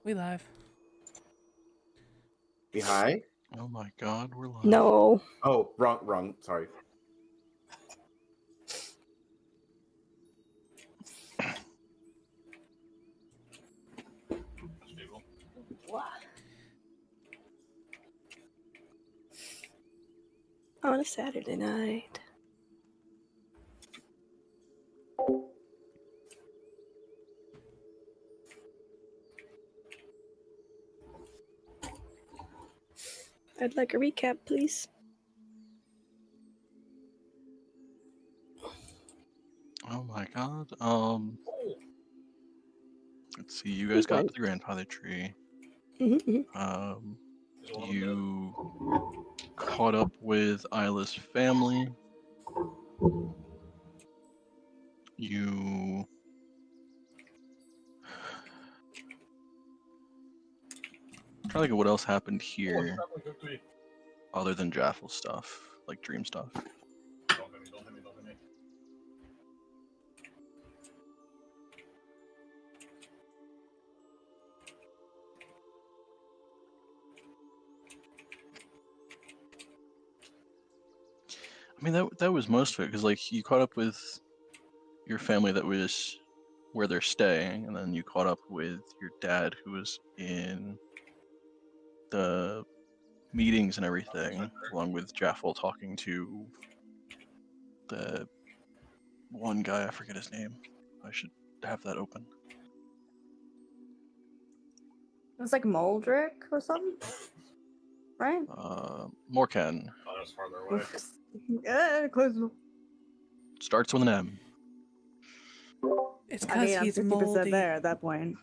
We live. Be high? Oh my god, we're live. No. Oh, wrong. Sorry. On a Saturday night. I'd like a recap, please. Oh my god. Let's see. You guys got to the grandfather tree. Mm-hmm. You caught up with Isla's family. You try to think of what else happened here other than Jaffel stuff, like dream stuff. Don't hit me. I mean, that was most of it, because like you caught up with your family that was where they're staying, and then you caught up with your dad who was in the meetings and everything, along with Jaffel talking to the one guy, I forget his name. I should have that open. It was like Moldrick or something, right? Morkan. Oh, that was farther away. Yeah, close. Starts with an M. It's I because mean, I'm he's 50% moldy. there at that point.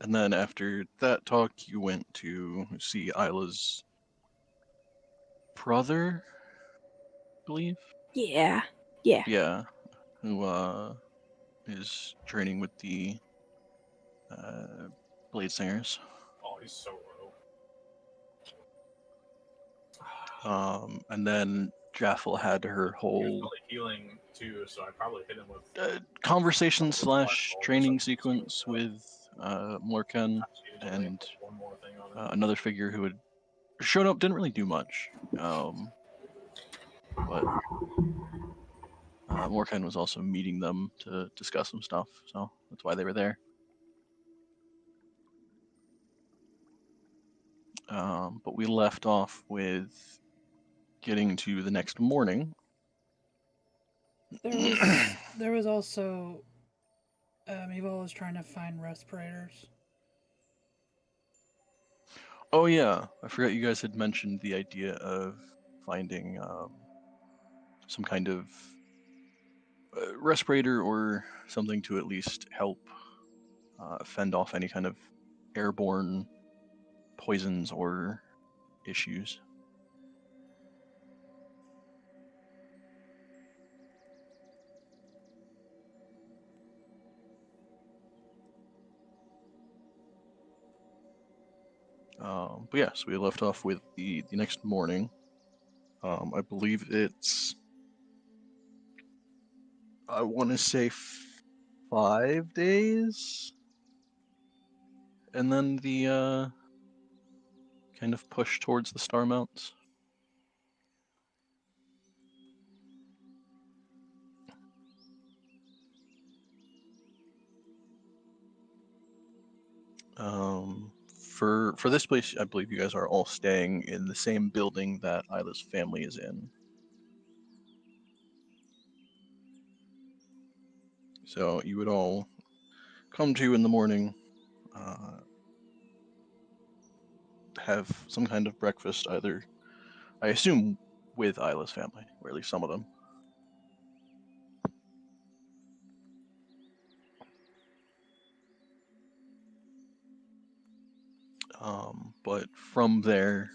And then after that talk, you went to see Isla's brother, I believe? Yeah. Yeah, who is training with the Blade Singers. Oh, he's so low. And then Jaffel had her He was whole really healing too, so I probably hit him with conversation / training sequence with Morkan and one more thing on it. another figure who had showed up, didn't really do much. But Morkan was also meeting them to discuss some stuff, so that's why they were there. But we left off with getting to the next morning. There was also Evil was trying to find respirators. Oh yeah, I forgot you guys had mentioned the idea of finding some kind of respirator or something to at least help fend off any kind of airborne poisons or issues. But yes, we left off with the next morning. I believe it's, I want to say 5 days, and then the kind of push towards the Star Mounts. For this place, I believe you guys are all staying in the same building that Isla's family is in. So you would all come to in the morning, have some kind of breakfast, either, I assume, with Isla's family, or at least some of them. But from there,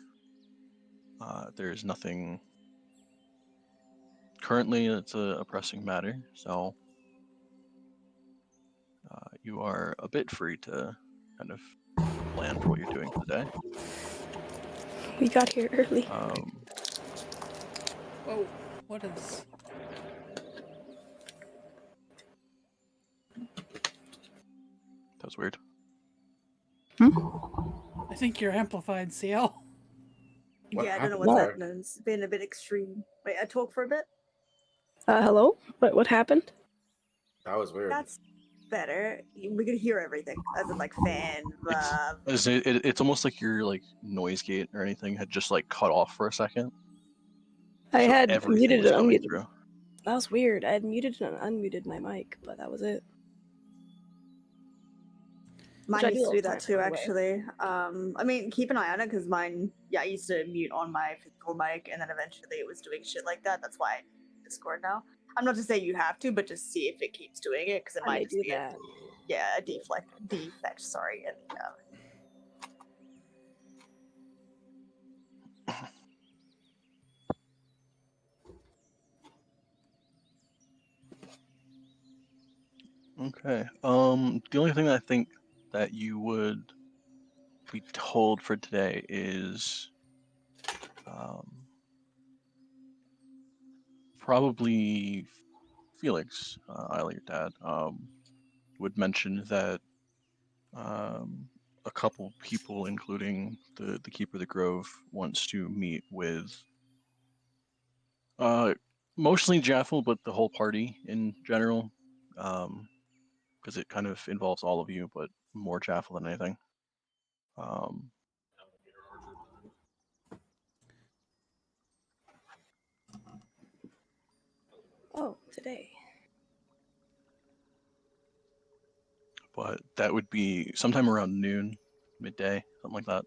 there's nothing currently. It's a pressing matter, so you are a bit free to kind of plan for what you're doing for the day. We got here early. Whoa, what is... That's weird. I think you're amplified, CL. What Yeah, I don't know happened what's there? happening. It's been a bit extreme. Wait, I talk for a bit? Hello? What happened? That was weird. That's better. We could hear everything, as in like fan. It's almost like your like noise gate or anything had just like cut off for a second. I So had everything muted was and coming unmuted. through. That was weird. I had muted and unmuted my mic, but that was it. Mine I do used to all do the that time too, anyway. actually. I mean, keep an eye on it because mine, yeah, I used to mute on my physical mic, and then eventually it was doing shit like that. That's why I Discord now. I'm not to say you have to, but just see if it keeps doing it because it I might may just do be that. a defect. Sorry, and Okay. The only thing I think that you would be told for today is probably Felix, Isla, your dad, would mention that a couple people, including the keeper of the grove, wants to meet with mostly Jaffel, but the whole party in general, because it kind of involves all of you, but more Jaffel than anything. Oh, today. But that would be sometime around noon, midday, something like that.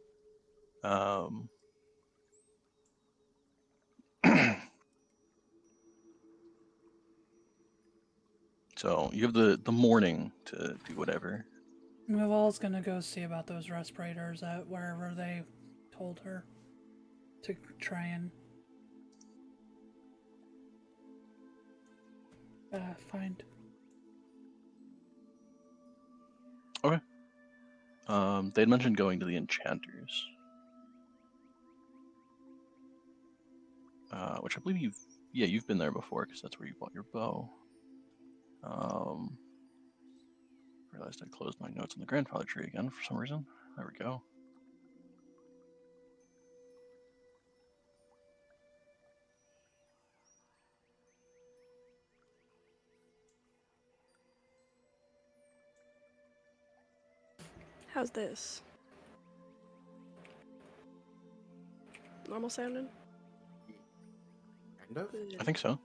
So you have the morning to do whatever. Mival's gonna go see about those respirators at wherever they told her to try and find. Okay. They'd mentioned going to the enchanters, which I believe you've been there before because that's where you bought your bow. Realized I closed my notes on the grandfather tree again for some reason. There we go. How's this? Normal sounding? Kind of? I think so.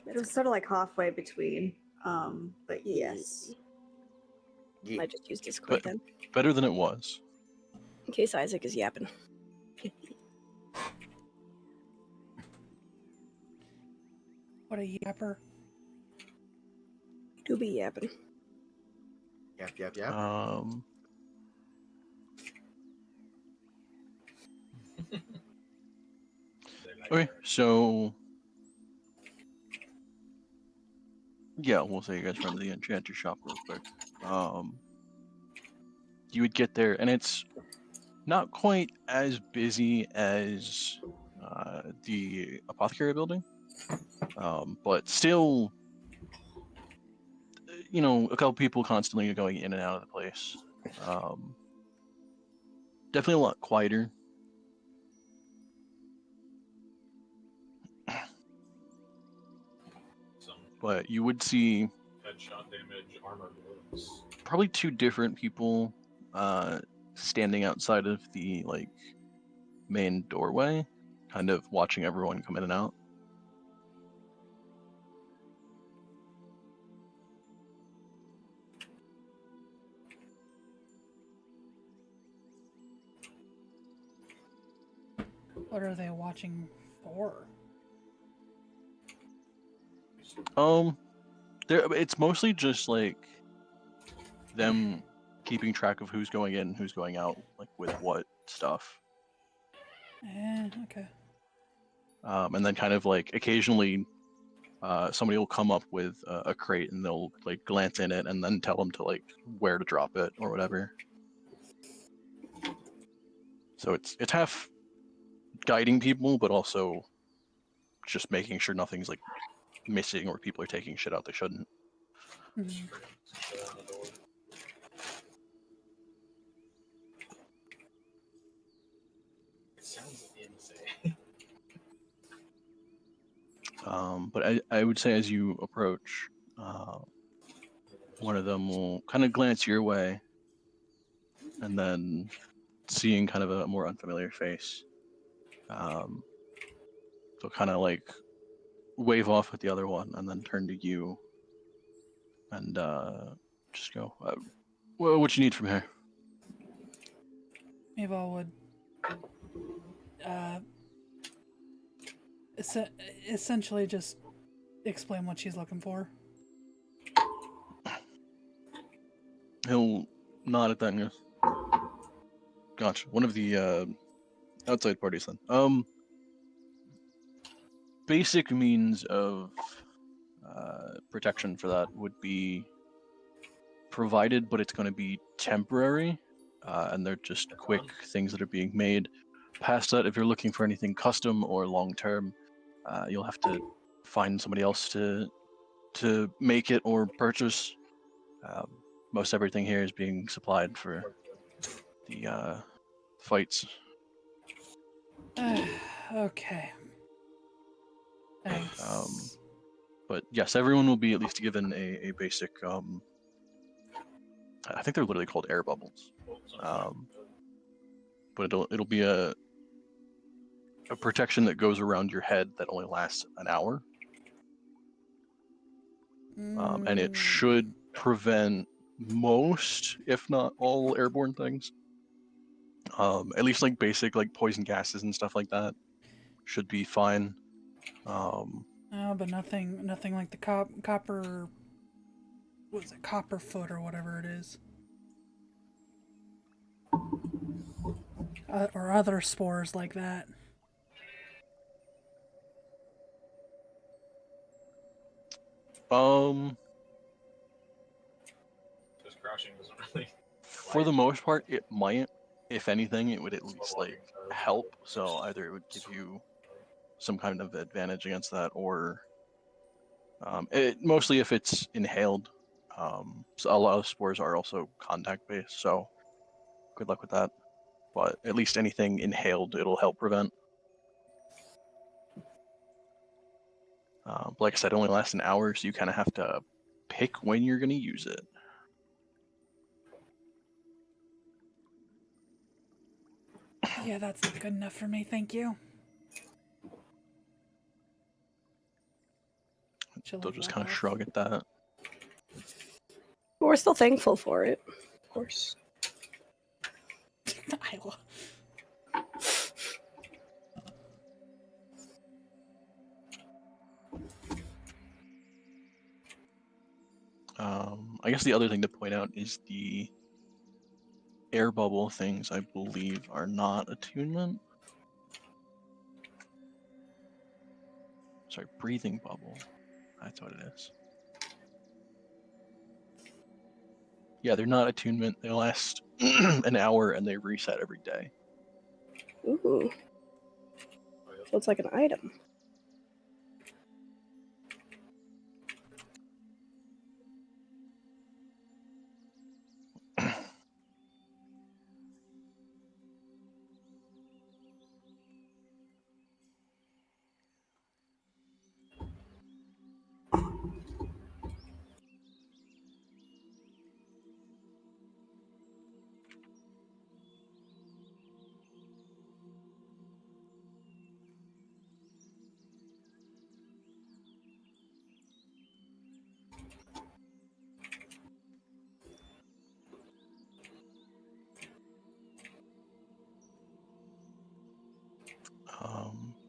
it was sort of like halfway between. But yes. Yeah. I just used Discord then, Better than it was. in case Isaac is yapping. What a yapper. Do be yapping. Yep. Okay, so yeah, we'll say you guys run to the enchanter shop real quick. You would get there, and it's not quite as busy as the apothecary building, but still, a couple people constantly going in and out of the place. Definitely a lot quieter. But you would see Headshot damage, armor wounds. probably two different people standing outside of the main doorway, kind of watching everyone come in and out. What are they watching for? It's mostly just them keeping track of who's going in, who's going out, with what stuff. Okay. And then kind of occasionally somebody will come up with a crate and they'll glance in it and then tell them to where to drop it or whatever. So it's half guiding people, but also just making sure nothing's missing or people are taking shit out they shouldn't. Mhm. But I would say as you approach, one of them will kind of glance your way, and then seeing kind of a more unfamiliar face, they'll kind of like wave off with the other one, and then turn to you, and just go, well, what you need from here? Mabel would essentially just explain what she's looking for. He'll nod at that and goes, gotcha. One of the outside parties then. Basic means of protection for that would be provided, but it's going to be temporary, and they're just quick things that are being made. Past that, if you're looking for anything custom or long term, you'll have to find somebody else to make it or purchase. Most everything here is being supplied for the fights. Okay. Thanks. But yes, everyone will be at least given a basic. I think they're literally called air bubbles. But it'll be a protection that goes around your head that only lasts an hour, and it should prevent most, if not all, airborne things. At least like basic like poison gases and stuff like that should be fine. No, but nothing like the copper. What is it? Copper foot or whatever it is. Or other spores like that. Just crouching doesn't really. For the most part, it might. If anything, it would at least like help. So either it would give you some kind of advantage against that, or mostly if it's inhaled. So a lot of spores are also contact based, so good luck with that. But at least anything inhaled, it'll help prevent. But like I said, it only lasts an hour, so you kind of have to pick when you're going to use it. Yeah, that's not good enough for me, thank you. They'll just kind of shrug at that. But we're still thankful for it, of course. I guess the other thing to point out is the air bubble things, I believe, are not attunement. Sorry, breathing bubble. That's what it is. Yeah, they're not attunement. They last an hour and they reset every day. Ooh. So it's like an item.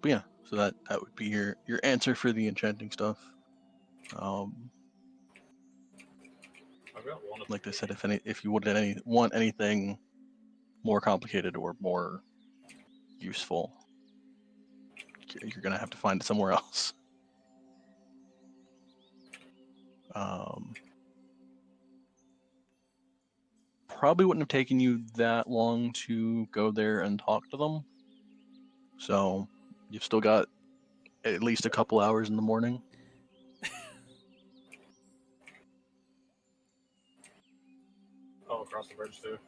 But yeah, so that would be your answer for the enchanting stuff. I've got one of Like I said, if you want anything more complicated or more useful, you're gonna have to find it somewhere else. Probably wouldn't have taken you that long to go there and talk to them. So you've still got at least a couple hours in the morning. Oh, across the bridge too.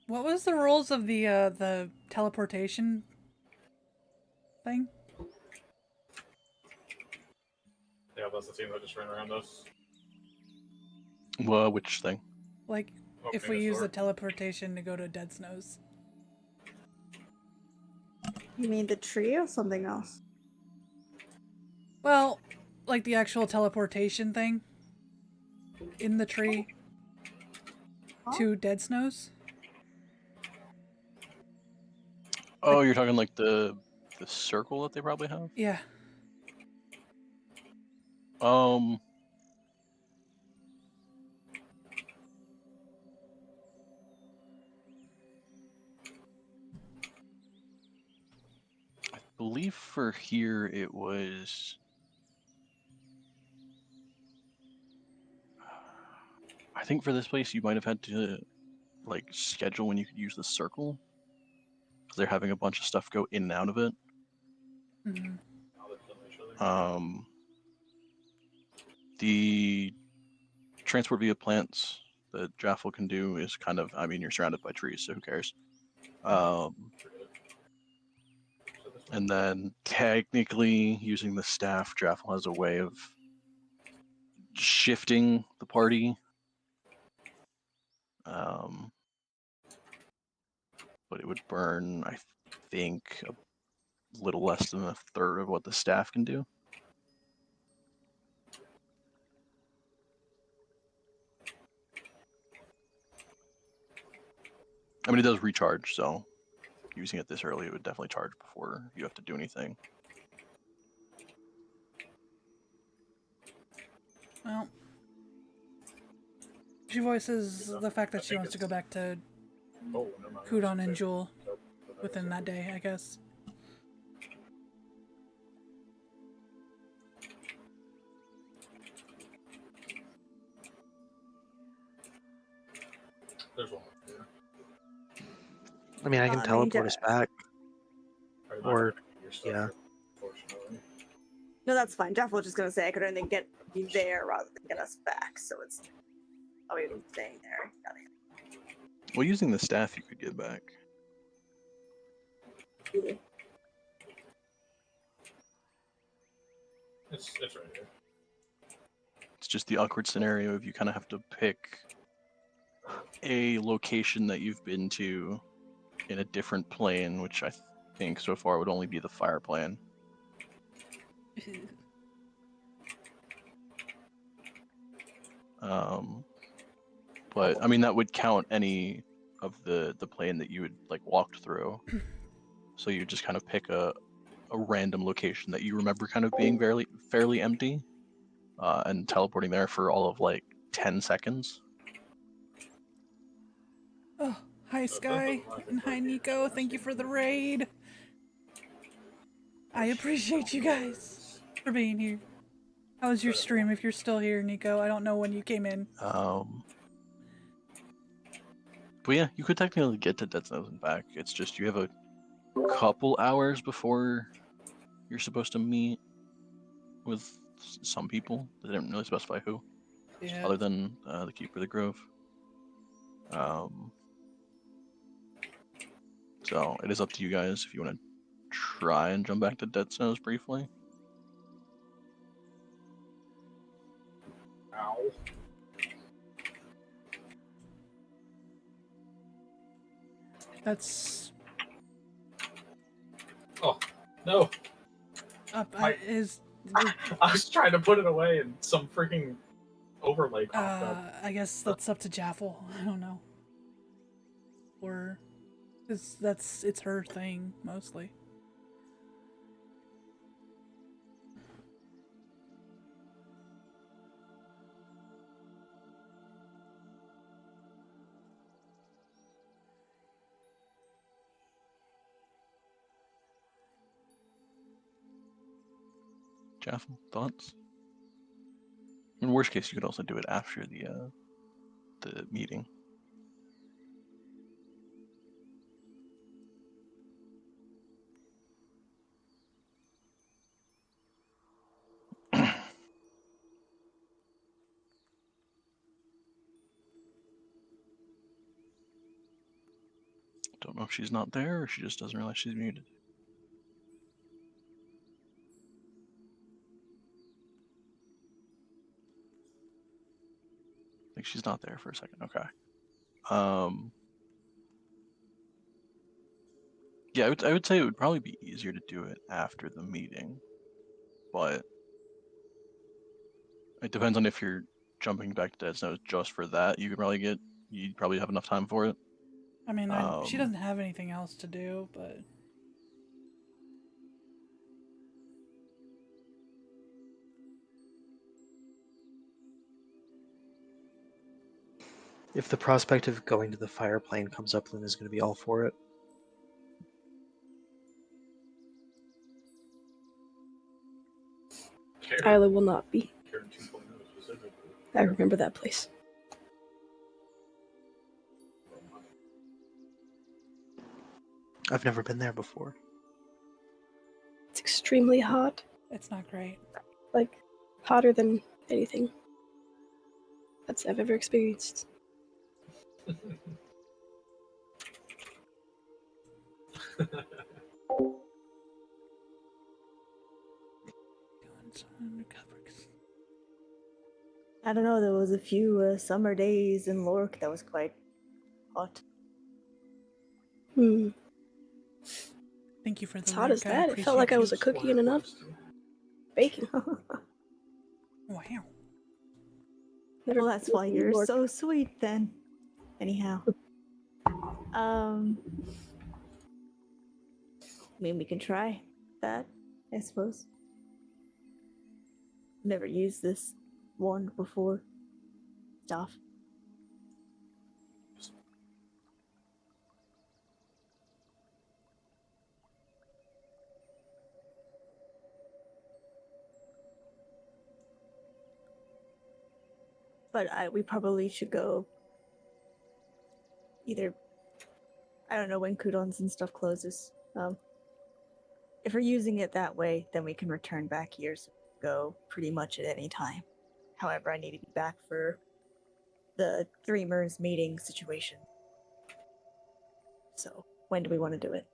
What was the rules of the teleportation thing? Yeah, that's the team that just ran around us. Well, which thing? Like, if Opening we a use the store. teleportation to go to Dead Snows. You mean the tree or something else? Well, like the actual teleportation thing in the tree to Dead Snows. Oh, you're talking like the circle that they probably have? Yeah. Um, I believe for here it was. I think for this place you might have had to like schedule when you could use the circle, because they're having a bunch of stuff go in and out of it. Mm-hmm. Now they're killing each other. The transport via plants that Jaffel can do is kind of, I mean, you're surrounded by trees, so who cares? Forget it. So this one. And then technically using the staff, Jaffel has a way of shifting the party. But it would burn, I think, a little less than a third of what the staff can do. I mean, it does recharge, so using it this early, it would definitely charge before you have to do anything. Well, she voices the fact that I she think wants to it's- go back to Oh, never mind. Kudon and Jewel Nope. within that day, I guess. There's one here. I mean, I can I mean, teleport us back. Are you not Or- gonna get your stuff yeah. here, Unfortunately. No, that's fine. Jeff was just gonna say I could only get you there rather than get us back, so it's. Oh, we were staying there. Got Well, using the staff, you could get back. it. It's right here. It's just the awkward scenario of you kind of have to pick a location that you've been to in a different plane, which I think so far would only be the fire plane. But I mean that would count any of the plane that you would like walked through. So you just kind of pick a random location that you remember kind of being fairly empty, and teleporting there for all of like 10 seconds. Oh, hi Sky and hi Nico. Thank you for the raid. I appreciate you guys for being here. How was your stream if you're still here, Nico? I don't know when you came in. But yeah, you could technically get to Dead Snows and back. It's just you have a couple hours before you're supposed to meet with some people. They didn't really specify who, Yeah. other than the Keeper of the Grove. So it is up to you guys if you want to try and jump back to Dead Snows briefly. Ow. That's Oh, no. up. My- Is I was trying to put it away and some freaking overlay popped up. I guess that's up to Jaffel. I don't know. Or it's her thing mostly. Jaffel, thoughts? In worst case, you could also do it after the meeting. Don't know if she's not there or she just doesn't realize she's muted. Like she's not there for a second. Okay. Yeah, I would say it would probably be easier to do it after the meeting, but it depends on if you're jumping back to Dead Snows just for that. You'd probably have enough time for it. I mean, she doesn't have anything else to do, but If the prospect of going to the fire plane comes up, Luna's going to be all for it. Isla will not be. Karen 2.0 specifically. I remember that place. I've never been there before. It's extremely hot. it's not great. Like, hotter than anything I've ever experienced. Doing some undercover. I don't know. There was a few summer days in Lork that was quite hot. Hmm. Thank you for the As hot as link, I that, it felt like I was a cookie in an oven. Baking. Wow. Never Well, that's been why to you're Lork. so sweet then. Anyhow. I mean, we can try that, I suppose. Never used this wand before. Stuff. But we probably should go either. I don't know when Kudons and stuff closes. If we're using it that way, then we can return back here, so go pretty much at any time. However, I need to be back for the Dreamers meeting situation. So, when do we want to do it?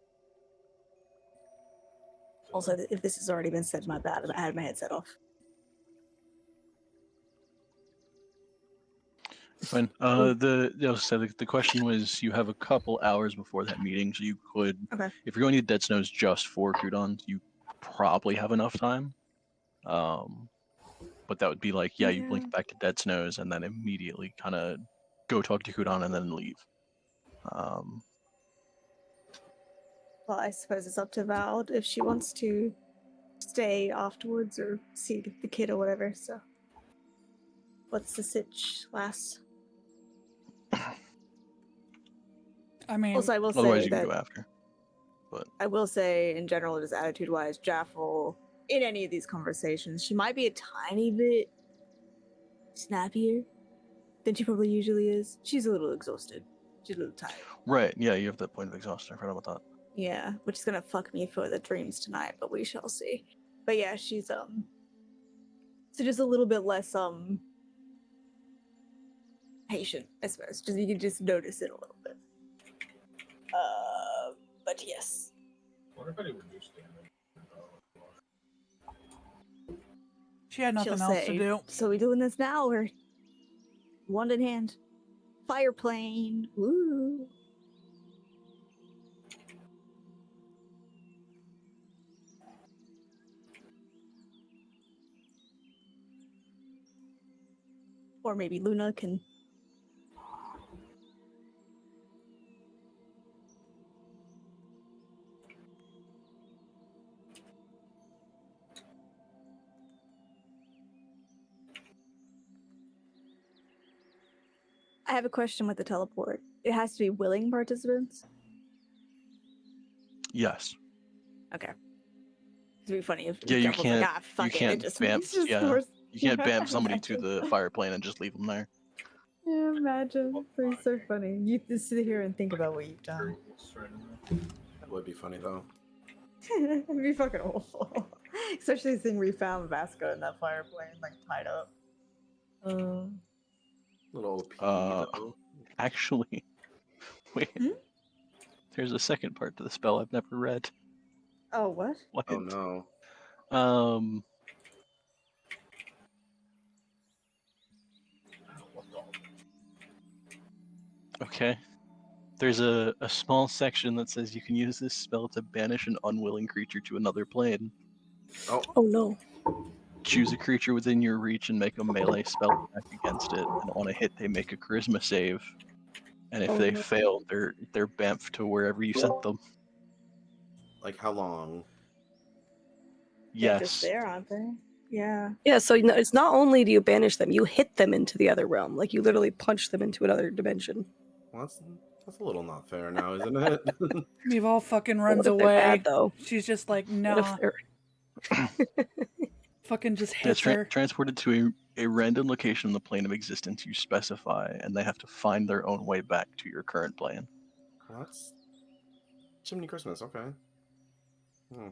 Also, if this has already been said, my bad. I had my headset off. Fine. The question was, you have a couple hours before that meeting, so you could, Okay. if you're going to Dead Snows just for Cudons, you probably have enough time. But that would be like, you Yeah. blink back to Dead Snows and then immediately kind of go talk to Kudon and then leave. Well, I suppose it's up to Val if she wants to stay afterwards or see the kid or whatever. So, what's the sitch, lass? I mean, Also, I will Otherwise, say you can that go after. But I will say, in general, just attitude-wise, Jaffel, in any of these conversations, she might be a tiny bit snappier than she probably usually is. She's a little exhausted. She's a little tired. right, yeah, you have that point of exhaustion. I forgot about that. Yeah, which is gonna fuck me for the dreams tonight, but we shall see. But yeah, she's so just a little bit less patient, I suppose. Just you can just notice it a little bit. But yes. What if I reduce damage? she had nothing She'll else say, to do. so we doing this now or wand in hand? Fire plane. Woo. Or maybe Luna can. I have a question with the teleport. It has to be willing participants? Yes. Okay. It'd be funny if Yeah, you Jeff's like, can't. ah, You fuck it. can't It just, bamf. it's just Yeah, forced. you can't bamf somebody to Imagine. the fire plane and just leave them there. Yeah, imagine. It's so funny. You just sit here and think about what you've done. That would be funny though. It'd be fucking awful. Especially seeing we found Vasco in that fire plane, like tied up. Little OP Uh, though. Actually, wait. Hmm? There's a second part to the spell I've never read. Oh, what? What? Oh no. What the Okay. There's a small section that says you can use this spell to banish an unwilling creature to another plane. Oh, Oh no. Choose a creature within your reach and make a melee spell attack against it. And on a hit, they make a charisma save. And if Oh, they no. fail, they're bamfed to wherever you sent them. like how long? They're just Yes. there, aren't they? Yeah. Yeah, so it's not only do you banish them, you hit them into the other realm. Like you literally punch them into another dimension. Well, that's a little not fair now, isn't it? Meave all fucking Well, runs what if they're away. bad though? She's just like, What if nah. they're Fucking just It's hits her. transported to a random location in the plane of existence you specify, and they have to find their own way back to your current plane. Well, that's Chimney Christmas. Okay. Hmm.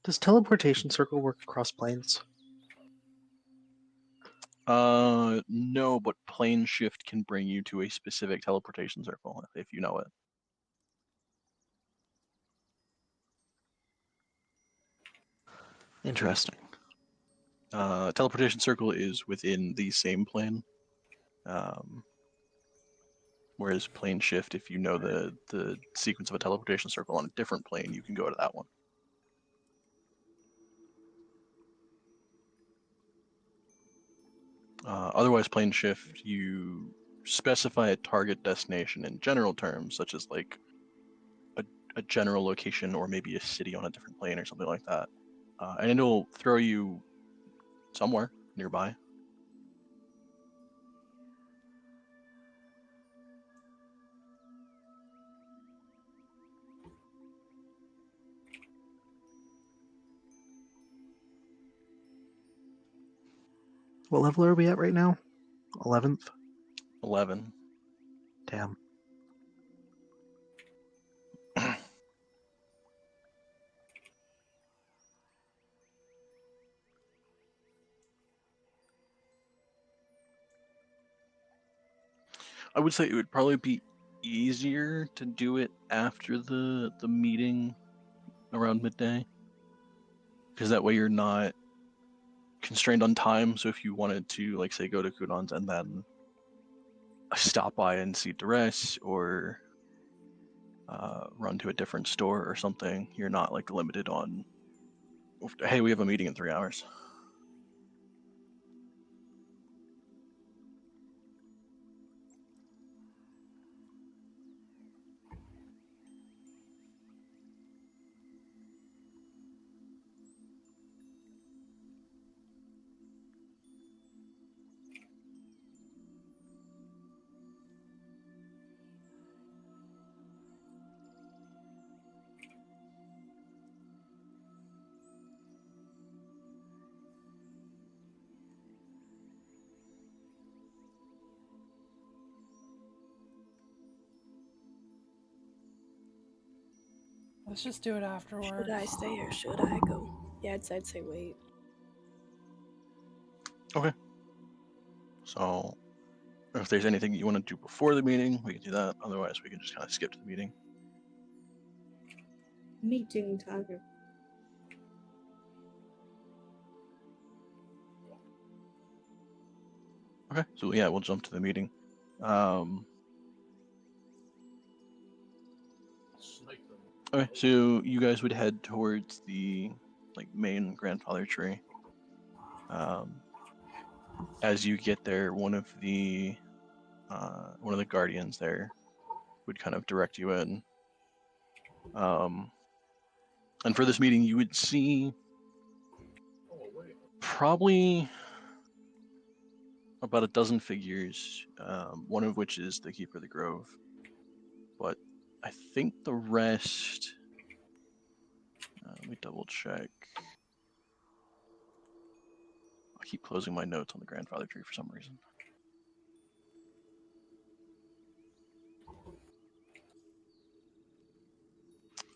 Does teleportation circle work across planes? No, but plane shift can bring you to a specific teleportation circle if you know it. Interesting. Teleportation circle is within the same plane. Whereas plane shift, if you know the sequence of a teleportation circle on a different plane, you can go to that one. Otherwise, plane shift, you specify a target destination in general terms, such as like a general location or maybe a city on a different plane or something like that. And it'll throw you somewhere nearby. What level are we at right now? 11th? 11. Damn. I would say it would probably be easier to do it after the meeting around midday, because that way you're not constrained on time. So if you wanted to, like, say, go to Kudon's and then stop by and see Duress or run to a different store or something, you're not like limited on, hey, we have a meeting in 3 hours. Let's just do it afterwards. should I stay or should I go? Yeah, I'd say wait. Okay. So if there's anything you want to do before the meeting, we can do that. Otherwise, we can just kind of skip to the meeting. Meeting target. Okay, so yeah, we'll jump to the meeting. Okay, so you guys would head towards the like main grandfather tree. As you get there, one of the guardians there would kind of direct you in. And for this meeting, you would see probably about a dozen figures, one of which is the Keeper of the Grove. But I think the rest, let me double check. I keep closing my notes on the grandfather tree for some reason.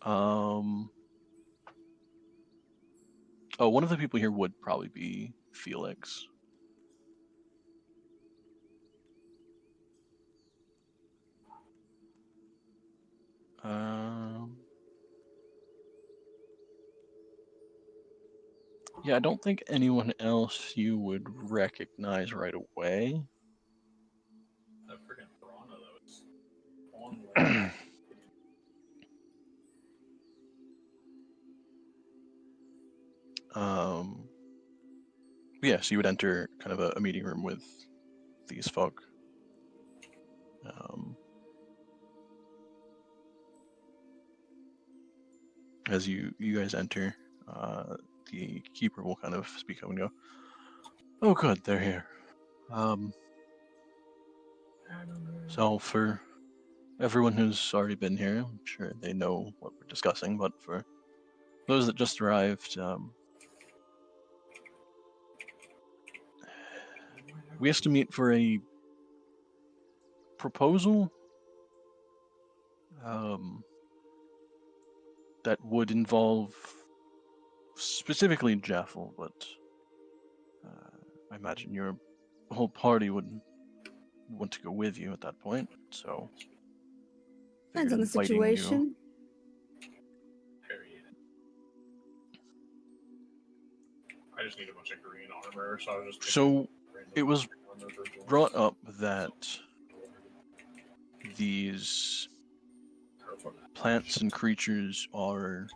Oh, one of the people here would probably be Felix. Yeah, I don't think anyone else you would recognize right away. That freaking piranha that was on um, yeah, so you would enter kind of a meeting room with these folk. As you guys enter, the keeper will kind of speak up and go, "Oh, good, they're here. So for everyone who's already been here, I'm sure they know what we're discussing, but for those that just arrived, we have to meet for a proposal that would involve specifically Jaffel, but I imagine your whole party would want to go with you at that point, so Depends on the inviting you. situation. Period. I just need a bunch of green armor, so I was just. So it was brought up that these plants and creatures are,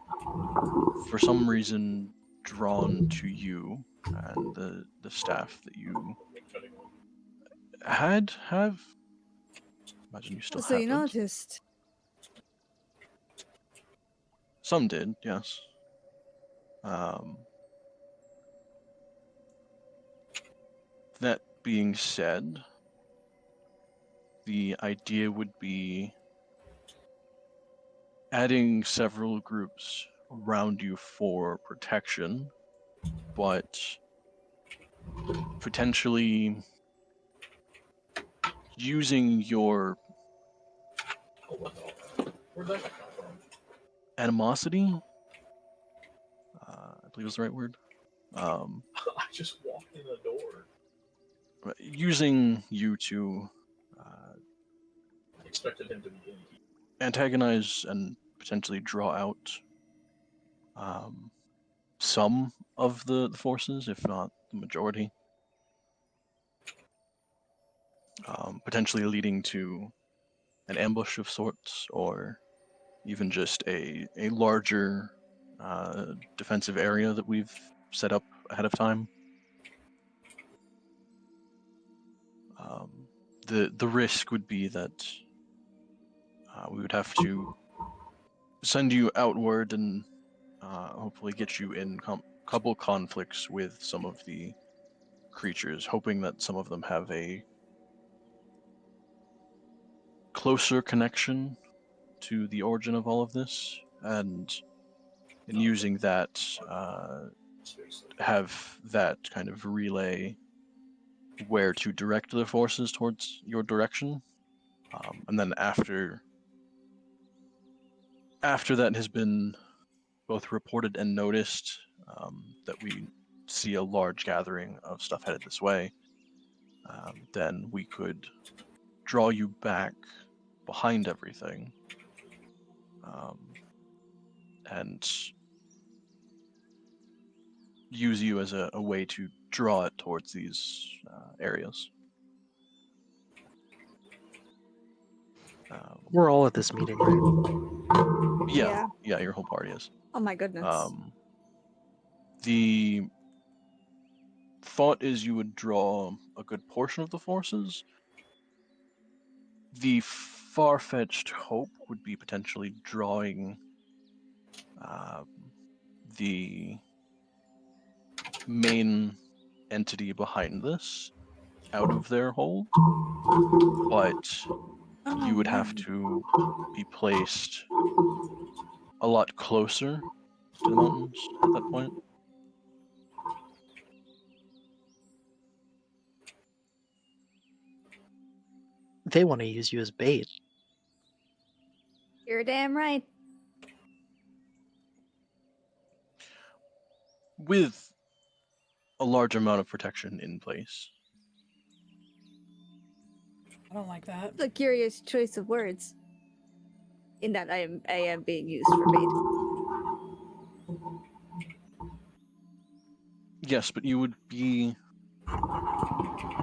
for some reason, drawn to you and the staff that you have. Imagine you still So have you it. noticed. Some did, yes. That being said, the idea would be adding several groups around you for protection, but potentially using your Where'd that come from? animosity, I believe is the right word. I just walked in the door. Using you to I expected him to be in here. antagonize and potentially draw out some of the forces, if not the majority. Potentially leading to an ambush of sorts, or even just a larger defensive area that we've set up ahead of time. The risk would be that we would have to send you outward and hopefully get you in couple conflicts with some of the creatures, hoping that some of them have a closer connection to the origin of all of this, and in using that, have that kind of relay where to direct the forces towards your direction, and then after that has been both reported and noticed, that we see a large gathering of stuff headed this way, then we could draw you back behind everything, and use you as a way to draw it towards these areas. We're all at this meeting, right? Yeah, your whole party is. Oh my goodness. The thought is you would draw a good portion of the forces. The far-fetched hope would be potentially drawing the main entity behind this out of their hold, but you would have to be placed a lot closer to the mountains at that point. They want to use you as bait. You're damn right. With a large amount of protection in place. I don't like that. It's a curious choice of words. in that I am being used for bait. Yes, but you would be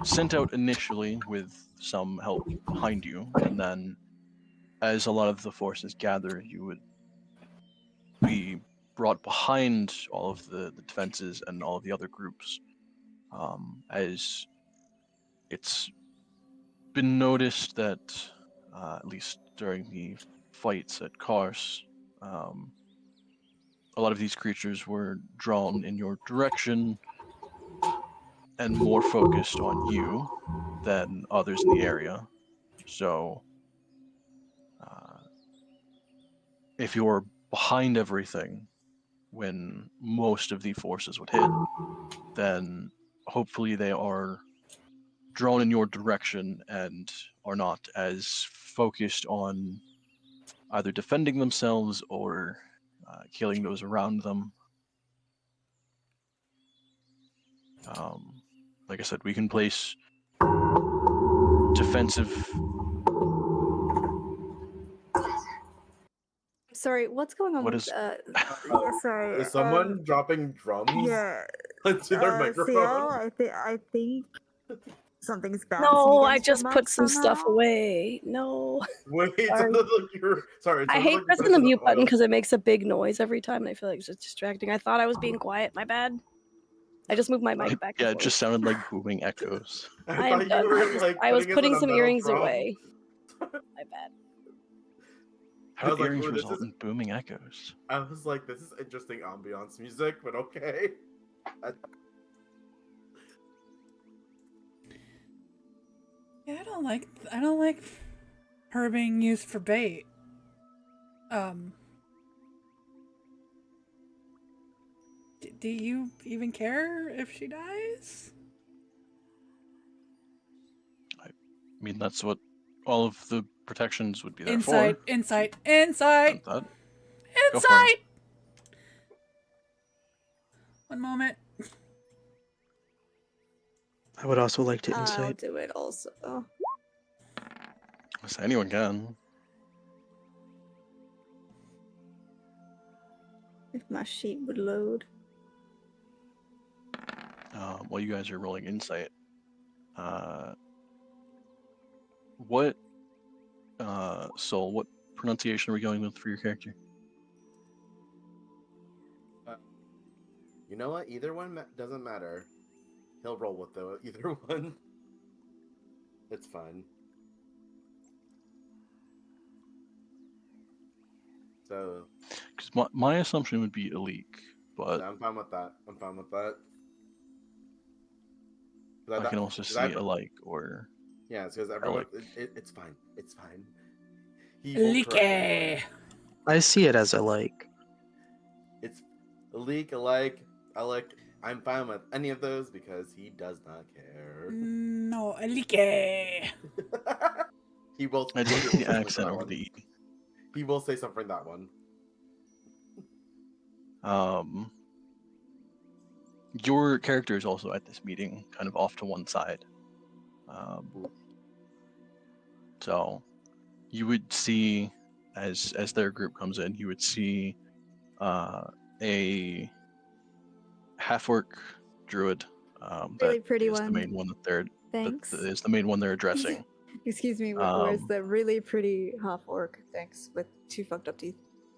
sent out initially with some help behind you, and then as a lot of the forces gather, you would be brought behind all of the defenses and all of the other groups. As it's been noticed that, at least during the fights at Kars, a lot of these creatures were drawn in your direction and more focused on you than others in the area. So, if you're behind everything when most of the forces would hit, then hopefully they are drawn in your direction and are not as focused on either defending themselves or killing those around them. Like I said, we can place defensive. Sorry, what's going on What with is? yeah, sorry. Is someone dropping drums Yeah. into their microphone? I think something's bouncing No, I against your just mic put some stuff somehow. away. No. Wait, it Sorry. sounded like you were. Sorry, it I sounded hate like you pressing put the it in mute button oil. because it makes a big noise every time, and I feel like it's just distracting. I thought I was being quiet. My bad. I just moved my mic back and Yeah, it forth. just sounded like booming echoes. I am thought you done. were like I was putting putting us in a some metal earrings drum. away. My bad. How I do was like, earrings ooh, this result is- in booming echoes? I was like, this is interesting ambiance music, but okay. Yeah, I don't like her being used for bait. Do you even care if she dies? I mean, that's what all of the protections would be there Insight, for. insight. And that. Go for it. Insight! One moment. I would also like to I'll insight. do it also. So anyone can. If my sheet would load. While you guys are rolling insight, what Soul, what pronunciation are we going with for your character? You know what? Either one doesn't matter. He'll roll with either one. It's fine. So, Because my assumption would be Ellike, but I'm fine with that. I'm fine with that. I can also see Ellike or Yeah, it's because everyone. Ellike. It's fine. It's fine. He won't correct anyone. Ellike. I see it as Ellike. It's Ellike, Ellike. I'm fine with any of those because he does not care. No, Ellike. He will. I just he the will say something for accent that over one. the E. He will say something for that one. Your character is also at this meeting, kind of off to one side. So you would see, as their group comes in, you would see a half-orc druid. Really that pretty is one. the main one that they're Thanks. that is the main one they're addressing. Excuse me, where's the really pretty half orc? Thanks, with 2 fucked up teeth.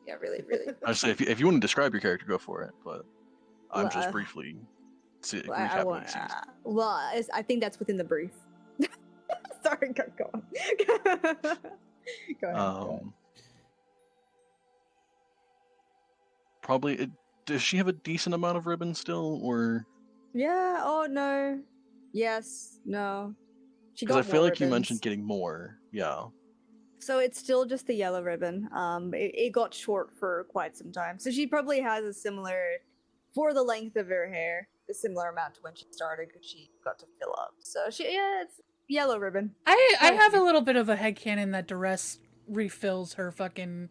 Yeah, really, really. I say if you want to describe your character, go for it. But I'm Well, just briefly Well, recapping I what want. he sees. I think that's within the brief. Sorry, go on. Go ahead. Probably. Does she have a decent amount of ribbon still, or? Yeah. Oh no. Yes. No. She Because got I feel more like you mentioned ribbons. getting more. Yeah. So it's still just the yellow ribbon. It got short for quite some time. So she probably has a similar, for the length of her hair, a similar amount to when she started because she got to fill up. So it's yellow ribbon. I have a little bit of a headcanon that Duress refills her fucking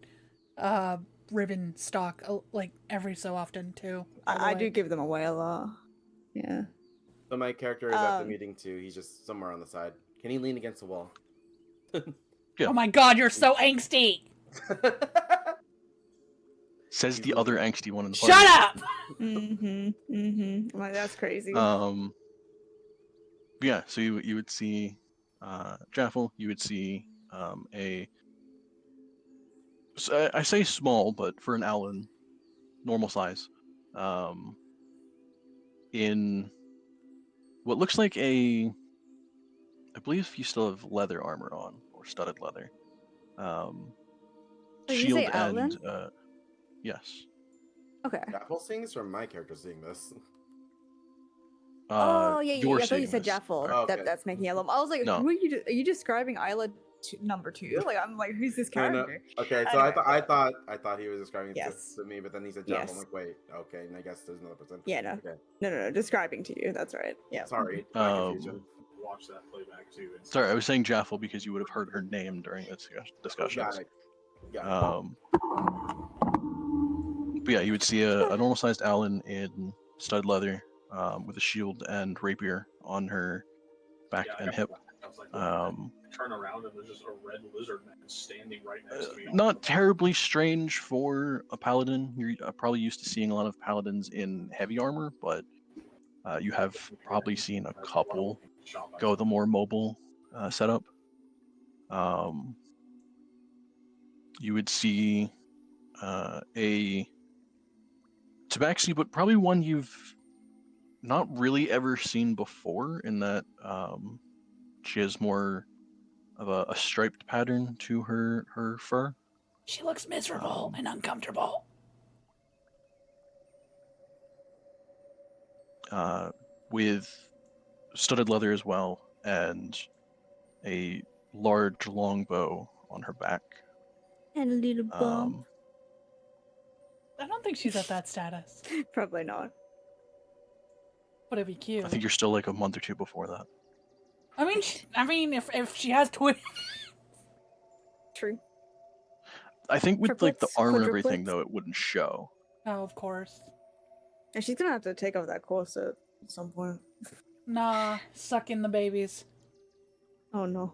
ribbon stock like every so often too. I do give them away a lot. Yeah. So my character is at the meeting too. He's just somewhere on the side. Can he lean against the wall? Yeah. Oh my god, you're so angsty! Says He's the other losing. angsty one in the party. Shut up! I'm like, that's crazy. But yeah, so you would see Jaffel, you would see I say small, but for an Owlin, normal size, in what looks like I believe you still have leather armor on, or studded leather. Did you say Shield Outland? and yes. Okay. Jaffel seeing this or my character seeing this? Oh yeah, You're I thought you seeing said this, Jaffel. correct? Okay. That's making yellow. I was like, No. who are you? Are you describing Isla number 2? Like, I'm like, who's this No, no. character? Okay, so Anyway, I thought he was describing it Yes. to me, but then he said Jaffel. I'm Yes. like, wait, okay, and I guess there's another person. Yeah, no. Okay. No, describing to you. That's right. Yeah. Sorry, my confusion. Watch that playback too. and Sorry, see- I was saying Jaffel because you would have heard her name during the discussions. Got it. Got it. But yeah, you would see a normal sized Owlin in stud leather, with a shield and rapier on her back Yeah, and hip. I was like, what the heck? Um, Turn around and there's just a red lizard man standing right next to me. not terribly strange for a paladin. You're probably used to seeing a lot of paladins in heavy armor, but you have probably seen a couple go the more mobile setup. You would see a tabaxi, but probably one you've not really ever seen before, in that she has more of a striped pattern to her fur. She looks miserable and uncomfortable. With studded leather as well, and a large long bow on her back. And a little bump. I don't think she's at that status, Probably not. but it'd be cute. I think you're still like a month or two before that. I mean, if she has twins, True. I think with like the Triplets? armor and everything Quadruplets? though, it wouldn't show. no, of course. And she's gonna have to take off that corset at some point. Nah, suck in the babies. Oh no.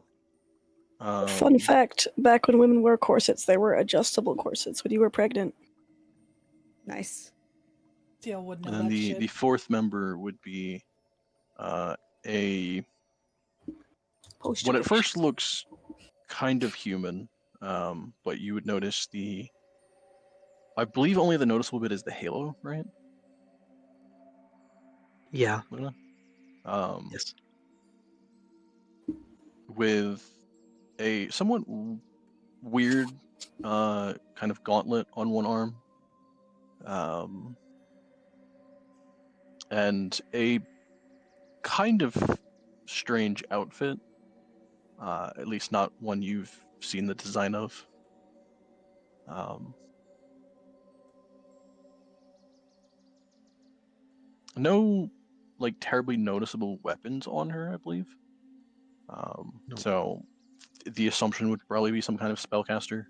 Fun fact, back when women wore corsets, they were adjustable corsets when you were pregnant. Nice. Teal would know And then that the shit. fourth member would be a what at first looks kind of human, but you would notice I believe only the noticeable bit is the halo, right, Yeah. Luna? Yes. With a somewhat weird kind of gauntlet on one arm, and a kind of strange outfit, at least not one you've seen the design of. No like terribly noticeable weapons on her, I believe. No. So the assumption would probably be some kind of spellcaster.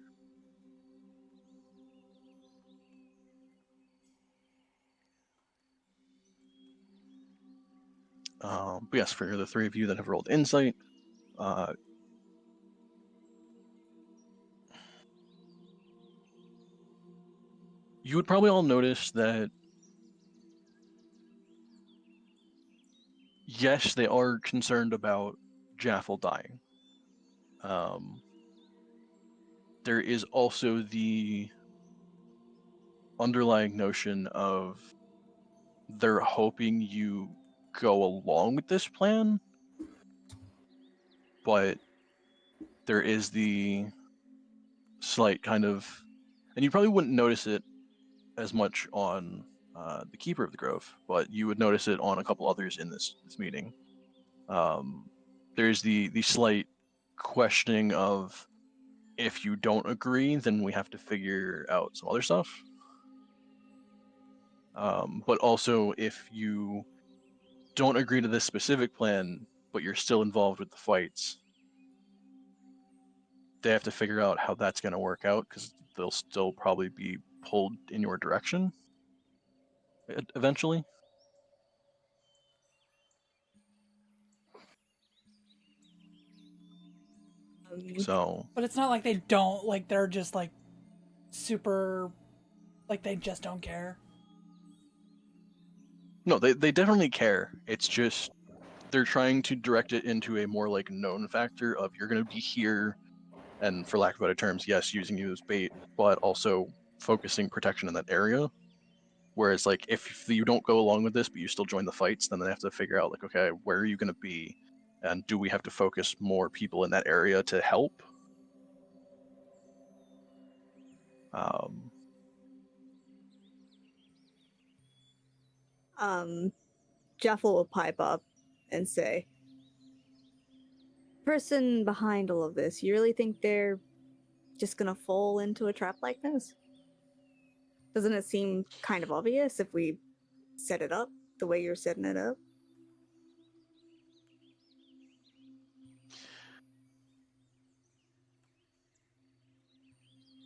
But yes, for the three of you that have rolled insight, you would probably all notice that yes, they are concerned about Jaffel dying. There is also the underlying notion of they're hoping you go along with this plan, but there is the slight kind of, and you probably wouldn't notice it as much on the Keeper of the Grove, but you would notice it on a couple others in this meeting. There's the slight questioning of, if you don't agree, then we have to figure out some other stuff. But also, if you don't agree to this specific plan, but you're still involved with the fights, they have to figure out how that's going to work out, because they'll still probably be pulled in your direction eventually. So But it's not like they don't, like, they're just, like, super, like they just don't care? No, they definitely care. It's just they're trying to direct it into a more like known factor of you're going to be here, and for lack of better terms, yes, using you as bait, but also focusing protection in that area. Whereas like if you don't go along with this, but you still join the fights, then they have to figure out like, okay, where are you going to be, and do we have to focus more people in that area to help? Jeff will pipe up and say, person behind all of this, you really think they're just gonna fall into a trap like this? Doesn't it seem kind of obvious if we set it up the way you're setting it up?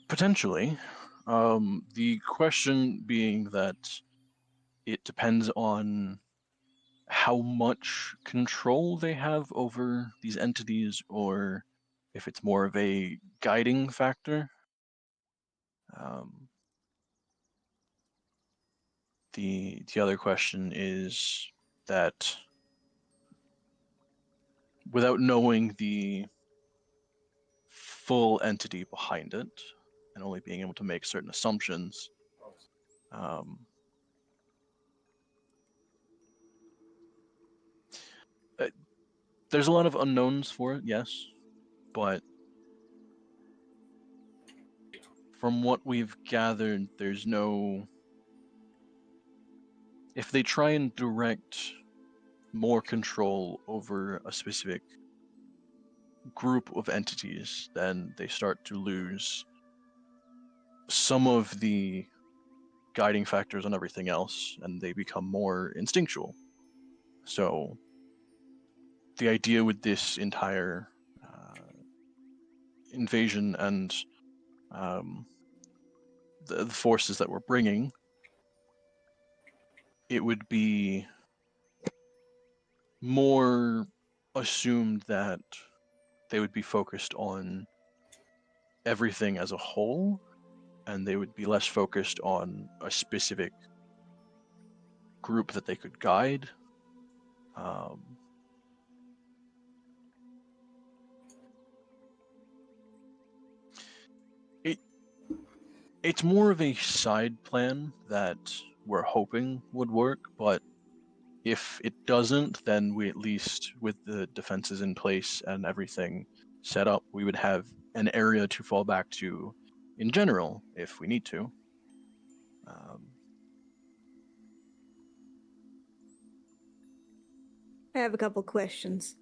Potentially. The question being that it depends on how much control they have over these entities, or if it's more of a guiding factor. The other question is that without knowing the full entity behind it and only being able to make certain assumptions, there's a lot of unknowns for it, yes, but from what we've gathered, there's no. If they try and direct more control over a specific group of entities, then they start to lose some of the guiding factors on everything else, and they become more instinctual. So the idea with this entire invasion and the forces that we're bringing, it would be more assumed that they would be focused on everything as a whole, and they would be less focused on a specific group that they could guide. It's more of a side plan that we're hoping would work, but if it doesn't, then we at least, with the defenses in place and everything set up, we would have an area to fall back to in general if we need to. I have a couple questions.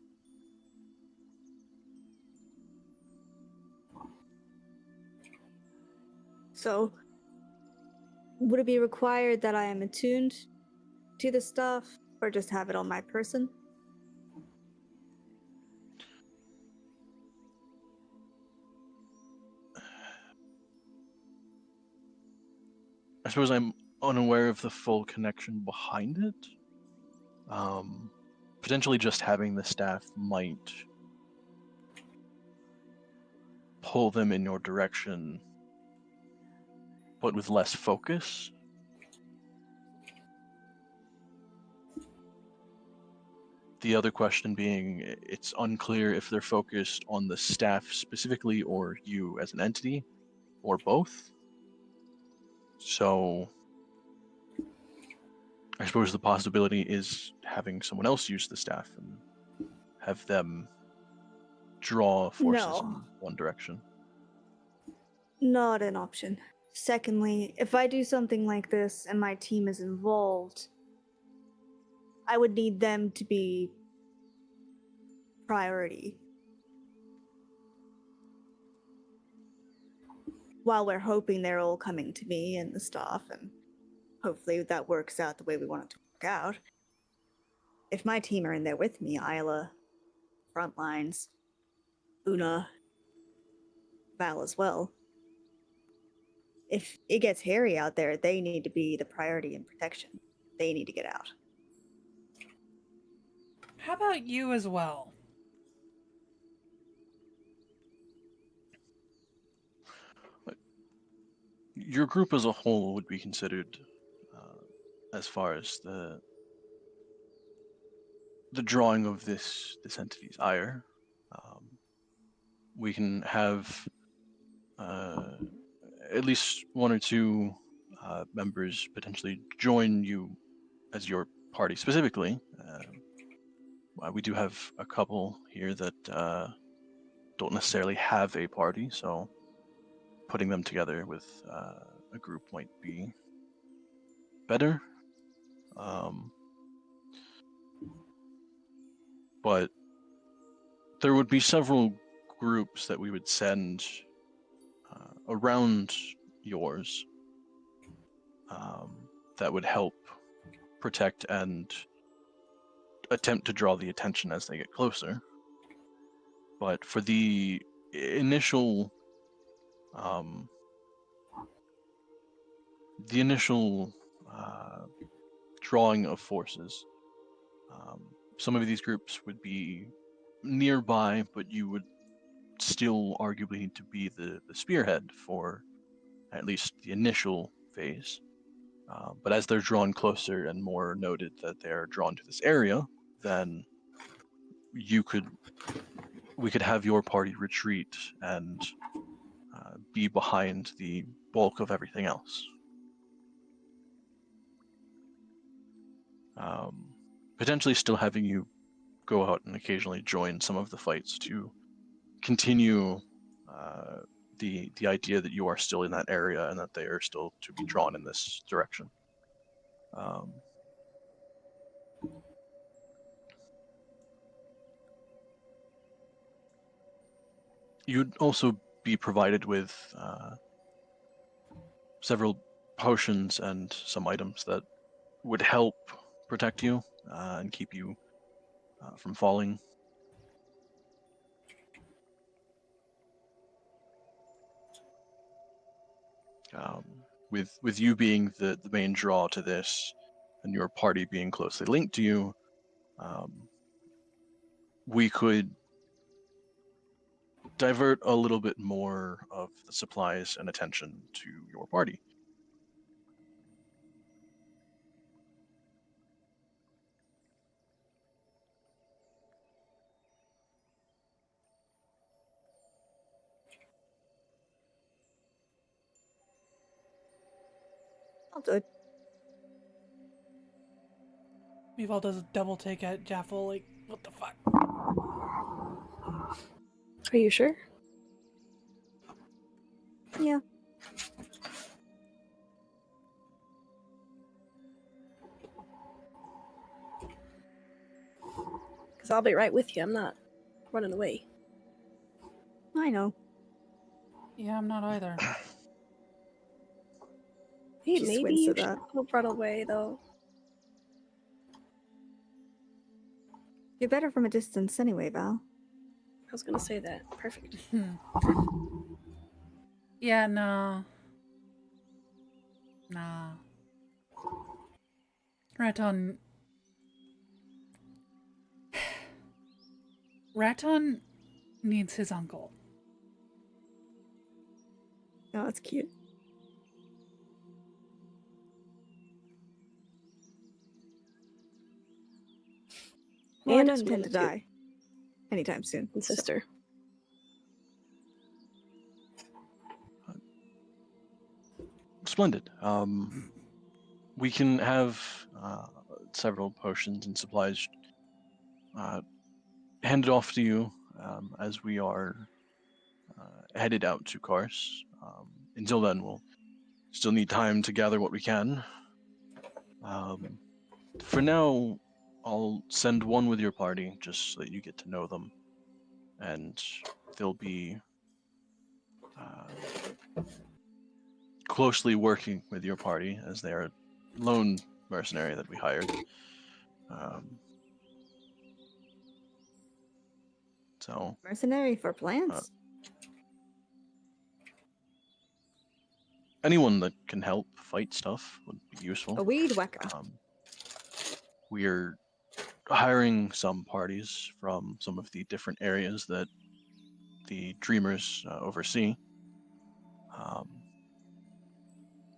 So, would it be required that I am attuned to the stuff, or just have it on my person? I suppose I'm unaware of the full connection behind it. Potentially just having the staff might pull them in your direction, but with less focus. The other question being, it's unclear if they're focused on the staff specifically or you as an entity, or both. So I suppose the possibility is having someone else use the staff and have them draw forces in No. one direction. Not an option. Secondly, if I do something like this and my team is involved, I would need them to be priority. While we're hoping they're all coming to me and the staff, and hopefully that works out the way we want it to work out. If my team are in there with me, Isla, Frontlines, Una, Val as well, if it gets hairy out there, they need to be the priority in protection. They need to get out. How about you as well? your group as a whole would be considered, as far as the drawing of this entity's ire. We can have at least one or two members potentially join you as your party specifically. We do have a couple here that don't necessarily have a party, so putting them together with a group might be better. But there would be several groups that we would send around yours that would help protect and attempt to draw the attention as they get closer. But for the initial drawing of forces, some of these groups would be nearby, but you would still arguably need to be the spearhead for at least the initial phase. But as they're drawn closer and more noted that they're drawn to this area, then we could have your party retreat and be behind the bulk of everything else. Potentially still having you go out and occasionally join some of the fights to continue the idea that you are still in that area and that they are still to be drawn in this direction. You'd also be provided with several potions and some items that would help protect you and keep you from falling. With you being the main draw to this, and your party being closely linked to you, we could divert a little bit more of the supplies and attention to your party. I'll do it. We've does a double take at Jaffel, like, what the fuck? Are you sure? Yeah. Because I'll be right with you. I'm not running away. I know. Yeah, I'm not either. Hey, She maybe squints you at should that. have run away, though. You're better from a distance anyway, Val. I was gonna say that. Perfect. Yeah, no. Nah. Raton. Raton needs his uncle. Oh, that's cute. Well, I And don't his intend mother, to too. die anytime soon. And so- sister. Splendid. We can have several potions and supplies handed off to you as we are headed out to Kars. Until then, we'll still need time to gather what we can. For now, I'll send one with your party just so that you get to know them, and they'll be closely working with your party as they are a lone mercenary that we hired. So Mercenary for plants? anyone that can help fight stuff would be useful. A weed whacker. We're hiring some parties from some of the different areas that the Dreamers oversee.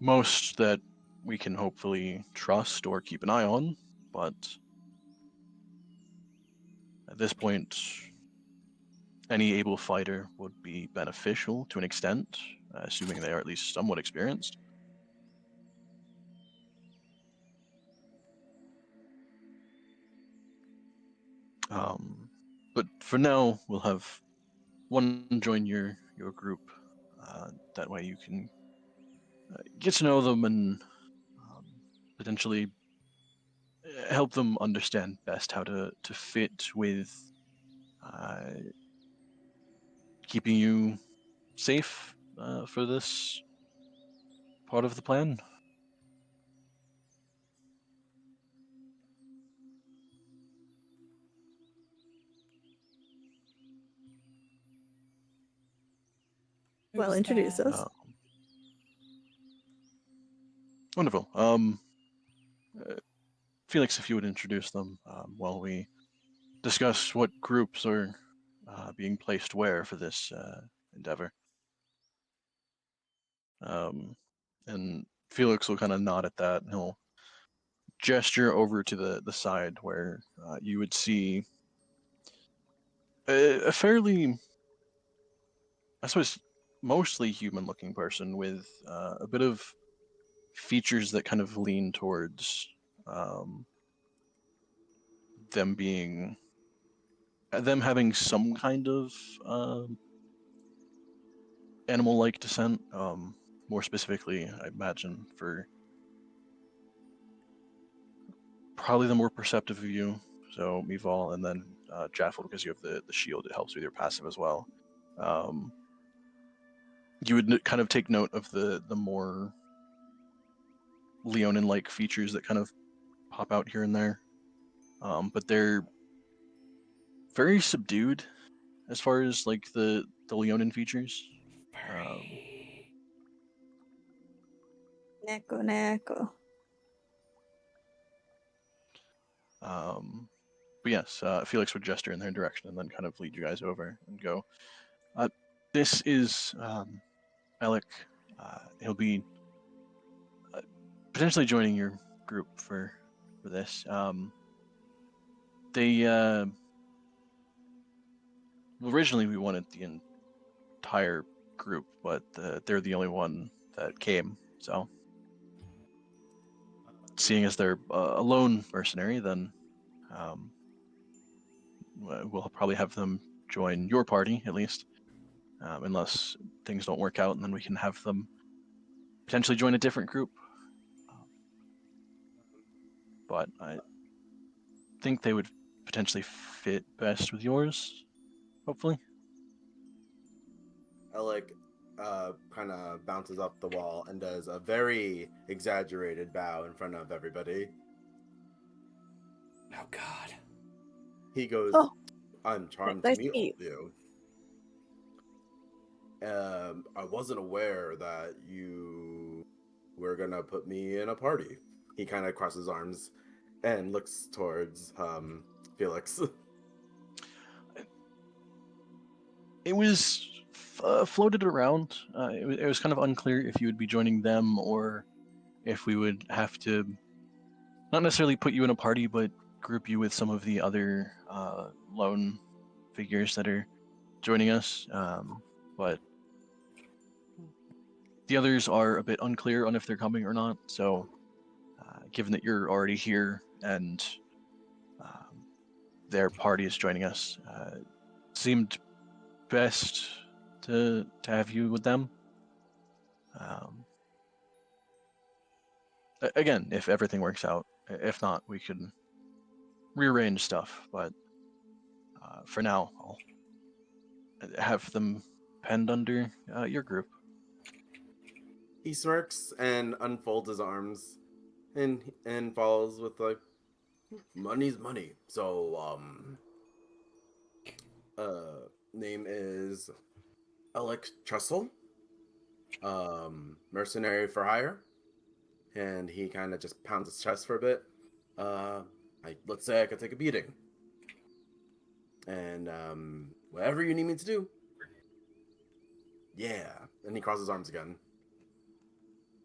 most that we can hopefully trust or keep an eye on, but at this point, any able fighter would be beneficial to an extent, assuming they are at least somewhat experienced. But for now, we'll have one join your group. That way you can get to know them and potentially help them understand best how to fit with keeping you safe for this part of the plan. Well, Who's introduce that? us. Wonderful. Felix, if you would introduce them while we discuss what groups are being placed where for this endeavor. And Felix will kind of nod at that, and he'll gesture over to the side where you would see a fairly, I suppose, mostly human-looking person with a bit of features that kind of lean towards um, them being them having some kind of animal-like descent. More specifically, I imagine for probably the more perceptive of you, so Mival, and then Jaffel, because you have the shield, it helps with your passive as well. You would kind of take note of the more Leonin-like features that kind of pop out here and there, but they're very subdued as far as like the Leonin features. Neko Neko. But yes, Felix would gesture in their direction and then kind of lead you guys over and go, this is Ellike. He'll be potentially joining your group for this. They originally we wanted the entire group, but they're the only one that came. So, seeing as they're a lone mercenary, then we'll probably have them join your party at least, unless things don't work out, and then we can have them potentially join a different group. But I think they would potentially fit best with yours, hopefully. Ellike kind of bounces off the wall and does a very exaggerated bow in front of everybody. Oh God. He goes, Oh. I'm charmed Nice to meet to meet all of you. I wasn't aware that you were gonna put me in a party. He kind of crosses arms and looks towards Felix. It was floated around. It was kind of unclear if you would be joining them or if we would have to not necessarily put you in a party, but group you with some of the other lone figures that are joining us. But the others are a bit unclear on if they're coming or not. So, given that you're already here and their party is joining us, seemed best to have you with them. Again, if everything works out. If not, we can rearrange stuff. But for now, I'll have them penned under your group. He smirks and unfolds his arms and follows with like, money's money. So name is Ellike Trussell, mercenary for hire. And he kind of just pounds his chest for a bit. Let's say I could take a beating. And whatever you need me to do. Yeah. And he crosses his arms again.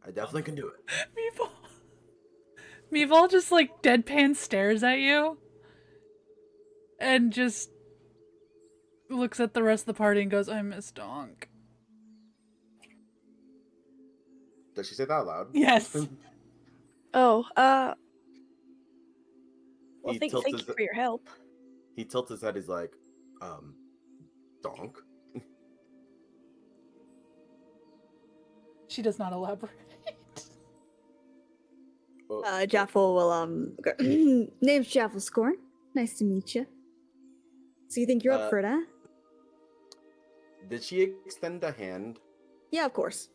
I definitely can do it. Meeval just like deadpan stares at you and just looks at the rest of the party and goes, I miss Donk. Does she say that out loud? Yes. Oh, well, He thank tilts you his for your help. he tilts his head. He's like, donk. She does not elaborate. Oh, Jaffel will go, name's Jaffel Scorn. Nice to meet you. So you think you're up for it, huh? Did she extend a hand? Yeah, of course.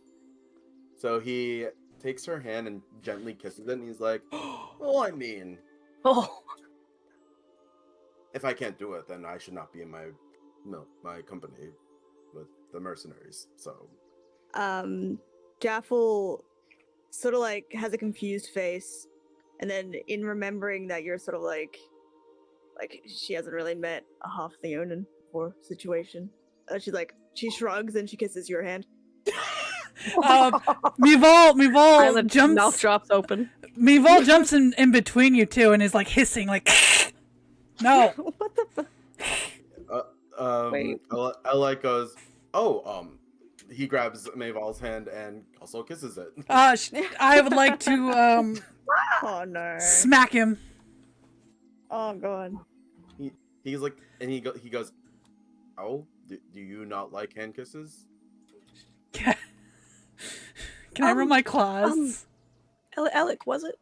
So he takes her hand and gently kisses it, and he's like, well, I mean, Oh, if I can't do it, then I should not be in my company with the mercenaries. So Jaffel sort of like has a confused face, and then in remembering that you're sort of like she hasn't really met a half Theonin before situation, she shrugs and she kisses your hand. Meeval Violet's mouth jumps. drops open. Meeval jumps in between you two and is like hissing, like, no. What the fuck? Wait. Ellike goes, he grabs Mayval's hand and also kisses it. I would like to Oh no. smack him. Oh god. He's like, and he goes, oh, do you not like hand kisses? Can I run my claws? Ellike, was it?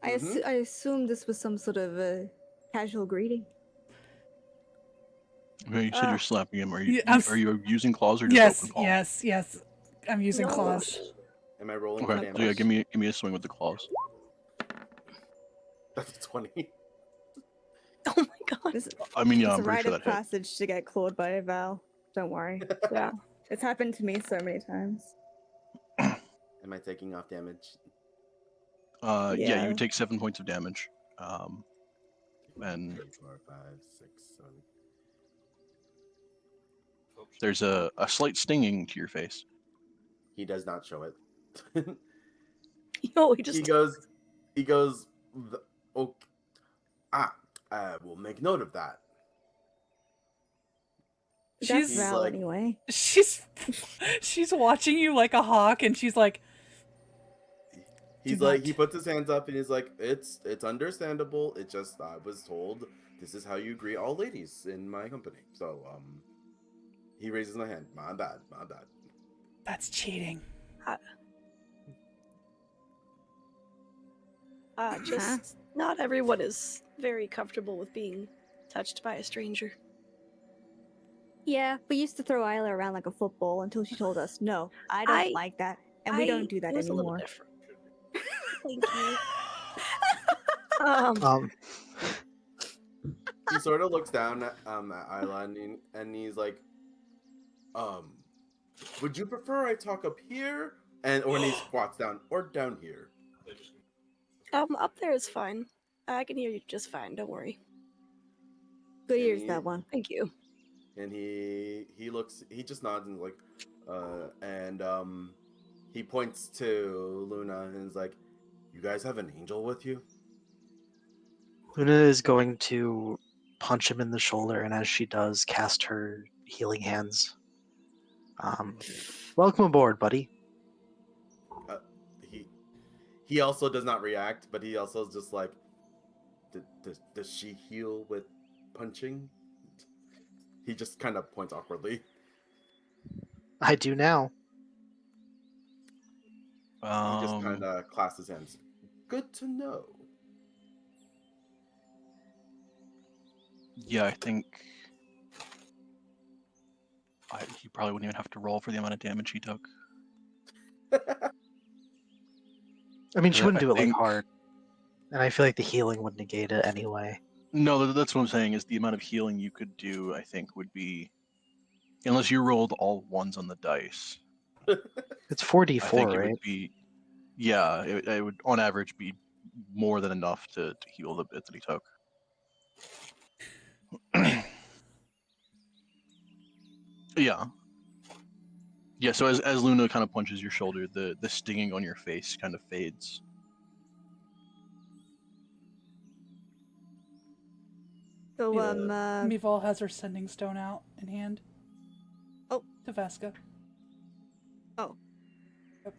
I assume this was some sort of casual greeting. Okay, you said you're slapping him. Are you Yeah, are you using claws or just open palm? yes. I'm using No. claws. Am I rolling for Okay, damage? so yeah, give me a swing with the claws. That's 20. Oh my god. This, I mean, yeah, it's I'm a pretty rite sure of that hit. passage to get clawed by a Val. Don't worry. Yeah. It's happened to me so many times. Am I taking off damage? Yeah, Yeah. you take 7 points of damage. And 3, 4, 5, 6, 7. there's a slight stinging to your face. He does not show it. No, he just. He goes, okay. I will make note of that. That's She's Val like- anyway. she's watching you like a hawk, and she's like, He's Do like, not. he puts his hands up and he's like, it's understandable. It just, I was told this is how you greet all ladies in my company. So, he raises my hand. My bad. that's cheating. Just not everyone is very comfortable with being touched by a stranger. Yeah, we used to throw Isla around like a football until she told us, no, I don't like that. And we don't do that it was anymore. A little different. Thank you. He sort of looks down at Isla and he's like, would you prefer I talk up here? Or when he squats down, or down here? Up there is fine. I can hear you just fine. Don't worry. Good And ears, he- that one. Thank you. And he just nods and is like, he points to Luna and is like, you guys have an angel with you? Luna is going to punch him in the shoulder, and as she does, cast her healing hands. Welcome aboard, buddy. He also does not react, but he also is just like, does she heal with punching? He just kind of points awkwardly. I do now. He just kind of clasps his hands. Good to know. Yeah, I think he probably wouldn't even have to roll for the amount of damage he took. I mean, she I wouldn't do it like think- hard, and I feel like the healing would negate it anyway. No, that's what I'm saying. Is the amount of healing you could do, I think, would be, unless you rolled all ones on the dice. It's I 4d4, think it right? would be, yeah, it would on average be more than enough to heal the bit that he took. Yeah, so as Luna kind of punches your shoulder, the stinging on your face kind of fades. So, Mival has her sending stone out in hand. Oh. To Vesca. Oh. Yep.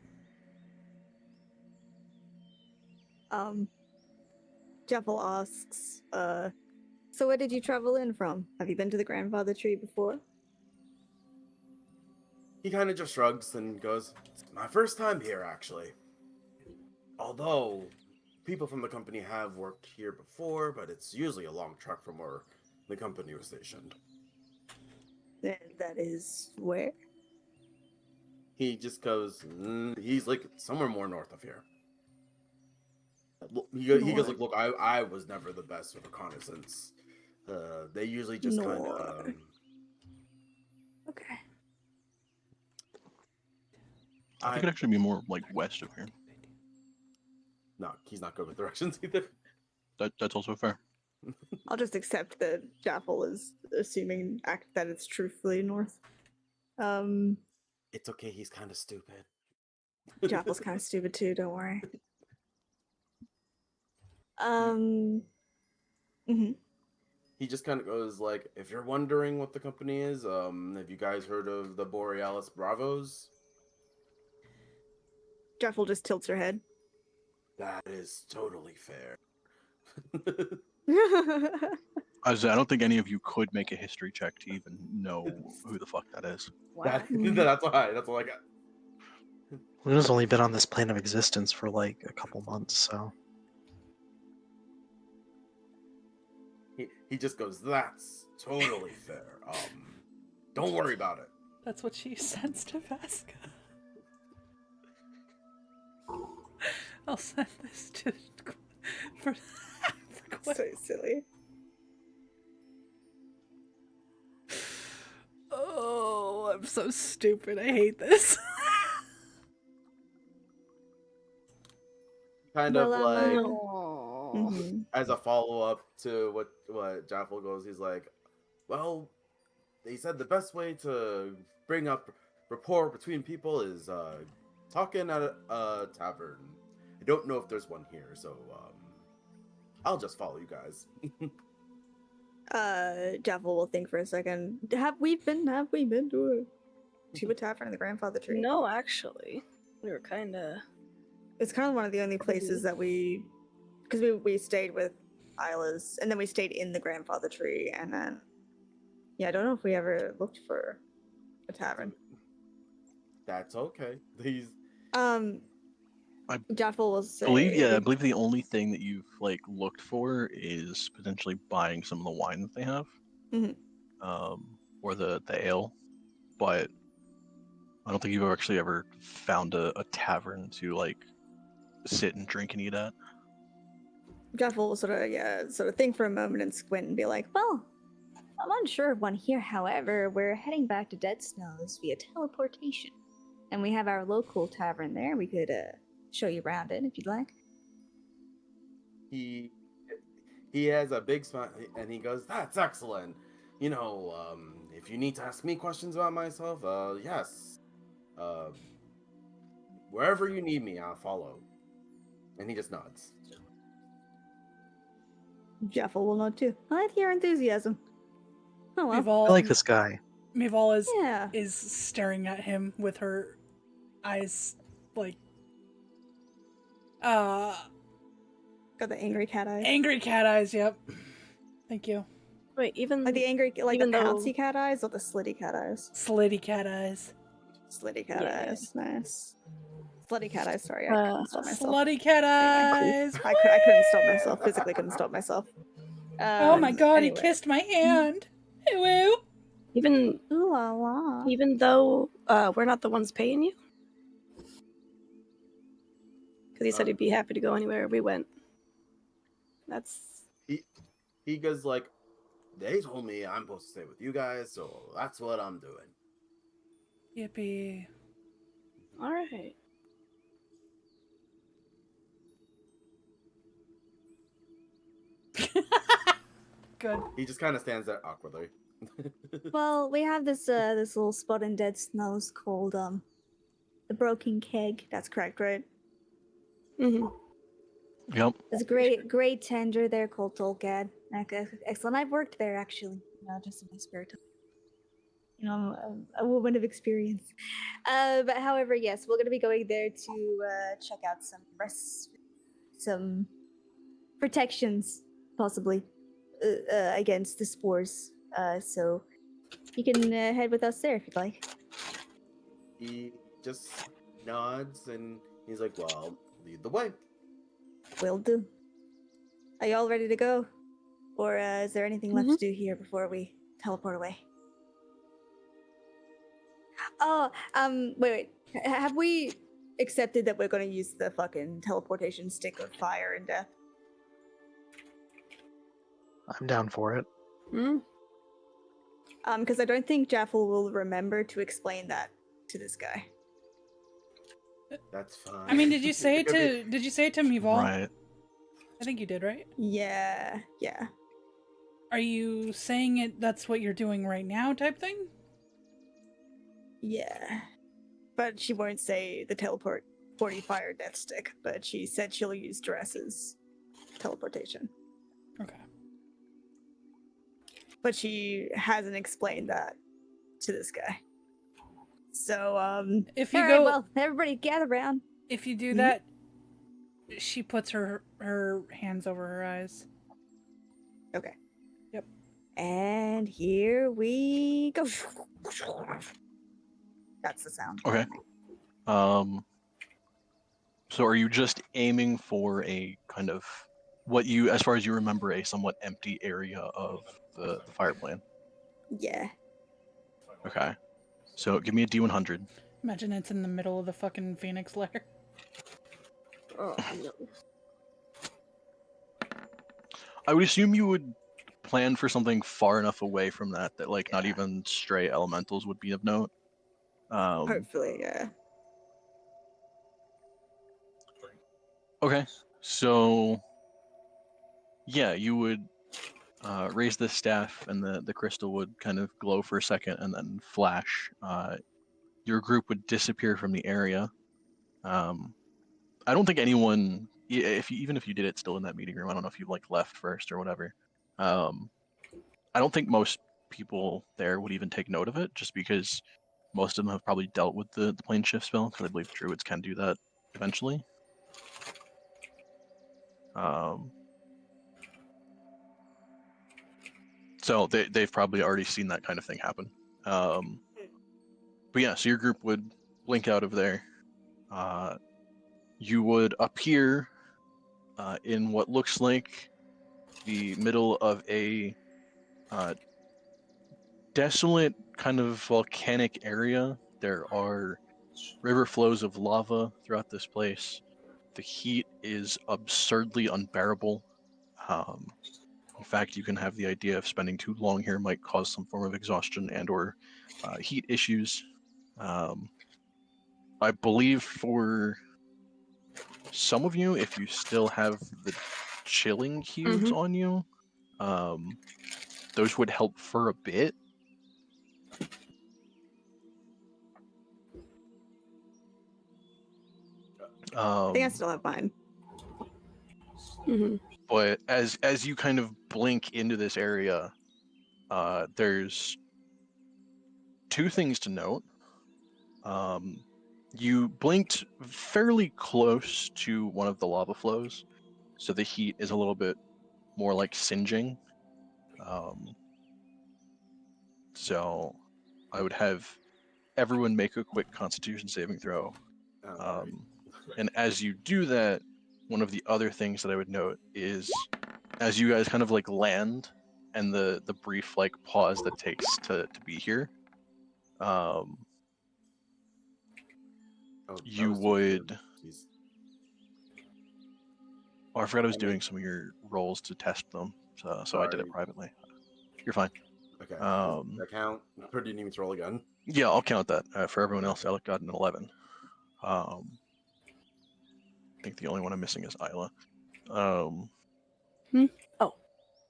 Jeffel asks, so where did you travel in from? Have you been to the grandfather tree before? He kind of just shrugs and goes, "It's my first time here, actually. Although, people from the company have worked here before, but it's usually a long trek from where the company was stationed." That is where? He just goes, he's like somewhere more north of here. He goes, like, look, I was never the best with reconnaissance. They usually just kind of... Okay. I think it'd actually be more like west of here. No, he's not good with directions either. That's also fair. I'll just accept that Jaffel is assuming that it's truthfully north. It's okay, he's kind of stupid. Jaffel's kind of stupid too, don't worry. Mm-hmm. He just kind of goes like, if you're wondering what the company is, have you guys heard of the Borealis Bravos? Jaffel just tilts her head. That is totally fair. I don't think any of you could make a history check to even know who the fuck that is. That's all I got. Luna's only been on this plane of existence for like a couple months, so. He just goes, that's totally fair. Don't worry about it. That's what she sends to Vesca. I'll send this to for So silly. Oh, I'm so stupid. I hate this. Kind of like, Mm-hmm. as a follow-up to what Jaffel goes, he's like, well, they said the best way to bring up rapport between people is talking at a tavern. I don't know if there's one here, so I'll just follow you guys. Jaffel will think for a second. Have we been to a tavern in the grandfather tree? No, actually, we were kind of. It's kind of one of the only places that because we stayed with Isla's, and then we stayed in the grandfather tree, and then I don't know if we ever looked for a tavern. That's okay. He's Jaffel will say. I believe the only thing that you've like looked for is potentially buying some of the wine that they have, or the ale, but I don't think you've actually ever found a tavern to like sit and drink and eat at. Jaffel will sort of think for a moment and squint and be like, "Well, I'm unsure of one here. However, we're heading back to Dead Snows via teleportation, and we have our local tavern there. We could show you around it if you'd like." He has a big smile and he goes, "That's excellent. You know, if you need to ask me questions about myself, yes. Wherever you need me, I'll follow." And he just nods. Jaffel will nod too. I like your enthusiasm. Oh well. I like this guy. Mival Yeah. is staring at him with her eyes like Got the angry cat eyes. angry cat eyes, yep. Thank you. Wait, even Like the angry, like even the though- pouncy cat eyes or the slitty cat eyes? Slitty cat eyes. Slitty cat Yeah. eyes. Nice. Slutty cat eyes. Sorry, I couldn't stop myself. Slutty cat eyes. I couldn't stop myself. Physically couldn't stop myself. Oh my god, anyway. he kissed my hand. Woo. even Ooh la la. even though we're not the ones paying you, because he said he'd be happy to go anywhere we went. That's He goes like, they told me I'm supposed to stay with you guys, so that's what I'm doing. Yippee. all right. Good. He just kind of stands there awkwardly. Well, we have this this little spot in dead snows called the Broken Keg. That's correct, right? Hmm. Yep. There's a great tender there called Tolkad. Excellent. I've worked there actually. Just in my spare time. I'm a woman of experience. But however, yes, we're gonna be going there to check out some protections, possibly against the spores. So you can head with us there if you'd like. He just nods and he's like, "Well, lead the way." Will do. Are you all ready to go? Or is there anything left Mhm. to do here before we teleport away? Oh, wait. Have we accepted that we're going to use the fucking teleportation stick of fire and death? I'm down for it. Mm. Because I don't think Jaffel will remember to explain that to this guy. That's fine. I mean, did you say It it could be- to did you say it to Mival? Right. I think you did, right? Yeah. Are you saying it that's what you're doing right now type thing? Yeah. But she won't say the teleporty fire death stick, but she said she'll use Dress's teleportation. Okay. But she hasn't explained that to this guy. So, If you all right, go well, everybody gather around. if you do Mhm. that, she puts her hands over her eyes. Okay. Yep. And here we go. That's the sound. Okay. So are you just aiming for a kind of what you, as far as you remember, a somewhat empty area of the fire plane? Yeah. Okay. So give me a D100. Imagine it's in the middle of the fucking Phoenix lair. Oh no. I would assume you would plan for something far enough away from that like not Yeah. even stray elementals would be of note. Hopefully, yeah. Okay. So yeah, you would raise the staff and the crystal would kind of glow for a second and then flash. Your group would disappear from the area. I don't think anyone, even if you did it still in that meeting room, I don't know if you like left first or whatever. I don't think most people there would even take note of it, just because most of them have probably dealt with the plane shift spell, because I believe druids can do that eventually. So they've probably already seen that kind of thing happen. But yeah, so your group would blink out of there. You would appear in what looks like the middle of a desolate kind of volcanic area. There are river flows of lava throughout this place. The heat is absurdly unbearable. In fact, you can have the idea of spending too long here might cause some form of exhaustion and/or heat issues. I believe for some of you, if you still have the chilling cubes on you, those would help for a bit. I think I still have mine. Hmm. But as you kind of blink into this area, there's two things to note. You blinked fairly close to one of the lava flows, so the heat is a little bit more like singeing. So I would have everyone make a quick Constitution saving throw. Alright. And as you do that, one of the other things that I would note is as you guys kind of like land and the brief like pause that takes to be here, Oh, that you was too soon. would. Jeez. Oh, I forgot I was I mean- doing some of your rolls to test them, so I did it Sorry. privately. You're fine. Okay. Does that count? Or do you need me to roll again? Yeah, I'll count that. For everyone else, Ellike got an 11. I think the only one I'm missing is Isla.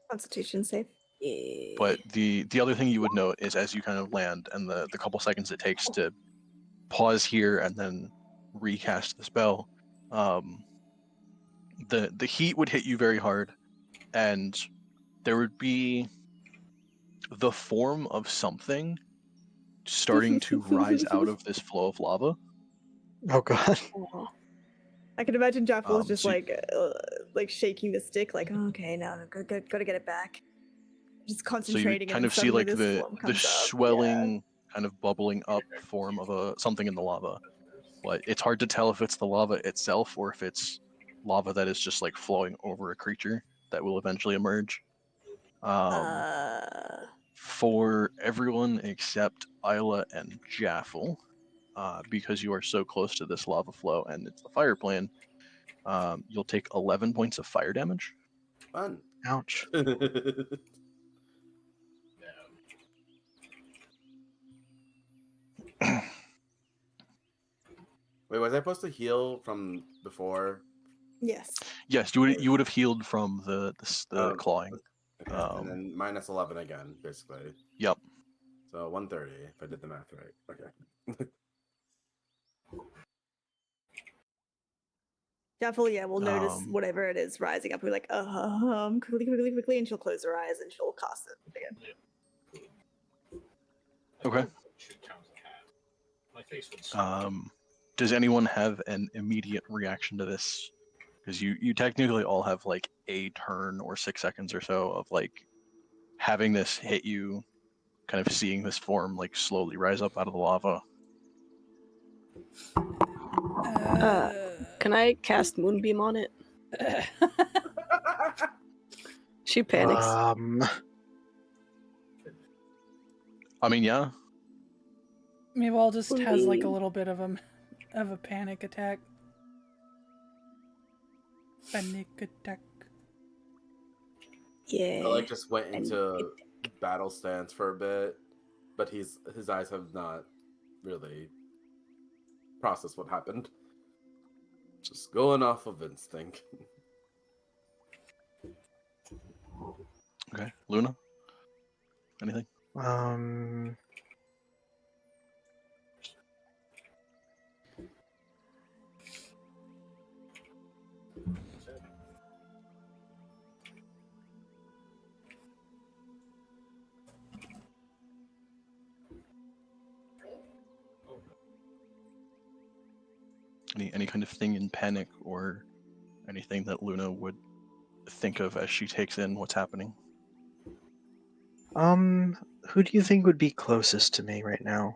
Constitution save. But the other thing you would note is as you kind of land and the couple seconds it takes to pause here and then recast the spell, the heat would hit you very hard, and there would be the form of something starting to rise out of this flow of lava. Oh god. Aw. I can imagine Jaffel is just so like shaking the stick, like, okay, now gotta get it back. Just So you concentrating, kind and of see suddenly like this the form comes up. swelling, kind of bubbling up form of something in the lava. But it's hard to tell if it's the lava itself or if it's lava that is just like flowing over a creature that will eventually emerge. For everyone except Isla and Jaffel, because you are so close to this lava flow and it's the fire plane, you'll take 11 points of fire damage. Fun. Ouch. Wait, was I supposed to heal from before? Yes. Yes, you would have healed from the clawing. Okay. And then minus 11 again, basically. Yep. So 130, if I did the math right. Okay. Jaffel, yeah, will notice Um, whatever it is rising up. We're like, quickly, and she'll close her eyes and she'll cast it again. Okay. Should count as a hat. My face would suck. Does anyone have an immediate reaction to this? Because you technically all have like a turn or 6 seconds or so of like having this hit you, kind of seeing this form like slowly rise up out of the lava. Can I cast Moonbeam on it? She panics. I mean, yeah. Meanwhile, just has like a Moonbeam. little bit of a panic attack. Panic attack. Yeah. I just went into battle stance for a bit, but his eyes have not really processed what happened. Just going off of instinct. Okay, Luna. Anything? Any kind of thing in panic or anything that Luna would think of as she takes in what's happening? Who do you think would be closest to me right now?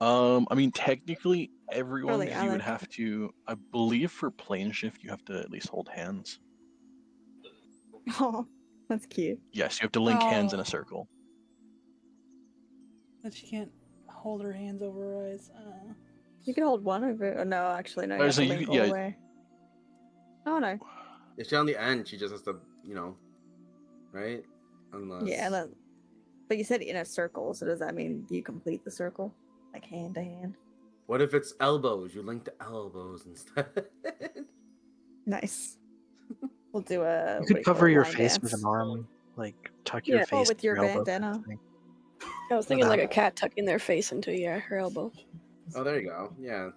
I mean, technically everyone, Probably because you would Ellike. have to, I believe for plane shift, you have to at least hold hands. Oh, that's cute. Yes, you have to link hands in a Oh. circle. That she can't hold her hands over her eyes. You can hold one of it. Oh, no, actually, no. You I have was to saying, link all the way. Oh no. If she's on the end, she just has to, right? Unless. Yeah, but you said in a circle, so does that mean you complete the circle, like hand to hand? What if it's elbows? You link the elbows instead. Nice. We'll do a. You could cover your face with an arm, like tuck your Yeah. face with in your elbow. bandana. I was thinking like a cat tucking their face into her elbow. Oh, there you go. Yeah.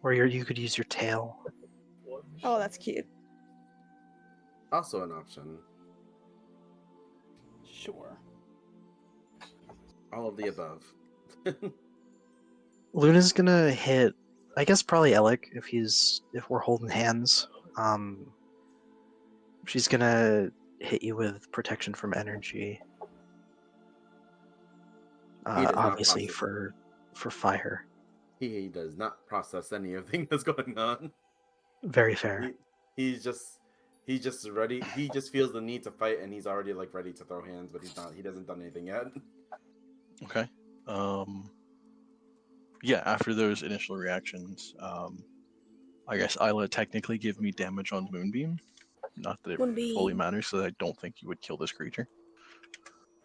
Or you could use your tail. Oh, that's cute. Also an option. Sure. All of the above. Luna's gonna hit, I guess probably Ellike if we're holding hands. She's gonna hit you with protection from energy. He does not Obviously process- for fire. He does not process anything that's going on. Very fair. He's just ready. He just feels the need to fight, and he's already like ready to throw hands, but he's not. He hasn't done anything yet. Okay. Yeah, after those initial reactions, I guess Isla technically give me damage on Moonbeam. Not that it fully Moonbeam. matters, so I don't think you would kill this creature.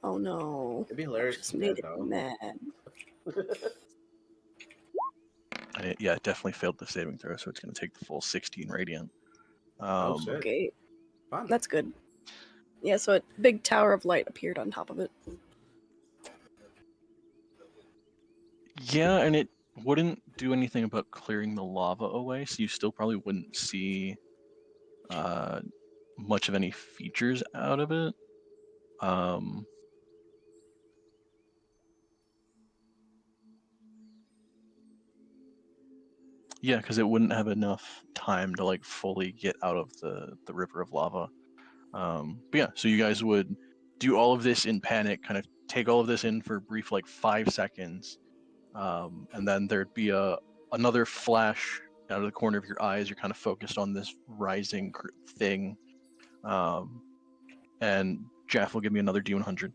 Oh no. It'd be hilarious. Just if he made did, it though. mad. And it definitely failed the saving throw, so it's going to take the full 16 radiant. Oh shit! Okay. Fun. That's good. Yeah, so a big tower of light appeared on top of it. Yeah, and it wouldn't do anything about clearing the lava away, so you still probably wouldn't see much of any features out of it. Yeah, because it wouldn't have enough time to like fully get out of the river of lava. But yeah, so you guys would do all of this in panic, kind of take all of this in for a brief like 5 seconds, and then there'd be another flash out of the corner of your eyes. You're kind of focused on this rising thing, and Jeff will give me another D100.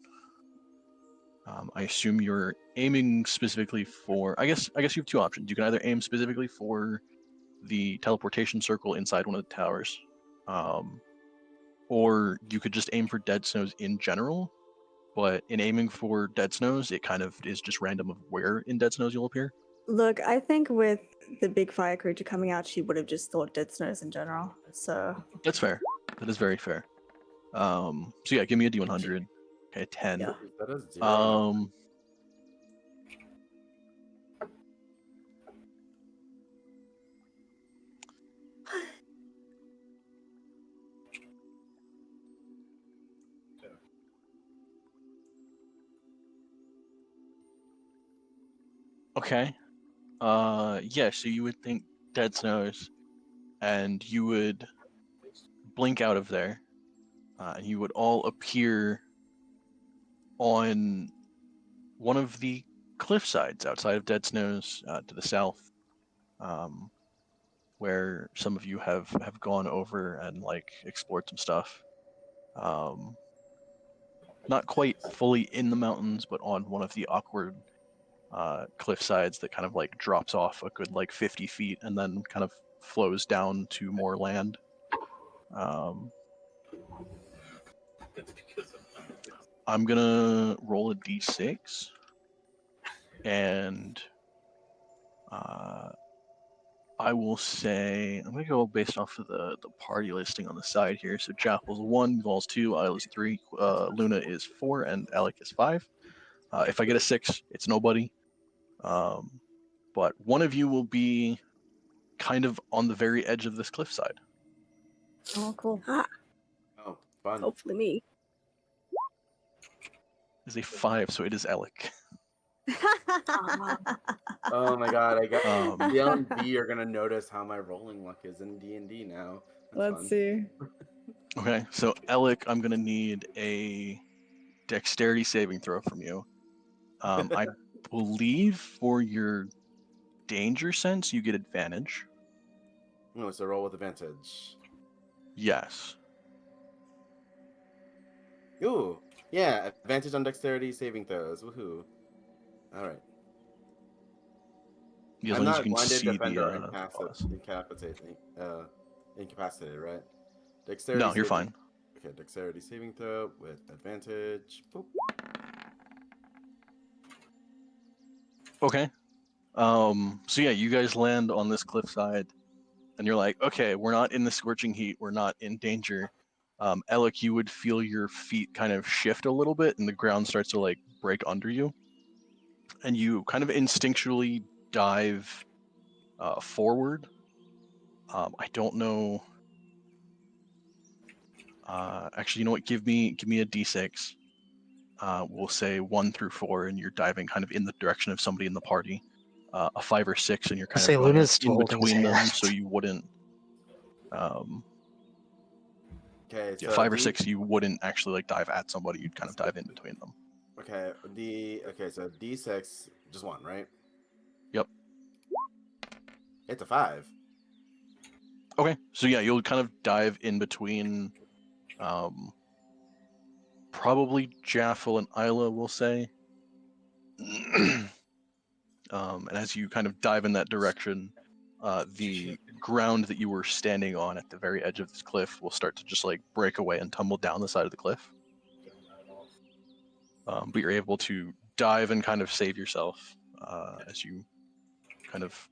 I assume you're aiming specifically for. I guess you have two options. You can either aim specifically for the teleportation circle inside one of the towers, or you could just aim for dead snows in general. But in aiming for dead snows, it kind of is just random of where in dead snows you'll appear. Look, I think with the big fire creature coming out, she would have just thought dead snows in general. So That's fair. That is very fair. So yeah, give me a D100. Okay, 10. Yeah. That is 0. Okay. Yeah, so you would think dead snows, and you would blink out of there, and you would all appear on one of the cliff sides outside of Dead Snows to the south, where some of you have gone over and like explored some stuff. Not quite fully in the mountains, but on one of the awkward cliff sides that kind of like drops off a good like 50 feet and then kind of flows down to more land. I'm gonna roll a d6, and I will say I'm gonna go based off of the party listing on the side here. So Jaffle's 1, Vol's 2, Isla's 3, Luna is 4, and Ellike is 5. If I get a 6, it's nobody. But one of you will be kind of on the very edge of this cliffside. oh, cool. Ah, Oh, fun. hopefully me. Is a 5, so it is Ellike. Oh my god, I got Um, the L&D are gonna notice how my rolling luck is in D&D now. That's Let's fun. see. Okay, so Ellike, I'm gonna need a dexterity saving throw from you. I believe for your danger sense, you get advantage. Oh, so roll with advantage. Yes. Ooh, yeah, advantage on dexterity saving throws. Woohoo! All right. As I'm long as you not can blinded, see defender, or the claws. incapacitated, right? Dexterity No, you're saving. fine. Okay, dexterity saving throw with advantage. Boop. Okay. So yeah, you guys land on this cliffside, and you're like, okay, we're not in the scorching heat, we're not in danger. Ellike, you would feel your feet kind of shift a little bit, and the ground starts to like break under you, and you kind of instinctually dive forward. I don't know. Actually, you know what? Give me a d6. We'll say 1 through 4, and you're diving kind of in the direction of somebody in the party. A 5 or 6, and you're I kind say of going Luna's like still in holding his between them, hand. so you wouldn't. Okay, Yeah, so 5 or 6, you wouldn't actually like dive at somebody. You'd kind of dive in between them. Okay, so D6, just 1, right? Yep. It's a 5. Okay, so yeah, you'll kind of dive in between. Probably Jaffel and Isla, we'll say. And as you kind of dive in that direction, the ground that you were standing on at the very edge of this cliff will start to just like break away and tumble down the side of the cliff. But you're able to dive and kind of save yourself as you kind of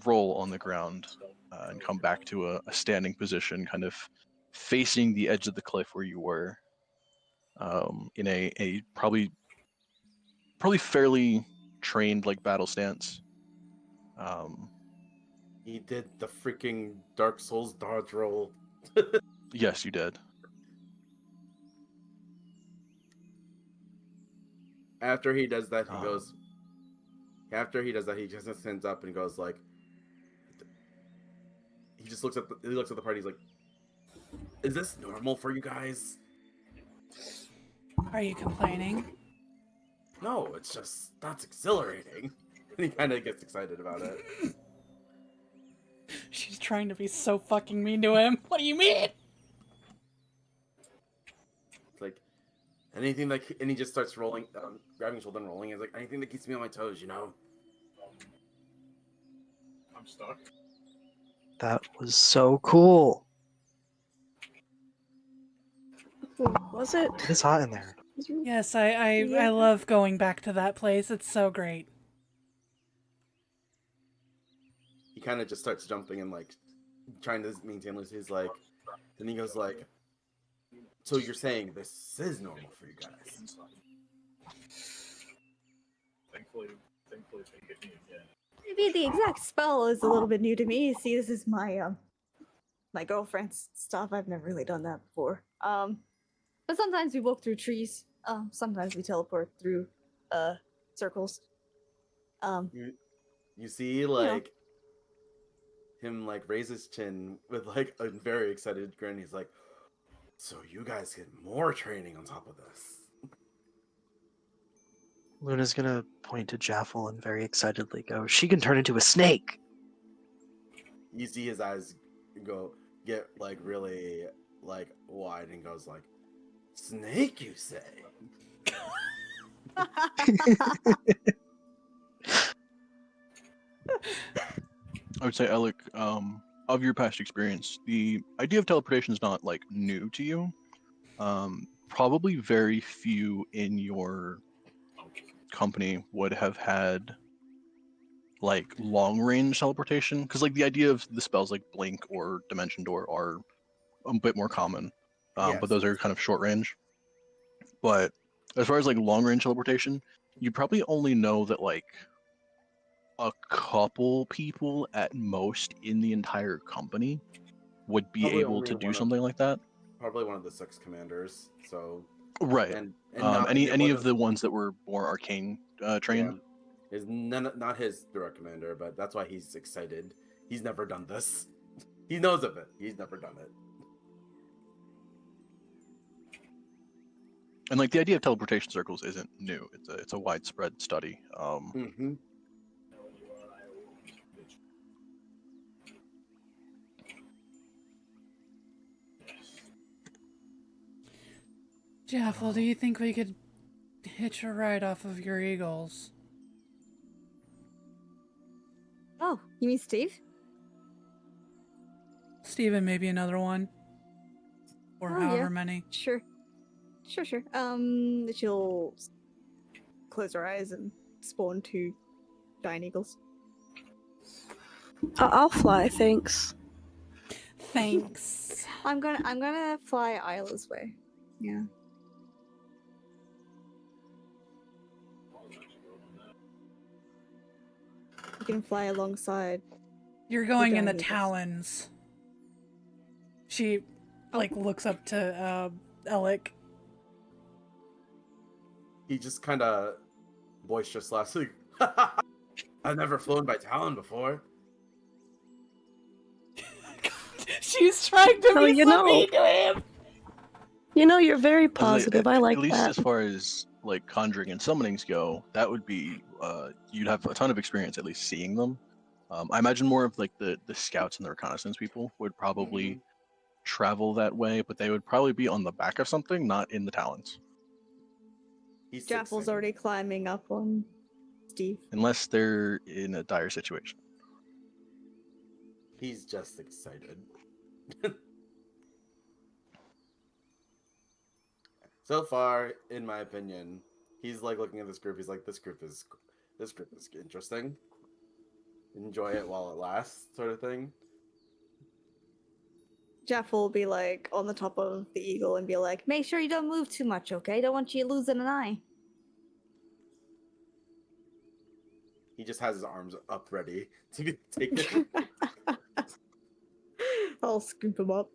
roll on the ground and come back to a standing position, kind of facing the edge of the cliff where you were. in a probably fairly trained like battle stance. He did the freaking Dark Souls dodge roll. Yes, you did. After he does that, he Um, goes. After he does that, he just stands up and goes like. He just looks at the party. He's like, "Is this normal for you guys?" Are you complaining? No, it's just that's exhilarating. And he kind of gets excited about it. She's trying to be so fucking mean to him. What do you mean? It's like anything that, and he just starts rolling, grabbing his shoulder and rolling. He's like, anything that keeps me on my toes, you know. I'm stuck. That was so cool. Was it? It is hot in there. Yes, I Yeah. love going back to that place. It's so great. He kind of just starts jumping and like trying to maintain loose. He's like, then he goes like, so you're saying this is normal for you guys? Thankfully they hit me again. Maybe the exact spell is a little bit new to me. See, this is my my girlfriend's stuff. I've never really done that before. But sometimes we walk through trees. Sometimes we teleport through circles. You see like him like raise his chin with like a very excited grin. He's like, so you guys get more training on top of this. Luna's gonna point to Jaffel and very excitedly go, "She can turn into a snake!" You see his eyes get like really like wide and goes like, snake, you say? I would say, Ellike, of your past experience, the idea of teleportation is not like new to you. Probably very few in your company would have had like long range teleportation, because like the idea of the spells like blink or dimension door are a bit more common, but those Yes. are kind of short range. But as far as like long range teleportation, you probably only know that like a couple people at most in the entire company would be Probably able only to do one of- something like that. Probably one of the 6 commanders. So Right. and not and it Any of wasn't- the ones that were more arcane trained. is not his direct commander, but that's why he's excited. He's never done this. He knows of it. He's never done it. And like the idea of teleportation circles isn't new. It's a widespread study. Mm-hmm. Jaffel, do you think we could hitch a ride off of your eagles? Oh, you mean Steve? Steven, maybe another one? Or Oh, yeah. however many. Sure. She'll close her eyes and spawn 2 giant eagles. I'll fly, thanks. Thanks. I'm gonna fly Isla's way. Yeah. You can fly alongside. You're going in the giant eagles. talons. She, like, looks up to, Ellike. He just kind of boisterous laughs. Like, I've never flown by Talon before. She's trying to Oh, be you so know. mean to him! You know, you're very As positive. I like at least that. as far as like conjuring and summonings go, that would be you'd have a ton of experience at least seeing them. I imagine more of like the scouts and the reconnaissance people would probably travel that way, but they would probably be on the back of something, not in the talons, He's Jaffel's 6'7". already climbing up on Steve. unless they're in a dire situation. He's just excited. So far, in my opinion, he's like looking at this group. He's like, this group is interesting. Enjoy it while it lasts, sort of thing. Jeff will be like on the top of the eagle and be like, "Make sure you don't move too much, okay? Don't want you losing an eye." He just has his arms up ready to be taken. I'll scoop him up.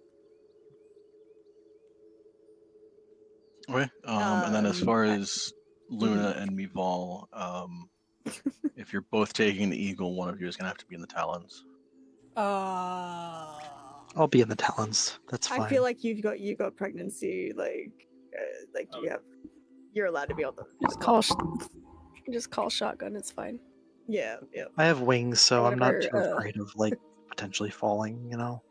Okay. And then as far I- as Luna and Mival, if you're both taking the eagle, one of you is gonna have to be in the talons. I'll be in the talons. That's fine. I feel like you've got pregnancy, you're allowed to be on the. Just call shotgun. It's fine. Yeah, yeah. I have wings, so I'm not too Whatever, afraid of like potentially falling. You know.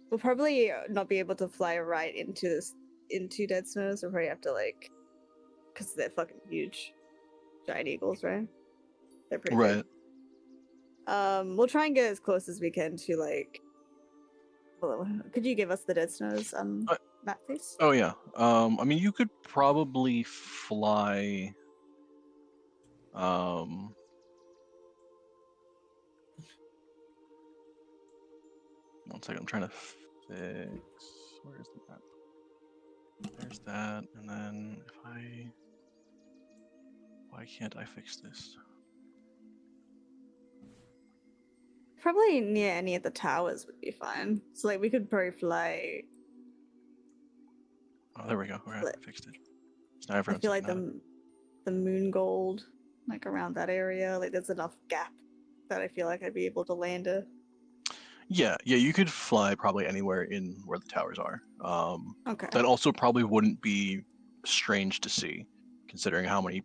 We'll probably not be able to fly right into dead snows. We'll probably have to because they're fucking huge, giant eagles, right? They're pretty big. Right. We'll try and get as close as we can to Well, could you give us the dead snows map, please? Oh yeah. I mean, you could probably fly. One second. I'm trying to fix. Where's the map? There's that, and then if I. Why can't I fix this? Probably near any of the towers would be fine. So we could probably fly. Oh, there we go. Okay, I But- fixed it. So now I everyone's feel like looking at it. the moon gold, around that area, there's enough gap that I feel like I'd be able to land a. Yeah, you could fly probably anywhere in where the towers are. Okay. That also probably wouldn't be strange to see, considering how many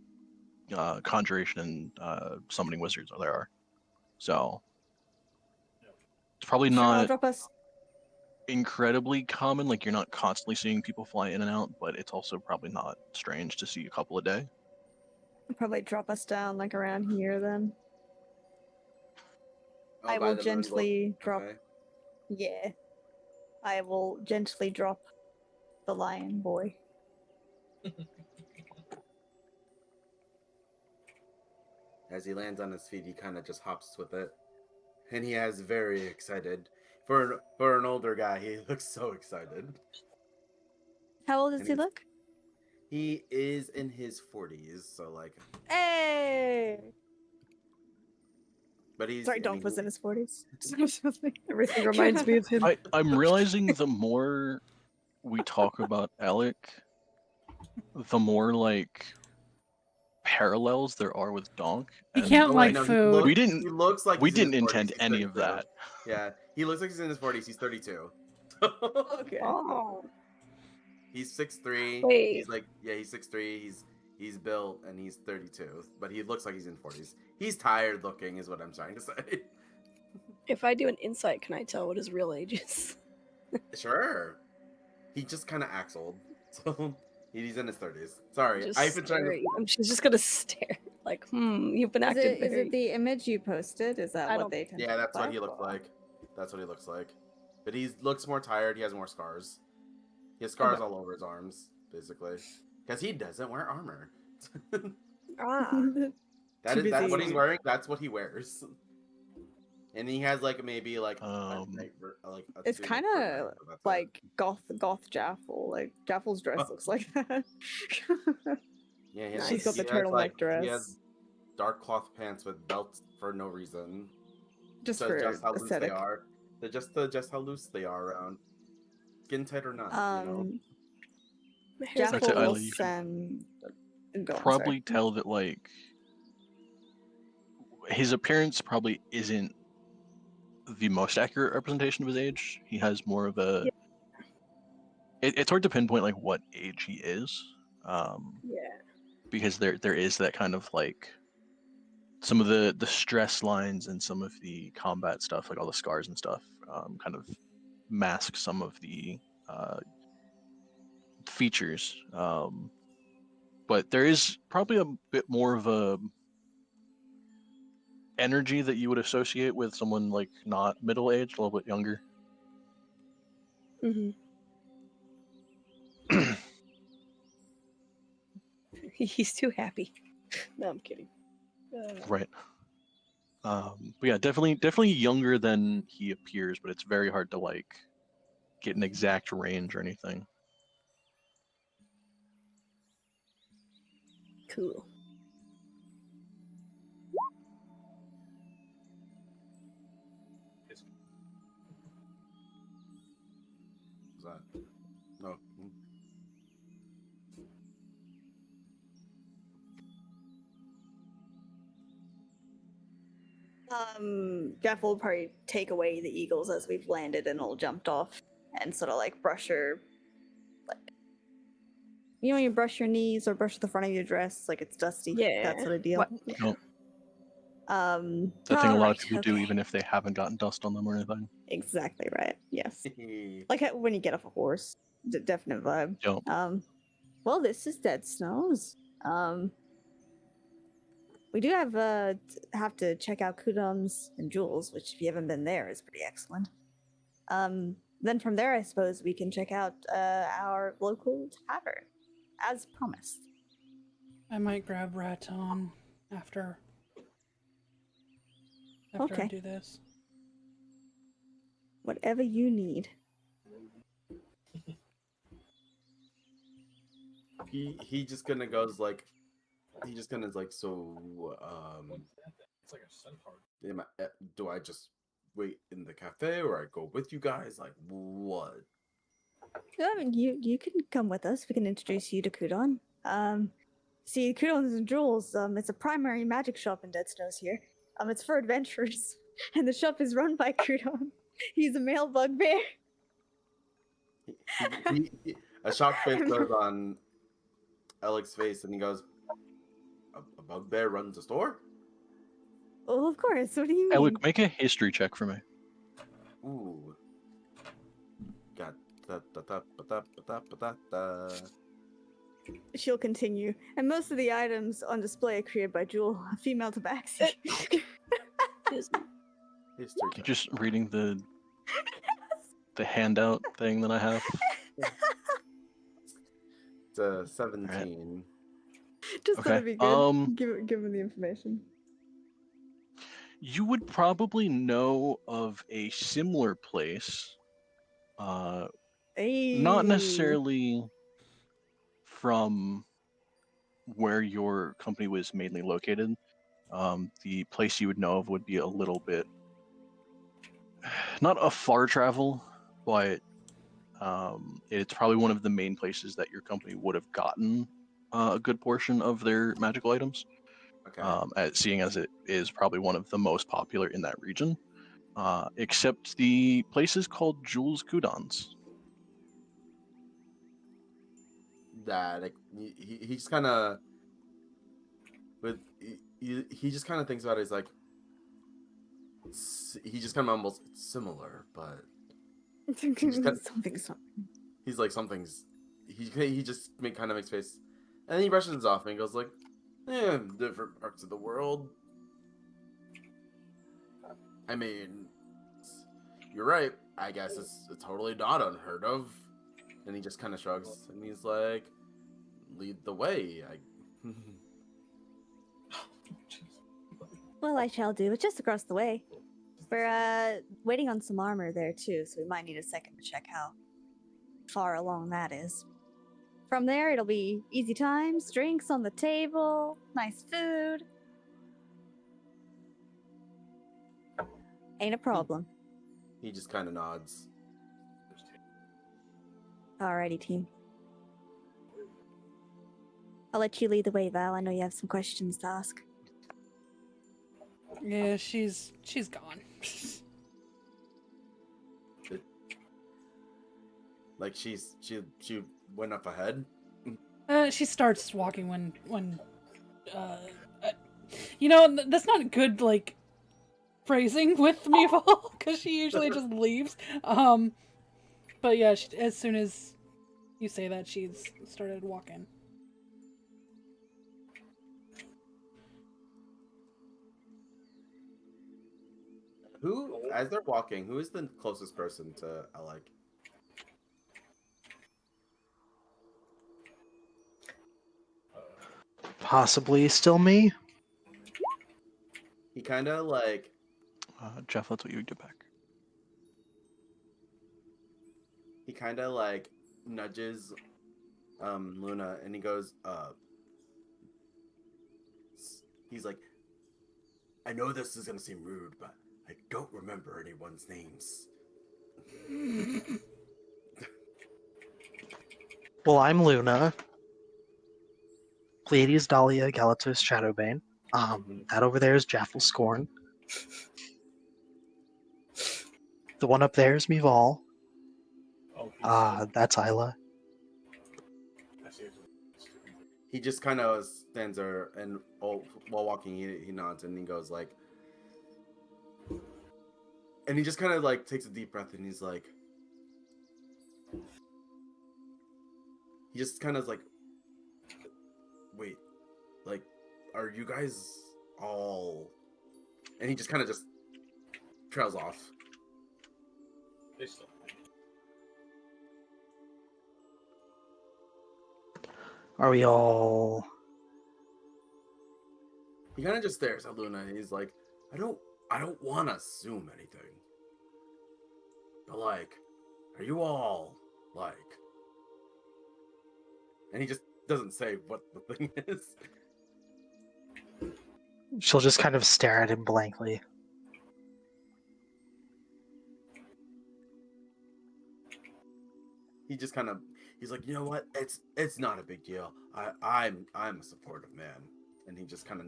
conjuration and summoning wizards there are. So it's probably Sure, I'll not drop us. incredibly common. Like you're not constantly seeing people fly in and out, but it's also probably not strange to see a couple a day. Probably drop us down around here then. Oh, I by will the moon gently gold. drop. Okay. Yeah. I will gently drop the lion boy. As he lands on his feet, he kind of just hops with it, and he is very excited. For an older guy, he looks so excited. How old does And he he's- look? He is in his 40s, so Hey! but he's. Sorry, I Donk mean, was in his 40s. Everything reminds me of him. I'm realizing the more we talk about Ellike, the more parallels there are with Donk. He and can't Oh, like wait, no, food. We didn't- He looks like we he's in his didn't 40s, intend he's any of 32. that. Yeah, he looks like he's in his 40s. He's 32. Okay. Oh, He's 6'3". Wait. He's he's 6'3". He's built and he's 32, but he looks like he's in 40s. He's tired looking, is what I'm trying to say. if I do an insight, can I tell what his real age is? Sure. He just kind of acts old, so he's in his 30s. Sorry, Just I've been trying stare to. at you. She's just gonna stare. You've been Is acting it, is very... it the image you posted? Is that I what don't- they tend Yeah, to that's look what he looks like. That's what he looks like. But he looks more tired. He has more scars. He has scars Okay. all over his arms, basically, because he doesn't wear armor. Ah. That Too is that's what busy. he's wearing. That's what he wears. And he has maybe a It's suit kind for of night, but that's it. goth Jaffel. Jaffel's dress looks like that. Yeah, Nice. She's got the he has, turtleneck dress. He has dark cloth pants with belts for no reason. just So for just how loose aesthetic. they are. They're just how loose they are around. Skin tight or not, My hair's That's it, Jaffel Isla, you can and go on, Probably sorry. tell that his appearance probably isn't the most accurate representation of his age. He has more of a. Yeah. It's hard to pinpoint what age he is. Yeah. Because there is that kind of some of the stress lines and some of the combat stuff, all the scars and stuff, kind of mask some of the features. But there is probably a bit more of a energy that you would associate with someone not middle aged, a little bit younger. Mm-hmm. He's too happy. No, I'm kidding. Right. But yeah, definitely younger than he appears, but it's very hard to like get an exact range or anything. Cool. Is that no? Jeff will probably take away the eagles as we've landed and all jumped off and sort of like brush her. Like, you know, when you brush your knees or brush the front of your dress, like it's dusty. Yeah. That sort of deal. What? Nope. That thing a lot of alright, people do, okay. even if they haven't gotten dust on them or anything. Exactly right. Yes. Hmm. Like when you get off a horse. Definite vibe. Yep. Well, this is Dead Snows. We do have to check out Kudum's and Jules, which if you haven't been there is pretty excellent. Then from there, I suppose we can check out our local tavern, as promised. I might grab Raton after I Okay. do this. Whatever you need. He just gonna goes like, he just gonna like, so It's like a centaur. do I just wait in the cafe or I go with you guys? Like what? I mean, you can come with us. We can introduce you to Kudon. See, Kudon's and Jules. It's a primary magic shop in Dead Snows here. It's for adventurers, and the shop is run by Kudon. He's a male bugbear. A shocked face goes on Ellike's face, and he goes, "A bugbear runs a store." Well, of course. What do you mean? Ellike, make a history check for me. Ooh. Got da. She'll continue. And most of the items on display are created by Jewel, a female tabaxi. History You're check. just reading the handout thing that I have. It's a 17. Just thought Okay, it'd be good. Give him the information. You would probably know of a similar place. Hey. Not necessarily from where your company was mainly located. The place you would know of would be a little bit, not a far travel, but it's probably one of the main places that your company would have gotten a good portion of their magical items. Okay. Seeing as it is probably one of the most popular in that region. Except the place is called Jules Kudon's. That like, he just kind of, but he just kind of thinks about it. He's like, he just kind of mumbles, "It's similar, but." Something. He's like, something's. He just kind of makes face, and then he brushes it off and he goes like, "Yeah, different parts of the world. I mean, you're right. I guess it's totally not unheard of." And he just kind of shrugs and he's like, "Lead the way." Well, I shall do. It's just across the way. We're waiting on some armor there too, so we might need a second to check how far along that is. From there, it'll be easy times, drinks on the table, nice food. Ain't a problem. He just kind of nods. Alrighty, team. I'll let you lead the way, Val. I know you have some questions to ask. Yeah, she's gone. Like she went up ahead. She starts walking when you know, that's not good like phrasing with Meeval because she usually just leaves. But yeah, as soon as you say that, she's started walking. Who, as they're walking, who is the closest person to Ellike? Possibly still me. He kind of like Jeff, that's what you get back. he kind of like nudges Luna, and he goes, he's like, I know this is gonna seem rude, but I don't remember anyone's names. Well, I'm Luna. Pleiades, Dahlia, Galatos, Shadowbane. That over there is Jaffel Scorn. The one up there is Mival. Oh, he's That's Isla. I see it. He just kind of stands there, and while walking, he nods and he goes like, and he just kind of like takes a deep breath, and he's like, he just kind of like, wait, like, are you guys all? And he just kind of just trails off. They still. Are we all? He kind of just stares at Luna, and he's like, I don't want to assume anything, but like, are you all like? And he just doesn't say what the thing is. She'll just kind of stare at him blankly. He just kind of, he's like, you know what? It's not a big deal. I'm a supportive man, and he just kind of,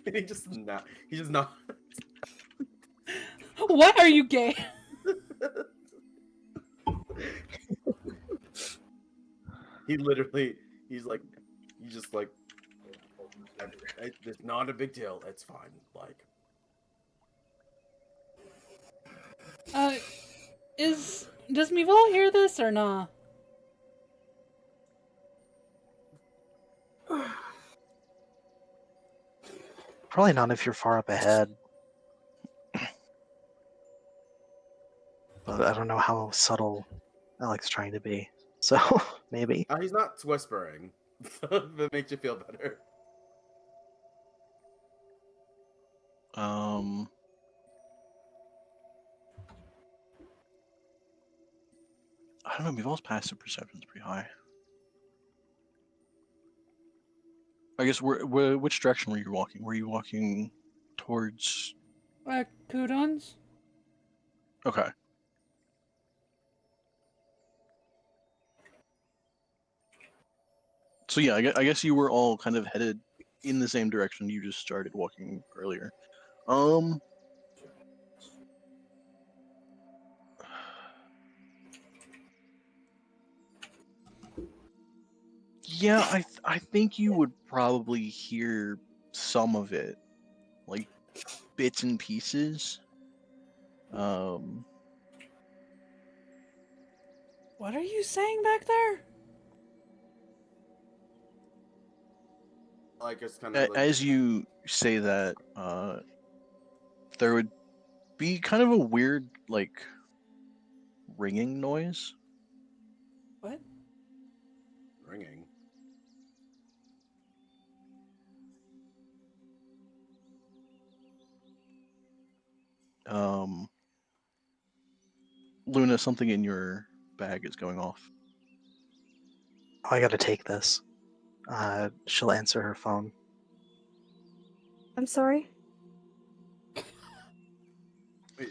and he just not, he just not. Why are you gay? He literally, he's like, you just like, it's not a big deal. It's fine. Like, Does Mival hear this or nah? Probably not if you're far up ahead. But I don't know how subtle Alex trying to be. So maybe. he's not whispering. So that makes you feel better. I don't know. Mival's passive perception's pretty high. I guess which direction were you walking? Were you walking towards? Kudons? Okay. So yeah, I guess you were all kind of headed in the same direction you just started walking earlier. Yeah, I think you would probably hear some of it, like bits and pieces. What are you saying back there? Like, it's kind of like, As you say that, there would be kind of a weird like ringing noise. What? ringing. Luna, something in your bag is going off. Oh, I gotta take this. She'll answer her phone. I'm sorry. Wait,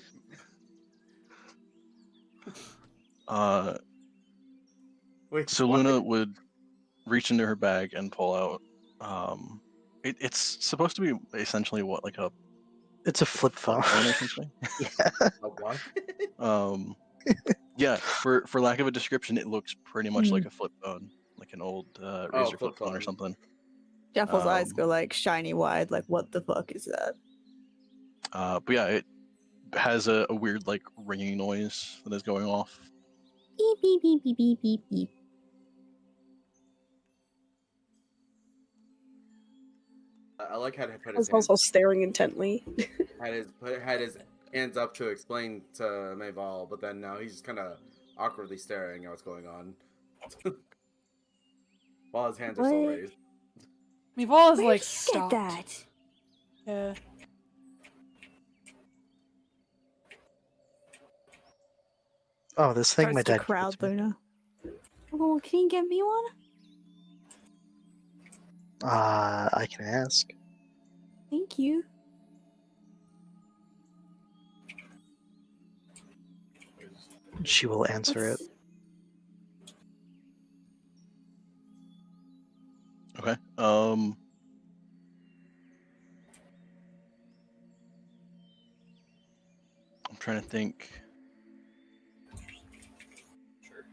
wait. So what? Luna would reach into her bag and pull out. It's supposed to be essentially what, like a It's a flip phone. phone or something. Yeah. A what? Yeah. For lack of a description, it looks pretty much like a flip phone, like an old Razor flip flip phone or phone. something. Jaffel's eyes Um, go like shiny wide, like what the fuck is that? But yeah, it has a weird like ringing noise that is going off. Beep beep beep beep beep beep beep. I like how he put I his was also staring intently. had his hands up to explain to Mayval, but then now he's just kind of awkwardly staring at what's going on while his hands are still What? raised. Mival is Where like did you stopped. get that? Yeah. Oh, this thing my Starts to dad crowd gave me. Luna. Oh, can you get me one? I can ask. Thank you. She will answer it. What's- Okay. I'm trying to think. Sure.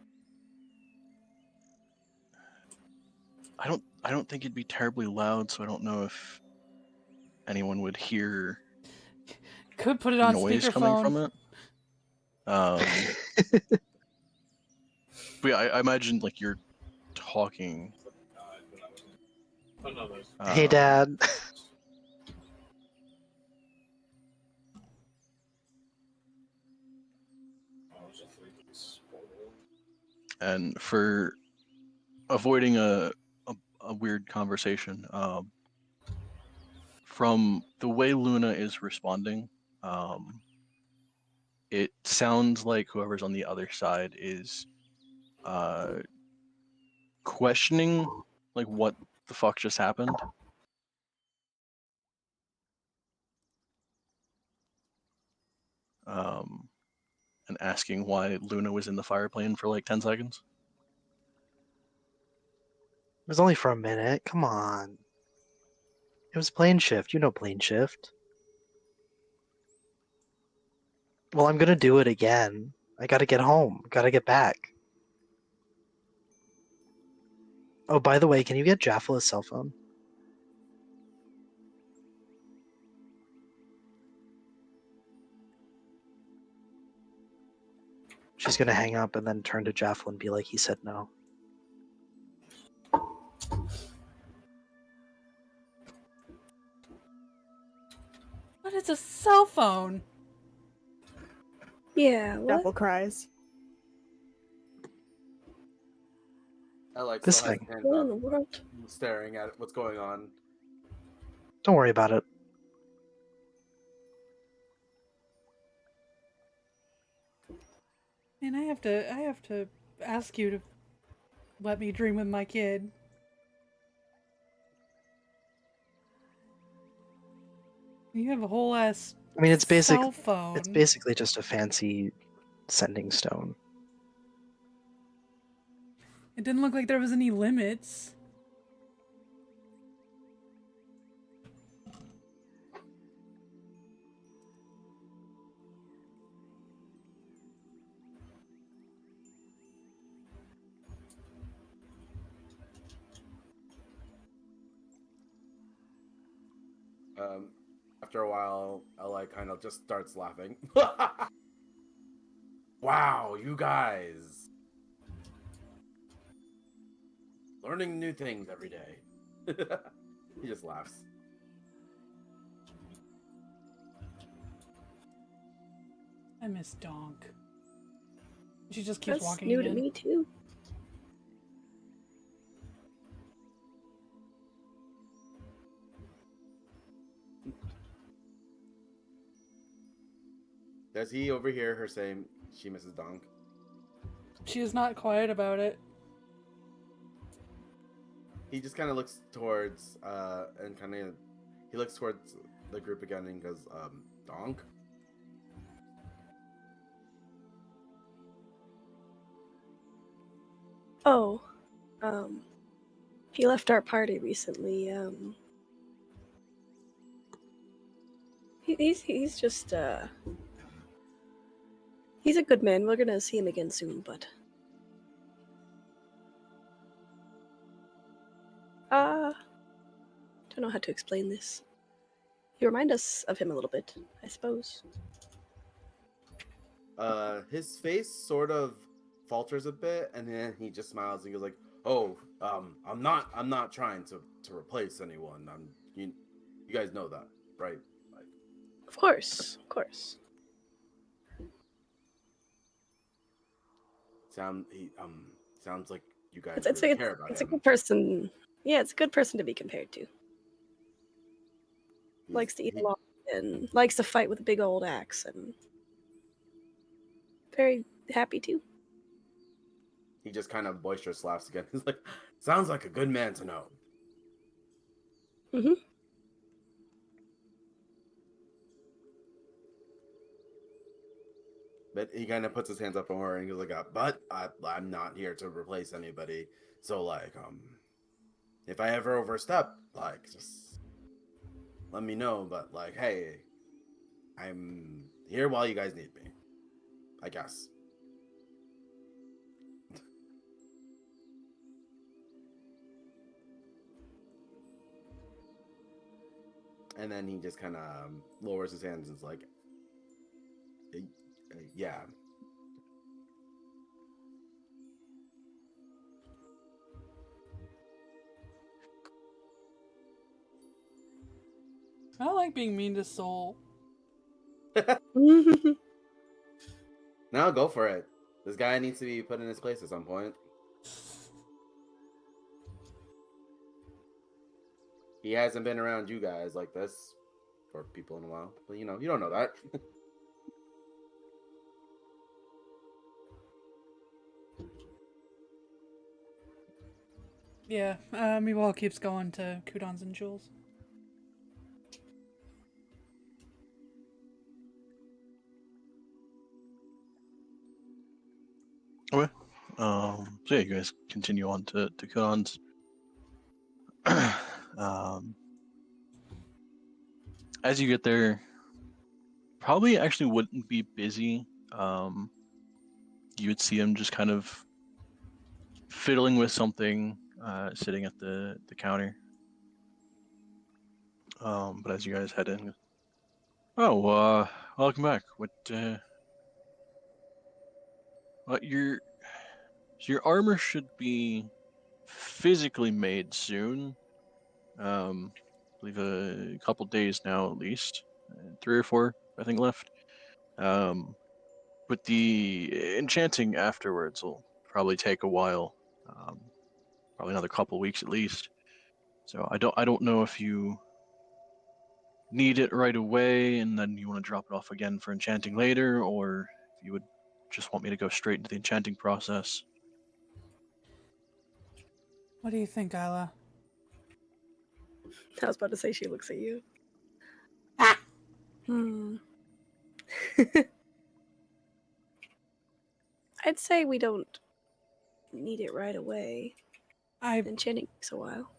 I don't think it'd be terribly loud, so I don't know if anyone would hear Could put it on noise coming speakerphone. from it. But yeah, I imagine like you're talking. Oh no, there's. Hey, Dad. And for avoiding a weird conversation, from the way Luna is responding, it sounds like whoever's on the other side is questioning like what the fuck just happened. And asking why Luna was in the fire plane for like 10 seconds. It was only for a minute. Come on. It was plane shift. You know plane shift. Well, I'm gonna do it again. I gotta get home. Gotta get back. Oh, by the way, can you get Jaffa a cell phone? She's gonna hang up and then turn to Jaffa and be like, he said no. What is a cell phone? Yeah, what? Apple cries. Ellike This still has thing. his hands What in up, the world? staring at what's going on. Don't worry about it. Man, I have to ask you to let me dream with my kid. You have a whole ass I mean, it's cell phone. It's basically just a fancy sending stone. It didn't look like there was any limits. After a while, Ellike kind of just starts laughing. Wow, you guys. Learning new things every day. He just laughs. I miss Donk. She just keeps That's walking new again. to me too. Does he overhear her saying she misses Donk? She is not quiet about it. He just kind of looks towards, and kind of, he looks towards the group again and goes, Donk? Oh, he left our party recently. He's just he's a good man. We're gonna see him again soon, but don't know how to explain this. You remind us of him a little bit, I suppose. His face sort of falters a bit, and then he just smiles and goes like, "Oh, I'm not trying to replace anyone. You guys know that, right? Like, Of course, of course. sounds like you guys It's really care about it's a him." good person. Yeah, it's a good person to be compared to. Likes to eat a lot and likes to fight with a big old axe and very happy too. He just kind of boisterous laughs again. He's like, sounds like a good man to know. Mm-hmm. But he kind of puts his hands up on her and goes like, but I'm not here to replace anybody. So like, if I ever overstep, like, just let me know. But like, hey, I'm here while you guys need me, I guess. And then he just kind of lowers his hands and is like, yeah. I like being mean to Soul. No, go for it. This guy needs to be put in his place at some point. He hasn't been around you guys like this for people in a while. But you don't know that. Yeah, Meanwhile keeps going to Kudons and Jules. Okay. So yeah, you guys continue on to Kudon's. As you get there, probably actually wouldn't be busy. You would see him just kind of fiddling with something, sitting at the counter. But as you guys head in, welcome back. Your armor should be physically made soon. I believe a couple days now at least, 3 or 4 I think left. But the enchanting afterwards will probably take a while, probably another couple weeks at least. So I don't know if you need it right away and then you want to drop it off again for enchanting later, or if you would just want me to go straight into the enchanting process. What do you think, Isla? I was about to say she looks at you. Ah! I'd say we don't need it right away. I Enchanting takes a while.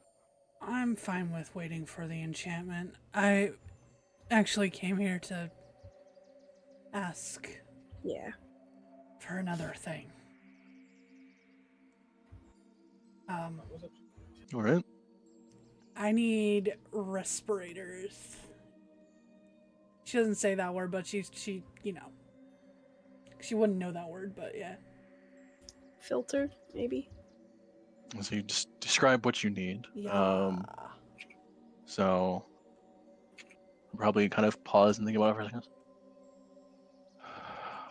I'm fine with waiting for the enchantment. I actually came here to ask Yeah. for another thing. All right. I need respirators. She doesn't say that word, but she she wouldn't know that word, but yeah. Filter, maybe? So you just describe what you need. Yeah. So I'll probably kind of pause and think about it for a second.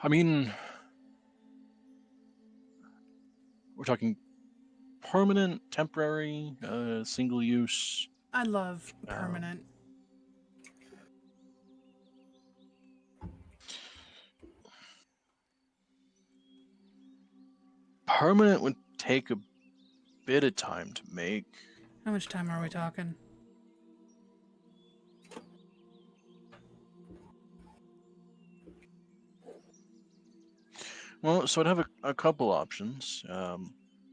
I mean, we're talking permanent, temporary, single use. I love permanent. Permanent would take a bit of time to make. How much time are we talking? Well, so I'd have a couple options.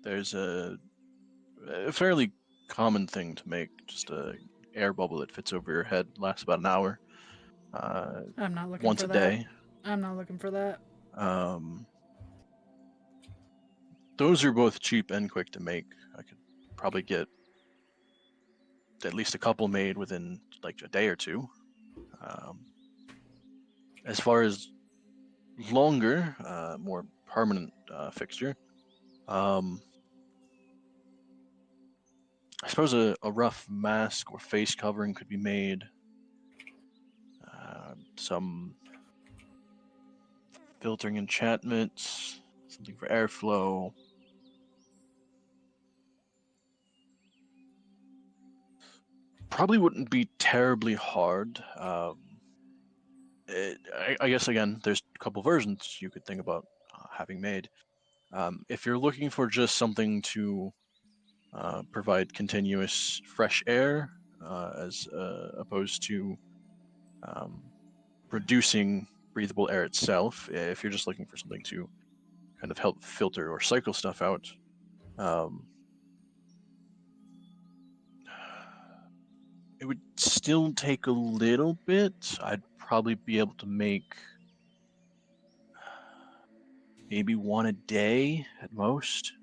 There's a fairly common thing to make, just a air bubble that fits over your head, lasts about an hour. I'm not looking Once for a that. day. I'm not looking for that. Those are both cheap and quick to make. I could probably get at least a couple made within like a day or two. As far as longer, more permanent fixture, I suppose a rough mask or face covering could be made. Some filtering enchantments, something for airflow. probably wouldn't be terribly hard. I guess again, there's a couple versions you could think about having made. If you're looking for just something to provide continuous fresh air, as opposed to producing breathable air itself, if you're just looking for something to kind of help filter or cycle stuff out, it would still take a little bit. I'd probably be able to make maybe one a day at most.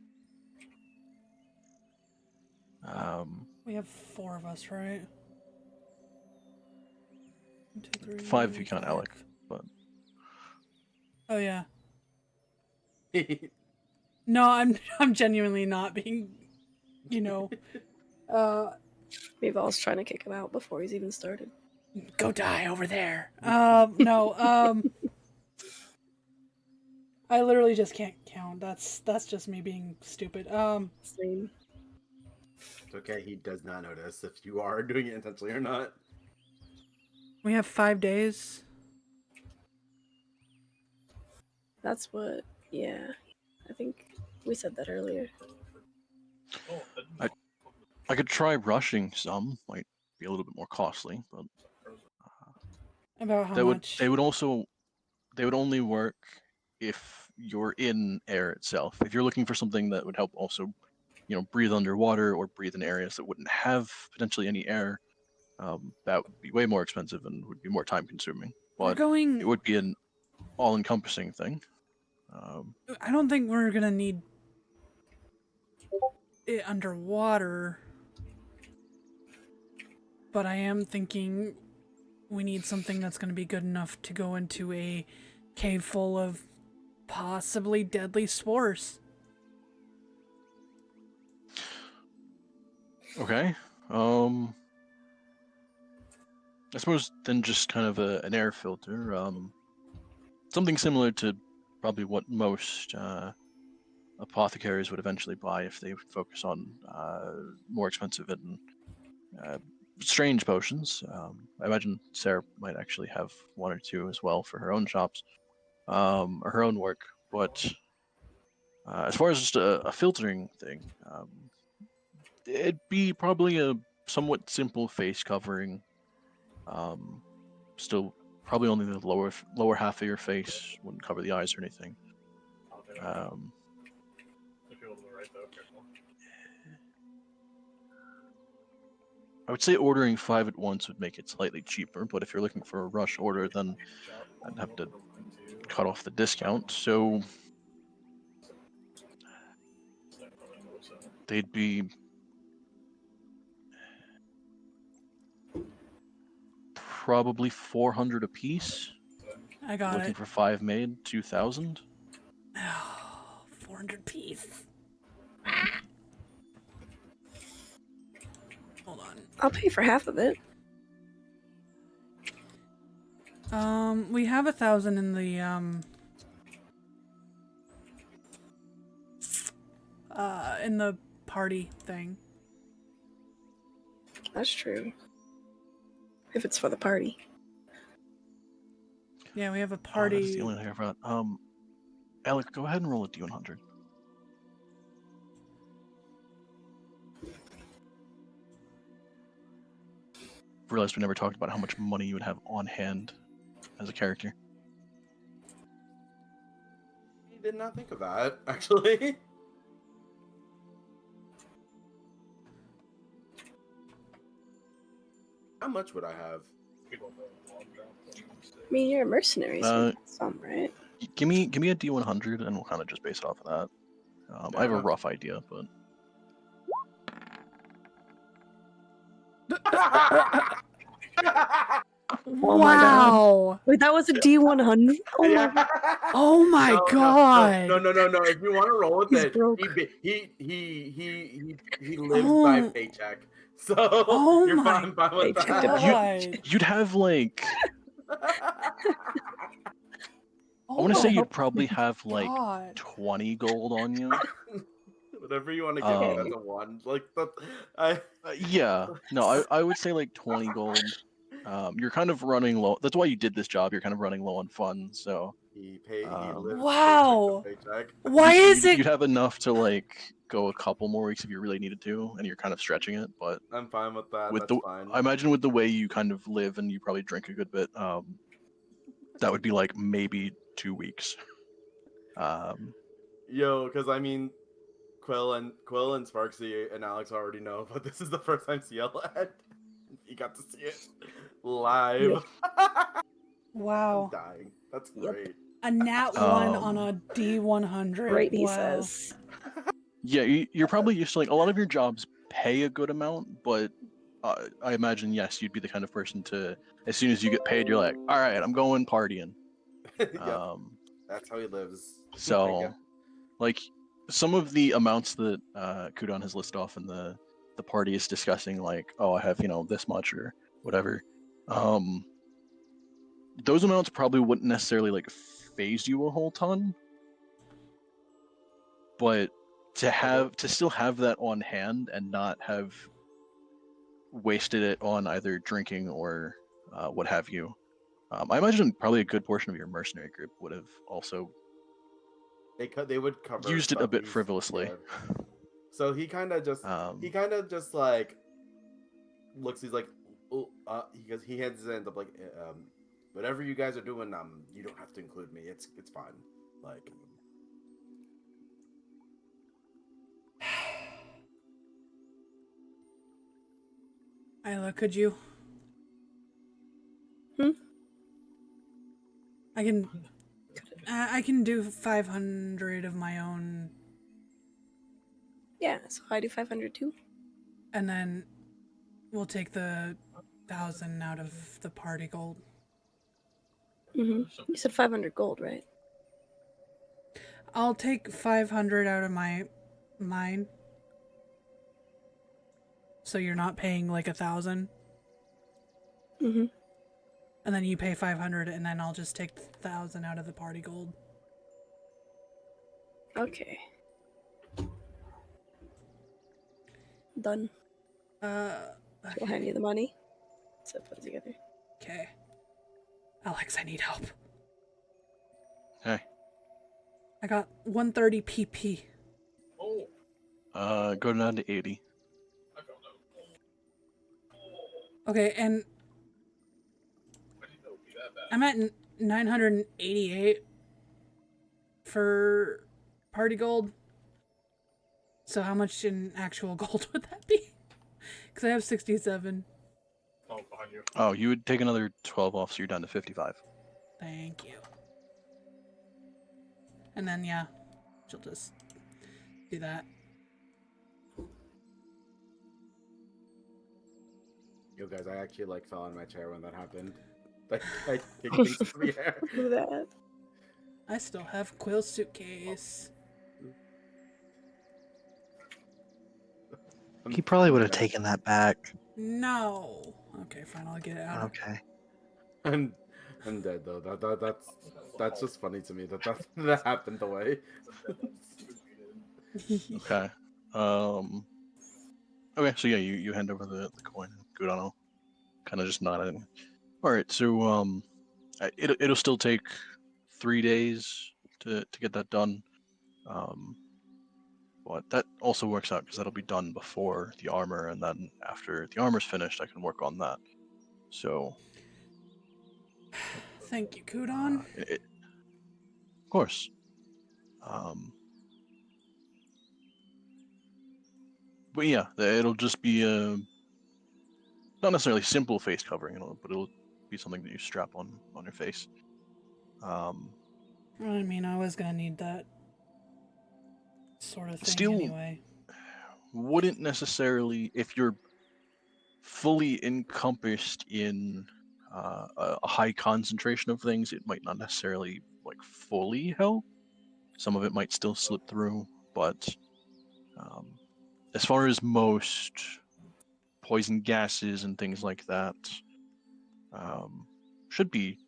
We have 4 of us, right? 1, 2, 3, 5 if you count 5. Ellike, but Oh yeah. No, I'm genuinely not being, you know, Meval's trying to kick him out before he's even started. go die over there. No, I literally just can't count. That's just me being stupid. Same. It's okay, he does not notice if you are doing it intentionally or not. We have 5 days. That's what. Yeah, I think we said that earlier. I could try rushing some. Might be a little bit more costly, but About how that would much? they would only work if you're in air itself. If you're looking for something that would help also, breathe underwater or breathe in areas that wouldn't have potentially any air, that would be way more expensive and would be more time consuming. We're But going. it would be an all-encompassing thing. I don't think we're gonna need it underwater, but I am thinking we need something that's gonna be good enough to go into a cave full of possibly deadly spores. Okay. I suppose then just kind of an air filter. Something similar to probably what most apothecaries would eventually buy if they focus on more expensive and strange potions. I imagine Sarah might actually have 1 or 2 as well for her own shops, or her own work. But as far as just a filtering thing, it'd be probably a somewhat simple face covering. Still, probably only the lower half of your face, wouldn't cover the eyes or anything. I would say ordering 5 at once would make it slightly cheaper, but if you're looking for a rush order, then I'd have to cut off the discount. So they'd be probably 400 a piece. I got Looking it. for 5 made, 2,000. 400 piece. Hold on. I'll pay for half of it. We have 1,000 in the party thing. That's true. If it's for the party. Yeah, we have a Oh, that is party. the only thing I forgot. Ellike, go ahead and roll a D100. Realized we never talked about how much money you would have on hand as a character. He did not think of that, actually. How much would I have? I mean, you're a mercenary, so you got some, right? Give me a D100, and we'll kind of just base it off of that. I have a rough idea, but Oh my god. Wow! Wait, that was a D100? Oh my god. Oh my god! No. If you want to roll with He's it, broke. he lives by Oh. paycheck, so Oh you're my fine with paycheck that. God. you'd have like Oh I want to say my you'd probably have like God. 20 gold on you. Whatever you want to give me, that's a 1. Like that, I. Yeah, no, I would say like 20 gold. You're kind of running low. That's why you did this job. You're kind of running low on funds, so He lives Wow. paycheck to paycheck. Why is you'd it? have enough to like go a couple more weeks if you really needed to, and you're kind of stretching it. But I'm fine with that. with That's the, fine. I imagine with the way you kind of live and you probably drink a good bit, that would be like maybe 2 weeks. Yo, because I mean, Quill and Sparksy and Alex already know, but this is the first time CL had. You got to see it live. I'm Wow. dying. That's Yep. great. A nat 1 on a Um, D100. Right, he Wow. says. Yeah, you're probably used to like a lot of your jobs pay a good amount, but I imagine yes, you'd be the kind of person to as soon as you get paid, you're like, all right, I'm going partying. Yep, Um, that's how he lives. so like some of the amounts that Kudon has listed off in the party is discussing, like, oh, I have this much or whatever. Those amounts probably wouldn't necessarily like phase you a whole ton, but to still have that on hand and not have wasted it on either drinking or what have you. I imagine probably a good portion of your mercenary group would have also they would cover used it a bit stuff. frivolously. Yeah. So he kind of just like looks. He's like, oh, he hands his hand up like, whatever you guys are doing, you don't have to include me. It's fine. Like, Isla, could you? Hmm? I can do 500 of my own, Yeah, so I do 500 too. and then we'll take the 1,000 out of the party gold. You said 500 gold, right? I'll take 500 out of mine. So you're not paying like 1,000. And then you pay 500, and then I'll just take 1,000 out of the party gold. Okay. Done. Okay. I'll hand you the money. So put it together. Okay. Alex, I need help. Hey. I got 130 PP. Oh, Go down to 80. I don't know. Okay, and I didn't know it'd be that bad. I'm at 988 for party gold. So how much in actual gold would that be? Because I have 67. Oh, behind you. Oh, you would take another 12 off, so you're down to 55. Thank you. And then, yeah, she'll just do that. yo, guys, I actually like fell on my chair when that happened. Like, I kicked things into the air. Do that. I still have Quill's suitcase. He probably would have Yeah. taken that back. No. Okay, fine, I'll get it out. Okay. I'm dead though. That's just funny to me that happened the way. Okay. Okay, so yeah, you hand over the coin. Gudano kind of just nodding. All right, so it'll still take 3 days to get that done. But that also works out because that'll be done before the armor, and then after the armor's finished, I can work on that. So, Thank you, Kudon. of course. But yeah, it'll just be not necessarily simple face covering, but it'll be something that you strap on your face. I mean, I was gonna need that sort of thing Still, anyway. wouldn't necessarily, if you're fully encompassed in a high concentration of things, it might not necessarily like fully help. Some of it might still slip through, but as far as most poison gases and things like that, should be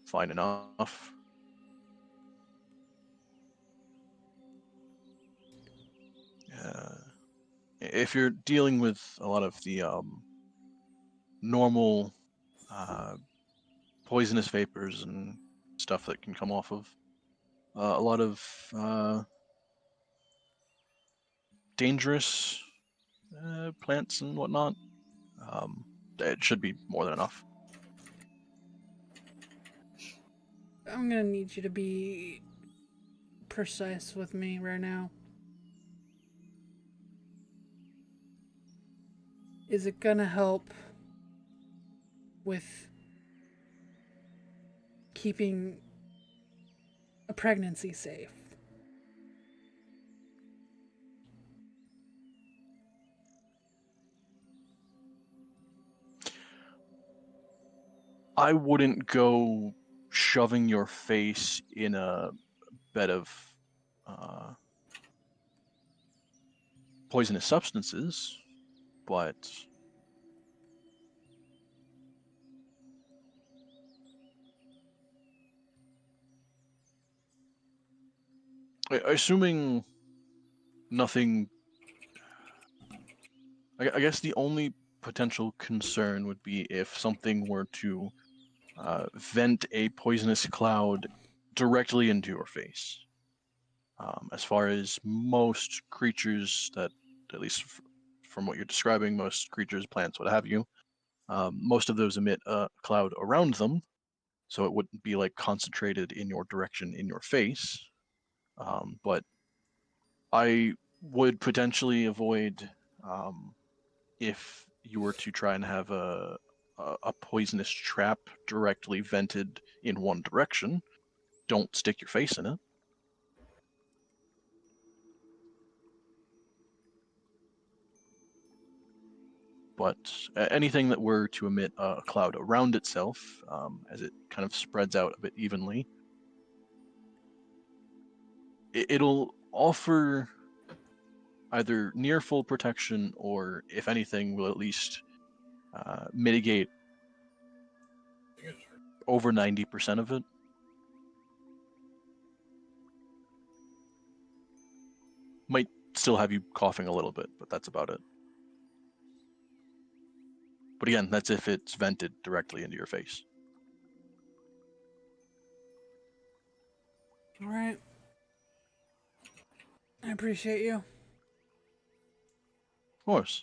fine enough. if you're dealing with a lot of the normal poisonous vapors and stuff that can come off of a lot of dangerous plants and whatnot, it should be more than enough. I'm gonna need you to be precise with me right now. Is it gonna help with keeping a pregnancy safe? I wouldn't go shoving your face in a bed of poisonous substances, but assuming nothing, I guess the only potential concern would be if something were to vent a poisonous cloud directly into your face. As far as most creatures that, at least from what you're describing, most creatures, plants, what have you, most of those emit a cloud around them, so it wouldn't be like concentrated in your direction in your face. But I would potentially avoid if you were to try and have a poisonous trap directly vented in one direction. Don't stick your face in it. But anything that were to emit a cloud around itself, as it kind of spreads out a bit evenly, it'll offer either near full protection, or if anything, will at least mitigate over 90% of it. Might still have you coughing a little bit, but that's about it. But again, that's if it's vented directly into your face. All right. I appreciate you. Of course.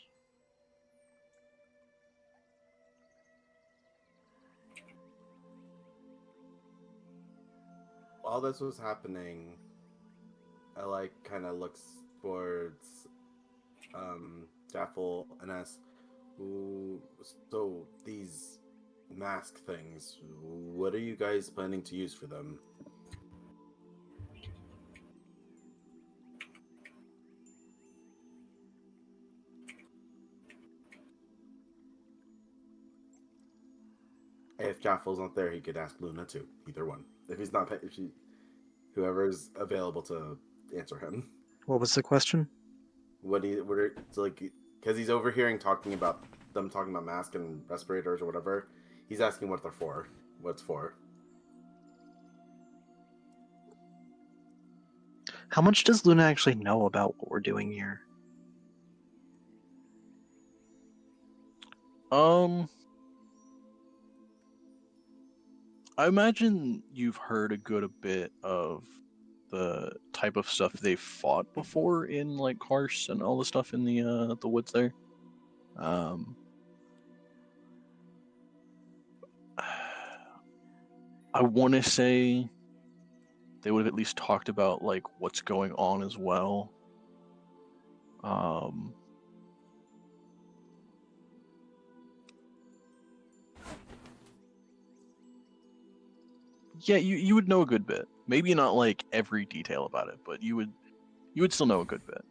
While this was happening, Ellike kind of looks towards Jaffel and asks, so these mask things, what are you guys planning to use for them? If Jaffel's not there, he could ask Luna too. Either one. If he's not, whoever's available to answer him. What was the question? What are so like? Because he's overhearing talking about mask and respirators or whatever. He's asking what they're for. What's for? How much does Luna actually know about what we're doing here? I imagine you've heard a good bit of the type of stuff they've fought before in like Karst and all the stuff in the woods there. I want to say they would have at least talked about like what's going on as well. Yeah, you would know a good bit. Maybe not like every detail about it, but you would still know a good bit.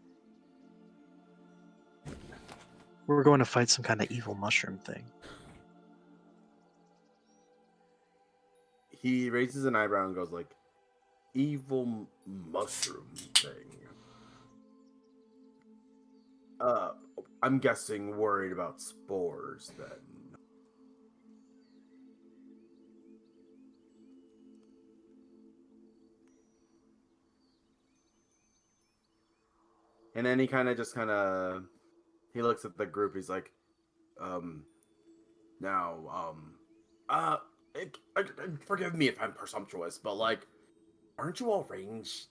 We're going to fight some kind of evil mushroom thing. He raises an eyebrow and goes like, "Evil mushroom thing." I'm guessing worried about spores then. And then he kind of he looks at the group. He's like, now, uh, forgive me if I'm presumptuous, but like, aren't you all ranged?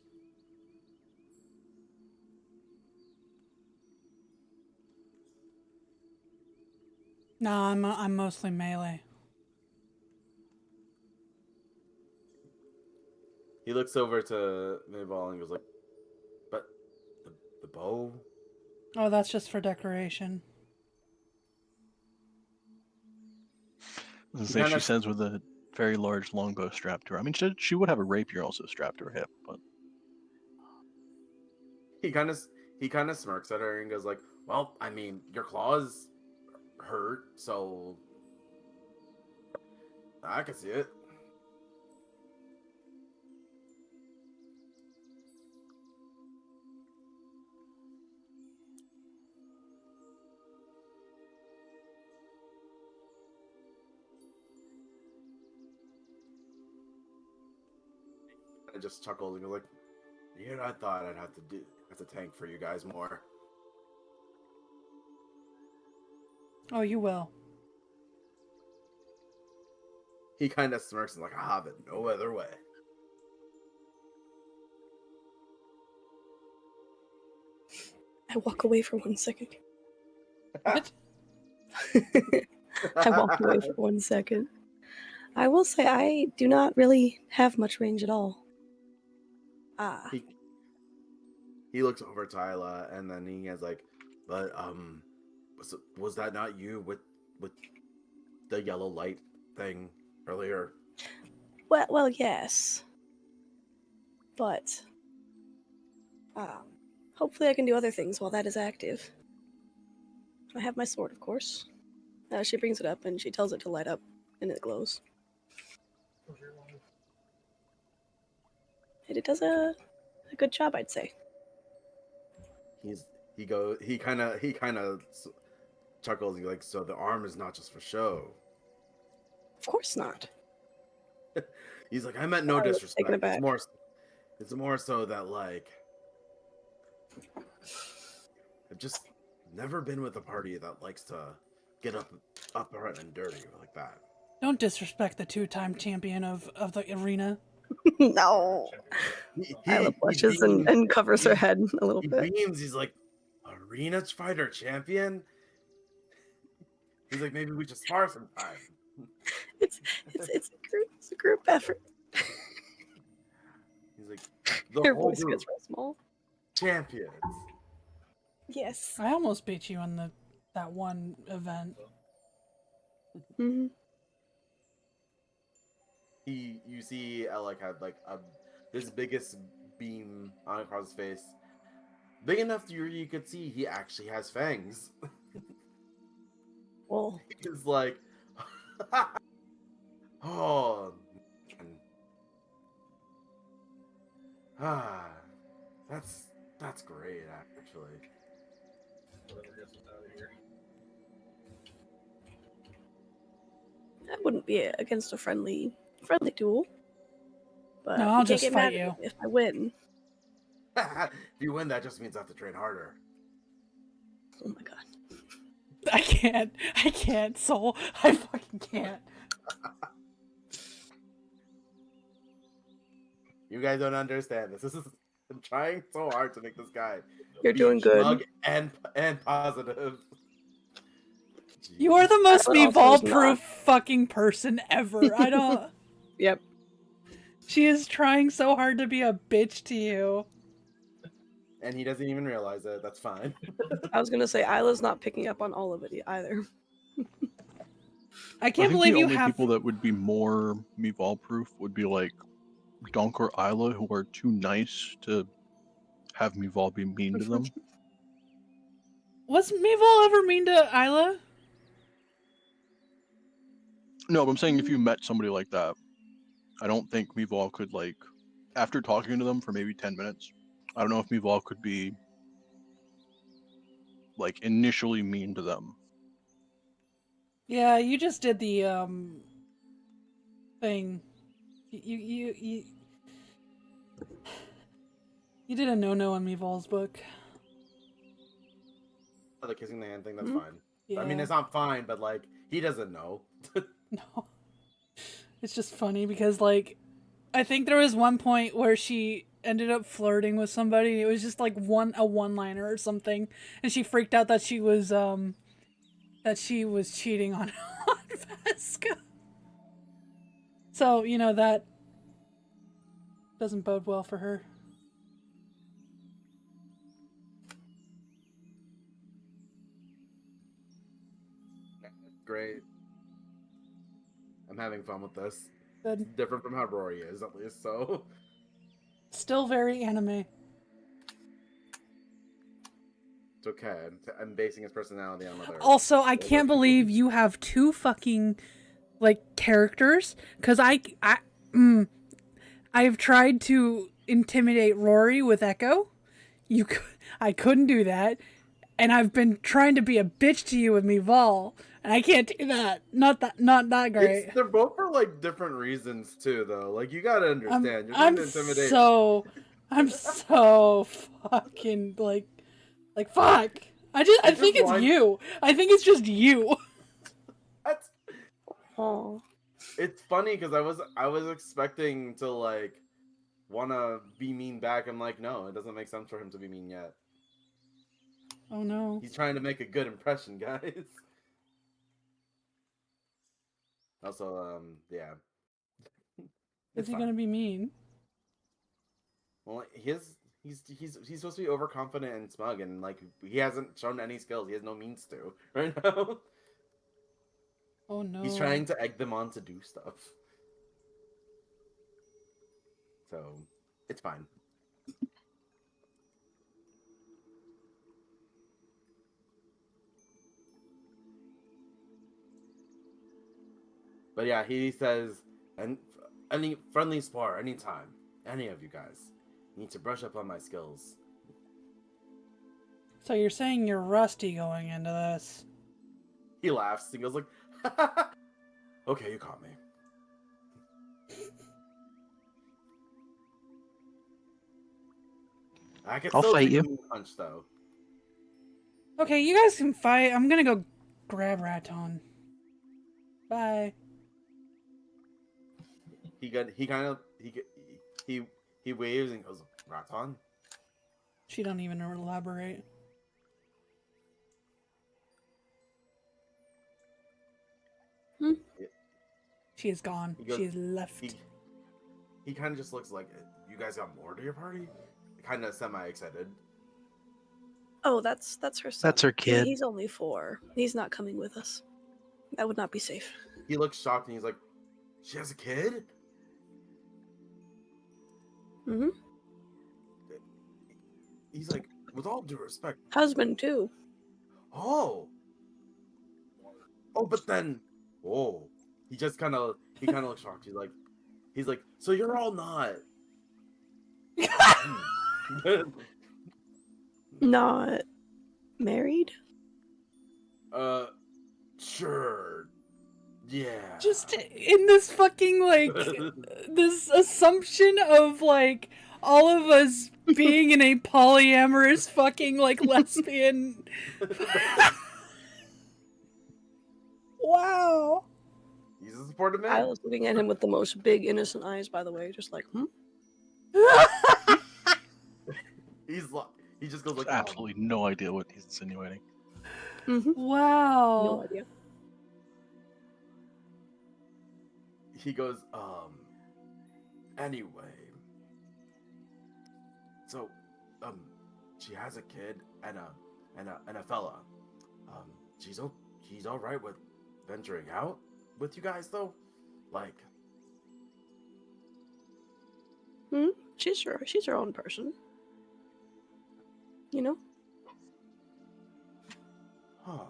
Nah, I'm mostly melee. He looks over to Mabel and goes like, but the bow? Oh, that's just for decoration. I was He gonna say kind she of says with a very large longbow strapped to her. I mean, she would have a rapier also strapped to her hip, but he kind of he kind of smirks at her and goes like, well, I mean, your claws hurt, so I can see it. I just chuckled and goes like, yeah, I thought I'd have to tank for you guys more. Oh, you will. He kind of smirks and like, ah, but no other way. I walk away for 1 second. What? I walk away for 1 second. I will say I do not really have much range at all. Ah, He looks over at Tyla and then he has like, but was that not you with the yellow light thing earlier? well, yes, but hopefully I can do other things while that is active. I have my sword, of course. She brings it up and she tells it to light up, and it glows. And it does a good job, I'd say. He kind of chuckles and like, so the arm is not just for show. Of course not. He's like, I meant no I was taken disrespect. aback. It's more so that like I've just never been with a party that likes to get up and dirty like that. Don't disrespect the two-time champion of the arena. No. Isla blushes and covers her head a little He bit. beams. He's like, arena fighter champion. He's like, maybe we should spar sometime. It's a group effort. He's like, the Her whole voice group gets real small. champions. Yes. I almost beat you in that one event. Mm-hmm. You see Ellike had like this biggest beam on across his face, big enough you could see he actually has fangs. Well, It's like, oh, man. Ah, that's great actually. Whatever gets us out of here. I wouldn't be against a friendly duel. But No, you I'll can't just get fight mad at you. me if I win. If you win, that just means I have to train harder. Oh my god. I can't, Soul. I fucking can't. You guys don't understand this. I'm trying so hard to make this guy You're be doing good. smug and positive. You are the most Isla also is Meval-proof fucking person ever. I don't... Yep. She is trying so hard to be a bitch to you. And he doesn't even realize it. That's fine. I was gonna say Isla's not picking up on all of it either. I can't I think believe the you only have... people that would be more Meval proof would be like Donk or Isla, who are too nice to have Meval be mean to them. Was Meval ever mean to Isla? No, but I'm saying if you met somebody like that, I don't think Meval could like, after talking to them for maybe 10 minutes, I don't know if Meval could be like initially mean to them. Yeah, you just did the thing. You did a no-no in Meval's book. The kissing the hand thing, that's Mhm. fine. Yeah. I mean, it's not fine, but like he doesn't know. No. It's just funny because like I think there was one point where she ended up flirting with somebody. It was just like a one-liner or something, and she freaked out that she was cheating on on Vesca. So, that doesn't bode well for her. Great. I'm having fun with this. Good. Different from how Rory is, at least. So Still very anime. it's okay. I'm basing his personality on other. Also, I can't believe you have two fucking like characters because I've tried to intimidate Rory with Echo. I couldn't do that, and I've been trying to be a bitch to you with Mival, and I can't do that. Not that great. They're both for like different reasons too, though. Like you gotta understand. You're trying I'm to intimidate. I'm so fucking like fuck. I think it's you. I think it's just you. That's... Oh. It's funny because I was expecting to like wanna be mean back. I'm like, no, it doesn't make sense for him to be mean yet. Oh no. He's trying to make a good impression, guys. Also, yeah. Is he gonna be mean? Well, he's supposed to be overconfident and smug, and like he hasn't shown any skills. He has no means to right now. Oh no. He's trying to egg them on to do stuff. So it's fine. But yeah, he says, and any friendly spar anytime. Any of you guys need to brush up on my skills. So you're saying you're rusty going into this? He laughs. He goes like, "Okay, you caught me." I can I'll still fight take you. a mean punch though. Okay, you guys can fight. I'm gonna go grab Raton. Bye. He waves and goes, "Raton." She don't even elaborate. Hmm? She is gone. He goes- She is left. He kind of just looks like, "You guys got more to your party?" Kind of semi-excited. Oh, that's her son. That's her kid. He's only 4. He's not coming with us. That would not be safe. He looks shocked and he's like, "She has a kid?" Mm-hmm. He's like, "With all due respect." Husband too. Oh, but then, whoa. He kind of looks shocked. He's like, "So you're all not." Not married? Sure. Yeah. Just in this fucking like this assumption of like all of us being in a polyamorous fucking like lesbian. Wow. He's a supportive I man. was looking at him with the most big innocent eyes, by the way, just like, He just goes like, Absolutely no idea what he's insinuating. Mm-hmm. Wow. No idea. He goes, anyway. So, she has a kid and a fella. She's all right with venturing out with you guys though, like. She's her own person. You know? Huh.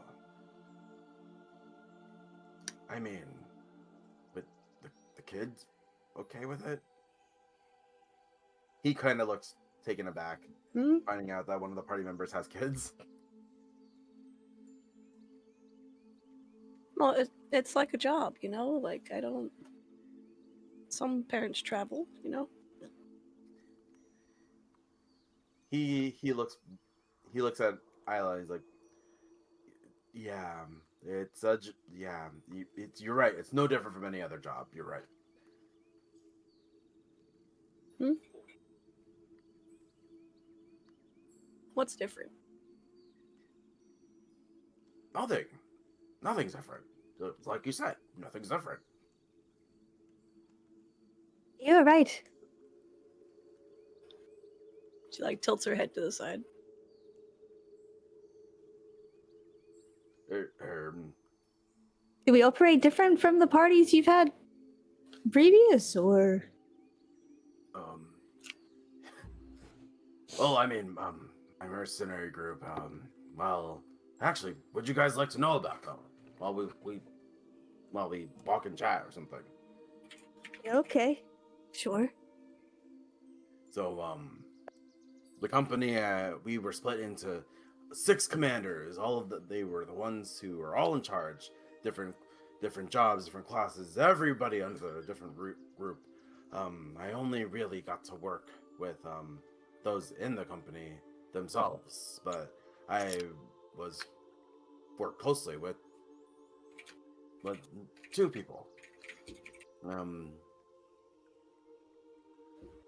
I mean, but the kid's okay with it? He kind of looks taken aback, finding out that one of the party members has kids. Well, it's like a job, you know? Like, I don't... Some parents travel, you know? He looks at Isla. He's like, Yeah, yeah. You're right. It's no different from any other job. You're right. What's different? Nothing. Nothing's different. Like you said, nothing's different. You're right. She like tilts her head to the side. Er, um, Do we operate different from the parties you've had previous, or? um, well, I mean, my mercenary group. Well, actually, what'd you guys like to know about them? While we walk and chat or something. Okay. Sure. So, the company, we were split into 6 commanders. They were the ones who were all in charge. Different jobs, different classes. Everybody under a different group. I only really got to work with those in the company themselves, but I was worked closely with 2 people. Um,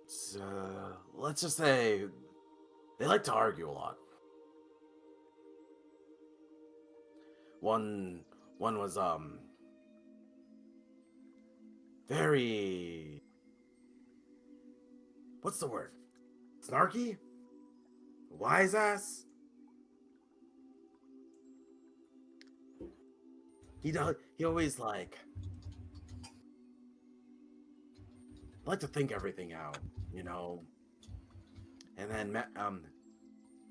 so, let's just say they like to argue a lot. One was very, what's the word? Snarky? Wise ass? He always like to think everything out, you know. And then and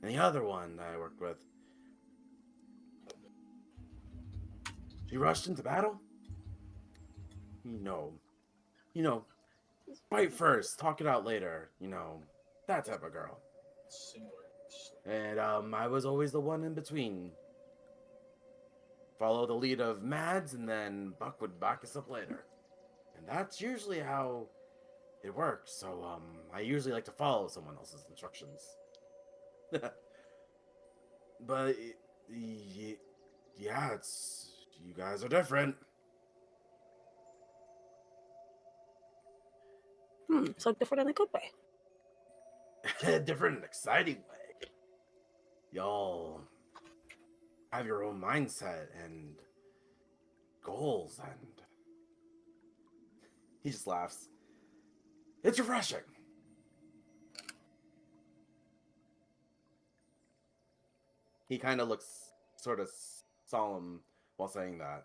the other one that I worked with, she rushed into battle. You know, fight first, talk it out later, that type of girl. Similar. And I was always the one in between. Follow the lead of Mads, and then Buck would back us up later. And that's usually how it works. So I usually like to follow someone else's instructions. But yeah, it's you guys are different. So different in a good way. Different and exciting way. Y'all have your own mindset and goals, and he just laughs. It's refreshing. He kind of looks sort of solemn while saying that.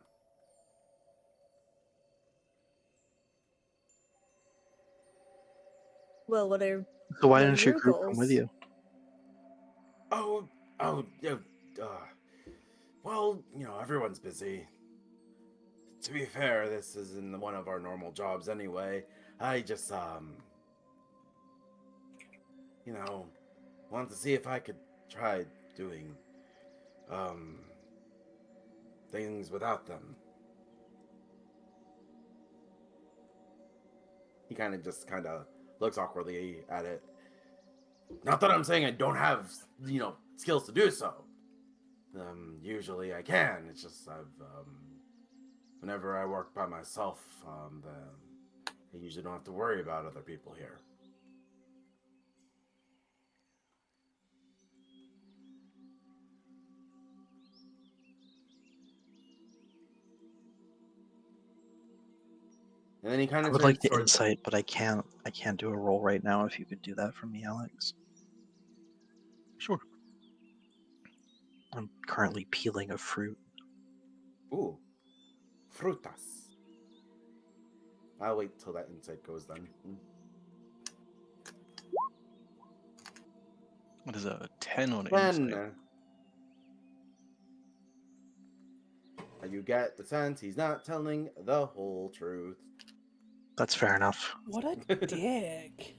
Well, what are So why what are didn't your your group come with goals? you? Yeah. Well, everyone's busy. To be fair, this isn't one of our normal jobs anyway. I just, wanted to see if I could try doing, um, things without them. He kind of looks awkwardly at it. Not that I'm saying I don't have, skills to do so. Usually I can. It's just whenever I work by myself, I usually don't have to worry about other people here. And then he kind I of would like turns the towards. insight, but I can't do a roll right now. If you could do that for me, Alex. Sure. I'm currently peeling a fruit. Ooh, frutas. I'll wait till that insight goes then. What is a 10 on Then insight? you get the sense he's not telling the whole truth. That's fair enough. What a dick.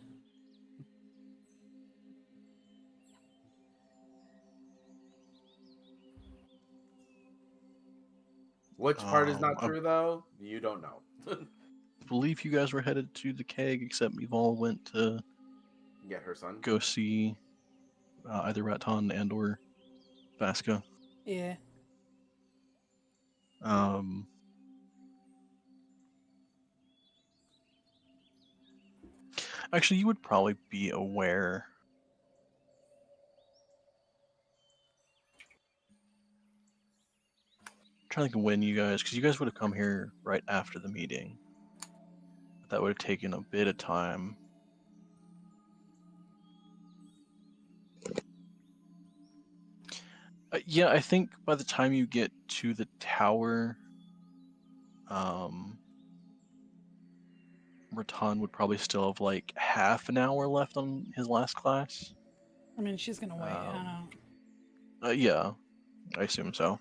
Which part is not I true, though? You don't know. believe you guys were headed to the keg, except Meval went to Get her son. go see either Raton and or Vasca. Yeah. Um, Actually, you would probably be aware. I'm trying to think of when you guys, because you guys would have come here right after the meeting. That would have taken a bit of time. Yeah, I think by the time you get to the tower, Raton would probably still have like half an hour left on his last class. I mean, she's gonna wait. I don't know. Yeah, I assume so.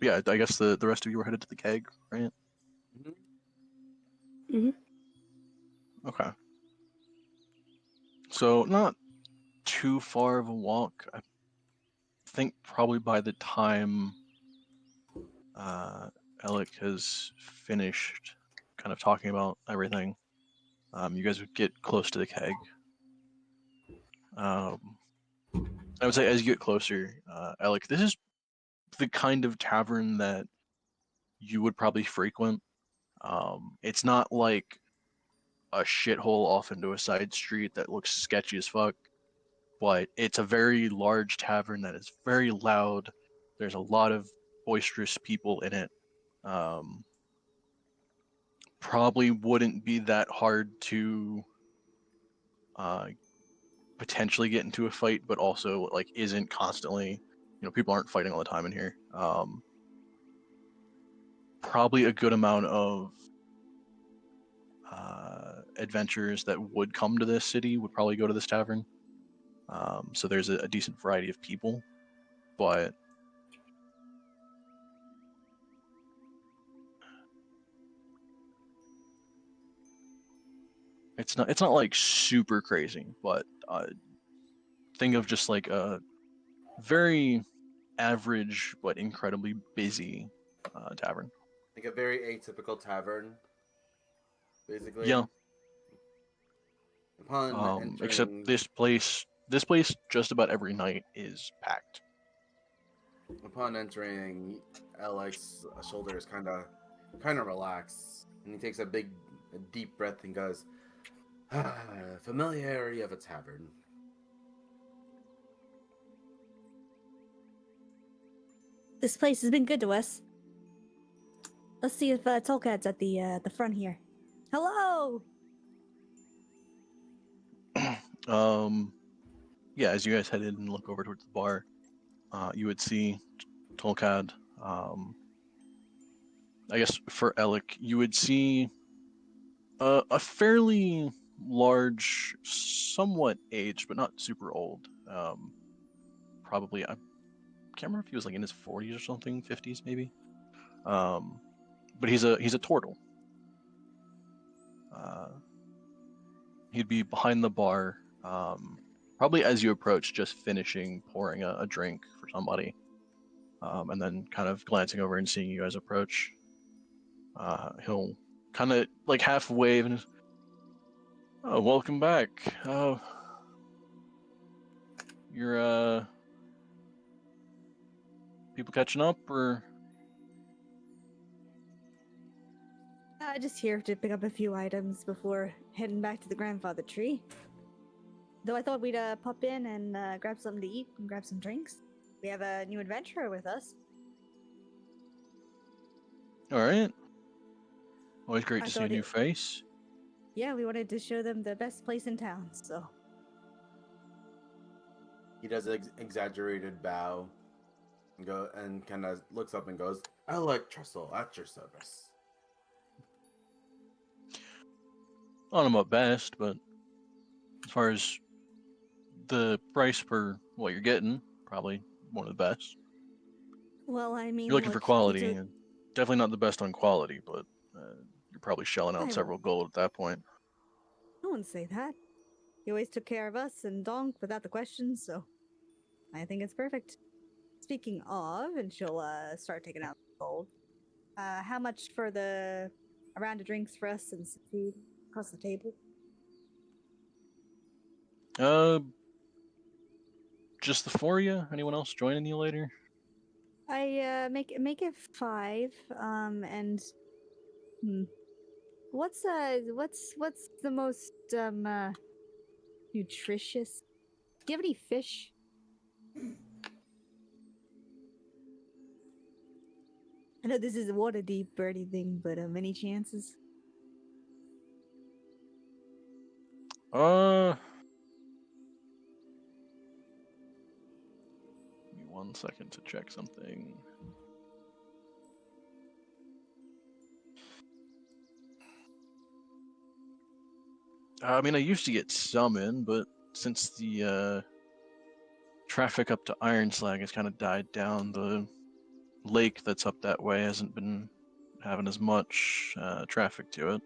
Yeah, I guess the rest of you were headed to the keg, right? Mhm. Okay. So not too far of a walk. I think probably by the time Ellike has finished kind of talking about everything, you guys would get close to the keg. I would say as you get closer, Ellike, this is the kind of tavern that you would probably frequent. It's not like a shithole off into a side street that looks sketchy as fuck, but it's a very large tavern that is very loud. There's a lot of boisterous people in it. Probably wouldn't be that hard to potentially get into a fight, but also like isn't constantly, people aren't fighting all the time in here. Probably a good amount of adventurers that would come to this city would probably go to this tavern. So there's a decent variety of people, but it's not like super crazy. But think of just like a very average but incredibly busy tavern. Like a very atypical tavern, basically. Yeah. Upon Except entering, this place just about every night is packed. Ellike's shoulders kind of relax, and he takes a deep breath and goes, "Familiarity of a tavern." This place has been good to us. Let's see if Tolkad's at the front here. Hello. Yeah, as you guys head in and look over towards the bar, you would see Tolkad. I guess for Ellike, you would see a fairly large, somewhat aged, but not super old. Probably, I can't remember if he was like in his 40s or something, 50s maybe. But he's a turtle. He'd be behind the bar, probably as you approach, just finishing pouring a drink for somebody, and then kind of glancing over and seeing you guys approach. He'll kind of like half wave and, "Oh, welcome back. Oh, you're people catching up, or?" Just here to pick up a few items before heading back to the grandfather tree. Though I thought we'd pop in and grab something to eat and grab some drinks. We have a new adventurer with us. All right. Always great I to see a thought new it- face. Yeah, we wanted to show them the best place in town, so. He does an exaggerated bow, and kind of looks up and goes, "Ellike Trestle, at your service." On them at best, but as far as the price per what you're getting, probably one of the best. Well, I mean, You're looking for look, quality, and definitely not the best on quality, but you're probably shelling out I- several gold at that point. I wouldn't say that. He always took care of us and Donk without the questions, so I think it's perfect. Speaking of, and she'll start taking out the gold. How much for a round of drinks for us and some food across the table? Just the four of you? Anyone else joining you later? I make it 5. What's the most nutritious? Do you have any fish? I know this is a water deep or anything, but any chances? Give me 1 second to check something. I mean, I used to get some in, but since the traffic up to Ironslag has kind of died down, the lake that's up that way hasn't been having as much traffic to it.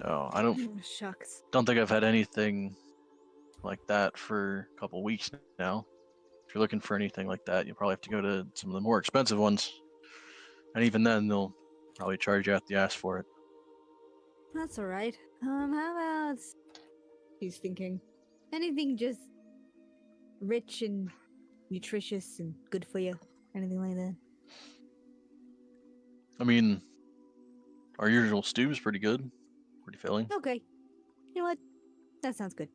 So I Shucks. don't think I've had anything like that for a couple weeks now. If you're looking for anything like that, you'll probably have to go to some of the more expensive ones. And even then, they'll probably charge you out the ass for it. That's alright. How about... He's thinking. Anything just rich and nutritious and good for you? Anything like that? I mean, our usual stew's pretty good. Pretty filling. Okay. You know what? That sounds good.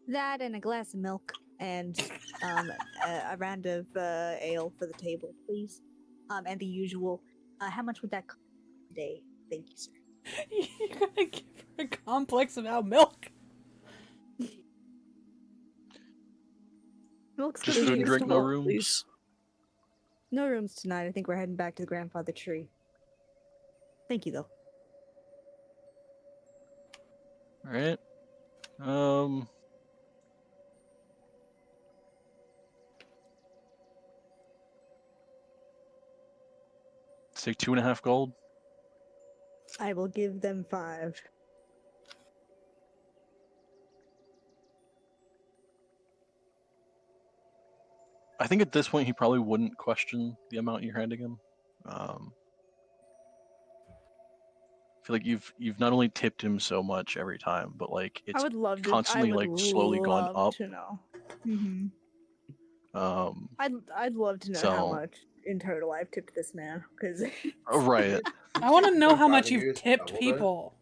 That and a glass of milk and a round of ale for the table, please. And the usual. How much would that cost today? Thank you, sir. You're gonna give her a complex about milk. Milk's Just good food for and you. drink, no rooms. Please. No rooms tonight. I think we're heading back to the grandfather tree. Thank you, though. All right. Say 2.5 gold. I will give them 5. I think at this point he probably wouldn't question the amount you're handing him. I feel like you've not only tipped him so much every time, but like I it's would love to. constantly I would like slowly gone love up. to know. Mm-hmm. Um, I'd love to know how So- much in total I've tipped this man, because oh, right. I want to know how much Driving you've years tipped doubled it. people.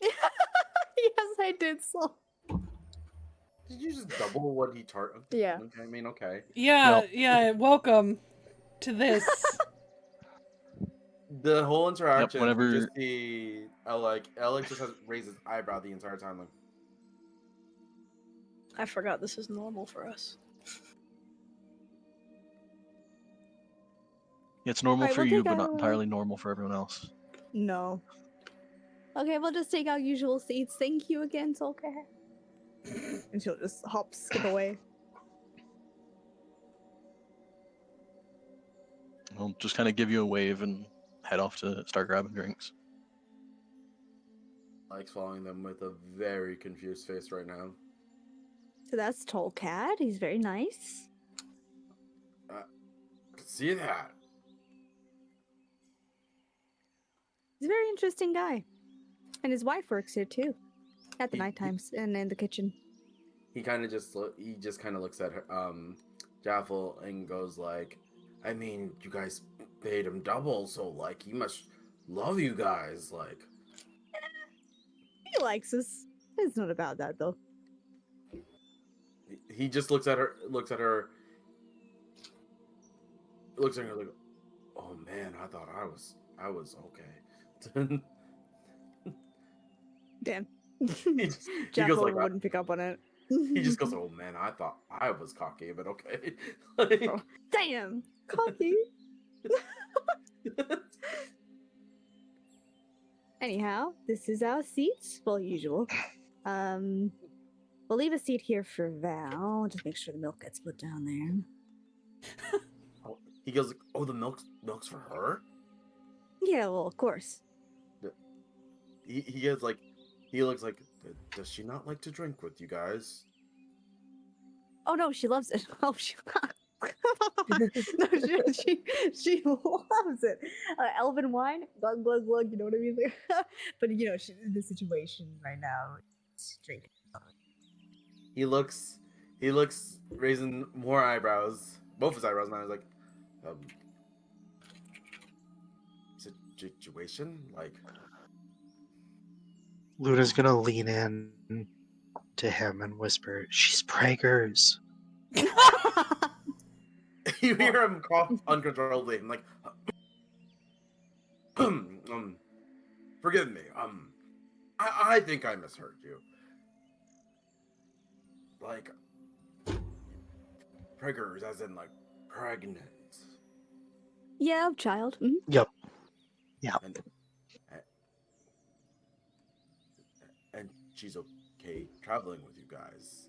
yes, I did so. Did you just double what he charged? Yeah. Okay, I mean, okay. Yeah, Yep. yeah. Welcome to this. The whole interaction, whenever- you just see Ellike just has raised his eyebrow the entire time, like, I forgot this is normal for us. It's normal Alright, for we'll you, take but not our- entirely normal for everyone else. No. Okay, we'll just take our usual seats. Thank you again, Solkar. And she'll just skip away. I'll just kind of give you a wave and head off to start grabbing drinks. Ike's following them with a very confused face right now. So that's Tolcat. He's very nice. I can see that. He's a very interesting guy. And his wife works here too. At the He- night times and in the kitchen. He kind of just kind of looks at her, Jaffel and goes like, I mean, you guys paid him double, so like he must love you guys, like. He likes us. It's not about that though. He just looks at her like, oh man, I thought I was okay. Damn. he goes Jackal like that. wouldn't pick up on it. He just goes, oh man, I thought I was cocky, but okay. Like, Oh, damn, cocky. Anyhow, this is our seats, well, usual. We'll leave a seat here for Val. Just make sure the milk gets put down there. he goes, oh, the milk's for her. Yeah, well, of course. He gets like, he looks like Does she not like to drink with you guys? Oh no, she loves it. Oh, she. No, she loves it. Elven wine, glug glug glug. You know what I mean? But you know, she's in this situation right now. She's drinking. He looks, raising more eyebrows, both his eyebrows. And I was like, um, situation, like. Luna's gonna lean in to him and whisper, "She's preggers." You hear him cough uncontrollably. I'm like, forgive me. I think I misheard you. Like, preggers, as in like pregnant. Yeah, child. Mhm. Yep. Yeah. And she's okay traveling with you guys.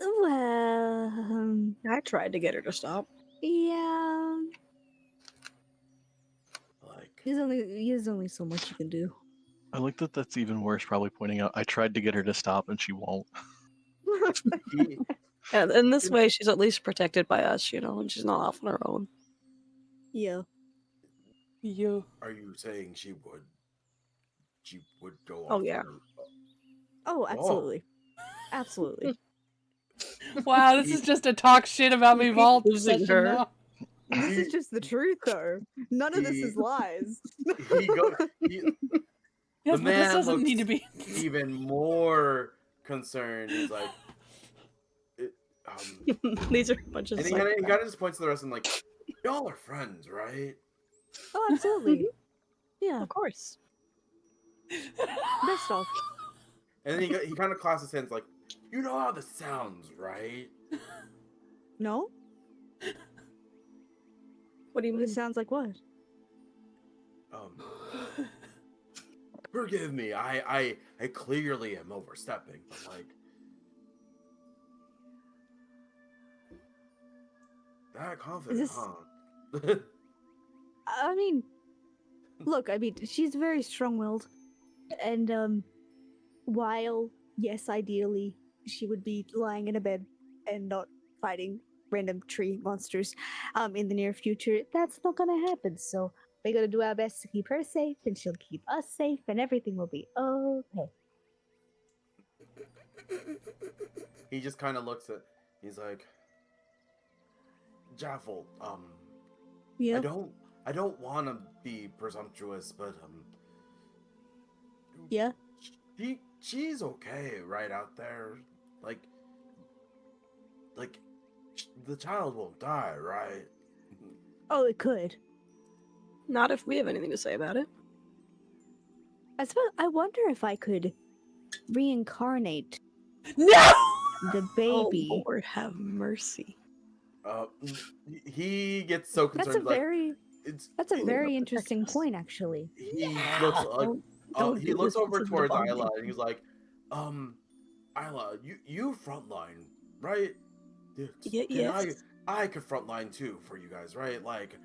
Well, I tried to get her to stop. yeah. Like, There's only so much you can do. I like that. That's even worse. Probably pointing out I tried to get her to stop and she won't. he, And in this way, she's at least protected by us, you know, and she's not off on her own. Yeah. You. are you saying she would go Oh, off? yeah. Oh, absolutely. Absolutely. Wow, this is just a talk shit about me vault Losing session her. now. This is just the truth, though. None of this is lies. He go. Yes, The but this man doesn't need to looks be. even more concerned. He's like, These are a bunch of and he kind of just points to the rest and like, y'all are friends, right? Oh, absolutely. Yeah, Of course. best of. And then he kind of clasps his hands like, you know how this sounds, right? No? What do you mean? It sounds like what? Forgive me, I clearly am overstepping, but like, that confident, this- huh? I mean, look, I mean, she's very strong-willed, and while yes, ideally she would be lying in a bed and not fighting random tree monsters, in the near future, that's not gonna happen. So we gotta do our best to keep her safe, and she'll keep us safe, and everything will be okay. He just kind of looks at. He's like, Jaffel, Yeah. I don't want to be presumptuous, but Yeah. she's okay right out there, like the child won't die, right? Oh, it could. Not if we have anything to say about it. I suppose. I wonder if I could reincarnate No! the baby. Oh, Lord have mercy. He gets so That's concerned. a very. It's That's a They very will protect interesting us. point, actually. he Yeah. looks like Don't he do looks this. over This is towards the Isla bonding. and he's like, Isla, you frontline, right? Yeah, Can yes. I could frontline too for you guys, right? Like,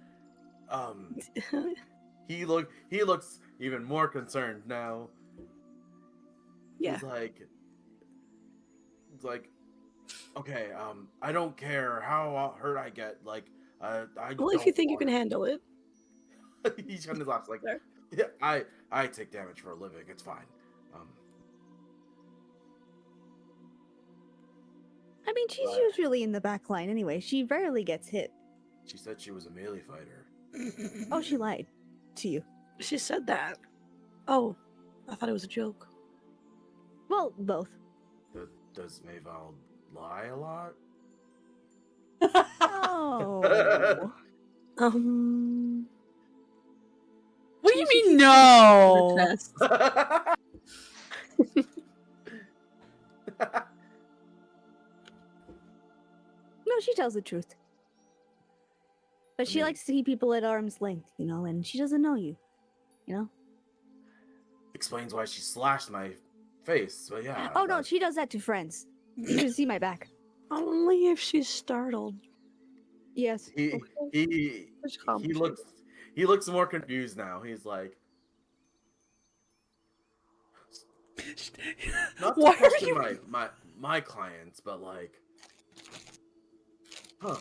he looks even more concerned now. Yeah. He's like, okay, I don't care how hurt I get. Like, I Well, don't if you think you want can handle it. he kind of laughs like, There. yeah, I take damage for a living. It's fine. I mean, she's But- usually in the back line anyway. She rarely gets hit. She said she was a melee fighter. Oh, she lied to you. She said that. Oh, I thought it was a joke. Well, both. Does Mayval lie a lot? Oh. What do you she mean keeps no? her tests. No, she tells the truth. But she mean- likes to keep people at arm's length, you know, and she doesn't know you. You know? Explains why she slashed my face. But yeah. Oh no, she does that to friends. You should see my back. Only if she's startled. Yes. he Which he looks more confused now. He's like, Not to Why are question you? my clients, but like, huh?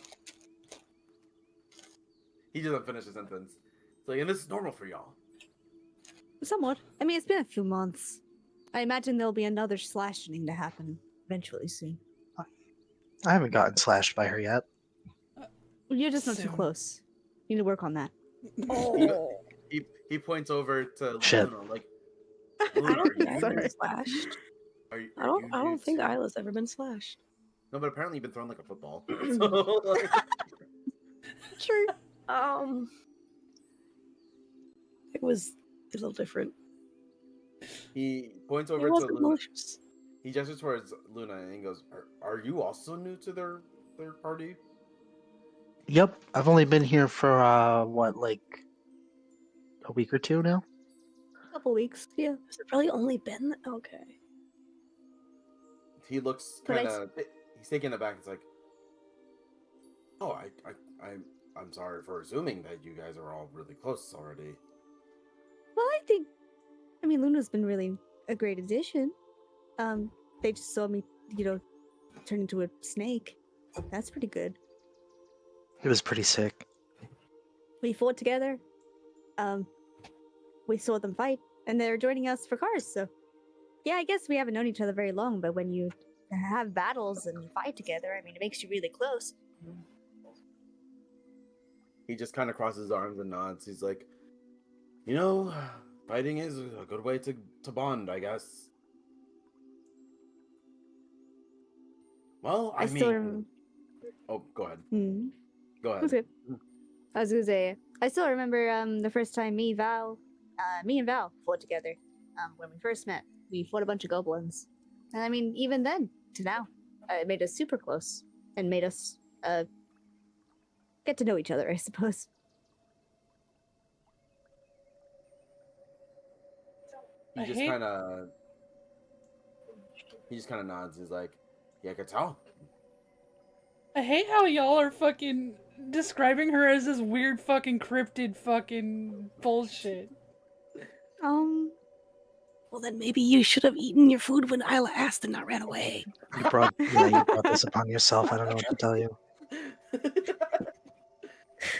He doesn't finish the sentence. It's like, and this is normal for y'all. Somewhat. I mean, it's been a few months. I imagine there'll be another slashing to happen eventually soon. I haven't gotten slashed by her yet. You're just not too Soon. close. You need to work on that. Oh, He points over to Shit. Luna, like, I Luna, don't are think you I've been new? slashed. Are you I don't new think too? Isla's ever been slashed. No, but apparently you've been thrown like a football. So, like, True. It was a little different. he points It over to wasn't Luna. malicious. He gestures towards Luna and he goes, "Are you also new to their party?" Yep, I've only been here for what, like a week or two now. Couple weeks, yeah. Has it really only been okay? He looks But kind of. He's taken aback. It's like, "Oh, I'm sorry for assuming that you guys are all really close already." Well, I mean, Luna's been really a great addition. They just saw me, turn into a snake. That's pretty good. It was pretty sick. We fought together. We saw them fight, and they're joining us for cars. So, yeah, I guess we haven't known each other very long, but when you have battles and you fight together, I mean, it makes you really close. He just kind of crosses his arms and nods. He's like, fighting is a good way to bond, I guess. Well, I still mean, oh, go ahead. Go ahead. Okay. I was gonna say, I still remember the first time me and Val fought together. When we first met, we fought a bunch of goblins, and I mean, even then to now, it made us super close and made us get to know each other, I suppose. He I just hate- kind of nods. He's like, "Yeah, I could tell." I hate how y'all are fucking describing her as this weird fucking cryptid fucking bullshit. Well, then maybe you should have eaten your food when Isla asked and not ran away. You brought this upon yourself. I don't know what to tell you.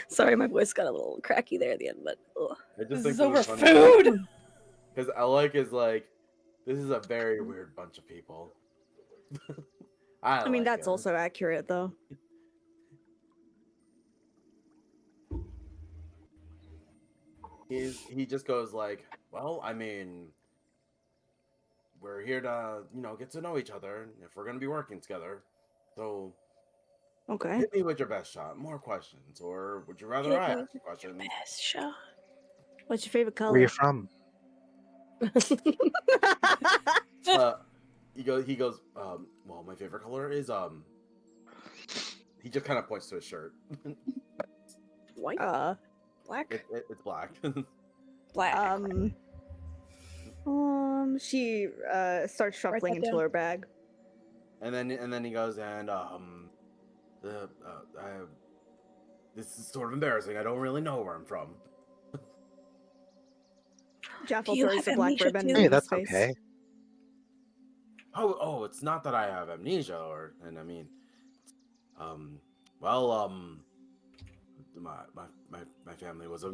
Sorry, my voice got a little cracky there at the end, but ugh. I just This think is over funny food. because Ellike is like, this is a very weird bunch of people. I mean, like that's him. also accurate, though. He just goes like, well, I mean, we're here to get to know each other if we're gonna be working together. So Okay. hit me with your best shot. More questions, or would you rather Hit I me ask questions? Best shot. What's your favorite color? Where you from? He goes. Well, my favorite color is He just kind of points to his shirt. White, black, It's black. black. She starts shuffling that into down. her bag. and then he goes and this is sort of embarrassing. I don't really know where I'm from. Jaffel Do you throws have the black amnesia ribbon too? in Hey, his that's face. okay. Oh, it's not that I have amnesia, and I mean, well, my family was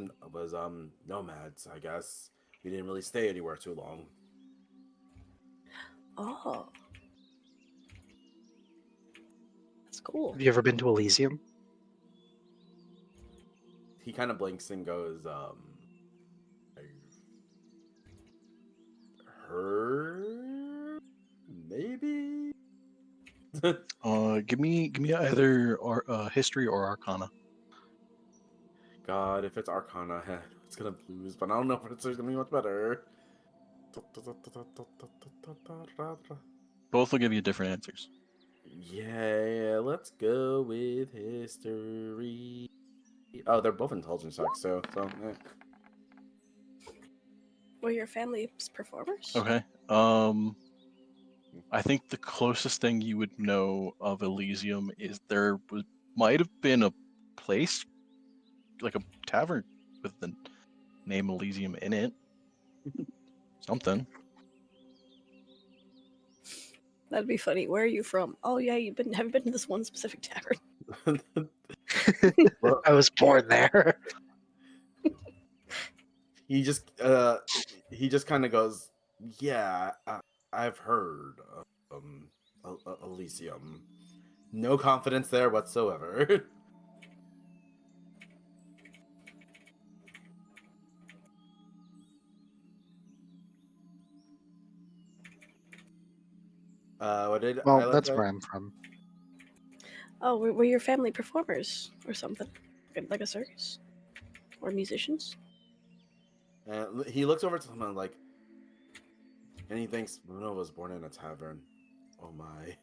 nomads. I guess we didn't really stay anywhere too long. Oh, that's cool. Have you ever been to Elysium? He kind of blinks and goes, I've heard, maybe. Give me either history or arcana. God, if it's Arcana, it's gonna lose, but I don't know if it's gonna be much better. Both will give you different answers. Yeah, let's go with history. Oh, they're both intelligence checks, so yeah. Were your family's performers? Okay. I think the closest thing you would know of Elysium is might have been a place, like a tavern, with the name Elysium in it. Something. That'd be funny. Where are you from? Oh yeah, have you been to this one specific tavern? Well, I was born there. he just kind of goes, yeah, I've heard Elysium. No confidence there whatsoever. What did Well, Ellike that's say? where I'm from. Oh, were your family performers or something? Like a circus? Or musicians? And he looks over to someone like, and he thinks Bruno was born in a tavern. Oh my.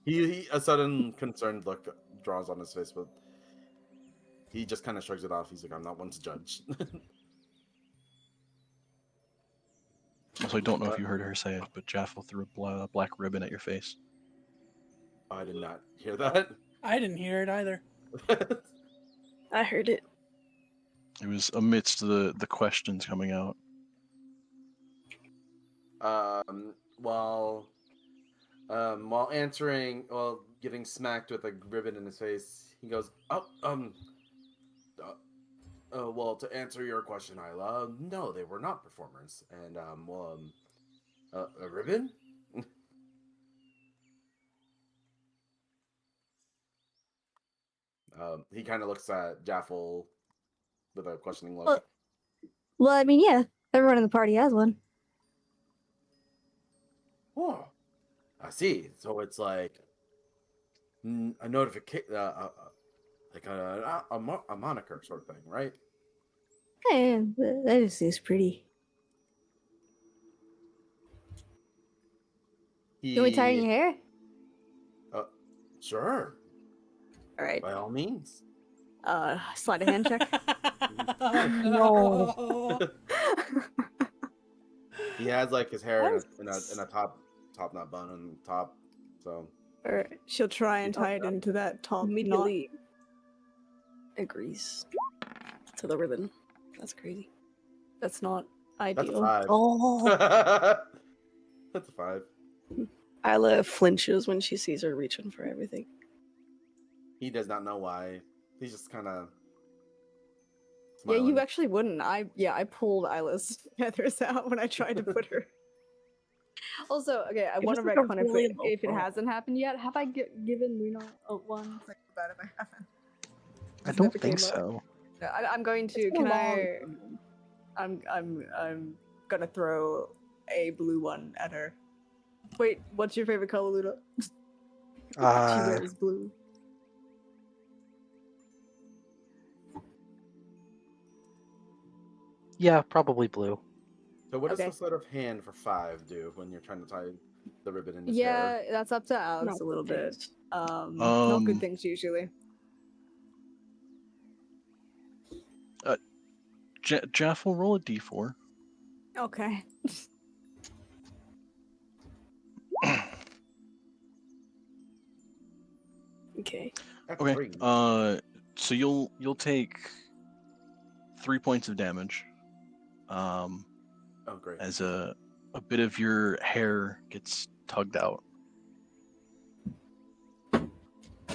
he a sudden concerned look draws on his face, but he just kind of shrugs it off. He's like, I'm not one to judge. Also, I don't know if you heard her say it, but Jaffel threw a black ribbon at your face. I did not hear that. I didn't hear it either. I heard it. It was amidst the questions coming out. While getting smacked with a ribbon in his face, he goes, well, to answer your question, Isla, no, they were not performers. And, a ribbon? He kind of looks at Jaffel with a questioning look. Well, I mean, yeah, everyone in the party has one. Oh, I see. So it's like a notification, like a moniker sort of thing, right? Hey, that is pretty. You want me tying your hair? Sure, All right. by all means. Slide a hand check. No. He has like his hair in a top knot bun on top, so Or she'll try and tie it into that top knot. Immediately agrees to the ribbon. That's crazy. That's not that's a ideal. 5. Oh. That's a 5. Isla flinches when she sees her reaching for everything. He does not know why. He's just kind of Yeah, smiling. you actually wouldn't. I pulled Isla's feathers out when I tried to put her. Also, okay, I It want to was like a retcon really if it low hasn't happened yet. Have I given Luna one? Like, bad if I haven't. I This don't never think came up. so. No, I'm going to. It's been Can a I? long time. I'm gonna throw a blue one at her. Wait, what's your favorite color, Luna? She wears blue. Yeah, probably blue. So what does Okay. the sleight of hand for 5 do when you're trying to tie the ribbon in his Yeah, hair? that's up to Alex Not a little good bit. things. Not good things usually. Jaffel, roll a d4. Okay. Okay. That's Okay. 3. So you'll take 3 points of damage. Oh, great. As a bit of your hair gets tugged out.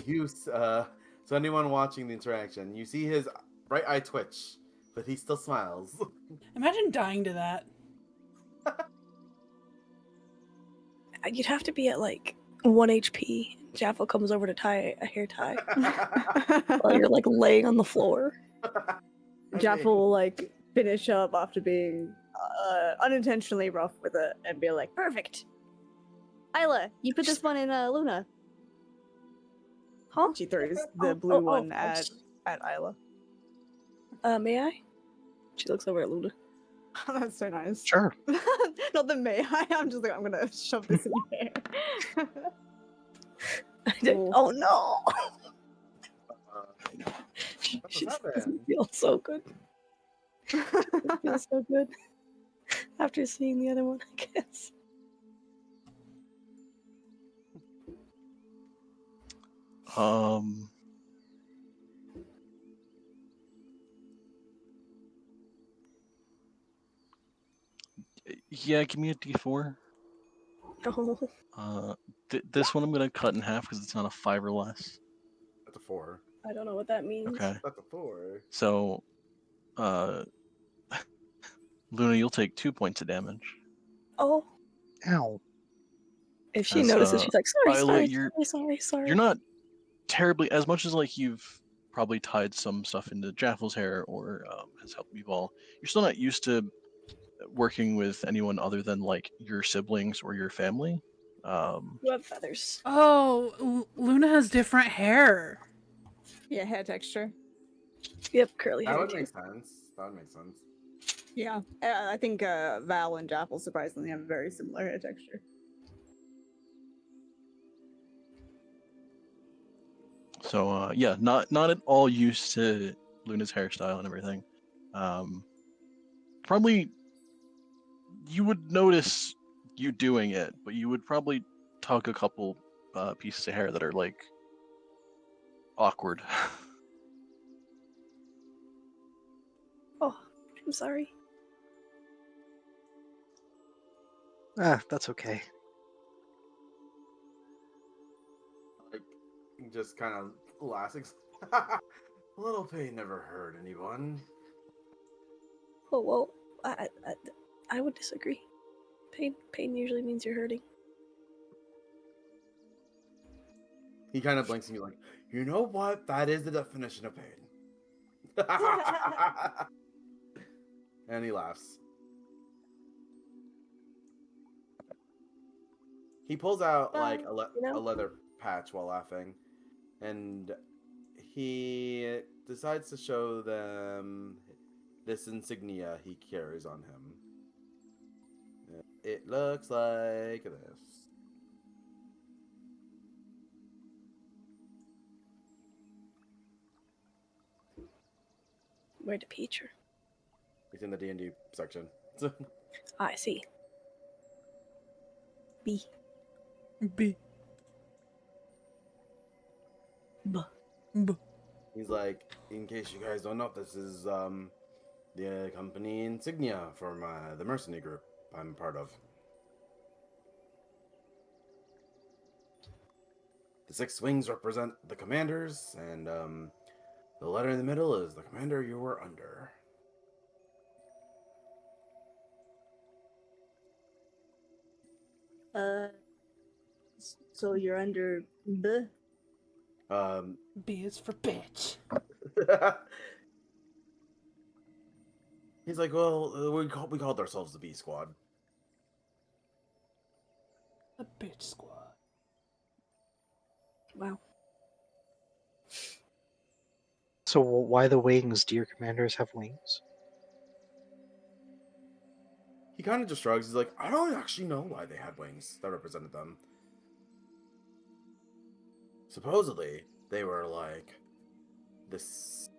So anyone watching the interaction, you see his right eye twitch, but he still smiles. Imagine dying to that. You'd have to be at like 1 HP. Jaffel comes over to tie a hair tie while you're like laying on the floor. Jaffel will like finish up after being unintentionally rough with it and be like, "Perfect, Isla, you put this one in Luna." Huh? She throws the blue one at Isla. May I? She looks over at Luna. That's so nice. Sure. Not the may I. I'm just like, I'm gonna shove this in your hair. Cool. Oh no! What's She happening? doesn't feel so good. It feels so good after seeing the other one, I guess. Yeah, give me a d4. Oh, This one I'm gonna cut in half because it's not a 5 or less. That's a 4. I don't know what that means. Okay. That's a 4. So, uh, Luna, you'll take 2 points of damage. Oh, Ow. if she As, notices, she's like, sorry, Violet, sorry. you're not terribly, as much as like you've probably tied some stuff into Jaffel's hair or has helped Meatball, you're still not used to working with anyone other than like your siblings or your family. You have feathers. Oh, Luna has different hair. Yeah, hair texture. Yep, curly That hair would too. make sense. That would make sense. Yeah, I think Val and Jaffel surprisingly have very similar hair texture. So yeah, not at all used to Luna's hairstyle and everything. Probably you would notice you doing it, but you would probably tug a couple pieces of hair that are like awkward. Oh, I'm sorry. That's okay. Like, just kind of laughing. A little pain never hurt anyone. Oh well, I would disagree. Pain usually means you're hurting. He kind of blinks at me like, you know what? That is the definition of pain. And he laughs. He pulls out like a leather patch while laughing, and he decides to show them this insignia he carries on him. It looks like this. Where to Peach? It's in the D&D section. I see. B. B. B. B. He's like, in case you guys don't know, this is the company insignia for the mercenary group I'm part of. The 6 wings represent the commanders, and the letter in the middle is the commander you were under. So you're under B? B is for bitch. He's like, well, we called ourselves the B Squad. The bitch squad. Wow. So why the wings? Do your commanders have wings? He kind of just shrugs. He's like, I don't actually know why they had wings that represented them. Supposedly, they were like this,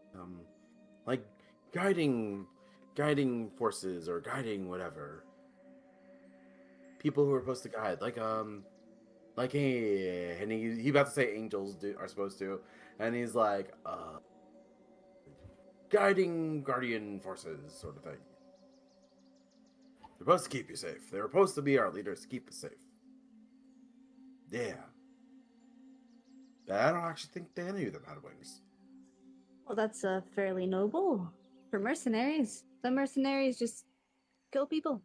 like guiding forces or guiding whatever. People who are supposed to guide, like and he about to say angels are supposed to, and he's like, guiding guardian forces sort of thing. They're supposed to keep you safe. They're supposed to be our leaders to keep us safe. Yeah. But I don't actually think any of them had wings. Well, that's fairly noble for mercenaries. Some mercenaries just kill people.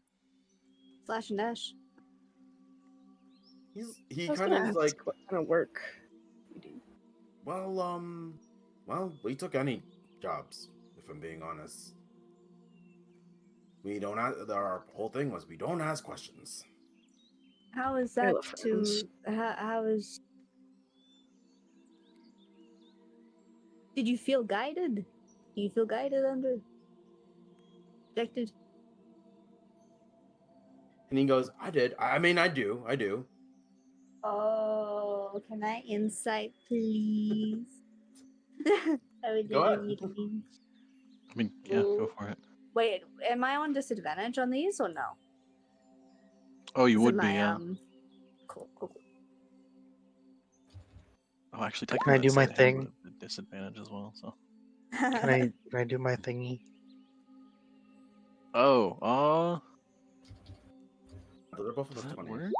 Slash and dash. He I was kind gonna of ask like, what kind of work you do. well, we took any jobs, if I'm being honest. We don't ask, our whole thing was we don't ask questions. How is I that love friends. how is... Did you feel guided? Do you feel guided under... Protected? And he goes, I did. I mean, I do. Oh, can I insight, please? I would Go ahead. really... I mean, yeah, go for it. Wait, am I on disadvantage on these or no? Oh, you Is it would be, my, yeah. Cool. Oh, actually, Can technically, I do that my sleight of hand thing? would have a disadvantage as well. So. Can I do my thingy? Oh, They're both does of that 20. work?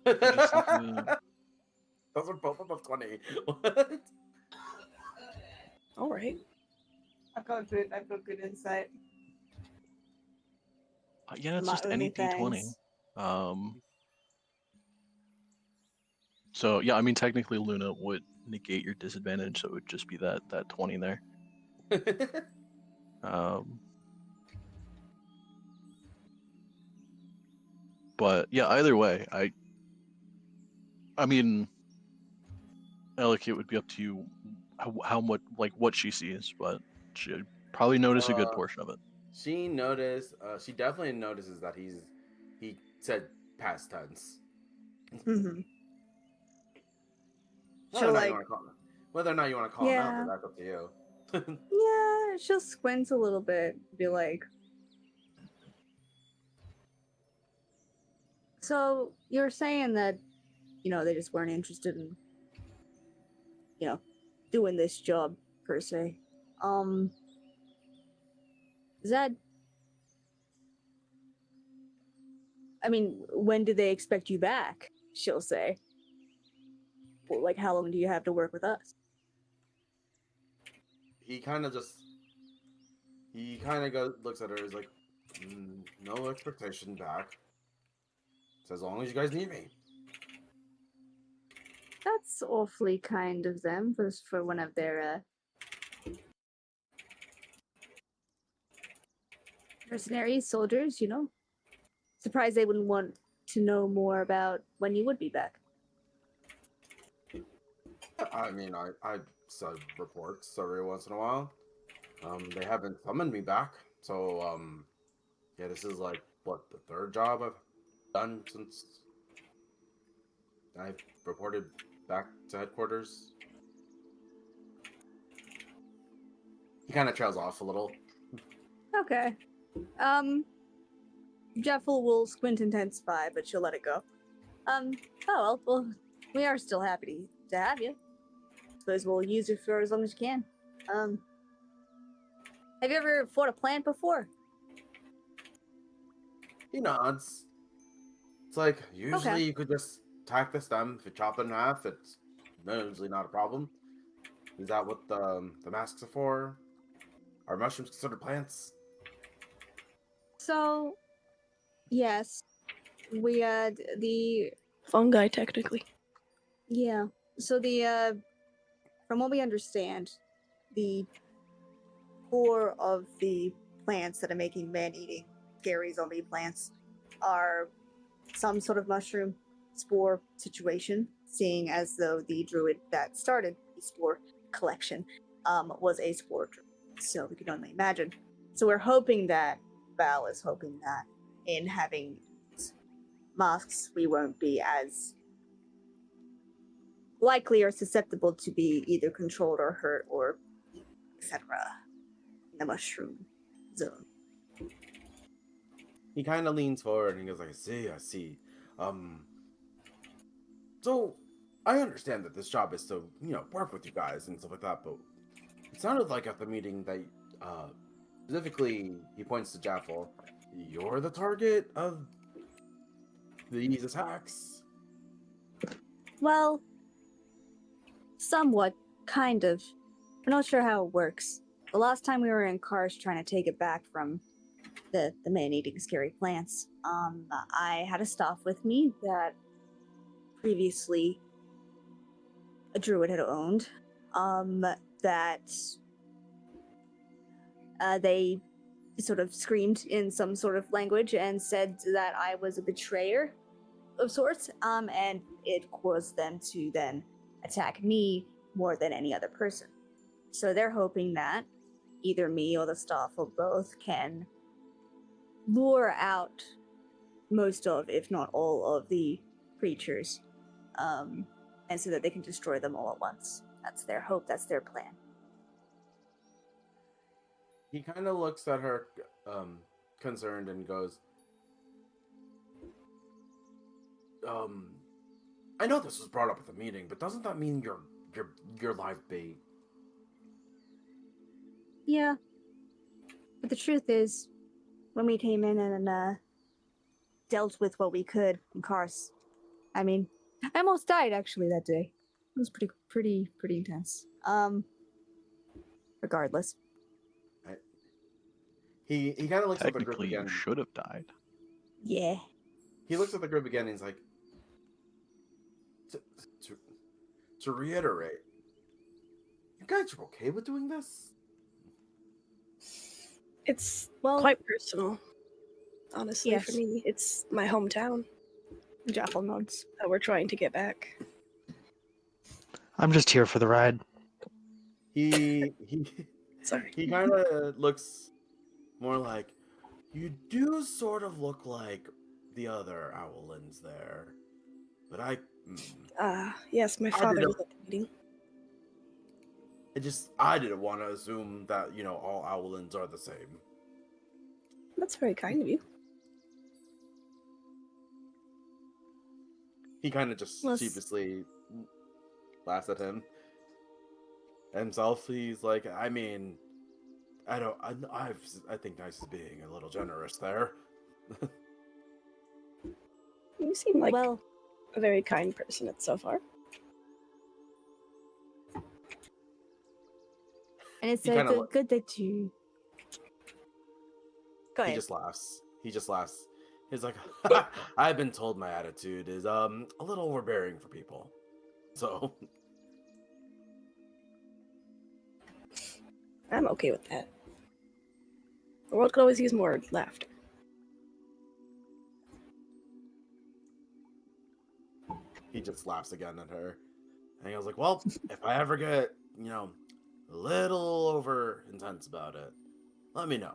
just think of- Those are both above 20. What? All right. I've got good insight. yeah, it's My just any D20. OnlyFans. So yeah, I mean technically Luna would negate your disadvantage, so it would just be that 20 there. But yeah, either way, I mean, Ellike, it would be up to you how much like what she sees, but she'd probably notice a good portion of it. She noticed. She definitely notices that he said past tense. Mm-hmm. Whether or She'll not you like, want to call him, whether or not you want to call him out, yeah, that's up to you. yeah. She'll squint a little bit, be like, "So you're saying that, they just weren't interested in, doing this job per se. Is that? I mean, when do they expect you back?" She'll say. Well, like, how long do you have to work with us? He kind of looks at her. Is like, no expectation back. So as long as you guys need me. That's awfully kind of them for one of their mercenaries, soldiers, Surprised they wouldn't want to know more about when you would be back. I mean, I send reports every once in a while. They haven't summoned me back, so yeah, this is like what the third job I've done since I reported back to headquarters. He kind of trails off a little. Okay. Jeffel will squint intensify, but she'll let it go. Well, we are still happy to have you. Suppose we'll use you for as long as you can. Have you ever fought a plant before? He nods. It's like usually you could just tack the stem. If you chop it in half, it's usually not a problem. Is that what the masks are for? Are mushrooms considered plants? So, yes. We, the Fungi, technically. Yeah. So from what we understand, the core of the plants that are making man-eating, scary zombie plants are some sort of mushroom spore situation, seeing as though the druid that started the spore collection was a spore druid. So we can only imagine. So we're hoping that, Val is hoping that in having masks, we won't be as likely or susceptible to be either controlled or hurt or etc. in the mushroom zone. He kind of leans forward and he goes like, I see. So I understand that this job is to, work with you guys and stuff like that, but it sounded like at the meeting that, specifically, he points to Jaffel, you're the target of these attacks? Well, somewhat, kind of. We're not sure how it works. The last time we were in cars trying to take it back from the man-eating scary plants, I had a staff with me that previously a druid had owned, that they sort of screamed in some sort of language and said that I was a betrayer of sorts, and it caused them to then attack me more than any other person. So they're hoping that either me or the staff or both can lure out most of, if not all of the creatures, and so that they can destroy them all at once. That's their hope, that's their plan. He kind of looks at her, concerned and goes, I know this was brought up at the meeting, but doesn't that mean you're live bait? Yeah. But the truth is, when we came in and dealt with what we could in Kars, I mean, I almost died actually that day. It was pretty intense. Regardless. He kind of looks at the group Technically, you again. should have died. Yeah. He looks at the group again and he's like, to reiterate, you guys are okay with doing this? It's Well, quite personal, honestly, yes. for me. It's my hometown Jaffel nods. that we're trying to get back. I'm just here for the ride. He Sorry. he kind of looks more like, you do sort of look like the other Owlins there, but Yes, my I father did was at the meeting. I didn't want to assume that all Owlins are the same. That's very kind of you. He kind of just Well, sheepishly laughs at himself. He's like, I mean, I think Nice is being a little generous there. You seem like well, a very kind person so far. and it's He kinda good that you. Go He ahead. just laughs. He's like, I've been told my attitude is a little overbearing for people. So I'm okay with that. The world could always use more laughter. he just laughs again at her. And he was like, well, if I ever get, a little over intense about it, let me know.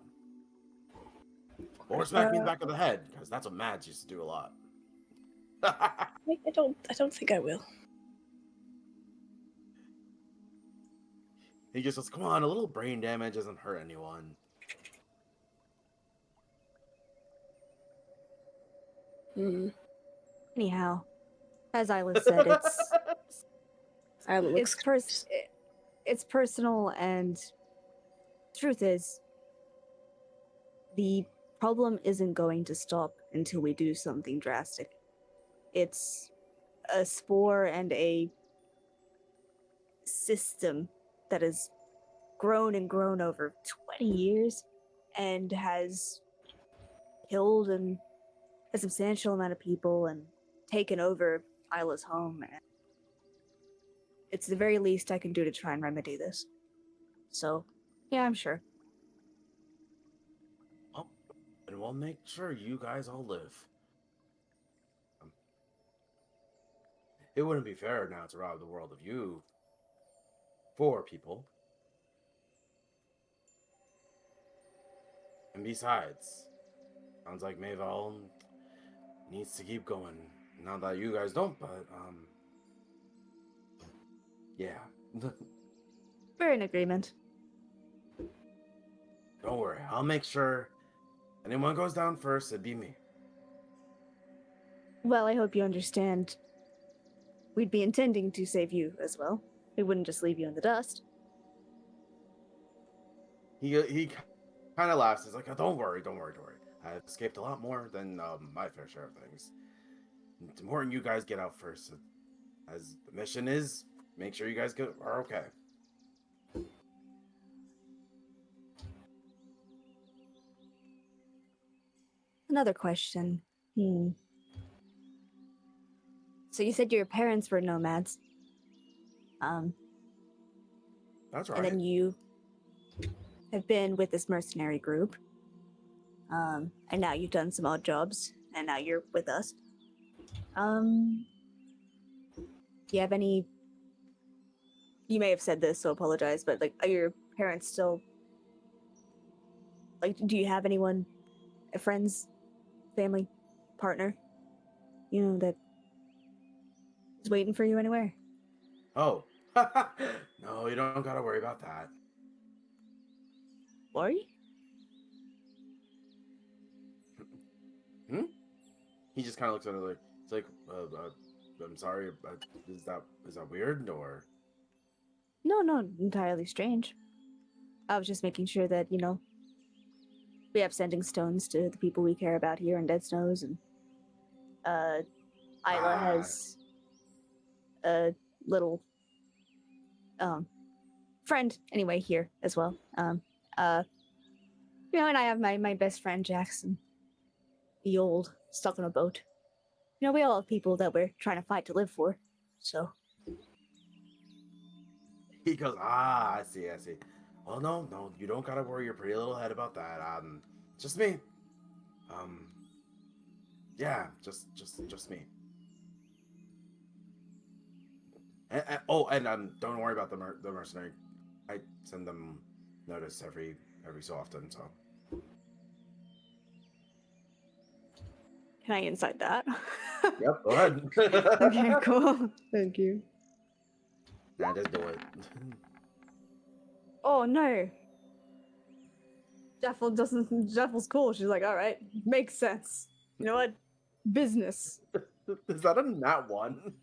Or smack me in the back of the head, because that's what Mads used to do a lot. I don't think I will. He just says, come on, a little brain damage doesn't hurt anyone. Anyhow, as Isla said, Isla looks it's personal, and truth is, the problem isn't going to stop until we do something drastic. It's a spore and a system that has grown and grown over 20 years and has killed a substantial amount of people and taken over Isla's home. And it's the very least I can do to try and remedy this. So, yeah, I'm sure. And we'll make sure you guys all live. It wouldn't be fair now to rob the world of you. 4 people. And besides, sounds like Mayval needs to keep going. Not that you guys don't, but yeah. We're in agreement. Don't worry, I'll make sure anyone goes down first, it'd be me. Well, I hope you understand. We'd be intending to save you as well. We wouldn't just leave you in the dust. He kind of laughs. He's like, oh, don't worry. I've escaped a lot more than my fair share of things. The more you guys get out first, as the mission is, make sure you guys are okay. Another question. So you said your parents were nomads. That's right. And then you have been with this mercenary group. And now you've done some odd jobs, and now you're with us. Do you have any... You may have said this, so apologize, but, like, are your parents still... Like, do you have anyone, friends, family, partner, that is waiting for you anywhere? Oh. No, you don't gotta worry about that. Lori? He just kind of looks at her like, it's like, I'm sorry, but is that weird, or? No, not entirely strange. I was just making sure that, we have sending stones to the people we care about here in Dead Snows, and, Isla Ah. has a little friend anyway here as well. And I have my best friend Jackson, the old stuck on a boat. We all have people that we're trying to fight to live for. So He goes, I see. Well, no, you don't gotta worry your pretty little head about that. Just me. Yeah, just me. And don't worry about the mercenary. I send them notice every so often. So can I insight that? yep, go ahead. Okay, cool. Thank you. Nah, just do it. Oh no. Jeffel cool. She's like, all right, makes sense. You know what? Business. Is that a nat one?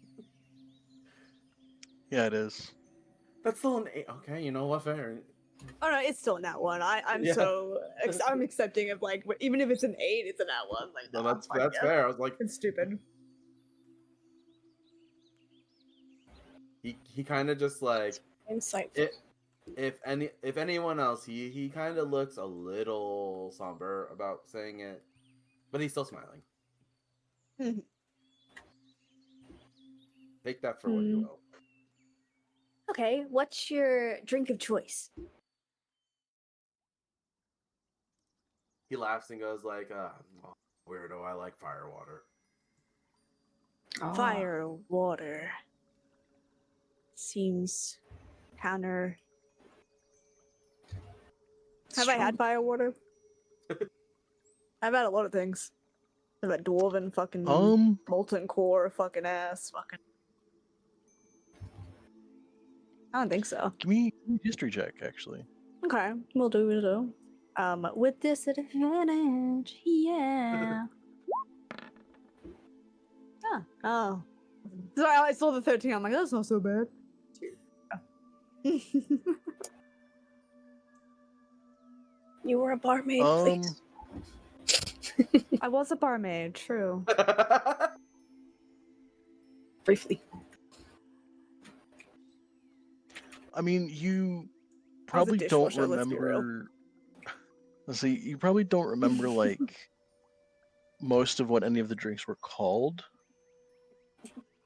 Yeah, it is. That's still an 8. Okay, you know what? Fair. Oh no, it's still not one. I'm Yeah. I'm accepting of like even if it's an 8, it's a nat one. Like No, no, that's I'm fine, yeah. fair. I was like, It's stupid. he kind of just like Insightful. if anyone else, he kind of looks a little somber about saying it, but he's still smiling. Mhm. Take that for what you will. Okay, what's your drink of choice? He laughs and goes like, weirdo, I like fire water. Oh. Fire, water. Seems counter. Have I had fire water? I've had a lot of things. I've had dwarven fucking molten core fucking ass fucking. I don't think so. Give me a history check, actually. Okay, we'll do. With disadvantage, yeah. Oh. Sorry, I saw the 13. I'm like, that's not so bad. You were a barmaid, please. I was a barmaid, true. Briefly. I mean, you I was a probably don't dishwasher, let's be real. remember. Let's see, you probably don't remember like most of what any of the drinks were called.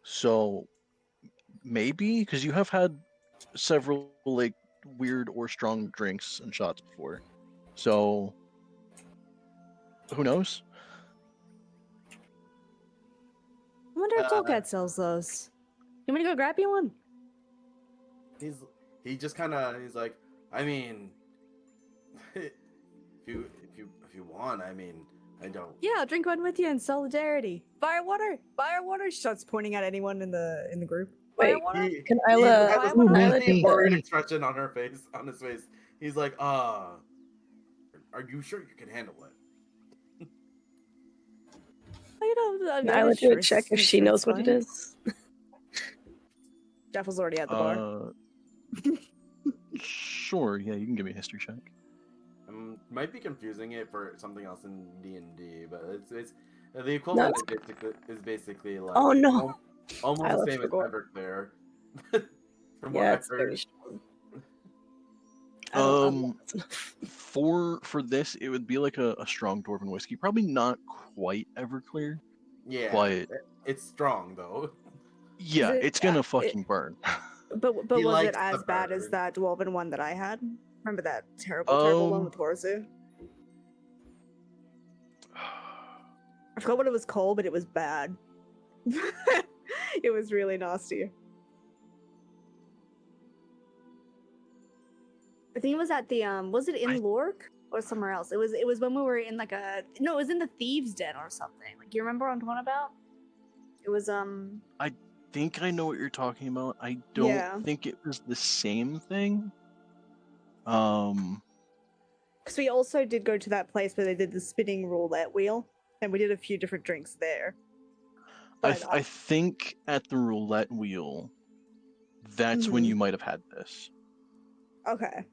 So maybe because you have had several like weird or strong drinks and shots before. So who knows? I wonder if Tolkat sells those. You want me to go grab you one? He just kind of he's like, I mean, if you want, I mean, I don't. Yeah, I'll drink one with you in solidarity. Firewater, firewater. She starts pointing at anyone in the group. Wait, Firewater. can He Isla? has Isla this did worried the- expression on his face. He's like, are you sure you can handle it? Can Isla do a check if she knows what it is? Jeff was already at the bar. Sure, yeah, you can give me a history check. Might be confusing it for something else in D&D, but it's the equivalent is basically like Oh no! almost Isla the same forgot. as Everclear. From Yeah, what it's I've very heard. strong. I don't know. For this, it would be like a strong dwarven whiskey. Probably not quite Everclear. Yeah, But it's strong though. yeah, it's gonna fucking burn. But He was it likes as the bad as burn. that dwarven one that I had? Remember that terrible one with Horzu? I forgot what it was called, but it was bad. It was really nasty. I think it was at the was it in Lork or somewhere else? It was when we were in like it was in the thieves' den or something. Like, you remember what I'm talking about? It was I think I know what you're talking about. I don't think it was the same thing. Because we also did go to that place where they did the spinning roulette wheel, and we did a few different drinks there. I think at the roulette wheel, that's when you might have had this. Okay.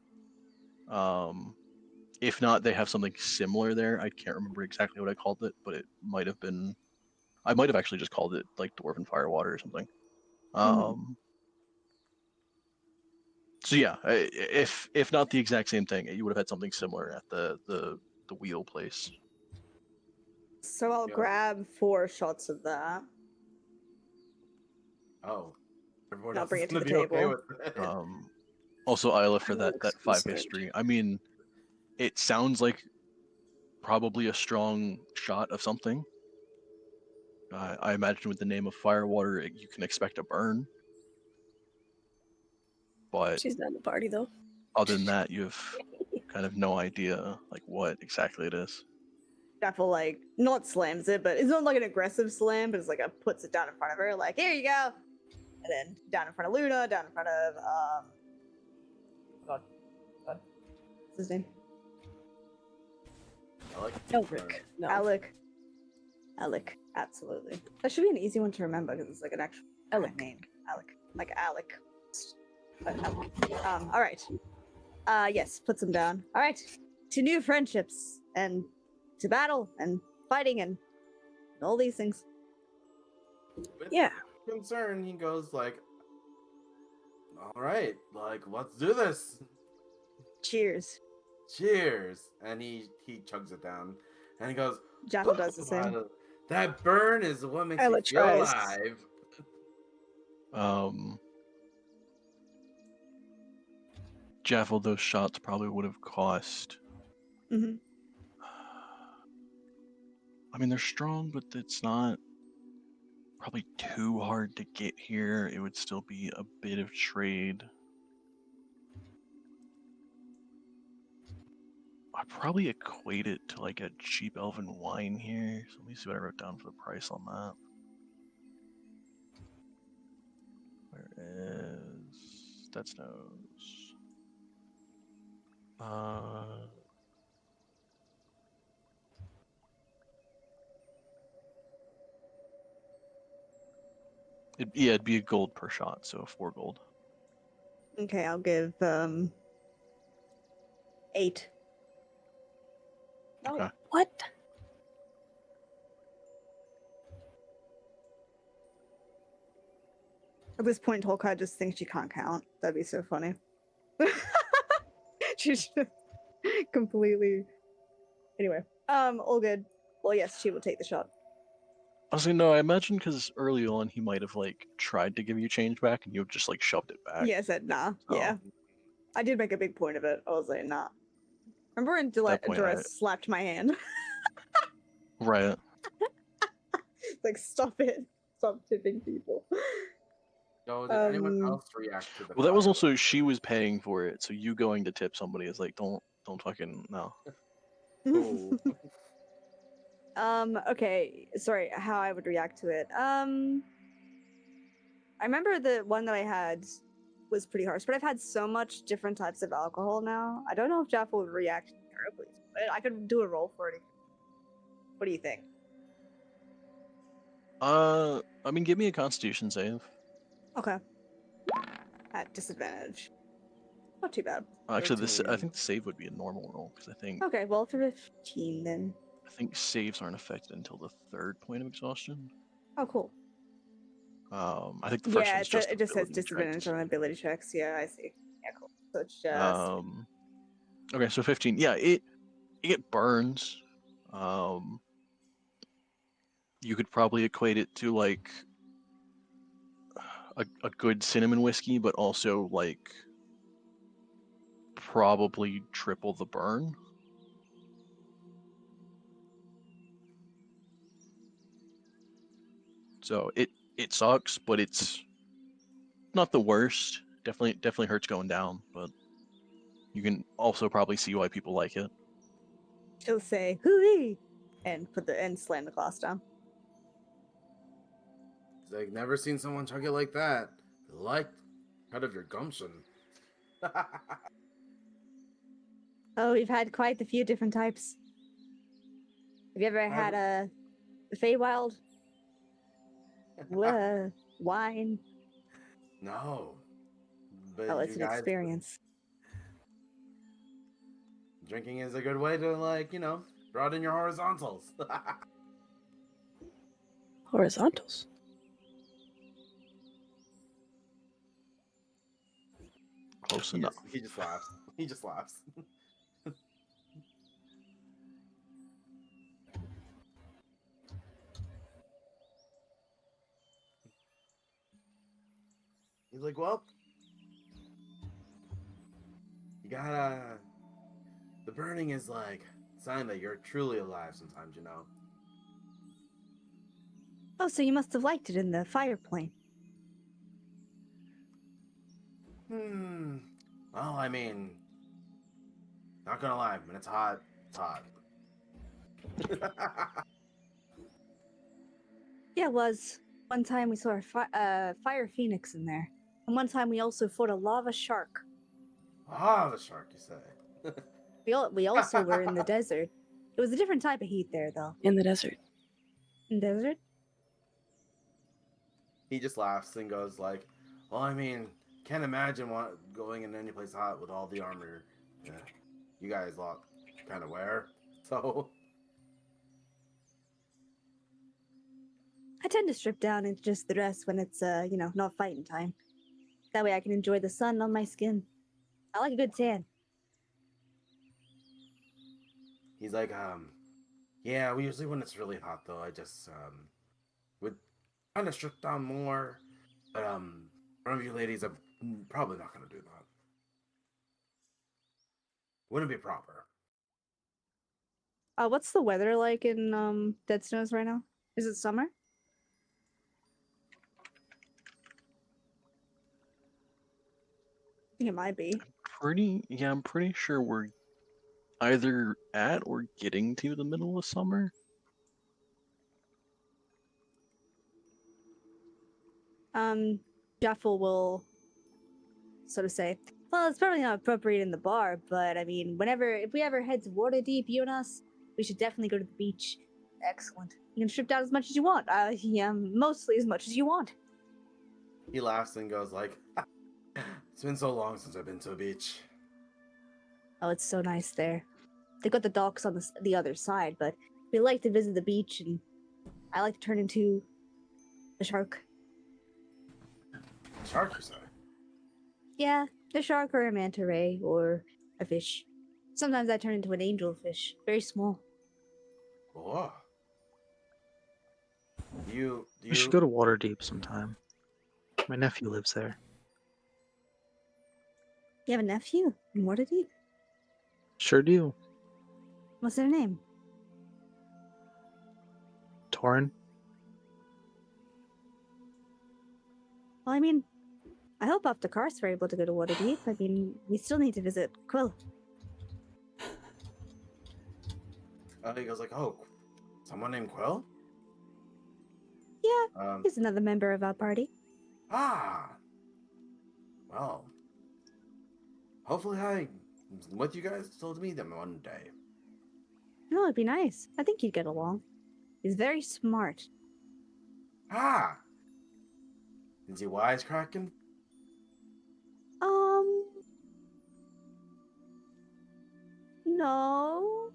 If not, they have something similar there. I can't remember exactly what I called it, but it might have been I might have actually just called it like Dwarven Firewater or something. Mhm. So yeah, if not the exact same thing, you would have had something similar at the wheel place. So I'll Yeah. grab 4 shots of that. Oh, everyone I'll else bring is it to gonna the be okay table. with it. Also, Isla, for I'm that looks 5 concerned. history. I mean, it sounds like probably a strong shot of something. I imagine with the name of Firewater, you can expect a burn. But She's not in the party though. other than that, you have kind of no idea like what exactly it is. Jaffel like not slams it, but it's not like an aggressive slam, but it's like a puts it down in front of her, like here you go, and then down in front of Luna, down in front of God, what's his name? I like Elric. No. Ellike, absolutely. That should be an easy one to remember because it's like an actual Ellike. name, Ellike, like Alec. But Ellike. All right. Yes, puts them down. All right, to new friendships and to battle and fighting and all these things. With Yeah. concern, he goes like, "All right, like let's do this. Cheers. Cheers!" And he chugs it down, and he goes, Jaffel does the same. "Wow, that burn is what makes Ella me feel tries. alive." Jaffel, those shots probably would have cost. Mm-hmm. I mean, they're strong, but it's not probably too hard to get here. It would still be a bit of trade. I'd probably equate it to like a cheap elven wine here. So let me see what I wrote down for the price on that. Where is Dead Snows? It'd be a gold per shot, so 4 gold. Okay, I'll give 8. Okay. What? At this point, Tolka just thinks she can't count. That'd be so funny. She's just completely. Anyway, all good. Well, yes, she will take the shot. I was like, no, I imagine because early on he might have like tried to give you change back and you just like shoved it back. Yeah, I said nah. Yeah, I did make a big point of it. I was like, nah. Remember when that point, Doris slapped my hand? Right. Like, stop it. Stop tipping people. So did anyone else react to the? Well, that was fire? also she was paying for it, so you going to tip somebody is like, don't fucking no. Cool. Okay, sorry, how I would react to it. I remember the one that I had was pretty harsh, but I've had so much different types of alcohol now. I don't know if Jaffa would react terribly, but I could do a roll for it. What do you think? I mean, give me a Constitution save. Okay. At disadvantage. Not too bad. Actually, I 13. think the save would be a normal roll because Okay, well, for 15 then. I think saves aren't affected until the 3rd point of exhaustion. Oh, cool. I think the first Yeah, one's just it just says ability disadvantage checks. on ability checks. Yeah, I see. Yeah, cool. So it's just. Okay, so 15. Yeah, it burns. You could probably equate it to like a good cinnamon whiskey, but also like probably triple the burn. So it sucks, but it's not the worst. Definitely hurts going down, but you can also probably see why people like it. She'll say "hooey" and slam the glass down. He's like, never seen someone chug it like that. Like, out of your gumption. Oh, we've had quite a few different types. Have you ever had a Feywild wine? No. But Oh, it's you an guys, experience. drinking is a good way to, like, broaden your horizontals. Horizontals. Close He enough. he just laughs. He just laughs. He's like, well, you gotta. The burning is like a sign that you're truly alive. Sometimes, you know. Oh, so you must have liked it in the fire plane. Well, I mean, not gonna lie, when it's hot, it's hot. Yeah, it was. One time we saw a fire phoenix in there. And one time we also fought a lava shark. Ah, the shark, you say? We also were in the desert. It was a different type of heat there, though. In the desert. In desert? He just laughs and goes like, "Well, I mean, can't imagine going in any place hot with all the armor you guys lot kind of wear." So I tend to strip down into just the dress when it's, not fighting time. That way I can enjoy the sun on my skin. I like a good tan. he's like, yeah, we usually when it's really hot though, I just would kind of strip down more, but one of you ladies, I'm probably not gonna do that. Wouldn't be proper. What's the weather like in, Dead Snows right now? Is it summer? I think it might be. I'm pretty sure we're either at or getting to the middle of summer. Jaffel will sort of say, well, it's probably not appropriate in the bar, but I mean, if we ever head to Waterdeep, you and us, we should definitely go to the beach. Excellent. You can strip down as much as you want. Yeah, mostly as much as you want. He laughs and goes like, "It's been so long since I've been to a beach." Oh, it's so nice there. They got the docks on the other side, but we like to visit the beach, and I like to turn into a shark. Shark, you say? Yeah, a shark or a manta ray or a fish. Sometimes I turn into an angelfish, very small. Oh. Do We should you go to Waterdeep sometime. My nephew lives there. You have a nephew in Waterdeep? Sure do. What's their name? Torin? Well, I mean, I hope after Karst we're able to go to Waterdeep. I mean, we still need to visit Quill. He goes like, "Oh, someone named Quill?" Yeah, he's another member of our party. Well, hopefully I'm with you guys till to meet them one day. No, it'd be nice. I think you'd get along. He's very smart. Ah, is he wisecracking? No.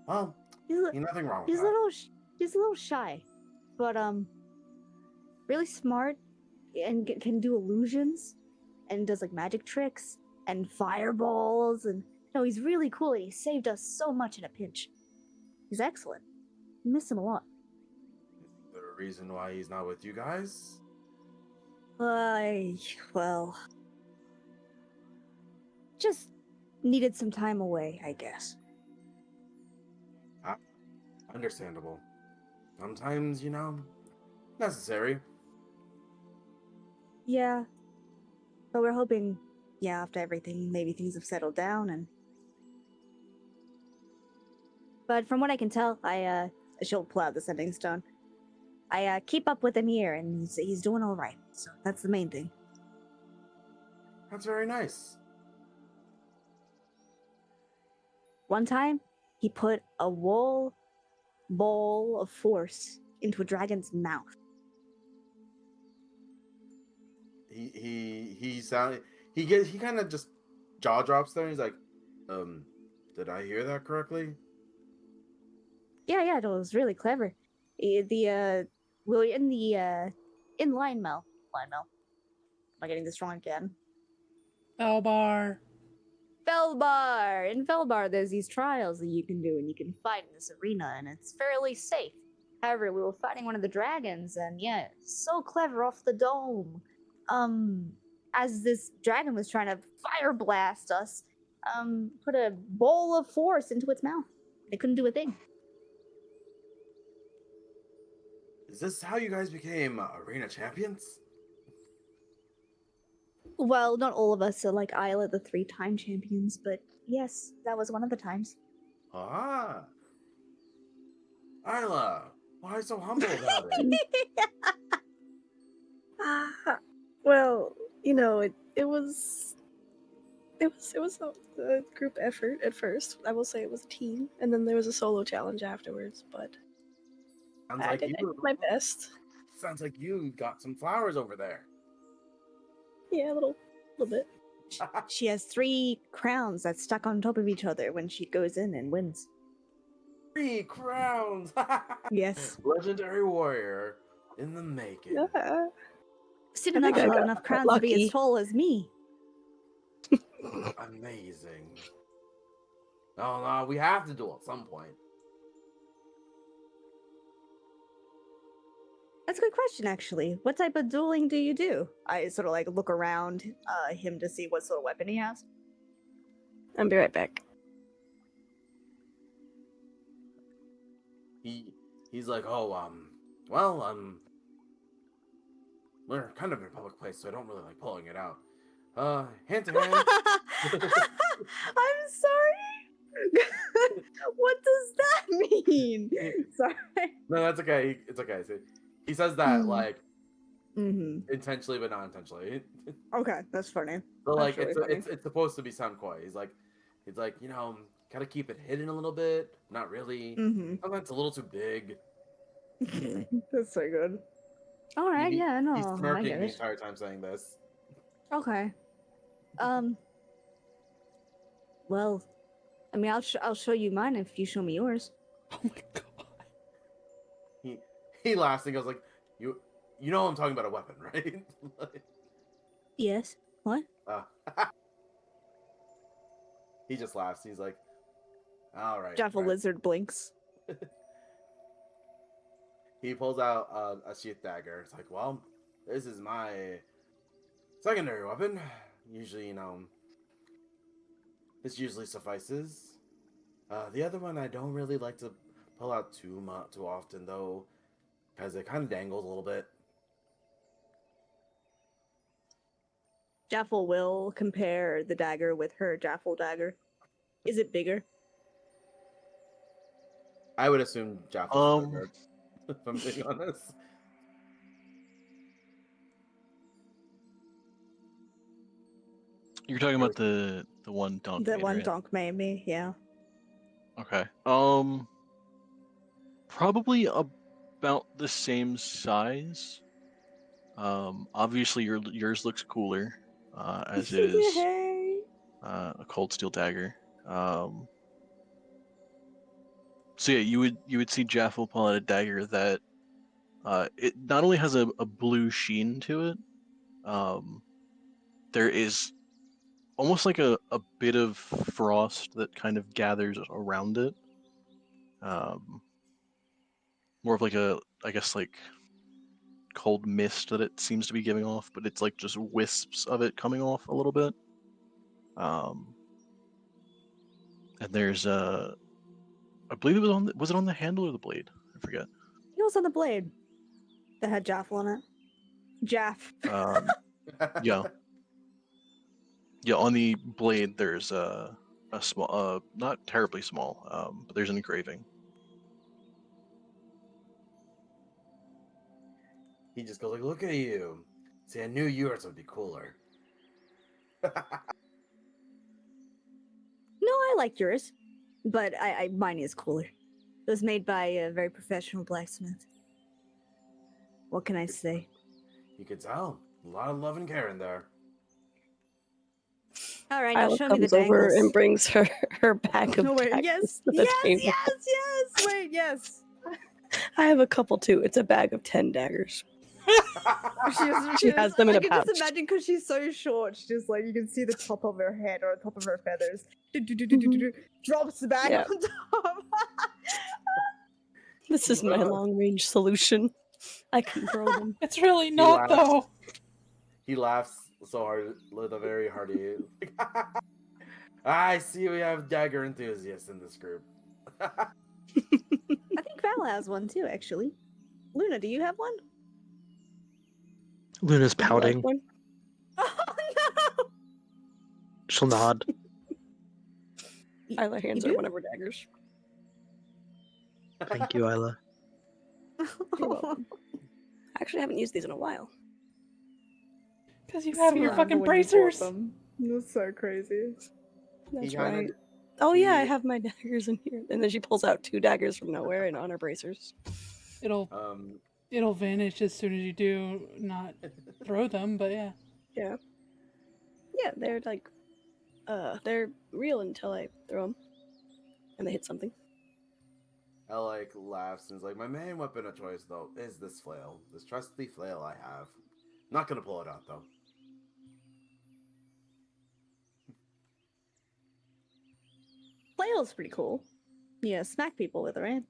Well, He's a, ain't nothing wrong with he's a that. little he's a little shy, but really smart and can do illusions and does like magic tricks and fireballs and no, he's really cool and he saved us so much in a pinch. He's excellent. We miss him a lot. Is there a reason why he's not with you guys? Well, just needed some time away, I guess. Understandable. Sometimes, necessary. Yeah, but we're hoping, after everything, maybe things have settled down and. But from what I can tell, she'll pull out the sending stone. I keep up with him here, and he's doing all right. So that's the main thing. That's very nice. One time, he put a wool ball of force into a dragon's mouth. He kind of just jaw drops there. He's like, did I hear that correctly? Yeah, it was really clever. We're in the in Line Mill. Line Mill. Am I getting this wrong again? Belbar. Felbar! In Felbar, there's these trials that you can do, and you can fight in this arena, and it's fairly safe. However, we were fighting one of the dragons, and yeah, so clever off the dome. As this dragon was trying to fire blast us, put a bowl of force into its mouth. It couldn't do a thing. Is this how you guys became arena champions? Well, not all of us are like Isla, the 3-time champions, but yes, that was one of the times. Ah. Isla, why so humble about it? Well, you know, it was a group effort at first. I will say it was a team, and then there was a solo challenge afterwards. But Sounds I like did you. my best. Sounds like you got some flowers over there. Yeah, a little bit. She has 3 crowns that stuck on top of each other when she goes in and wins. 3 crowns. Yes. Legendary warrior in the making. Yeah. Sid I and think I have got enough crowns to be lucky. as tall as me. Amazing. Oh no, we have to duel at some point. That's a good question, actually. What type of dueling do you do? I sort of like look around him to see what sort of weapon he has. I'll be right back. He's like, oh, we're kind of in a public place, so I don't really like pulling it out. Hand to hand. I'm sorry. What does that mean? Sorry. No, that's okay. It's okay. So he says that like Mm-hmm. intentionally, but not intentionally. Okay, that's funny. So like That's really it's supposed to be sound coy. He's like, gotta keep it hidden a little bit. Not really. Mm-hmm. Sometimes it's a little too big. That's so good. All right, yeah, no, He's I smirking get the it. entire time saying this. Okay. Well, I mean, I'll show you mine if you show me yours. Oh my god. He laughs and goes like, you know I'm talking about a weapon, right? Yes. What? He just laughs. He's like, all right. Jaffa right." Lizard blinks. He pulls out a sheath dagger. It's like, well, this is my secondary weapon. Usually, this usually suffices. The other one I don't really like to pull out too often, though, because it kind of dangles a little bit. Jaffel will compare the dagger with her Jaffel dagger. Is it bigger? I would assume Jaffa's bigger, if I'm being honest. You're talking about the one dunk. The made, one right? Donk made me, yeah. Okay. Probably about the same size. Obviously yours looks cooler, as it is Yay! a cold steel dagger. So yeah, you would see Jaffel pull out a dagger that it not only has a blue sheen to it, there is almost like a bit of frost that kind of gathers around it. More of like I guess like cold mist that it seems to be giving off, but it's like just wisps of it coming off a little bit. And there's I believe it was it on the handle or the blade? I forget. It was on the blade that had Jaffel on it. Jaff. Yeah. Yeah, on the blade there's a small, not terribly small, but there's an engraving. He just goes like, look at you. See, I knew yours would be cooler. No, I like yours, but mine is cooler. It was made by a very professional blacksmith. What can I say? You could tell. A lot of love and care in there. All right, now Isla show me the comes over dangles. and brings her bag of No, wait, daggers yes, to the yes, table. yes, yes. Wait, yes. I have a couple too. It's a bag of 10 daggers. She has them in I a can pouch. just imagine because she's so short, she just like you can see the top of her head or the top of her feathers. Do, drops the bag Yeah. on top. This is my long range solution. I can throw them. It's really He not laughs. though. He laughs so hard with a very hearty. I see we have dagger enthusiasts in this group. I think Val has one too, actually. Luna, do you have one? Luna's Would you like pouting. one? Oh no! She'll nod. Isla hands You her do? one of her daggers. Thank you, Isla. You're welcome. I actually haven't used these in a while. Because you have So your random fucking when you bought bracers. them. That's so crazy. That's kinda right. Oh yeah, I he- have my daggers in here. And then she pulls out 2 daggers from nowhere and on her bracers. It'll vanish as soon as you do not throw them, but yeah. Yeah. Yeah, they're like, they're real until I throw them. And they hit something. Ellike laughs and is like, my main weapon of choice, though, is this flail. This trusty flail I have. Not gonna pull it out, though. Flail's pretty cool. Yeah, smack people with it, right?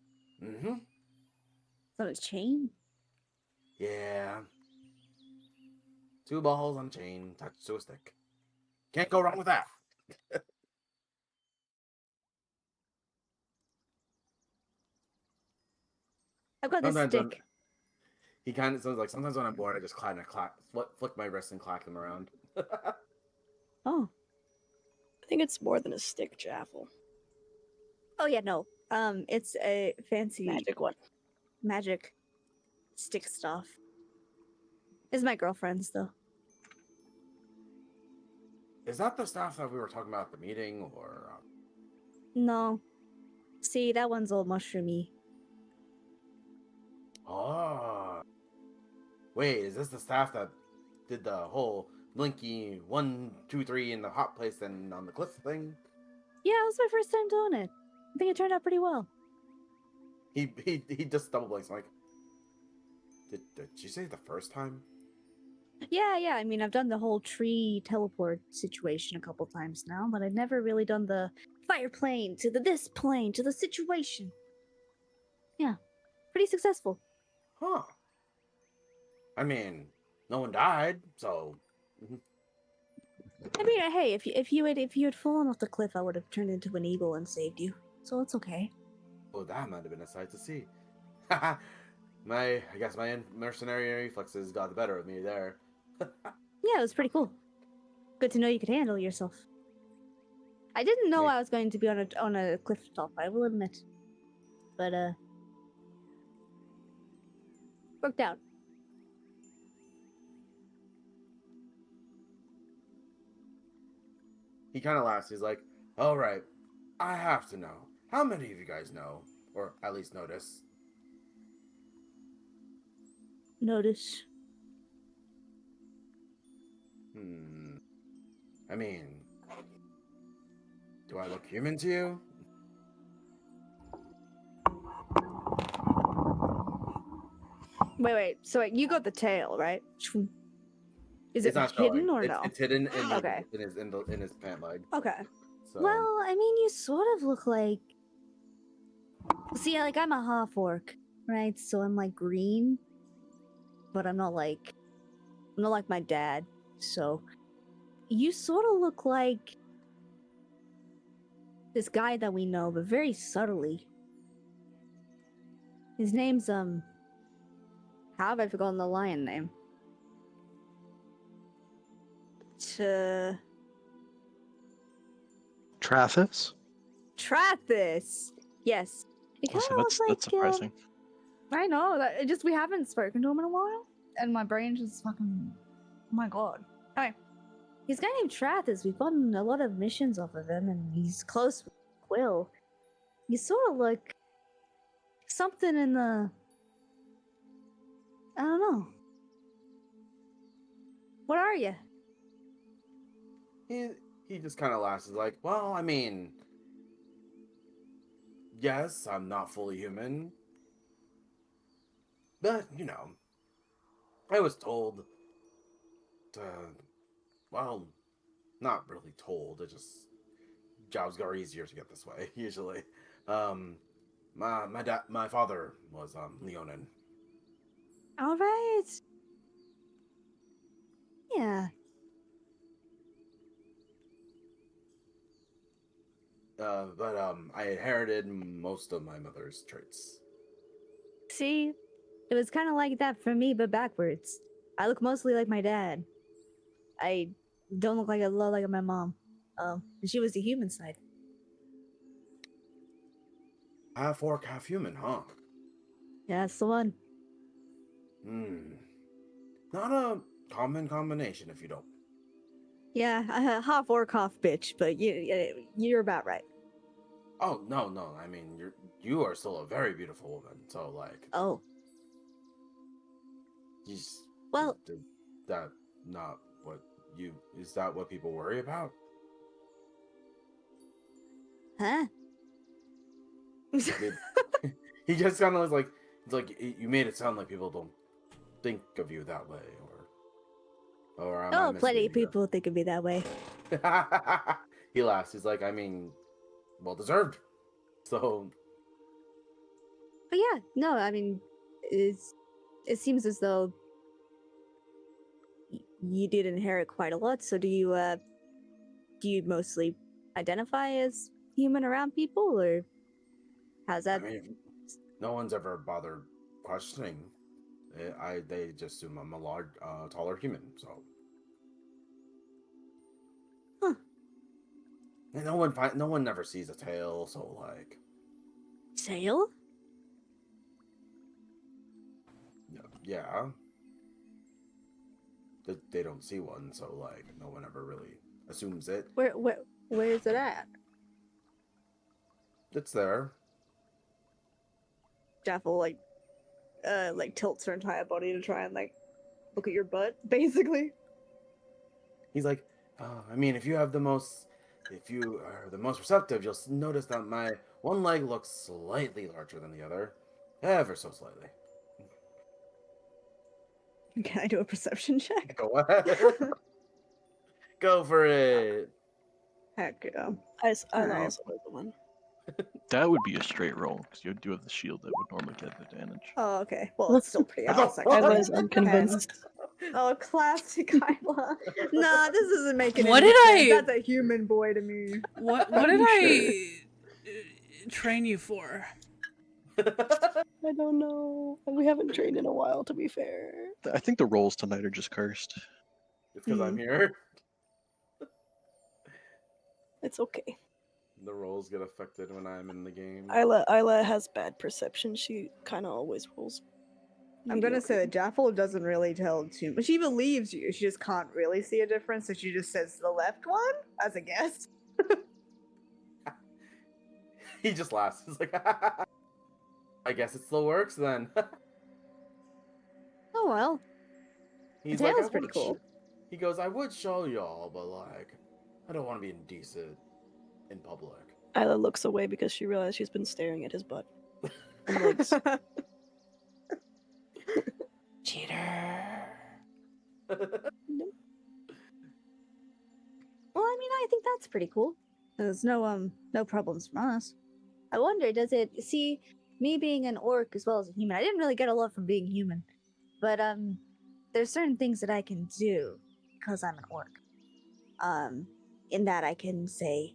Mm-hmm. It's on its chain. Yeah. 2 balls on chain, touched to a stick. Can't go wrong with that. I've got this Sometimes stick. he kind of sounds like sometimes when I'm bored, I just flick my wrist and clack them around. Oh. I think it's more than a stick, Jaffel. Oh yeah, no. It's a fancy Magic one. magic stick stuff. It's my girlfriend's though. Is that the stuff that we were talking about at the meeting, or? No. See, that one's all mushroomy. Oh. Wait, is this the staff that did the whole Blinky 1, 2, 3 in the hot place and on the cliff thing? Yeah, it was my first time doing it. I think it turned out pretty well. He just double blinks. I'm like, did you say the first time? Yeah. I mean, I've done the whole tree teleport situation a couple times now, but I've never really done the fire plane to the this plane to the situation. Yeah, pretty successful. Huh. I mean, no one died, so. I mean, hey, if you had fallen off the cliff, I would have turned into an eagle and saved you. So it's okay. Oh, that might have been a sight to see. I guess my mercenary reflexes got the better of me there. Yeah, it was pretty cool. Good to know you could handle yourself. I didn't know Yeah. I was going to be on a cliff top, I will admit. But worked out. He kind of laughs. He's like, all right, I have to know. How many of you guys know? Or at least notice? Notice. I mean, do I look human to you? Wait. So you got the tail, right? Is It's it not hidden showing. or It's, no? it's hidden in, Okay. in his pant leg. Okay. So, Well, I mean, you sort of look like. See, like I'm a half orc, right? So I'm like green, but I'm not like my dad. So you sort of look like this guy that we know, but very subtly. His name's how have I forgotten the lion name? Trathis? Trathis. Yes. It kind Also, of looks like that's surprising. I know that it just we haven't spoken to him in a while, and my brain just fucking. Oh my god. Anyway, he's a guy named Trathis. We've gotten a lot of missions off of him, and he's close with Quill. You sort of look something in the. I don't know. What are you? he just kind of laughs. He's like, well, I mean, yes, I'm not fully human. But, I was told to, well, not really told, it just, jobs are easier to get this way, usually. My father was, Leonin. All right. Yeah. But I inherited most of my mother's traits. See, it was kind of like that for me, but backwards. I look mostly like my dad. I don't look like a lot like my mom. And she was the human side. Half orc, half human, huh? Yeah, that's the one. Hmm. Not a common combination, if you don't. Yeah, half orc, half bitch, but you're about right. Oh, no. I mean, you are still a very beautiful woman. So, like, Oh, well, is that not what is that what people worry about? huh? He just kind of was like, it's like you made it sound like people don't think of you that way, or am I Oh, plenty of misreading people think of me that way. that? He laughs. He's like, I mean, well deserved. So, But yeah, no, I mean, it seems as though you did inherit quite a lot. So do you mostly identify as human around people, or how's I that? mean, no one's ever bothered questioning. They just assume I'm a large, taller human. So, Huh. and no one never sees a tail. So, like, Sale? yeah, they don't see one. So, like, no one ever really assumes it. Where is it at? It's there. Jaffel like tilts her entire body to try and like look at your butt, basically. He's like, I mean, if you are the most receptive, you'll notice that my one leg looks slightly larger than the other, ever so slightly. Can I do a perception check? Go ahead. Go for it. Heck yeah. I Alright. also was the one. That would be a straight roll because you do have the shield that would normally get advantage. Oh, okay. Well, it's still pretty What the obvious. fuck? I was unconvinced. Oh, classic Kyla. Nah, this isn't making What any did sense. I- That's a human boy to me. What Are did you I train you for? I don't know. We haven't trained in a while, to be fair. I think the rolls tonight are just cursed. It's because I'm here. It's okay. The rolls get affected when I'm in the game. Isla has bad perception. She kind of always rolls. I'm gonna say mediocre. that Jaffel doesn't really tell too much. She believes you. She just can't really see a difference, so she just says the left one as a guess. He just laughs. He's like, I guess it still works then. Oh well. He's The like, tail's "I pretty would cool." He goes, I would show y'all, but like, I don't want to be indecent in public. Isla looks away because she realized she's been staring at his butt. And legs. Cheater. Well, I mean, I think that's pretty cool. There's no problems from us. I wonder, does it see me being an orc as well as a human? I didn't really get a lot from being human, but there's certain things that I can do because I'm an orc. In that I can say,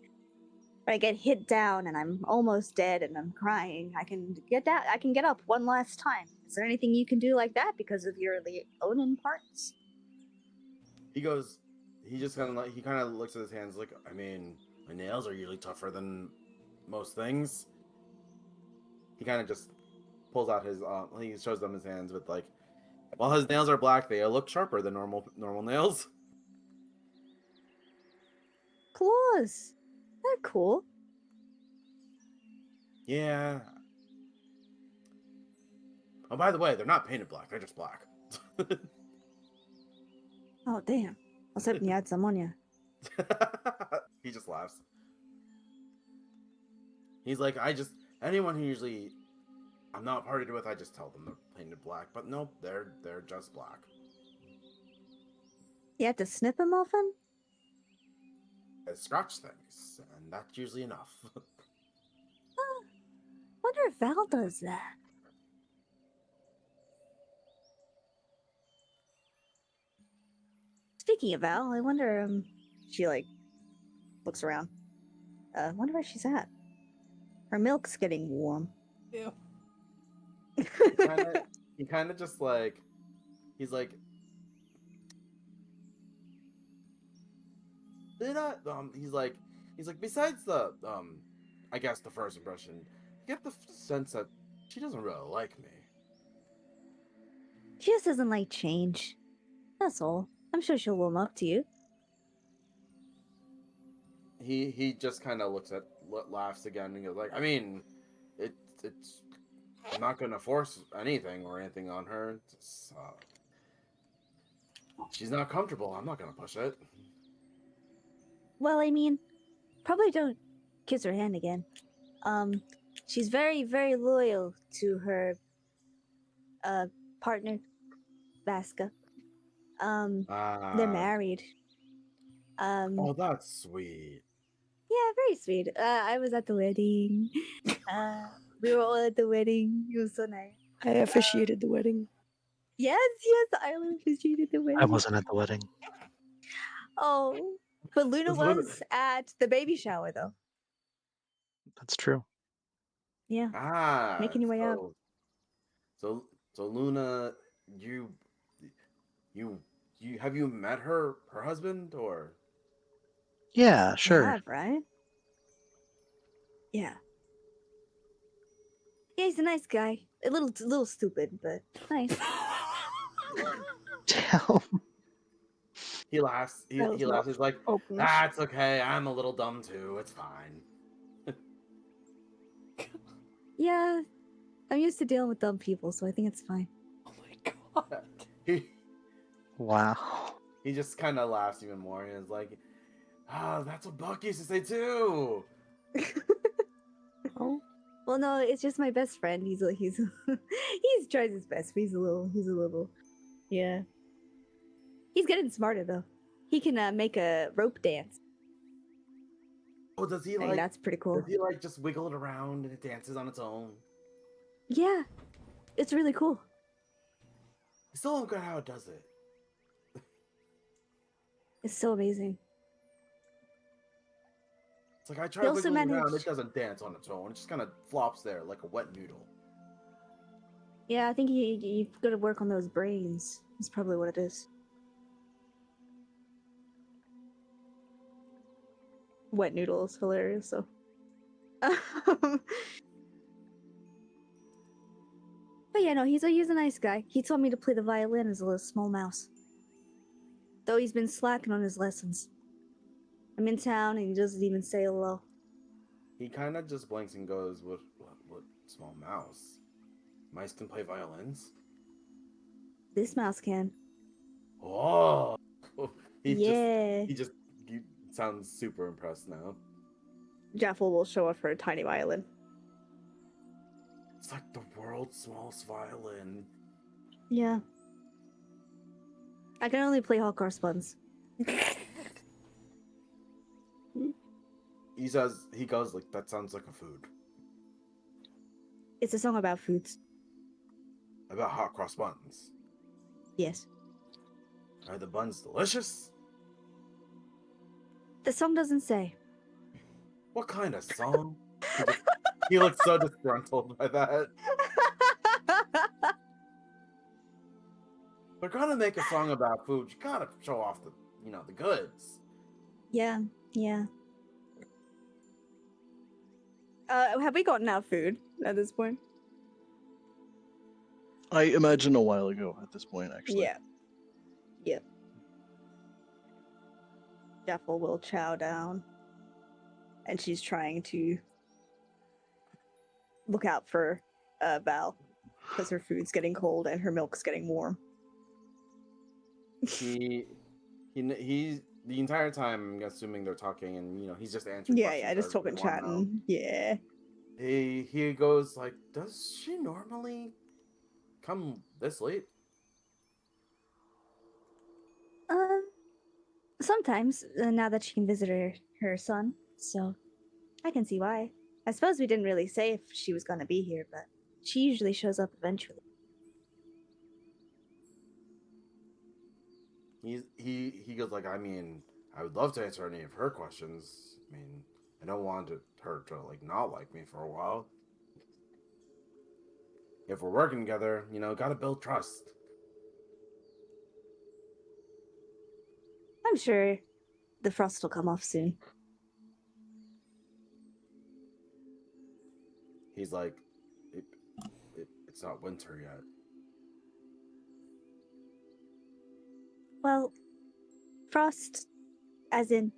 when I get hit down and I'm almost dead and I'm crying, I can get down. I can get up one last time. Is there anything you can do like that because of your Leonin parts? He goes, he kind of looks at his hands like, I mean, my nails are usually tougher than most things. He kind of just pulls out his, he shows them his hands with like, while his nails are black, they look sharper than normal nails. Claws. They're cool. Yeah. Oh, by the way, they're not painted black; they're just black. Oh damn. I was hoping you had some on you. He just laughs. He's like, anyone who usually I'm not partied with, I just tell them to painted black, but nope, they're just black. You have to snip him often? They scratch things, and that's usually enough. Wonder if Val does that. Speaking of Val, I wonder, she like looks around. Wonder where she's at. Her milk's getting warm. Ew. He kind of just like, he's like, he's like, besides the, I guess the first impression, you get the sense that she doesn't really like me. She just doesn't like change. That's all. I'm sure she'll warm up to you. He just kind of laughs again and goes like, I mean, it's I'm not gonna force anything or anything on her. It's, she's not comfortable. I'm not gonna push it. Well, I mean, probably don't kiss her hand again. She's very, very loyal to her partner, Vasca. They're married. Oh, that's sweet. Yeah, very sweet. I was at the wedding. We were all at the wedding. It was so nice. I officiated the wedding. Yes, Isla officiated the wedding. I wasn't at the wedding. Oh, but Luna Was Luna- was at the baby shower, though. That's true. Yeah. Making your way up. So Luna, you have you met her husband or? Yeah, You sure. have, right? Yeah. Yeah, he's a nice guy. A little stupid, but nice. Damn. He laughs. He That was laughs. not He's like, open. "That's okay. I'm a little dumb too. It's fine." Yeah, I'm used to dealing with dumb people, so I think it's fine. Oh my god. Wow. He just kind of laughs even more. And is like, that's what Buck used to say too. Oh, Well, no, it's just my best friend. He's he tries his best, but he's a little, yeah. He's getting smarter though. He can make a rope dance. Oh, does he I think like? that's pretty cool. Does he like just wiggle it around and it dances on its own? Yeah, it's really cool. I still don't get how it does it. It's so amazing. It's like I He try also wiggling around, managed- it doesn't dance on its own. It just kind of flops there like a wet noodle. Yeah, I think you've got to work on those brains. That's probably what it is. Wet noodle is hilarious, so. But yeah, no, he's a nice guy. He told me to play the violin as a little small mouse. Though he's been slacking on his lessons. I'm in town and he doesn't even say hello. He kind of just blinks and goes, "What small mouse? Mice can play violins." This mouse can. Oh, Yeah. he sounds super impressed now. Jaffel will show off her tiny violin. It's like the world's smallest violin. Yeah. I can only play Hawkar Spuns. He goes like, "That sounds like a food." It's a song about foods. About hot cross buns. Yes. Are the buns delicious? The song doesn't say. What kind of song? He looks so disgruntled by that. They're gonna make a song about food. You gotta show off the goods. Yeah. Have we gotten our food at this point? I imagine a while ago at this point, actually. Yeah. Yep. Jaffel will chow down. And she's trying to look out for Val. Because her food's getting cold and her milk's getting warm. He the entire time, I'm assuming they're talking, and he's just answering. Yeah, questions just that talking, we wanna know. chatting. Yeah. He goes like, "Does she normally come this late? Sometimes, now that she can visit her son, so I can see why. I suppose we didn't really say if she was gonna be here, but she usually shows up eventually. He goes like, I mean, I would love to answer any of her questions. I mean, I don't want her to like not like me for a while. If we're working together, you know, gotta build trust. I'm sure the frost will come off soon. He's like, it's not winter yet. Well, frost, as in,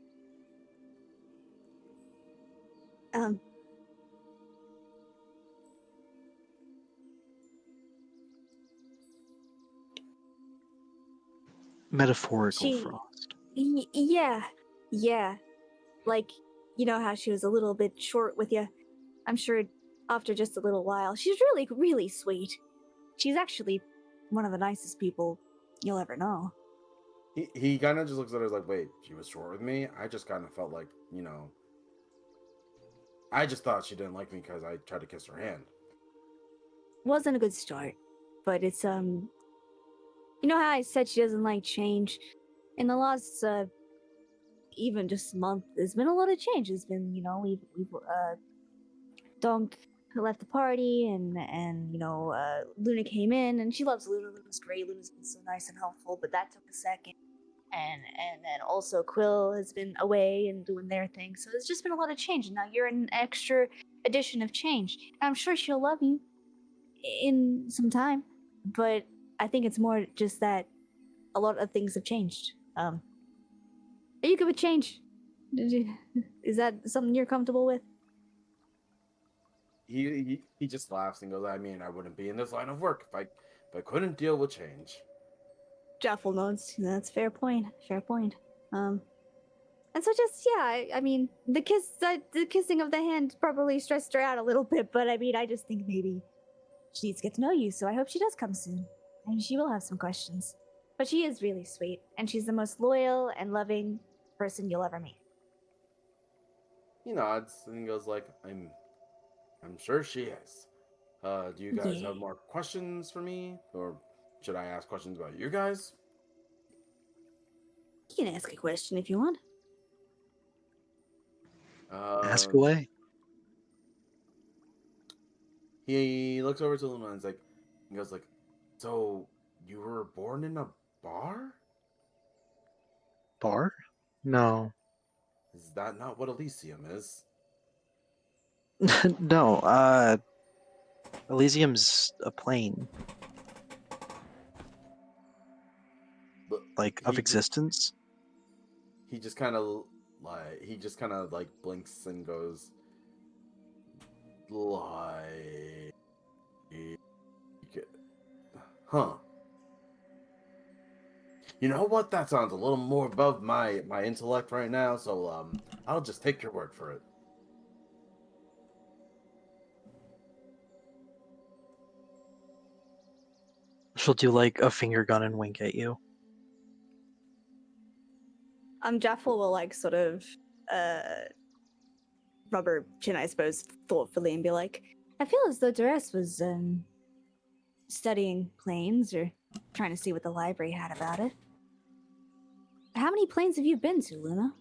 um, Metaphorical she, frost. yeah. Like, you know how she was a little bit short with you? I'm sure after just a little while, she's really, really sweet. She's actually one of the nicest people you'll ever know. He kind of just looks at her like, wait, she was short with me? I just kind of felt like, you know, I just thought she didn't like me because I tried to kiss her hand. Wasn't a good start, but it's, you know how I said she doesn't like change? In the last, even just a month, there's been a lot of change. There's been, you know, we've Donk left the party, and you know, Luna came in, and she loves Luna. Luna's great. Luna's been so nice and helpful, but that took a second. And then also Quill has been away and doing their thing, so there's just been a lot of change. And now you're an extra addition of change. And I'm sure she'll love you in some time, but I think it's more just that a lot of things have changed. Are you good with change? Is that something you're comfortable with? He just laughs and goes, I mean, I wouldn't be in this line of work if I couldn't deal with change. Jaffel nods. That's fair point. Fair point. And so just yeah, I mean, the kissing of the hand probably stressed her out a little bit, but I mean, I just think maybe she needs to get to know you. So I hope she does come soon, and she will have some questions. But she is really sweet, and she's the most loyal and loving person you'll ever meet. He nods and he goes like, I'm sure she is. Do you guys have more questions for me? Or should I ask questions about you guys? You can ask a question if you want. Ask away. He looks over to Luna and he goes like, so you were born in a bar? Bar? No. Is that not what Elysium is? No, Elysium's a plane. Like, of existence? He just kind of like blinks and goes like, huh? You know what? That sounds a little more above my intellect right now. So I'll just take your word for it. She'll do like a finger gun and wink at you. Jaffel will like sort of rub her chin, I suppose, thoughtfully, and be like, I feel as though Duress was studying planes or trying to see what the library had about it. How many planes have you been to, Luna?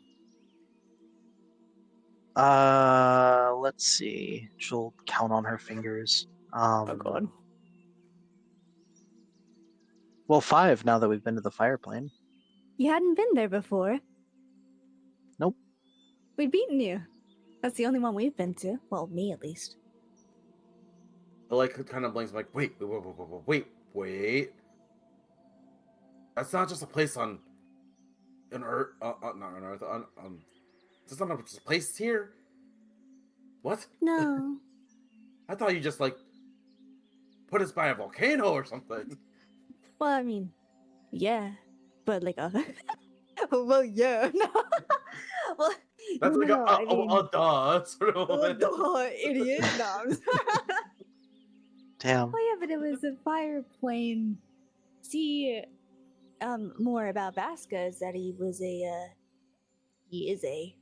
Let's see. She'll count on her fingers. Oh god. Well, 5 now that we've been to the fire plane. You hadn't been there before? Nope. We'd beaten you. That's the only one we've been to. Well, me at least. Like kind of blinks, like, wait. That's not just a place on Earth, not on Earth, it's not just a place here. What? No. I thought you just like put us by a volcano or something. Well, I mean, yeah, but like a. Well, yeah. No. Well, That's like no, a duh sort of. duh, idiot. No. Damn. Oh yeah, but it was a fire plane. See, more about Vasca is that he is a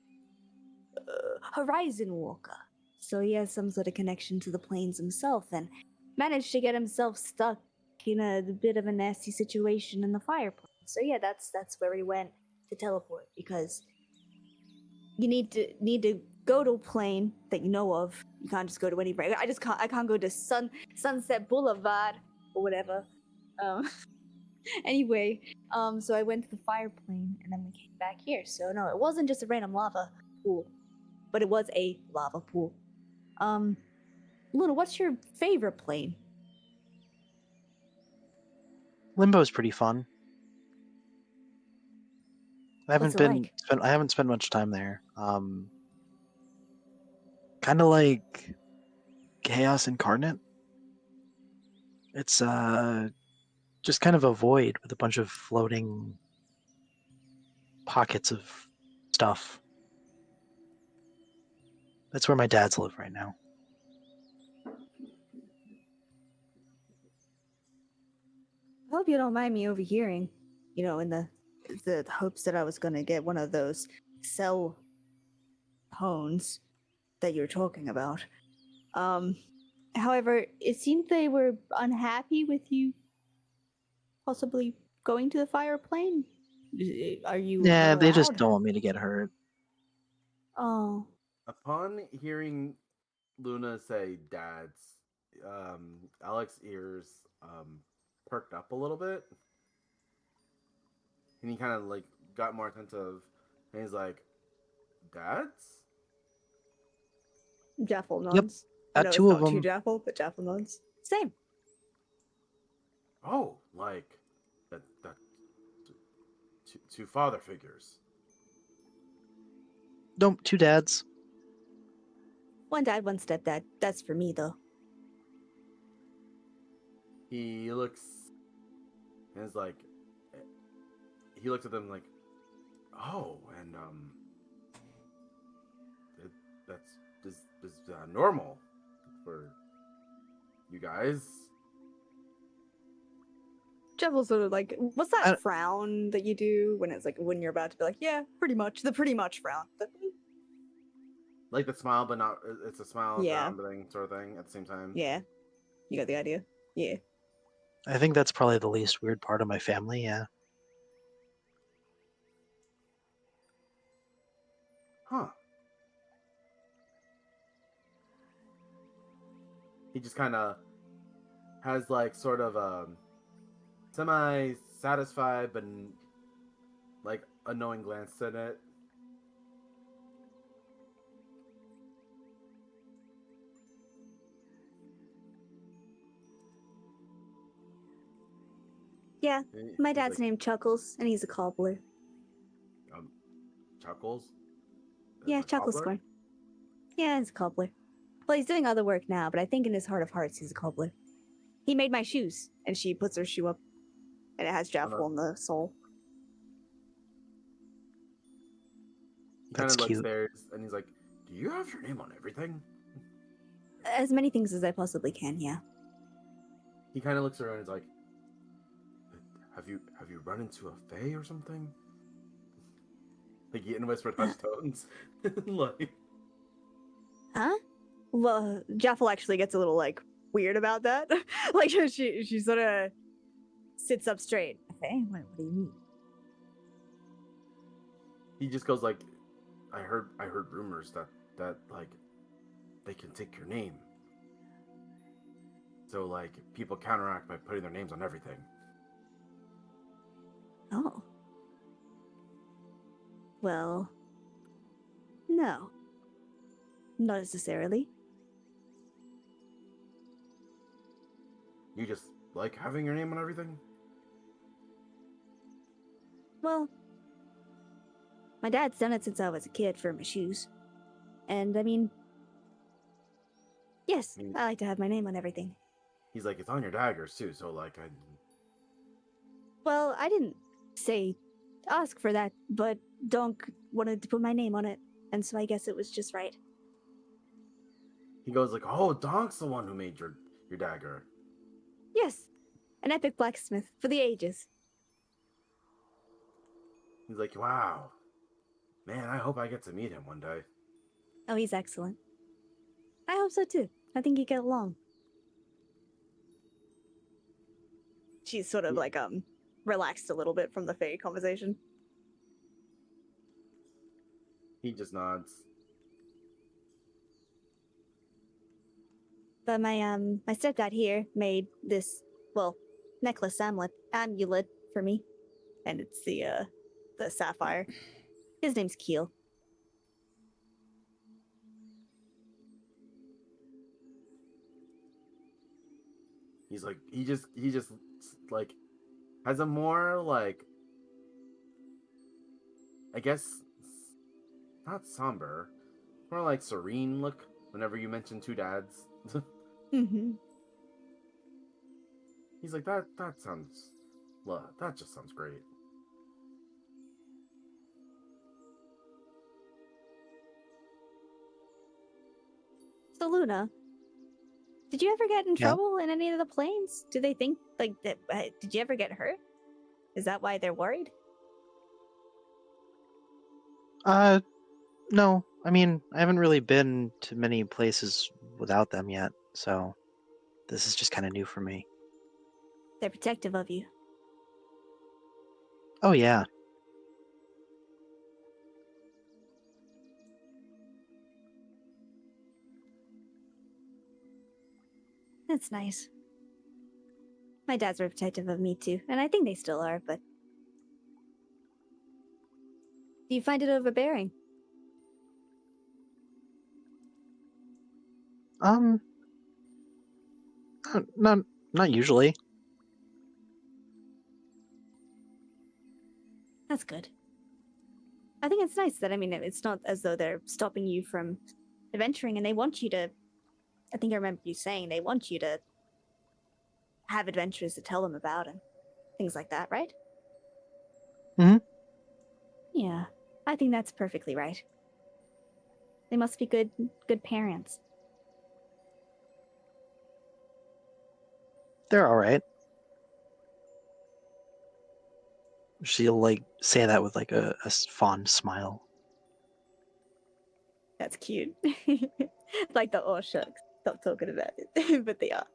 horizon walker. So he has some sort of connection to the planes himself, and managed to get himself stuck in a bit of a nasty situation in the fire plane. So yeah, that's where he went to teleport, because you need to go to a plane that you know of. You can't just go to anywhere. I can't go to Sunset Boulevard or whatever. Um, anyway, so I went to the fire plane and then we came back here. So no, it wasn't just a random lava pool, but it was a lava pool. Luna, what's your favorite plane? Limbo's pretty fun. What's it like? I haven't spent much time there. Kind of like Chaos Incarnate. It's just kind of a void with a bunch of floating pockets of stuff. That's where my dads live right now. I hope you don't mind me overhearing, in the hopes that I was gonna get one of those cell hones that you're talking about. However, it seemed they were unhappy with you possibly going to the fire plane. Are you Yeah, not they just allowed? don't want me to get hurt. Oh, Upon hearing Luna say "dads," Alex's ears perked up a little bit, and he kind of like got more attentive, and he's like, "Dads?" Jaffel Yep, nods. I got know it's two of not two them. Jaffel, but Jaffel nods. Same. Oh, like that two father figures. Nope, two dads. One dad, one stepdad. That's for me, though. He looks and is like, he looks at them like, "Oh, and that's normal for you guys." Jaffel's sort of like, what's that I- frown that you do when it's like when you're about to be like, yeah, pretty much, the pretty much frown. Like the smile, but not. It's a smile, Yeah. thing, sort of thing at the same time. Yeah, you got the idea. Yeah. I think that's probably the least weird part of my family, yeah. Huh. He just kind of has like sort of a semi-satisfied but like a knowing glance at it. Yeah, And my he's dad's like, named Chuckles, and he's a cobbler. Chuckles. Yeah, A Chuckles cobbler? Corn. Yeah, he's a cobbler. Well, he's doing other work now, but I think in his heart of hearts, he's a cobbler. He made my shoes, and she puts her shoe up, and it has Jaffel on the sole. He kind That's of like cute. stares and he's like, "Do you have your name on everything?" As many things as I possibly can, yeah. He kind of looks around and is like, Have you run into a fae or something?" Like he in whispered hushed tones. Like, Huh? Well, Jaffel actually gets a little, like, weird about that. Like, she sort of sits up straight. Okay, what do you mean? he just goes like, I heard rumors that like they can take your name. So like people counteract by putting their names on everything. Oh. Well, no. Not necessarily. You just like having your name on everything? Well, my dad's done it since I was a kid for my shoes. And I mean, yes, I like to have my name on everything. He's like, it's on your daggers too, so like I Well, I didn't ask for that, but Donk wanted to put my name on it, and so I guess it was just right. He goes like, "Oh, Donk's the one who made your dagger. Yes, an epic blacksmith for the ages. He's like, wow, man, I hope I get to meet him one day. Oh, he's excellent. I hope so too. I think you get along. She's sort of Yeah. like relaxed a little bit from the Fae conversation. He just nods. But my stepdad here made this, well, necklace amulet for me, and it's the sapphire. His name's Keel. He's like, he just like has a more like, I guess, not somber, more like serene look whenever you mention two dads. Mm-hmm. He's like, that sounds, that just sounds great. So Luna, did you ever get in Yeah. trouble in any of the planes? Do they think like that? Did you ever get hurt? Is that why they're worried? No. I mean, I haven't really been to many places without them yet, so this is just kind of new for me. They're protective of you. Oh yeah. That's nice. My dads were protective of me too, and I think they still are, but... Do you find it overbearing? Not usually. That's good. I think it's nice that, I mean, it's not as though they're stopping you from adventuring, and they want you to... I think I remember you saying they want you to have adventures to tell them about and things like that, right? Mhm. Yeah, I think that's perfectly right. They must be good parents. They're all right. She'll like say that with like a fond smile. That's cute. Like the oh shucks, stop talking about it. But they are.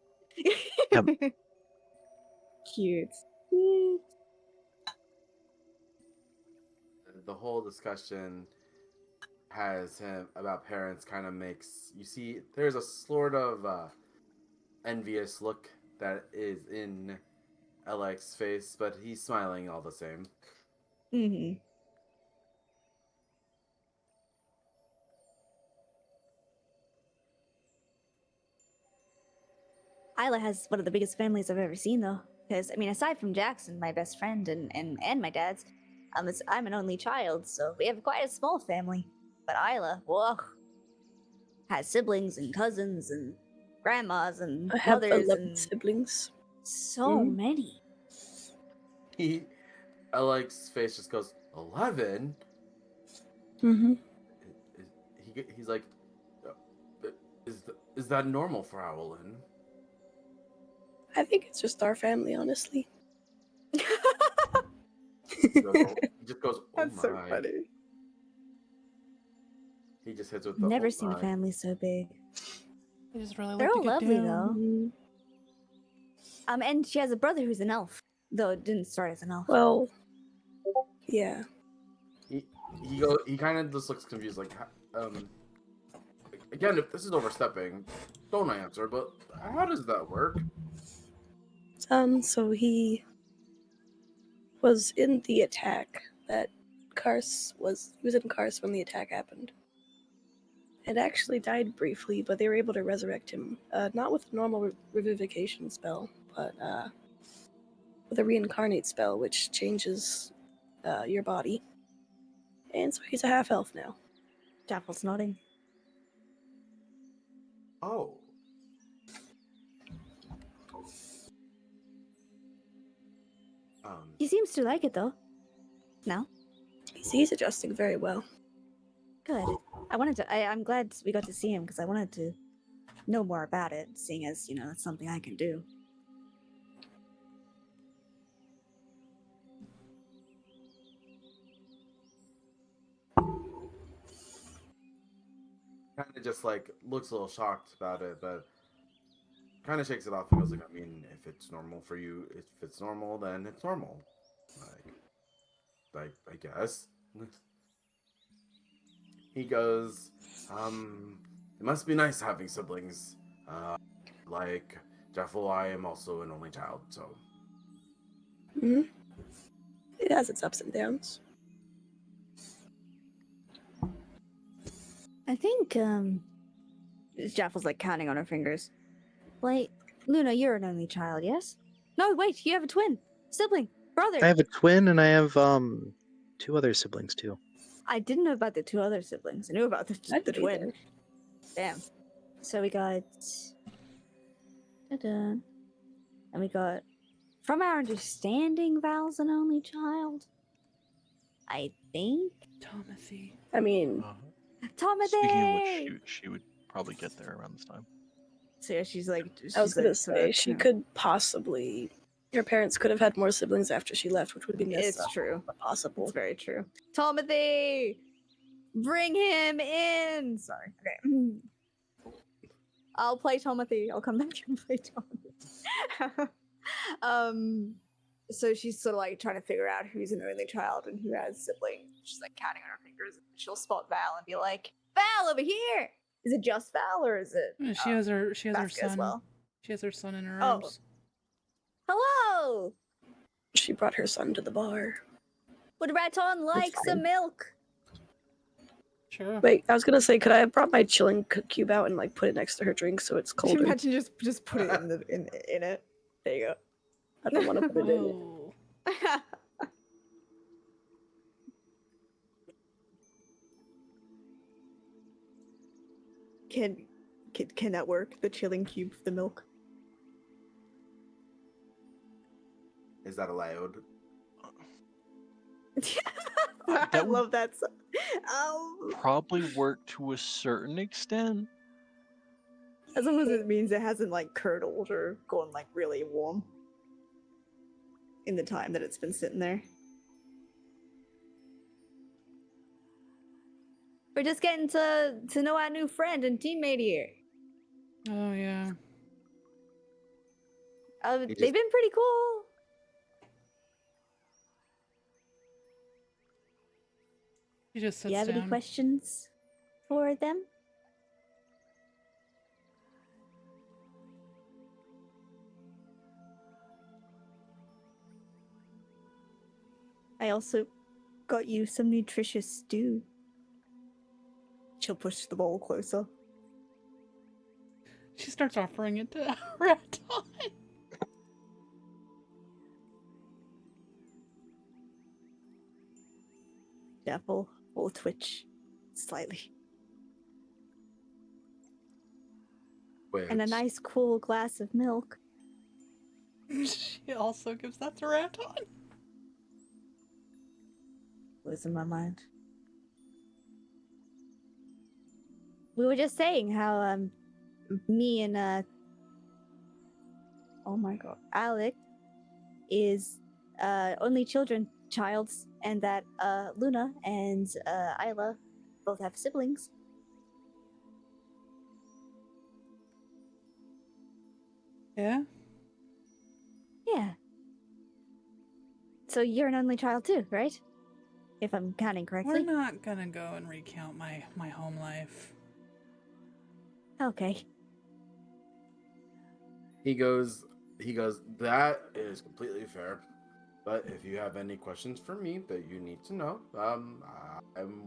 Yep. Cute. The whole discussion has him about parents kind of makes you see there's a sort of envious look that is in Ellike's face, but he's smiling all the same. Mm-hmm. Isla has one of the biggest families I've ever seen, though. Because, I mean, aside from Jackson, my best friend, and my dad's, I'm an only child, so we have quite a small family. But Isla, whoa, has siblings and cousins and grandmas and I have mothers 11 and siblings. so many. Ellike's face just goes 11. Mm-hmm. He's like, is that normal for Owlin? I think it's just our family, honestly. He just goes, oh That's my. so funny. He just hits with the Never oh seen a my. family so big. I just really They're like to all get lovely, down. though. Mm, And she has a brother who's an elf, though it didn't start as an elf. well, yeah. He kind of just looks confused, like, again, if this is overstepping, don't answer, but how does that work? So he was in the attack that he was in Kars when the attack happened. And actually died briefly, but they were able to resurrect him. Not with a normal revivification spell, but with a reincarnate spell, which changes your body. And so he's a half elf now. Jaffle's nodding. Oh. He seems to like it, though. No? He's adjusting very well. Good. I'm glad we got to see him, because I wanted to know more about it, seeing as, that's something I can do. Kind of just like looks a little shocked about it, but kind of shakes it off and goes like, I mean, if it's normal for you, if it's normal, then it's normal. Like I guess. He goes, it must be nice having siblings. Like Jeffel, I am also an only child, so Hmm. It has its ups and downs. I think, Jaffel's like counting on her fingers. wait, Luna, you're an only child, yes? No, wait, you have a twin, sibling, brother. I have a twin and I have 2 other siblings too. I didn't know about the 2 other siblings. I knew about the I didn't twin. either. Damn. So we got, ta-da. And we got, from our understanding, Val's an only child. I think. Timothy. I mean, Tommy! Speaking of which, she would probably get there around this time. So yeah, she's like. I was she's gonna like, say sorta- she could possibly. Her parents could have had more siblings after she left, which would be messed It's up, true. but possible. It's very true. Tomothy! Bring him in! Sorry. Okay. I'll play Tomothy. I'll come back and play Tomothy. So she's sort of like trying to figure out who's an only child and who has siblings. She's like counting on her fingers. She'll spot Val and be like, Val, over here! Is it just Val or is it She has her Vasca son. as well? She has her son in her Oh. arms. Hello! She brought her son to the bar. Would Raton like fine. some milk? Sure. Wait, I was gonna say, could I have brought my chilling cube out and like put it next to her drink so it's colder? Imagine just put it in it. There you go. I don't want to put it in it. Oh. Can that work? The chilling cube for the milk? is that allowed? I That would- love that. Probably work to a certain extent. As long as it means it hasn't like curdled or gone like really warm in the time that it's been sitting there. We're just getting to know our new friend and teammate here. Oh yeah. They've just- been pretty cool. She just sits Do you have down. any questions for them? I also got you some nutritious stew. She'll push the bowl closer. She starts offering it to Raton. Apple will twitch slightly. And a Which- nice cool glass of milk. She also gives that to Raton. Losing my mind. We were just saying how me and Oh my god. Alec is only childs, and that Luna and Isla both have siblings. Yeah. Yeah. So you're an only child too, right? If I'm counting We're correctly. not gonna go and recount my home life. Okay. He goes, that is completely fair. But if you have any questions for me that you need to know, I'm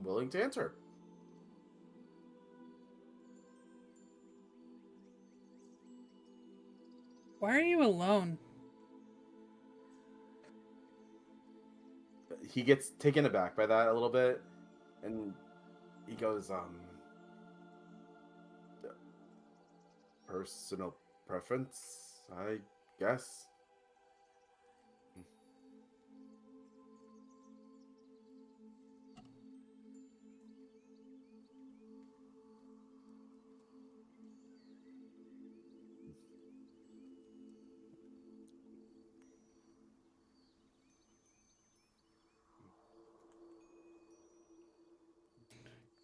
willing to answer. Why are you alone? He gets taken aback by that a little bit, and he goes, personal preference, I guess.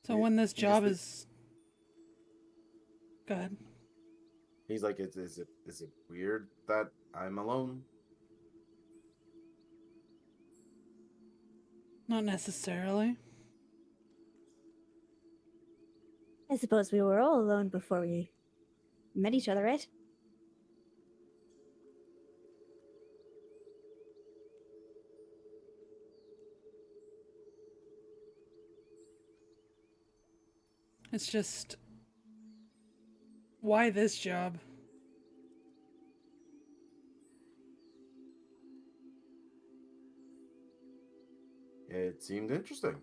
So when this He job just- is... Go ahead. He's like, is it weird that I'm alone? Not necessarily. I suppose we were all alone before we met each other, right? It's just... Why this job? It seemed interesting.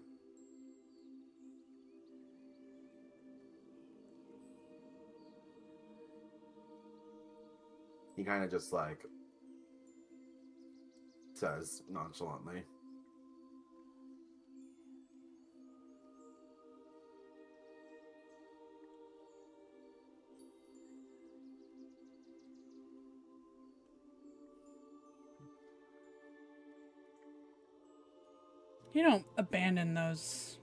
He kind of just like says nonchalantly. You don't abandon those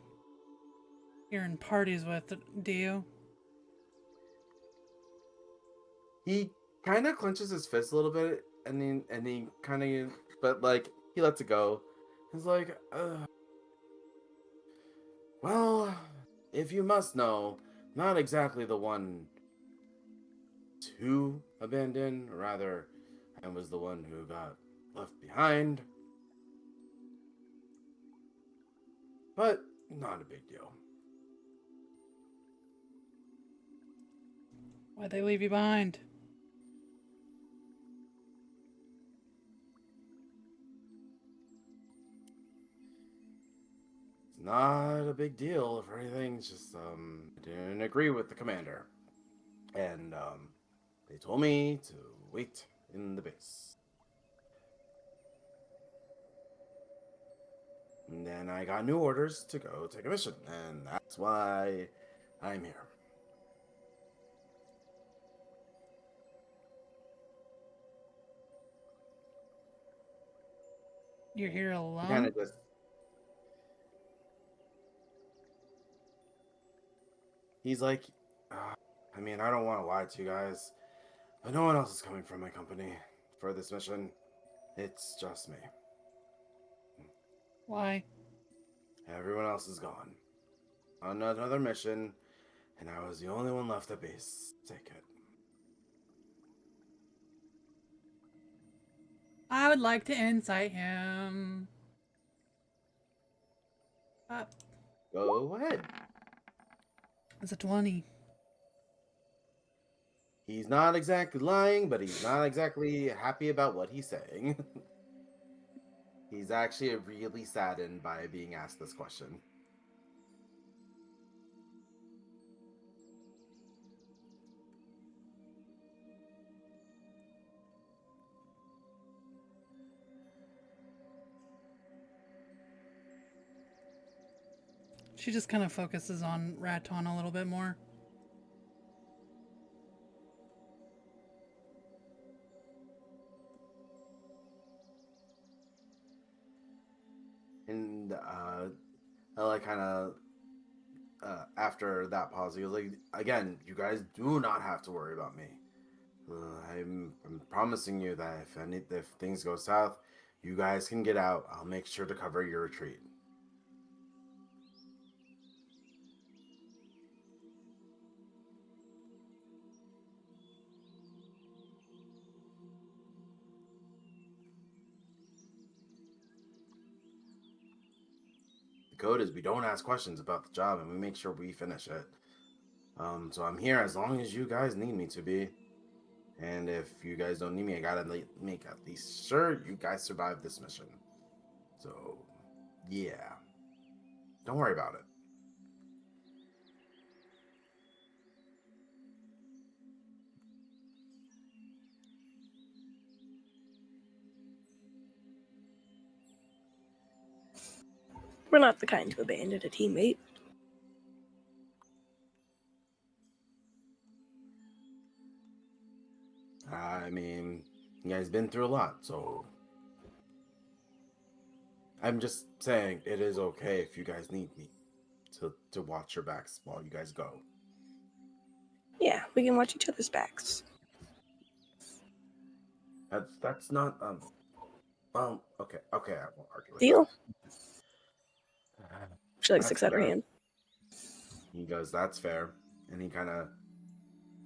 you're in parties with, do you? He kind of clenches his fist a little bit, and he kind of, but like he lets it go. He's like, well, if you must know, not exactly the one to abandon. Rather, I was the one who got left behind. But not a big deal. Why'd they leave you behind? It's not a big deal if everything's just I didn't agree with the commander. And they told me to wait in the base. And then I got new orders to go take a mission, and that's why I'm here. You're here He alone? kind of just. He's like, I mean, I don't want to lie to you guys, but no one else is coming from my company for this mission. It's just me. Why? Everyone else is gone on another mission, and I was the only one left at base. Take it. I would like to insight him. Go ahead. It's a 20. He's not exactly lying, but he's not exactly happy about what he's saying. He's actually really saddened by being asked this question. She just kind of focuses on Raton a little bit more. And Ella kind of, after that pause, he goes like, again, you guys do not have to worry about me. I'm promising you that if things go south, you guys can get out. I'll make sure to cover your retreat. The code is we don't ask questions about the job, and we make sure we finish it. So I'm here as long as you guys need me to be. And if you guys don't need me, I gotta make at least sure you guys survive this mission. So, yeah. Don't worry about it. We're not the kind to abandon a teammate. I mean, you guys been through a lot, so I'm just saying it is okay if you guys need me to watch your backs while you guys go. Yeah, we can watch each other's backs. That's not okay, I won't argue with Deal? that. She like That's sticks out her fair. hand. He goes, "That's fair," and he kind of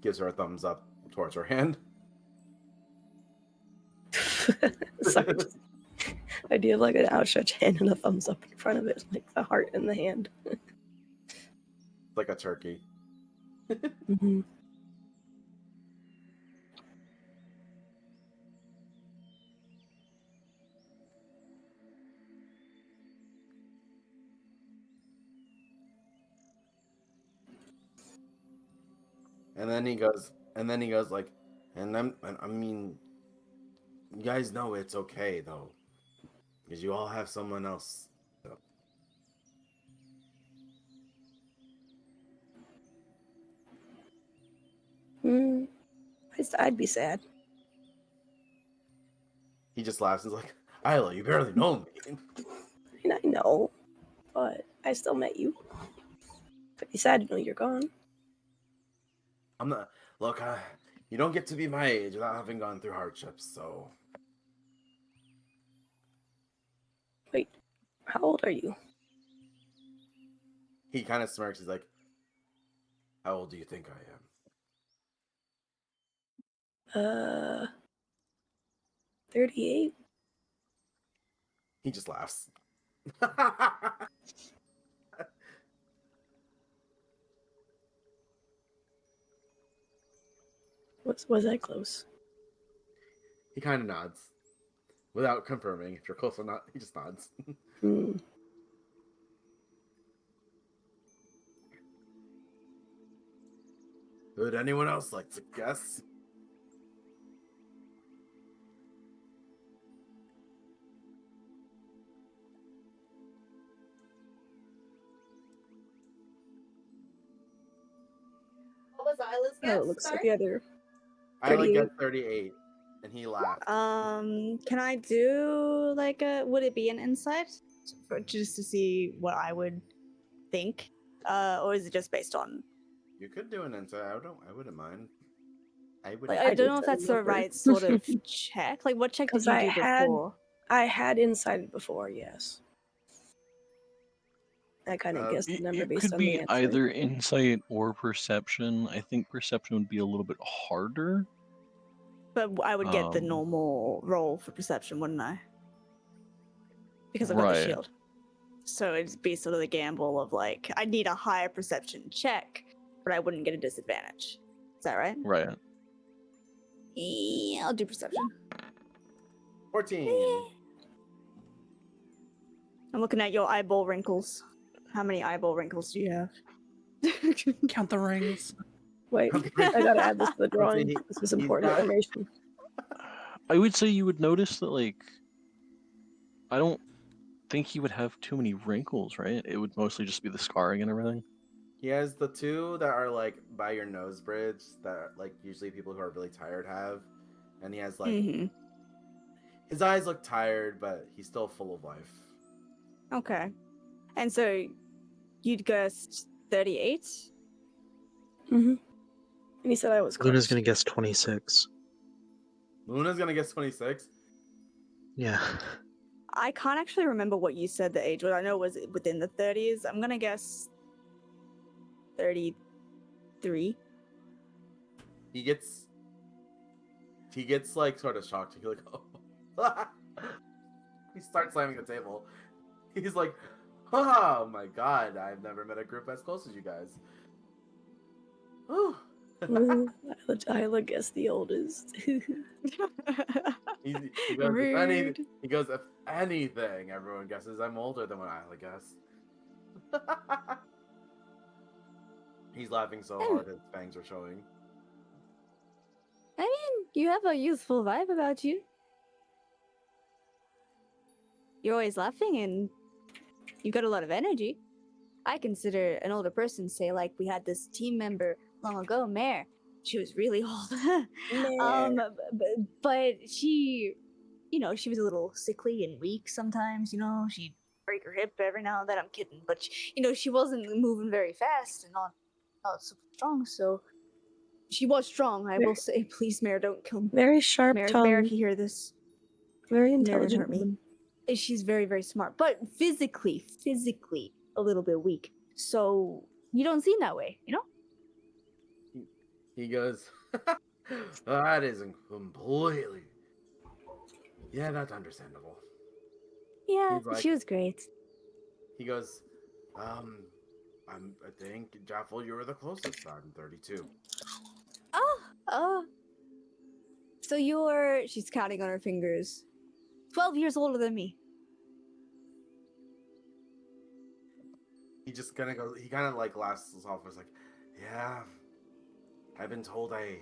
gives her a thumbs up towards her hand. Sorry. Idea of like an outstretched hand and a thumbs up in front of it, like the heart in the hand. Like a turkey. Mm-hmm. And then he goes like, and I mean, you guys know it's okay though, because you all have someone else. I'd be sad. He just laughs and is like, "Isla, you barely know me." I mean, I know, but I still met you. I'd be sad to know you're gone. I'm not. Look, you don't get to be my age without having gone through hardships. So Wait, how old are you? he kind of smirks. He's like, "How old do you think I am?" 38? He just laughs. Was I close? He kind of nods, without confirming if you're close or not. He just nods. Would anyone else like to guess? What was Isla's guess? Oh, it looks like Sorry? the other. I like 38. at 38, and he laughed. Can I do like a? Would it be an insight, just to see what I would think, or is it just based on? You could do an insight. I wouldn't mind. I would. Like, I I don't did know if say that's the number. right sort of check. Like, what check did 'Cause you I do had- before? I had incited before, yes. I kind of guessed the number It based could on be the answer. either insight or perception. I think perception would be a little bit harder. But I would get the Um, normal roll for perception, wouldn't I? Because I've got the Right. shield. So it'd be sort of the gamble of like, I need a higher perception check, but I wouldn't get a disadvantage. Is that right? Right. Yeah, I'll do perception. 14. I'm looking at your eyeball wrinkles. How many eyeball wrinkles do you have? Count the rings. Wait, I gotta add this to the drawing. he- This is he's important got- information. I would say you would notice that, like, I don't think he would have too many wrinkles, right? It would mostly just be the scarring and everything. He has the two that are like by your nose bridge that like usually people who are really tired have, and he has like Mhm. his eyes look tired, but he's still full of life. Okay. And so you'd guessed 38? Mm-hmm. And he said I was close. Luna's gonna guess 26. Luna's gonna guess 26. Yeah. I can't actually remember what you said the age was. I know it was within the 30s. I'm gonna guess 33. He gets like sort of shocked. He's like, oh. He starts slamming the table. He's like, oh my god, I've never met a group as close as you guys. Whew. I guess the oldest. He goes, Rude. he goes, if anything, everyone guesses I'm older than what Isla guessed. He's laughing so hard his fangs are showing. I mean, you have a youthful vibe about you. You're always laughing and you've got a lot of energy. I consider an older person, say, like we had this team member long ago, Mare. She was really old. But she, you know, she was a little sickly and weak sometimes, you know. She'd break her hip every now and then. I'm kidding, but she wasn't moving very fast and not super strong. So she was strong, I will say. Please, Mare, don't kill me. Very sharp Mare, tongue. Mare, if you hear this, Very Mare, don't intelligent hurt me. woman. She's very, very smart, but physically a little bit weak. So you don't seem that way, He goes, that isn't completely. Yeah, that's understandable. Yeah, He's like- she was great. He goes, I think, Jaffel, you were the closest. I'm 32. Oh. So she's counting on her fingers, 12 years older than me. He just kind of goes, he kind of like laughs off. Was like, yeah, I've been told I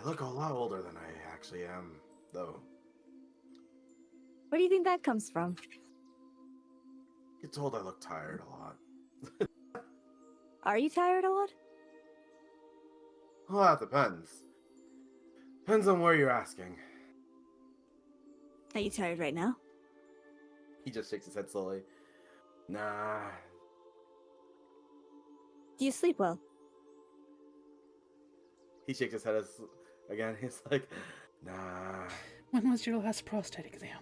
look a lot older than I actually am, though. Where do you think that comes from? Get told I look tired a lot. Are you tired a lot? Well, that depends. Depends on where you're asking. Are you tired right now? He just shakes his head slowly. Nah. Do you sleep well? He shakes his head again. He's like, nah. When was your last prostate exam?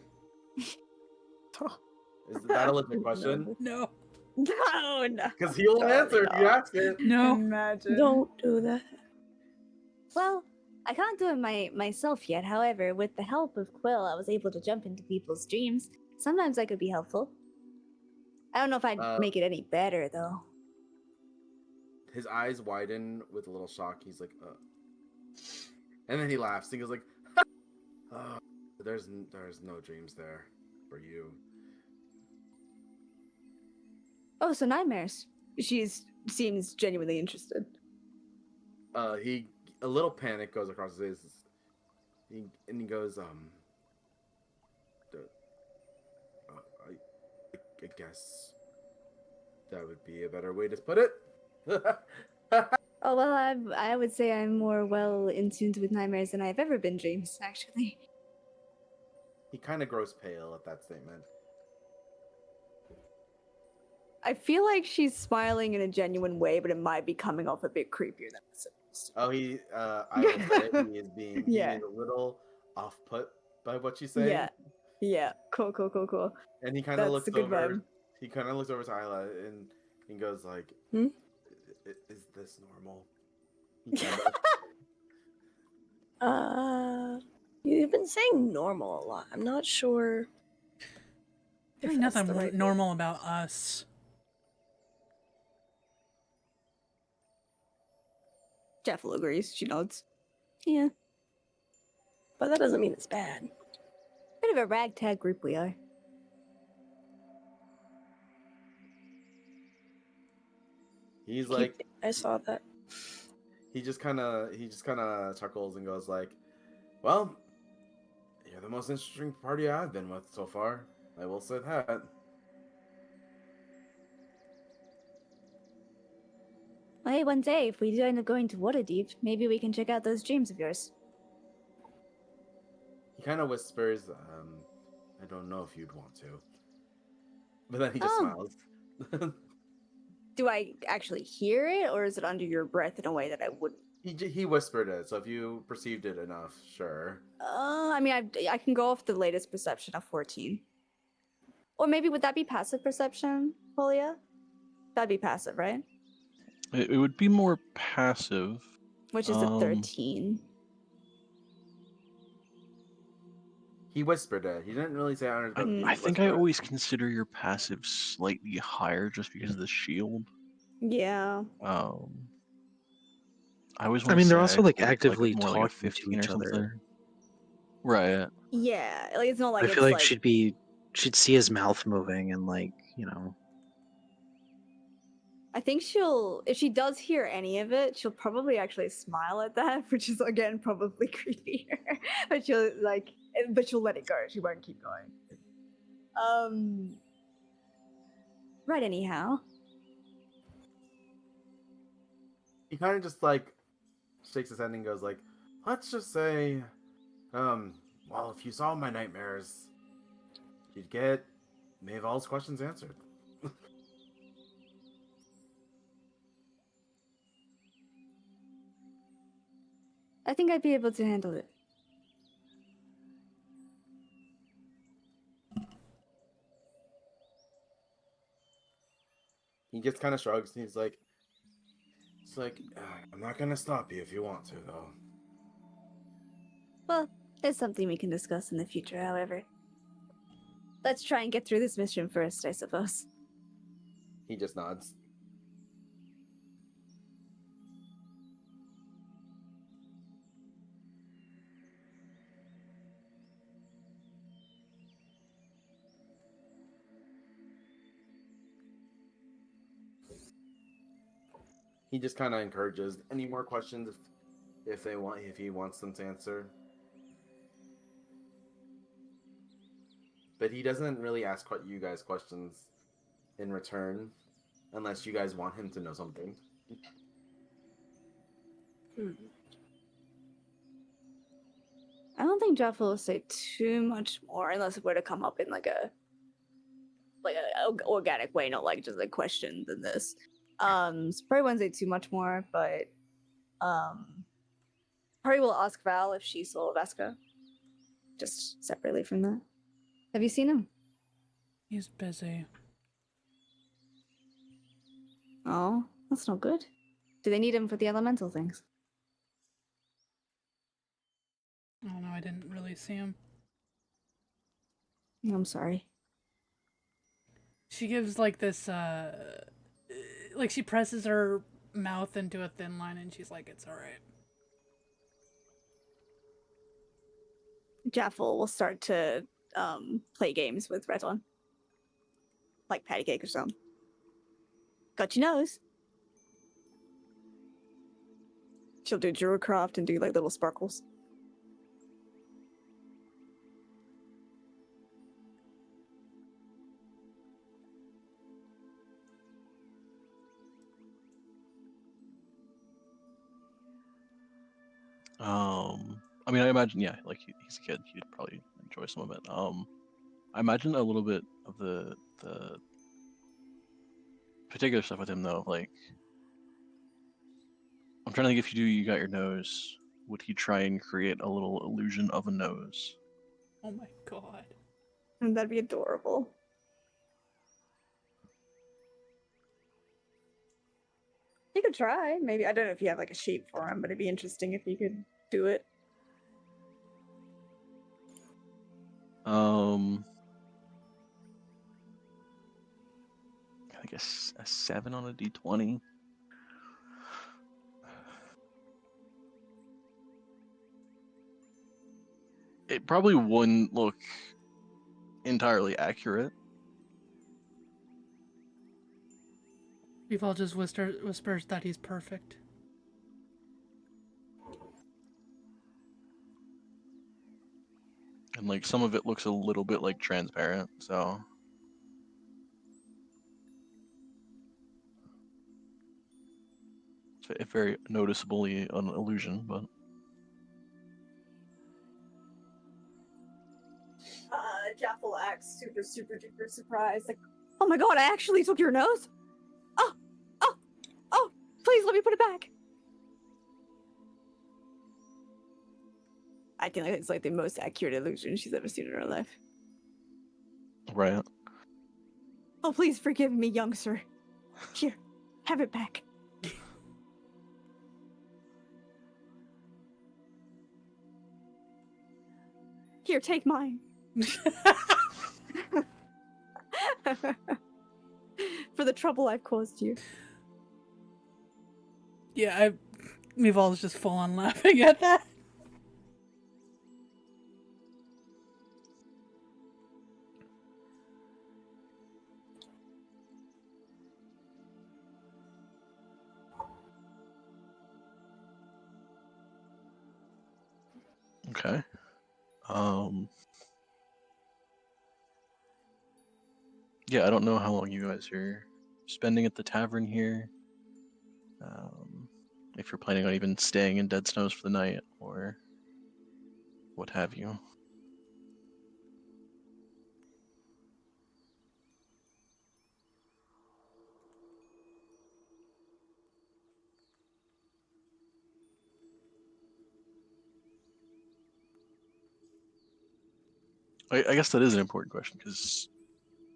Is that a legit question? No. No. Because he will answer if you ask it. No. Imagine. Don't do that. Well, I can't do it myself yet. However, with the help of Quill, I was able to jump into people's dreams. Sometimes I could be helpful. I don't know if I'd make it any better, though. His eyes widen with a little shock. He's like, and then he laughs. He goes like, there's no dreams there for you. Oh, so nightmares. She seems genuinely interested. A little panic goes across his face. He goes, I guess that would be a better way to put it. Oh, well, I would say I'm more well in tune with nightmares than I've ever been, James, actually. He kind of grows pale at that statement. I feel like she's smiling in a genuine way, but it might be coming off a bit creepier than it's supposed to. Oh, I will say he is being he is a little off-put by what she's saying. Yeah. Cool. And he kind of looks a good over. vibe. He kind of looks over to Isla and goes like, "Is this normal?" He kinda- You've been saying normal a lot. I'm not sure. There's if that's nothing the right normal about us. Jeffel agrees. She nods. Yeah. But that doesn't mean it's bad. Bit of a ragtag group we are. He's like, I saw that. he just kind of chuckles and goes like, "Well, you're the most interesting party I've been with so far. I will say that." Well, hey, one day, if we do end up going to Waterdeep, maybe we can check out those dreams of yours. He kind of whispers, "I don't know if you'd want to," but then he just smiles. Do I actually hear it, or is it under your breath in a way that I wouldn't? He whispered it, so if you perceived it enough, sure. I mean, I can go off the latest perception of 14. Or maybe would that be passive perception, Polia? That'd be passive, right? It would be more passive. Which is a 13. He whispered it. He didn't really say under. But he I think whispered I it. always consider your passive slightly higher just because of the shield. Yeah. I always. I mean, they're say also I like believe, actively more talking like a to 15 each or other. something. Right. Yeah, like it's not like I feel it's like she'd see his mouth moving and I think if she does hear any of it, she'll probably actually smile at that, which is again probably creepier. But she'll let it go. She won't keep going. Right. Anyhow, He kind of just like shakes his head and goes like, "Let's just say, well, if you saw my nightmares, you'd get Mayval's questions answered. I think I'd be able to handle it. He just kind of shrugs and he's like, I'm not gonna stop you if you want to, though. Well, it's something we can discuss in the future, however. Let's try and get through this mission first, I suppose. He just nods. He just kind of encourages any more questions if he wants them to answer. But he doesn't really ask you guys questions in return, unless you guys want him to know something. I don't think Jeff will say too much more unless it were to come up in like a organic way, not like just like questions and this. So probably won't say too much more, but probably will ask Val if she saw Vesca. Just separately from that. Have you seen him? He's busy. Oh, that's not good. Do they need him for the elemental things? I don't know, I didn't really see him. I'm sorry. She gives like this, like she presses her mouth into a thin line and she's like, it's alright. Jaffel will start to play games with Redon. Like patty cake or something. Got your nose. She'll do Druidcraft and do like little sparkles. I mean, I imagine, yeah, like he's a kid, he'd probably enjoy some of it. I imagine a little bit of the particular stuff with him though. Like, I'm trying to think if you got your nose, would he try and create a little illusion of a nose? Oh my god. That'd be adorable. You could try. Maybe I don't know if you have like a shape for him, but it'd be interesting if you could do it. I guess a 7 on a d20. It probably wouldn't look entirely accurate. We've just whispers that he's perfect. And like some of it looks a little bit like transparent, so it's very noticeably an illusion, but Jaffel acts super duper surprised, like, oh my god, I actually took your nose? Oh, please let me put it back. I think it's like the most accurate illusion she's ever seen in her life. right. Oh, please forgive me, young sir. Here, have it back. Here, take mine. For the trouble I've caused you. Yeah, we've all just full on laughing at that. Okay. Yeah, I don't know how long you guys are spending at the tavern here. If you're planning on even staying in Dead Snows for the night or what have you. I guess that is an important question because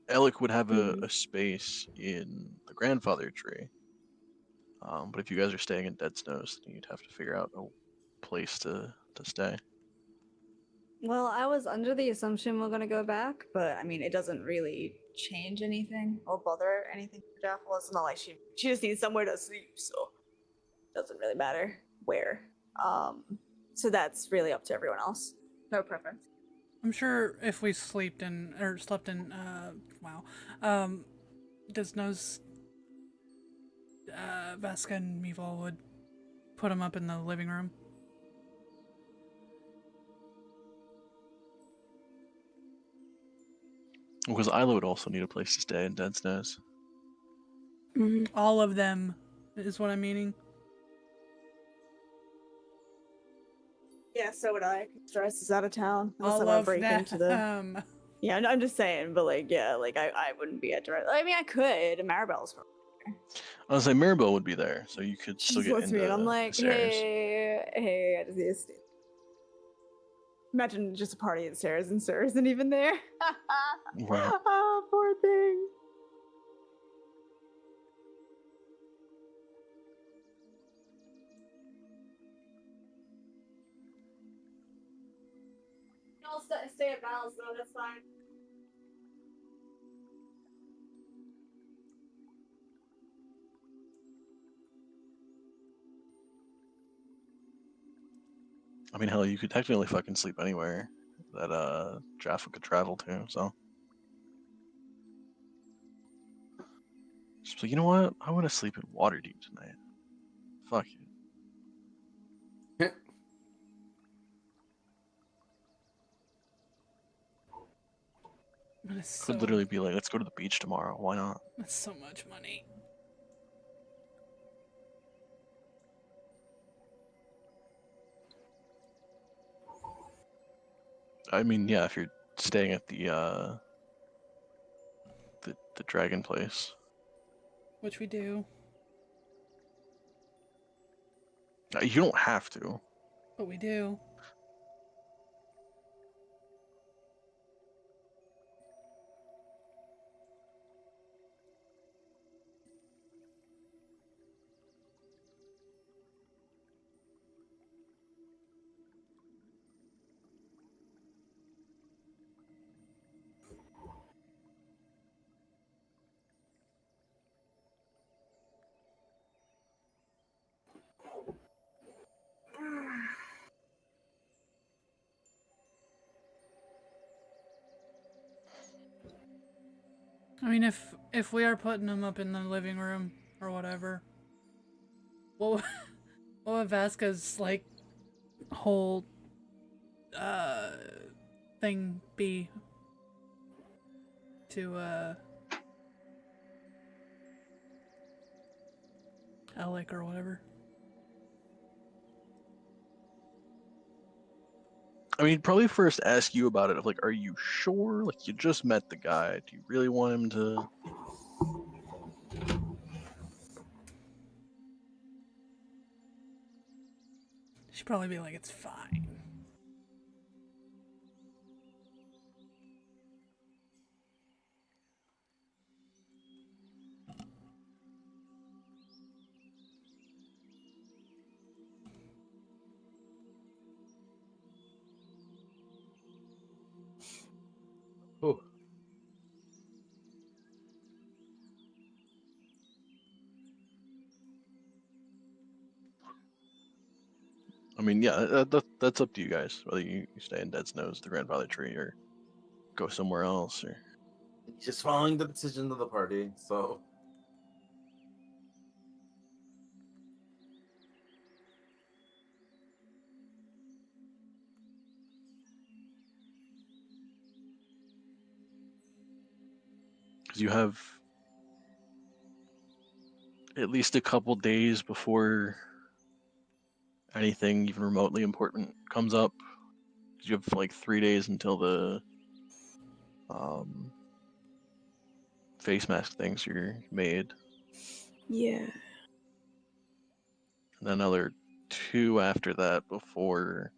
Ellike would have Mhm. a space in the grandfather tree. But if you guys are staying in Dead Snows, then you'd have to figure out a place to stay. Well, I was under the assumption we're gonna go back, but I mean, it doesn't really change anything or bother anything for Daffel. It's not like she just needs somewhere to sleep, so it doesn't really matter where. So that's really up to everyone else. No preference. I'm sure if we slept in Disno's Vesca and Meval would put him up in the living room. Because Isla would also need a place to stay in Dead Snows. Mhm. All of them is what I'm meaning. Yeah, so would I. Stress is out of town. Unless I All want to of break into the. them. Yeah, I'm just saying, but like, yeah, like I wouldn't be at direct. I mean, I could. Maribel's from there. I was say Mirabelle would be there, so you could She still just get looks at into me and I'm the like, stairs. hey, I just need to stay. Imagine just a party at Sarah's and Sarah isn't even there. Right. Oh, poor thing. I'll stay at Val's though, that's fine. I mean, hell, you could technically fucking sleep anywhere that Jaffa could travel to. So, just like, you know what? I want to sleep in Waterdeep tonight. Fuck it. Could literally be like, let's go to the beach tomorrow. Why not? That's so much money. I mean, yeah, if you're staying at the dragon place. Which we do. You don't have to. But we do. I mean, if we are putting him up in the living room or whatever, what would Vasca's like whole thing be to Ellike or whatever? I mean, probably first ask you about it. Of like, are you sure? Like, you just met the guy. Do you really want him to? She'd probably be like, it's fine. Ooh. I mean, yeah, that's up to you guys. Whether you stay in Dead Snows, the grandfather tree, or go somewhere else, or Just following the decision of the party, so because you have at least a couple days before anything even remotely important comes up. 'Cause you have like 3 days until the face mask things are made, Yeah. and then another 2 after that before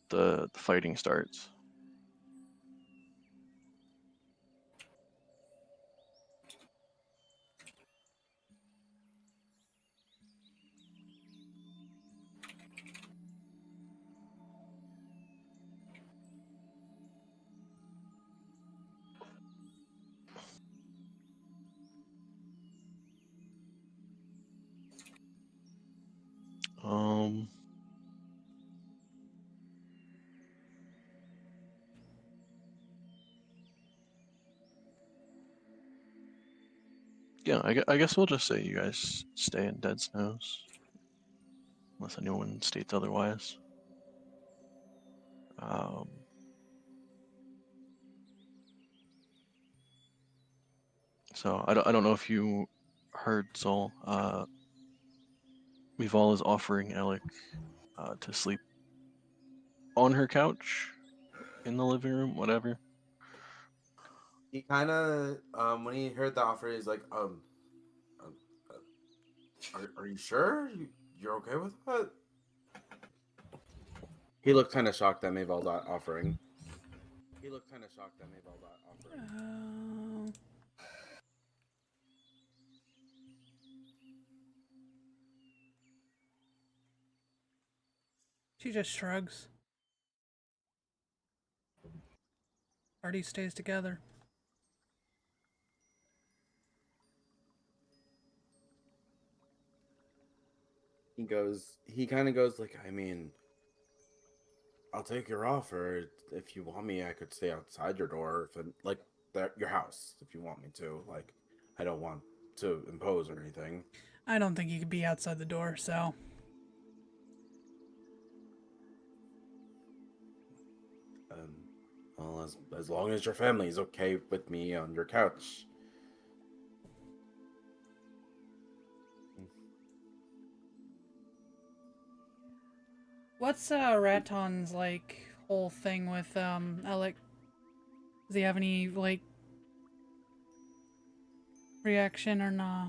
the fighting starts. Yeah, I guess we'll just say you guys stay in Dead Snows, unless anyone states otherwise. So I don't know if you heard, Sol. Mival is offering Ellike to sleep on her couch, in the living room, whatever. He kind of when he heard the offer, he's like, are you sure you're okay with that? He looked kind of shocked at Mavel's offering. Um, she just shrugs. Party stays together. He kind of goes like, I mean, I'll take your offer. If you want me, I could stay outside your door, like your house, if you want me to. Like, I don't want to impose or anything. I don't think you could be outside the door, so. Well, as long as your family is okay with me on your couch. What's Raton's like whole thing with Ellike? Does he have any like reaction or nah?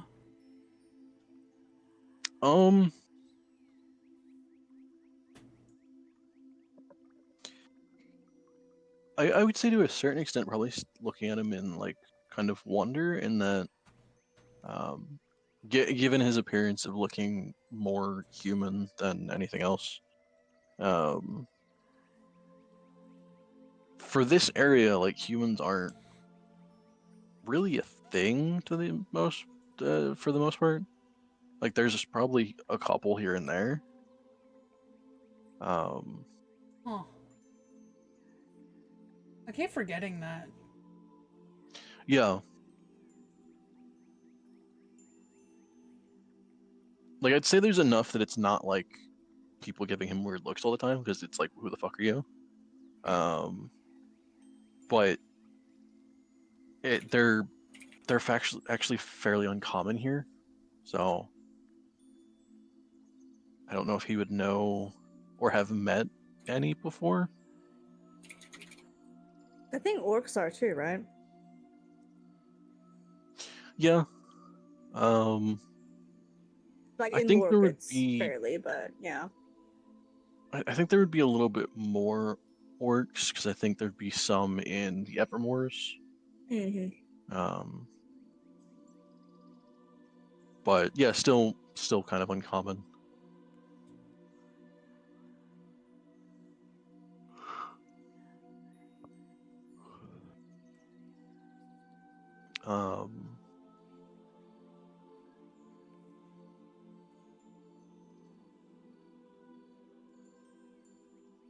I would say to a certain extent, probably looking at him in like kind of wonder, in that, given his appearance of looking more human than anything else, for this area, like, humans aren't really a thing to the most, for the most part. Like, there's probably a couple here and there. Huh. I keep forgetting that. Yeah. Like, I'd say there's enough that it's not like people giving him weird looks all the time, because it's like, who the fuck are you? But they're actually fairly uncommon here, so I don't know if he would know or have met any before. I think orcs are too, right? Yeah. Like I in think lore there would bits, be fairly, but yeah. I think there would be a little bit more orcs, because I think there'd be some in the Evermoors. Mm-hmm. But yeah, still kind of uncommon.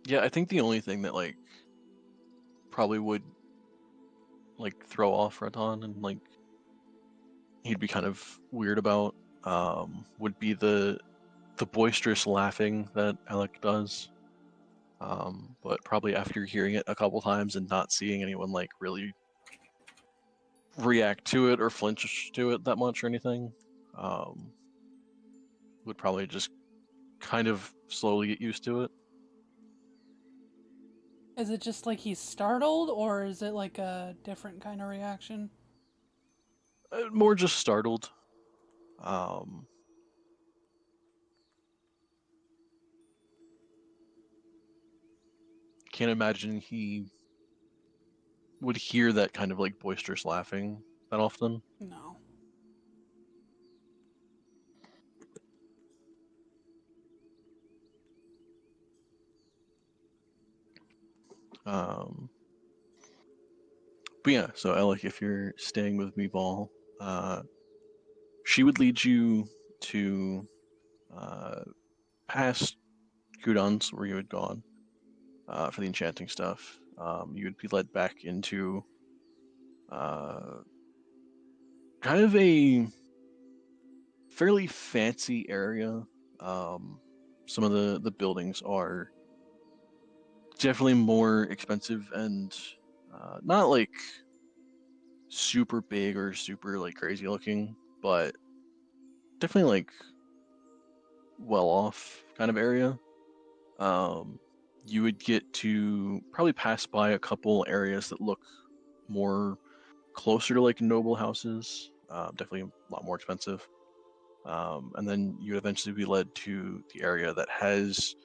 Yeah, I think the only thing that like probably would like throw off Radon, and like he'd be kind of weird about, would be the boisterous laughing that Ellike does. But probably after hearing it a couple times and not seeing anyone like really react to it or flinch to it that much or anything, would probably just kind of slowly get used to it. Is it just like he's startled, or is it like a different kind of reaction? More just startled. Can't imagine he would hear that kind of like boisterous laughing that often. No. But yeah, so Ellike, if you're staying with me, Ball, she would lead you to past Kudon's, where you had gone for the enchanting stuff. You would be led back into kind of a fairly fancy area. Some of the buildings are definitely more expensive and not like super big or super like crazy looking, but definitely like well off kind of area. You would get to probably pass by a couple areas that look more closer to like noble houses. Definitely a lot more expensive. And then you would eventually be led to the area that has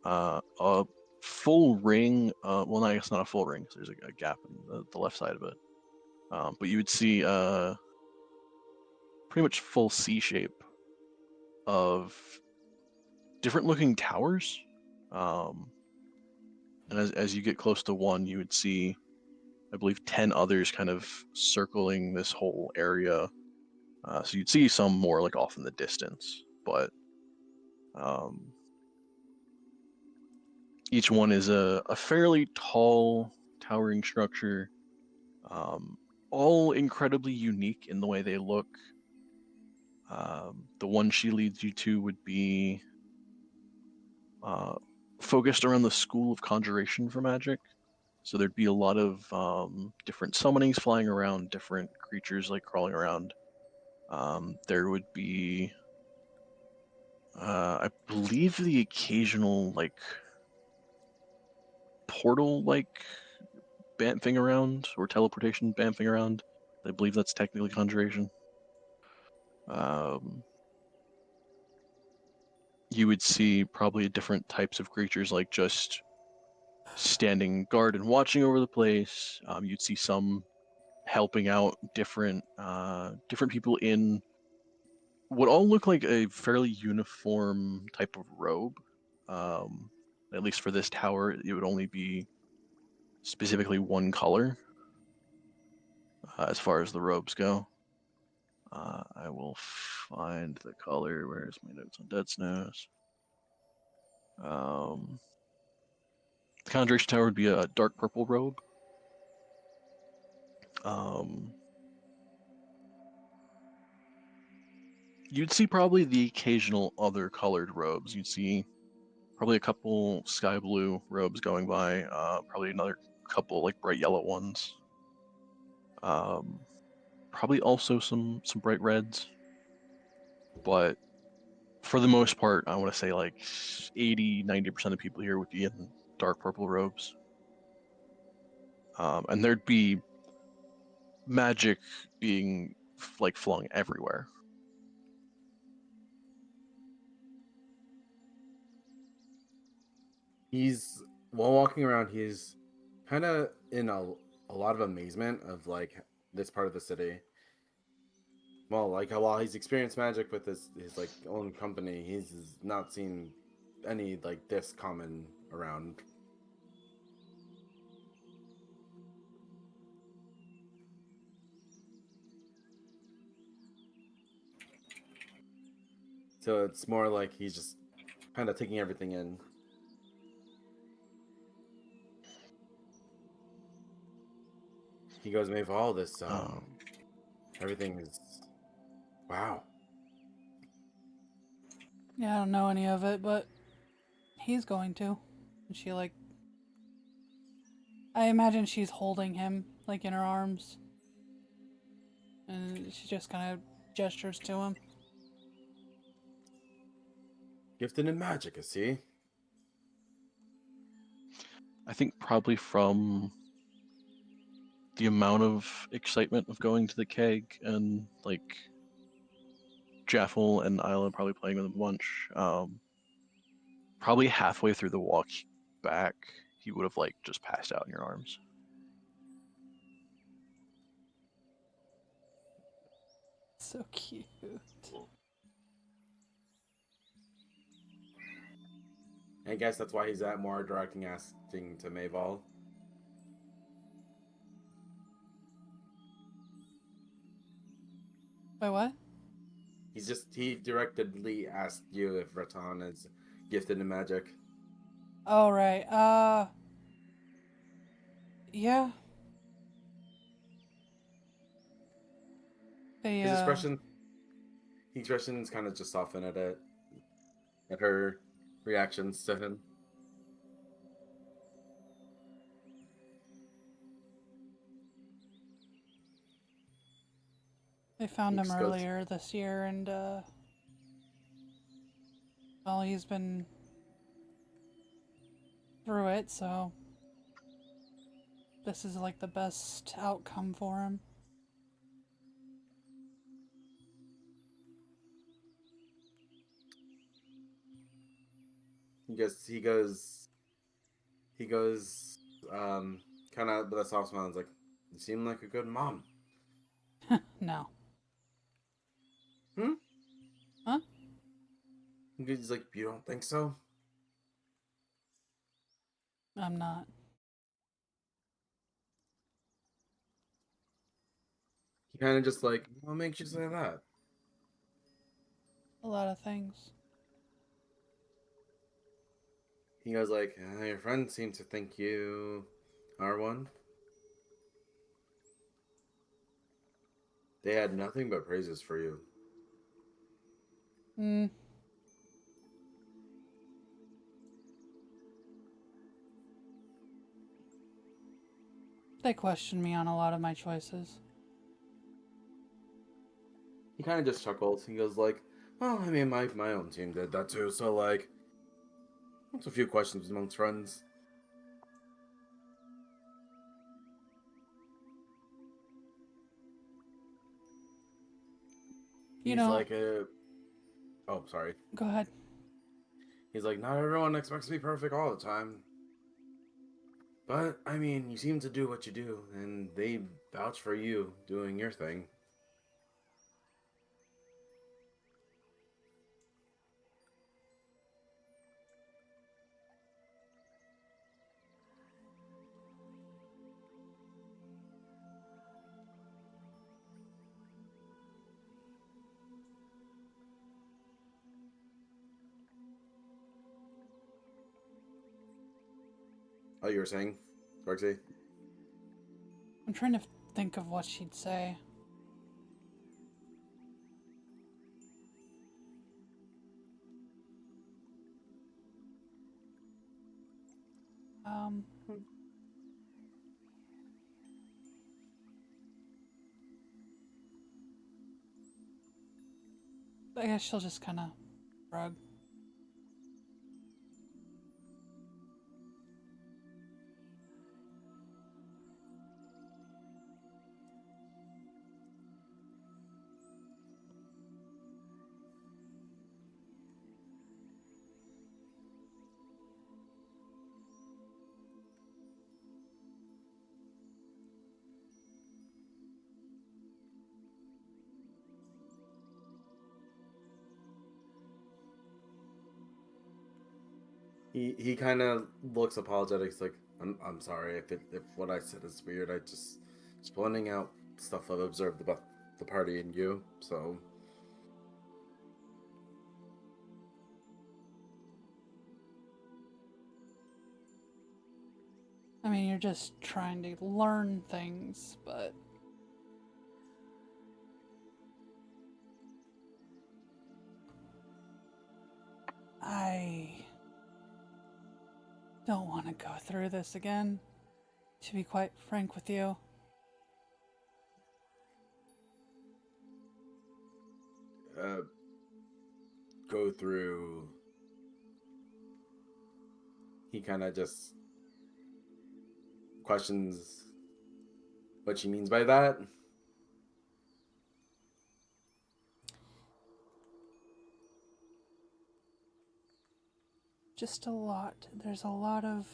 a full ring. Well, no, I guess not a full ring, 'cause there's a gap in the left side of it. But you would see pretty much full C shape of different looking towers. And as you get close to one, you would see, I believe, 10 others kind of circling this whole area. So you'd see some more like off in the distance, but each one is a fairly tall, towering structure, all incredibly unique in the way they look. The one she leads you to would be focused around the school of conjuration for magic. So there'd be a lot of different summonings flying around, different creatures like crawling around. There would be, I believe, the occasional like portal like bamfing around or teleportation bamfing around. I believe that's technically conjuration. You would see probably different types of creatures like just standing guard and watching over the place. You'd see some helping out different different people in what all look like a fairly uniform type of robe. At least for this tower, it would only be specifically one color as far as the robes go. I will find the color. Where's my notes on Dead Snows? The Conjuration Tower would be a dark purple robe. You'd see probably the occasional other colored robes. You'd see probably a couple sky blue robes going by, probably another couple like bright yellow ones. Probably also some bright reds. But for the most part, I want to say like 80-90% of people here would be in dark purple robes. And there'd be magic being like flung everywhere. He's while walking around, he's kind of in a lot of amazement of like this part of the city. Well, like while he's experienced magic with his like own company, he's not seen any like this common around. So it's more like he's just kind of taking everything in. He goes, "Maybe all this, everything is wow." Yeah, I don't know any of it, but he's going to. And she like, I imagine she's holding him like in her arms, and she just kind of gestures to him. Gifted in magic, I see. I think probably from the amount of excitement of going to the keg and like Jaffel and Isla probably playing with him a bunch. Probably halfway through the walk back, he would have like just passed out in your arms. So cute. I guess that's why he's at more directing asking to Mayval. Wait, what? He directly asked you if Raton is gifted in magic. Oh, right. Yeah. They, His expression expressions kind of just soften at her reactions to him. They found He him just goes- earlier this year, and well, he's been through it, so this is like the best outcome for him. He goes, kind of with a soft smile. It's like, you seem like a good mom. No. Hmm? Huh? He's like, you don't think so? I'm not. He kind of just like, what makes you say that? A lot of things. He goes like, your friends seem to think you are one. They had nothing but praises for you. Hmm. They question me on a lot of my choices. He kind of just chuckles. He goes like, well, I mean, my own team did that too. So like, it's a few questions amongst friends. You He's know, like, oh, sorry. go ahead. He's like, not everyone expects to be perfect all the time. But, I mean, you seem to do what you do, and they vouch for you doing your thing. Oh, you were saying, Roxy? I'm trying to think of what she'd say. Um, I guess she'll just kind of shrug. He kind of looks apologetic. He's like, I'm sorry if what I said is weird. I just pointing out stuff I've observed about the party and you. So I mean, you're just trying to learn things, but I don't want to go through this again, to be quite frank with you. go through. He kind of just questions what she means by that. Just a lot. There's a lot of...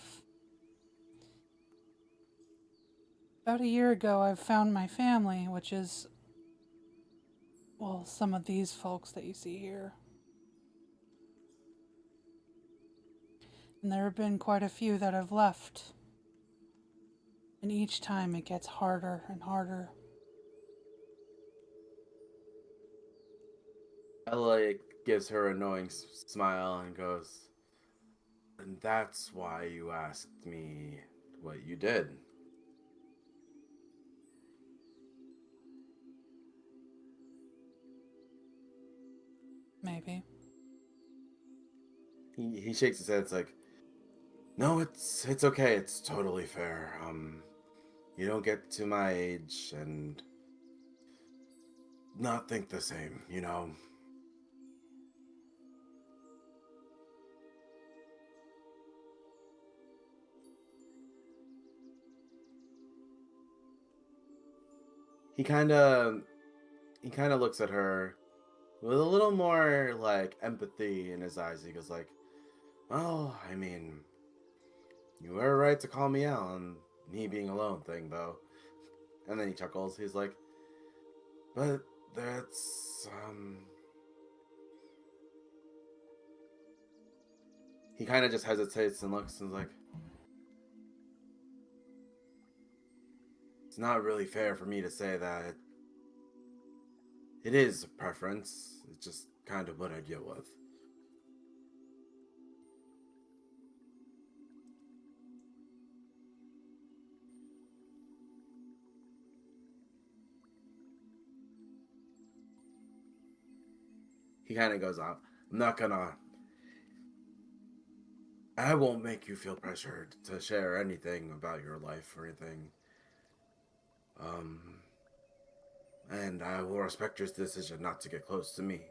About a year ago, I found my family, which is, well, some of these folks that you see here. And there have been quite a few that have left. And each time it gets harder and harder. Ellike gives her a knowing smile and goes, and that's why you asked me what you did. maybe. He shakes his head. It's like, no, it's okay. It's totally fair. You don't get to my age and not think the same, you know. He kind of looks at her with a little more like empathy in his eyes. He goes like, "Well, I mean, you were right to call me out on me being alone thing, though." And then he chuckles. He's like, "But that's He kind of just hesitates and looks and is like, "It's not really fair for me to say that. It is a preference. It's just kind of what I deal with." He kind of goes on. I won't make you feel pressured to share anything about your life or anything. And I will respect your decision not to get close to me.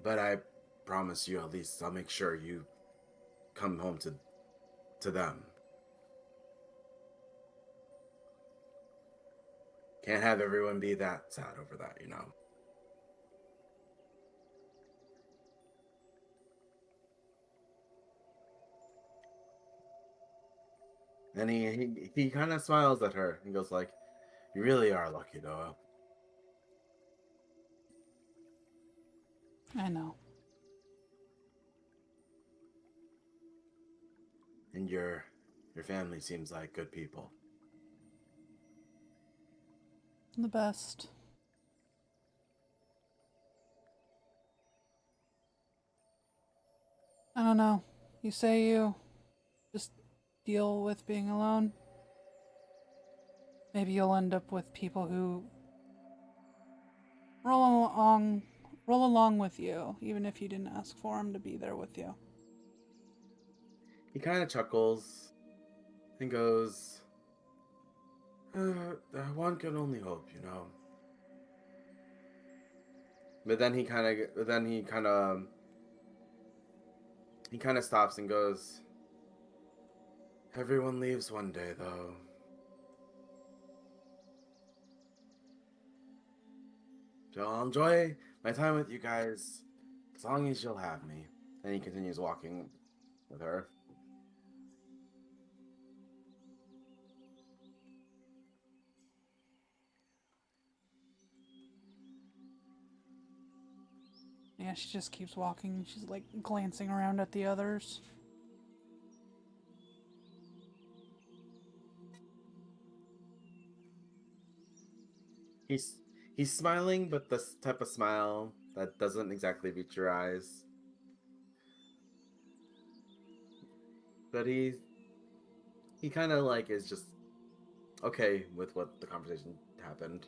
But I promise you, at least I'll make sure you come home to them. Can't have everyone be that sad over that, you know. And he kind of smiles at her and goes like, "You really are lucky, Noah." I know. And your family seems like good people. The best. I don't know. You say you just deal with being alone. Maybe you'll end up with people who roll along with you, even if you didn't ask for them to be there with you. He kind of chuckles and goes, "One can only hope, you know." But then he kind of stops and goes, "Everyone leaves one day, though. So I'll enjoy my time with you guys as long as you'll have me." And he continues walking with her. Yeah, she just keeps walking. She's like glancing around at the others. He's smiling, but this type of smile that doesn't exactly reach your eyes. But he kind of like is just okay with what the conversation happened.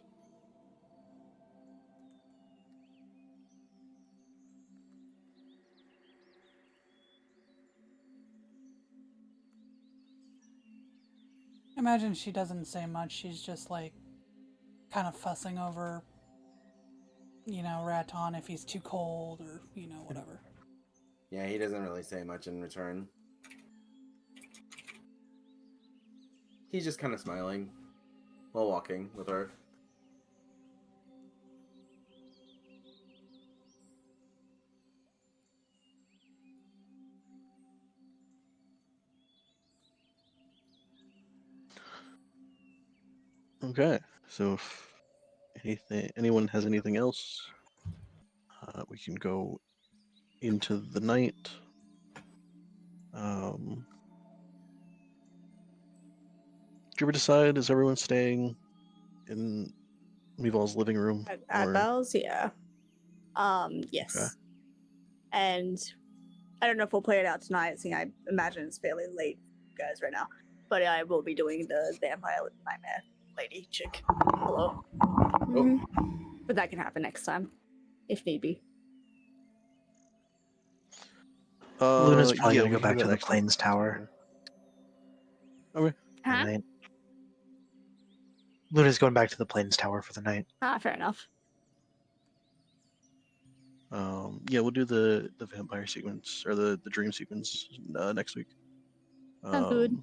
Imagine she doesn't say much. She's just like kind of fussing over, Raton if he's too cold or, whatever. Yeah, he doesn't really say much in return. He's just kind of smiling while walking with her. Okay, so if anyone has anything else, we can go into the night. Did you ever decide, is everyone staying in Meeval's living room? At Or Bells, yeah. Yes. Okay. And I don't know if we'll play it out tonight, seeing I imagine it's fairly late for you guys right now. But I will be doing the vampire nightmare lady chick. Hello. Oh, But that can happen next time. if need be. Luna's probably yeah, gonna we go can do back to that the next Plains time. Tower. Okay. For the Huh? night. Luna's going back to the Plains Tower for the night. Ah, fair enough. Yeah, we'll do the vampire sequence or the dream sequence next week. Sounds good.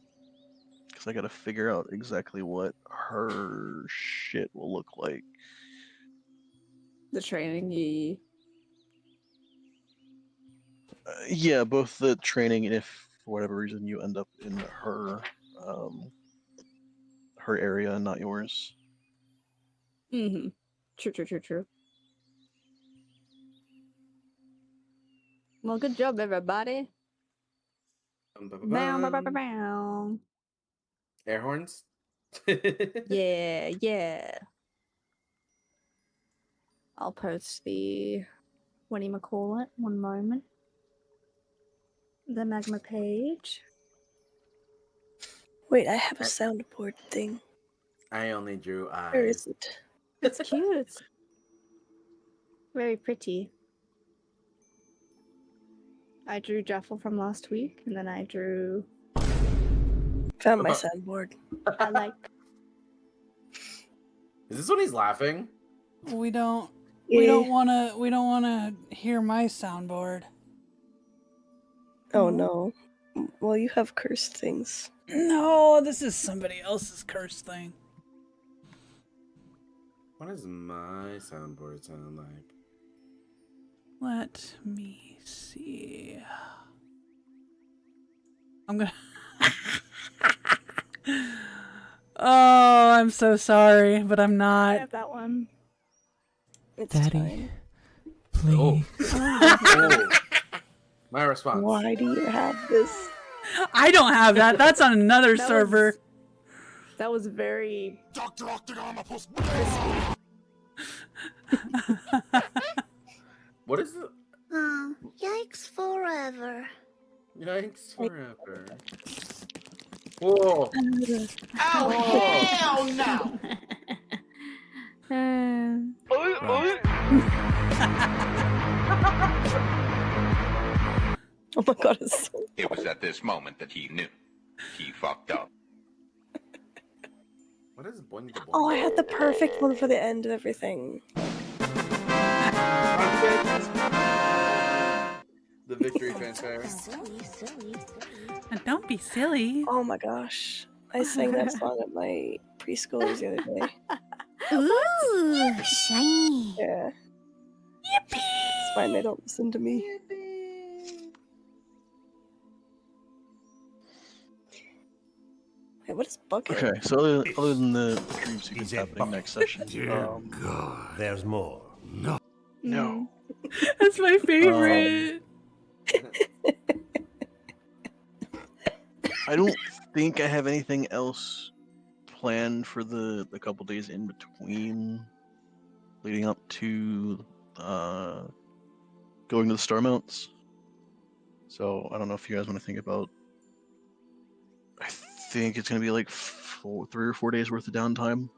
Because I gotta figure out exactly what her shit will look like. The training, ye. Yeah, both the training and if for whatever reason you end up in her area and not yours. Mm-hmm. True. Well, good job, everybody. Bow, bow, bow, bow, bow. Air horns. Yeah. I'll post the whatchamacallit, one moment. The magma page. Wait, I have a soundboard thing. I only drew Where eyes. is it? It's cute. It's very pretty. I drew Jaffel from last week, and then I drew Found my soundboard. Ellike. Is this when he's laughing? We don't Yeah. wanna hear my soundboard. Oh no. Well, you have cursed things. No, this is somebody else's curse thing. What does my soundboard sound like? Let me see. I'm gonna. Oh, I'm so sorry, but I'm I not. have that one. It's Daddy, time. please. Oh. My response. Why do you have this? I don't have that. That's on another That server. That was very crispy. What is it? Yikes forever. Yikes forever. Whoa. Oh, hell Oh my god, it's so... It was at this moment that he knew. He fucked up. What is boing boing? Oh, I had the perfect one for the end of everything. The victory fanfare. And don't be silly. Oh my gosh. I sang that song at my preschoolers the other day. Ooh, shiny. Yeah. Yippee! It's fine, they don't listen to me. Wait, what is bucket? Okay, so other than the dream sequence happening next session, God, there's more. no. That's my favorite. I don't think I have anything else planned for the couple days in between, leading up to going to the Star Mounts. So I don't know if you guys want to think about. I think it's gonna be like 3 or 4 days worth of downtime.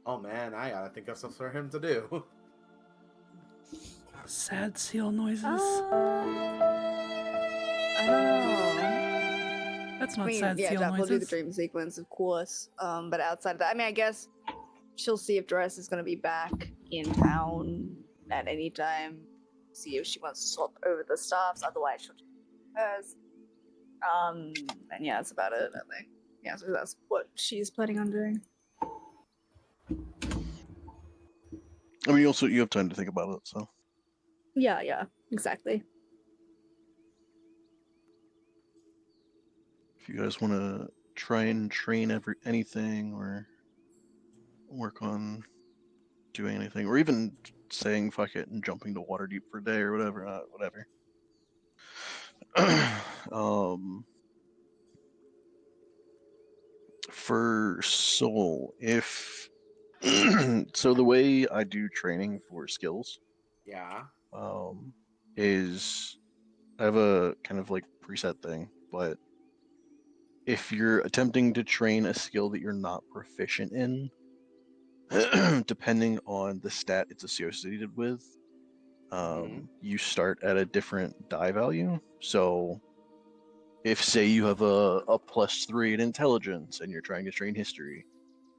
Oh man, I gotta think of stuff for him to do. Sad seal noises. I don't know. That's not I mean, sad yeah, seal Jeff will do the noises. dream sequence, of course. But outside of that, I mean, I guess she'll see if Dress is going to be back in town at any time. See if she wants to swap over the staffs. Otherwise, she'll just hers. And yeah, that's about it, I think. Yeah, so that's what she's planning on doing. I mean, also you have time to think about it, so. Yeah, exactly. If you guys want to try and train anything or work on doing anything, or even saying fuck it and jumping to Waterdeep for a day or whatever, whatever. For Soul, if so, the way I do training for skills, Yeah. is I have a kind of like preset thing, but if you're attempting to train a skill that you're not proficient in, depending on the stat it's associated with, you start at a different die value. So if, say, you have a +3 in intelligence and you're trying to train history,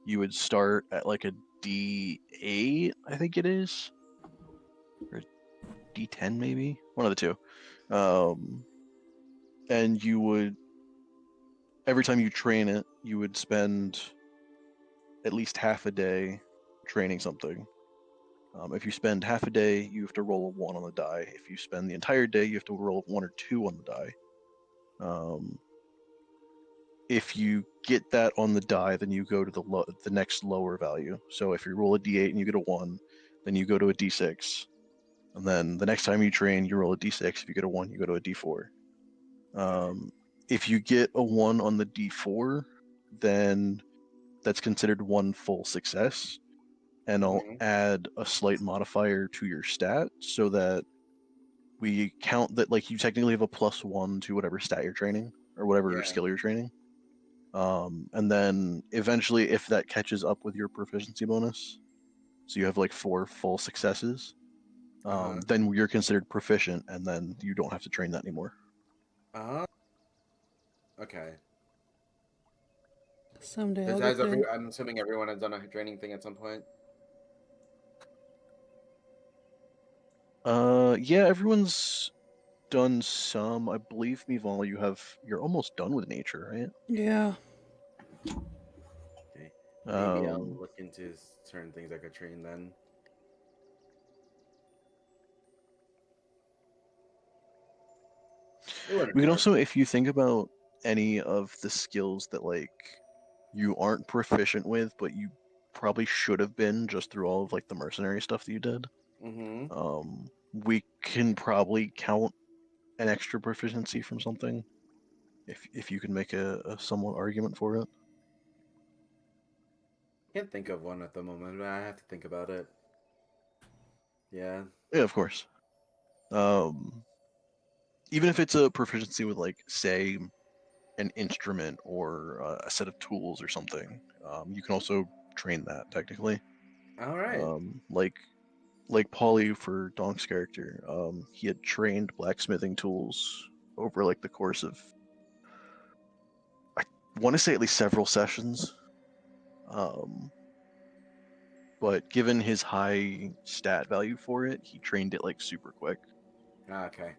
you would start at like a D8, I think it is, or D10 maybe, one of the two. And you would, every time you train it, you would spend at least half a day training something. If you spend half a day, you have to roll a 1 on the die. If you spend the entire day, you have to roll 1 or 2 on the die. If you get that on the die, then you go to the next lower value. So if you roll a D8 and you get a 1, then you go to a D6. And then the next time you train, you roll a D6. If you get a 1, you go to a D4. If you get a 1 on the D4, then that's considered 1 full success. And I'll add a slight modifier to your stat so that we count that, like, you technically have a +1 to whatever stat you're training or whatever skill you're training. And then eventually, if that catches up with your proficiency bonus, so you have like 4 full successes, then you're considered proficient, and then you don't have to train that anymore. Okay. Someday I'll get there. I'm assuming everyone has done a training thing at some point. Yeah, everyone's done some. I believe, Mival, you're almost done with nature, right? Yeah. Okay. Maybe I'll look into certain things I could train then. We can also, if you think about any of the skills that, like, you aren't proficient with, but you probably should have been just through all of, like, the mercenary stuff that you did, we can probably count an extra proficiency from something, if you can make a somewhat argument for it. Can't think of one at the moment, but I have to think about it. Yeah. Yeah, of course. Even if it's a proficiency with, like, say, an instrument or a set of tools or something, you can also train that technically. All right. Like Polly for Donk's character, he had trained blacksmithing tools over like the course of, I want to say, at least several sessions. But given his high stat value for it, he trained it like super quick. Okay.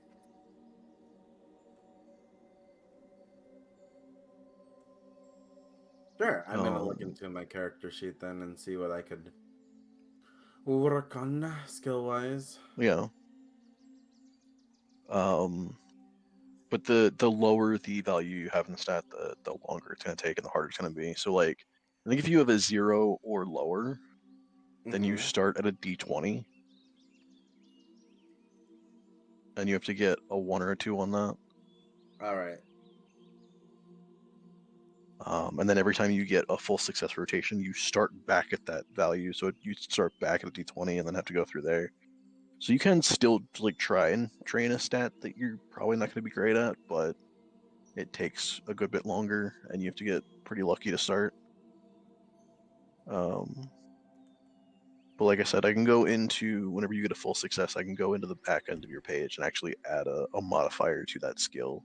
Sure, I'm gonna look into my character sheet then and see what I could work on skill-wise. Yeah. But the lower the value you have in the stat, the longer it's gonna take and the harder it's gonna be. So, like, I think if you have a 0 or lower, then you start at a D20, and you have to get a 1 or a 2 on that. All right. And then every time you get a full success rotation, you start back at that value. So you start back at a D20 and then have to go through there. So you can still, like, try and train a stat that you're probably not going to be great at, but it takes a good bit longer, and you have to get pretty lucky to start. But like I said, I can go into, whenever you get a full success, I can go into the back end of your page and actually add a modifier to that skill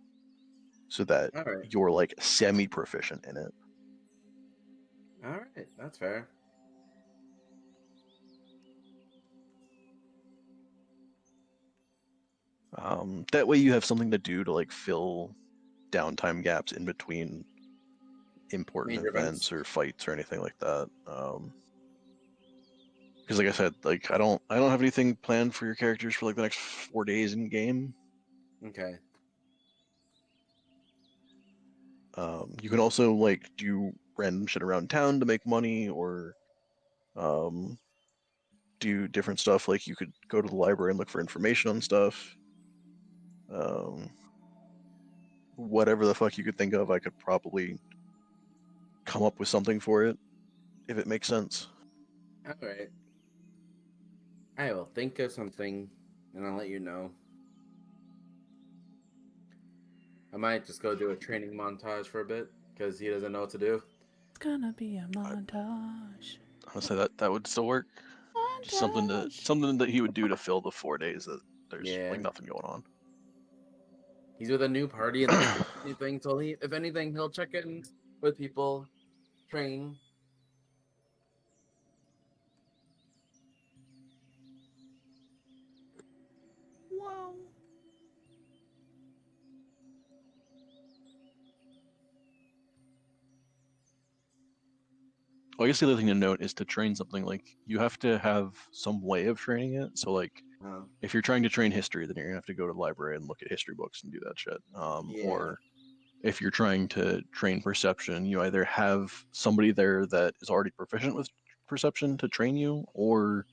so that you're, like, semi-proficient in it. All right, that's fair. That way you have something to do to, like, fill downtime gaps in between important Major events or fights or anything like that. Because, like I said, like, I don't have anything planned for your characters for, like, the next 4 days in game. Okay. You can also, like, do random shit around town to make money, or do different stuff. Like, you could go to the library and look for information on stuff. Whatever the fuck you could think of, I could probably come up with something for it, if it makes sense. All right. I will think of something, and I'll let you know. I might just go do a training montage for a bit, because he doesn't know what to do. It's gonna be a montage. I say that would still work. Just something that he would do to fill the 4 days that there's Yeah. like nothing going on. He's with a new party and they do anything. So if anything, he'll check in with people, train. Wow. Well, I guess the other thing to note is to train something, like you have to have some way of training it. So like if you're trying to train history, then you're gonna have to go to the library and look at history books and do that shit. Yeah. Or if you're trying to train perception, you either have somebody there that is already proficient with perception to train you, or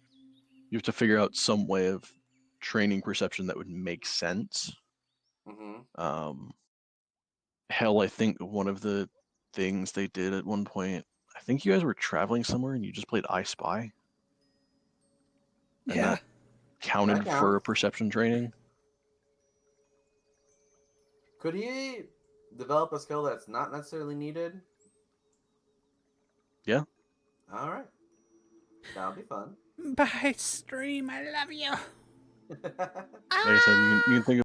you have to figure out some way of training perception that would make sense. Mm-hmm. Hell, I think one of the things they did at one point, I think you guys were traveling somewhere and you just played I Spy. And Yeah. that counted That for counts. a perception training. Could he develop a skill that's not necessarily needed? Yeah. All right. That'll be fun. Bye, stream. I love you. Like I said, you can think of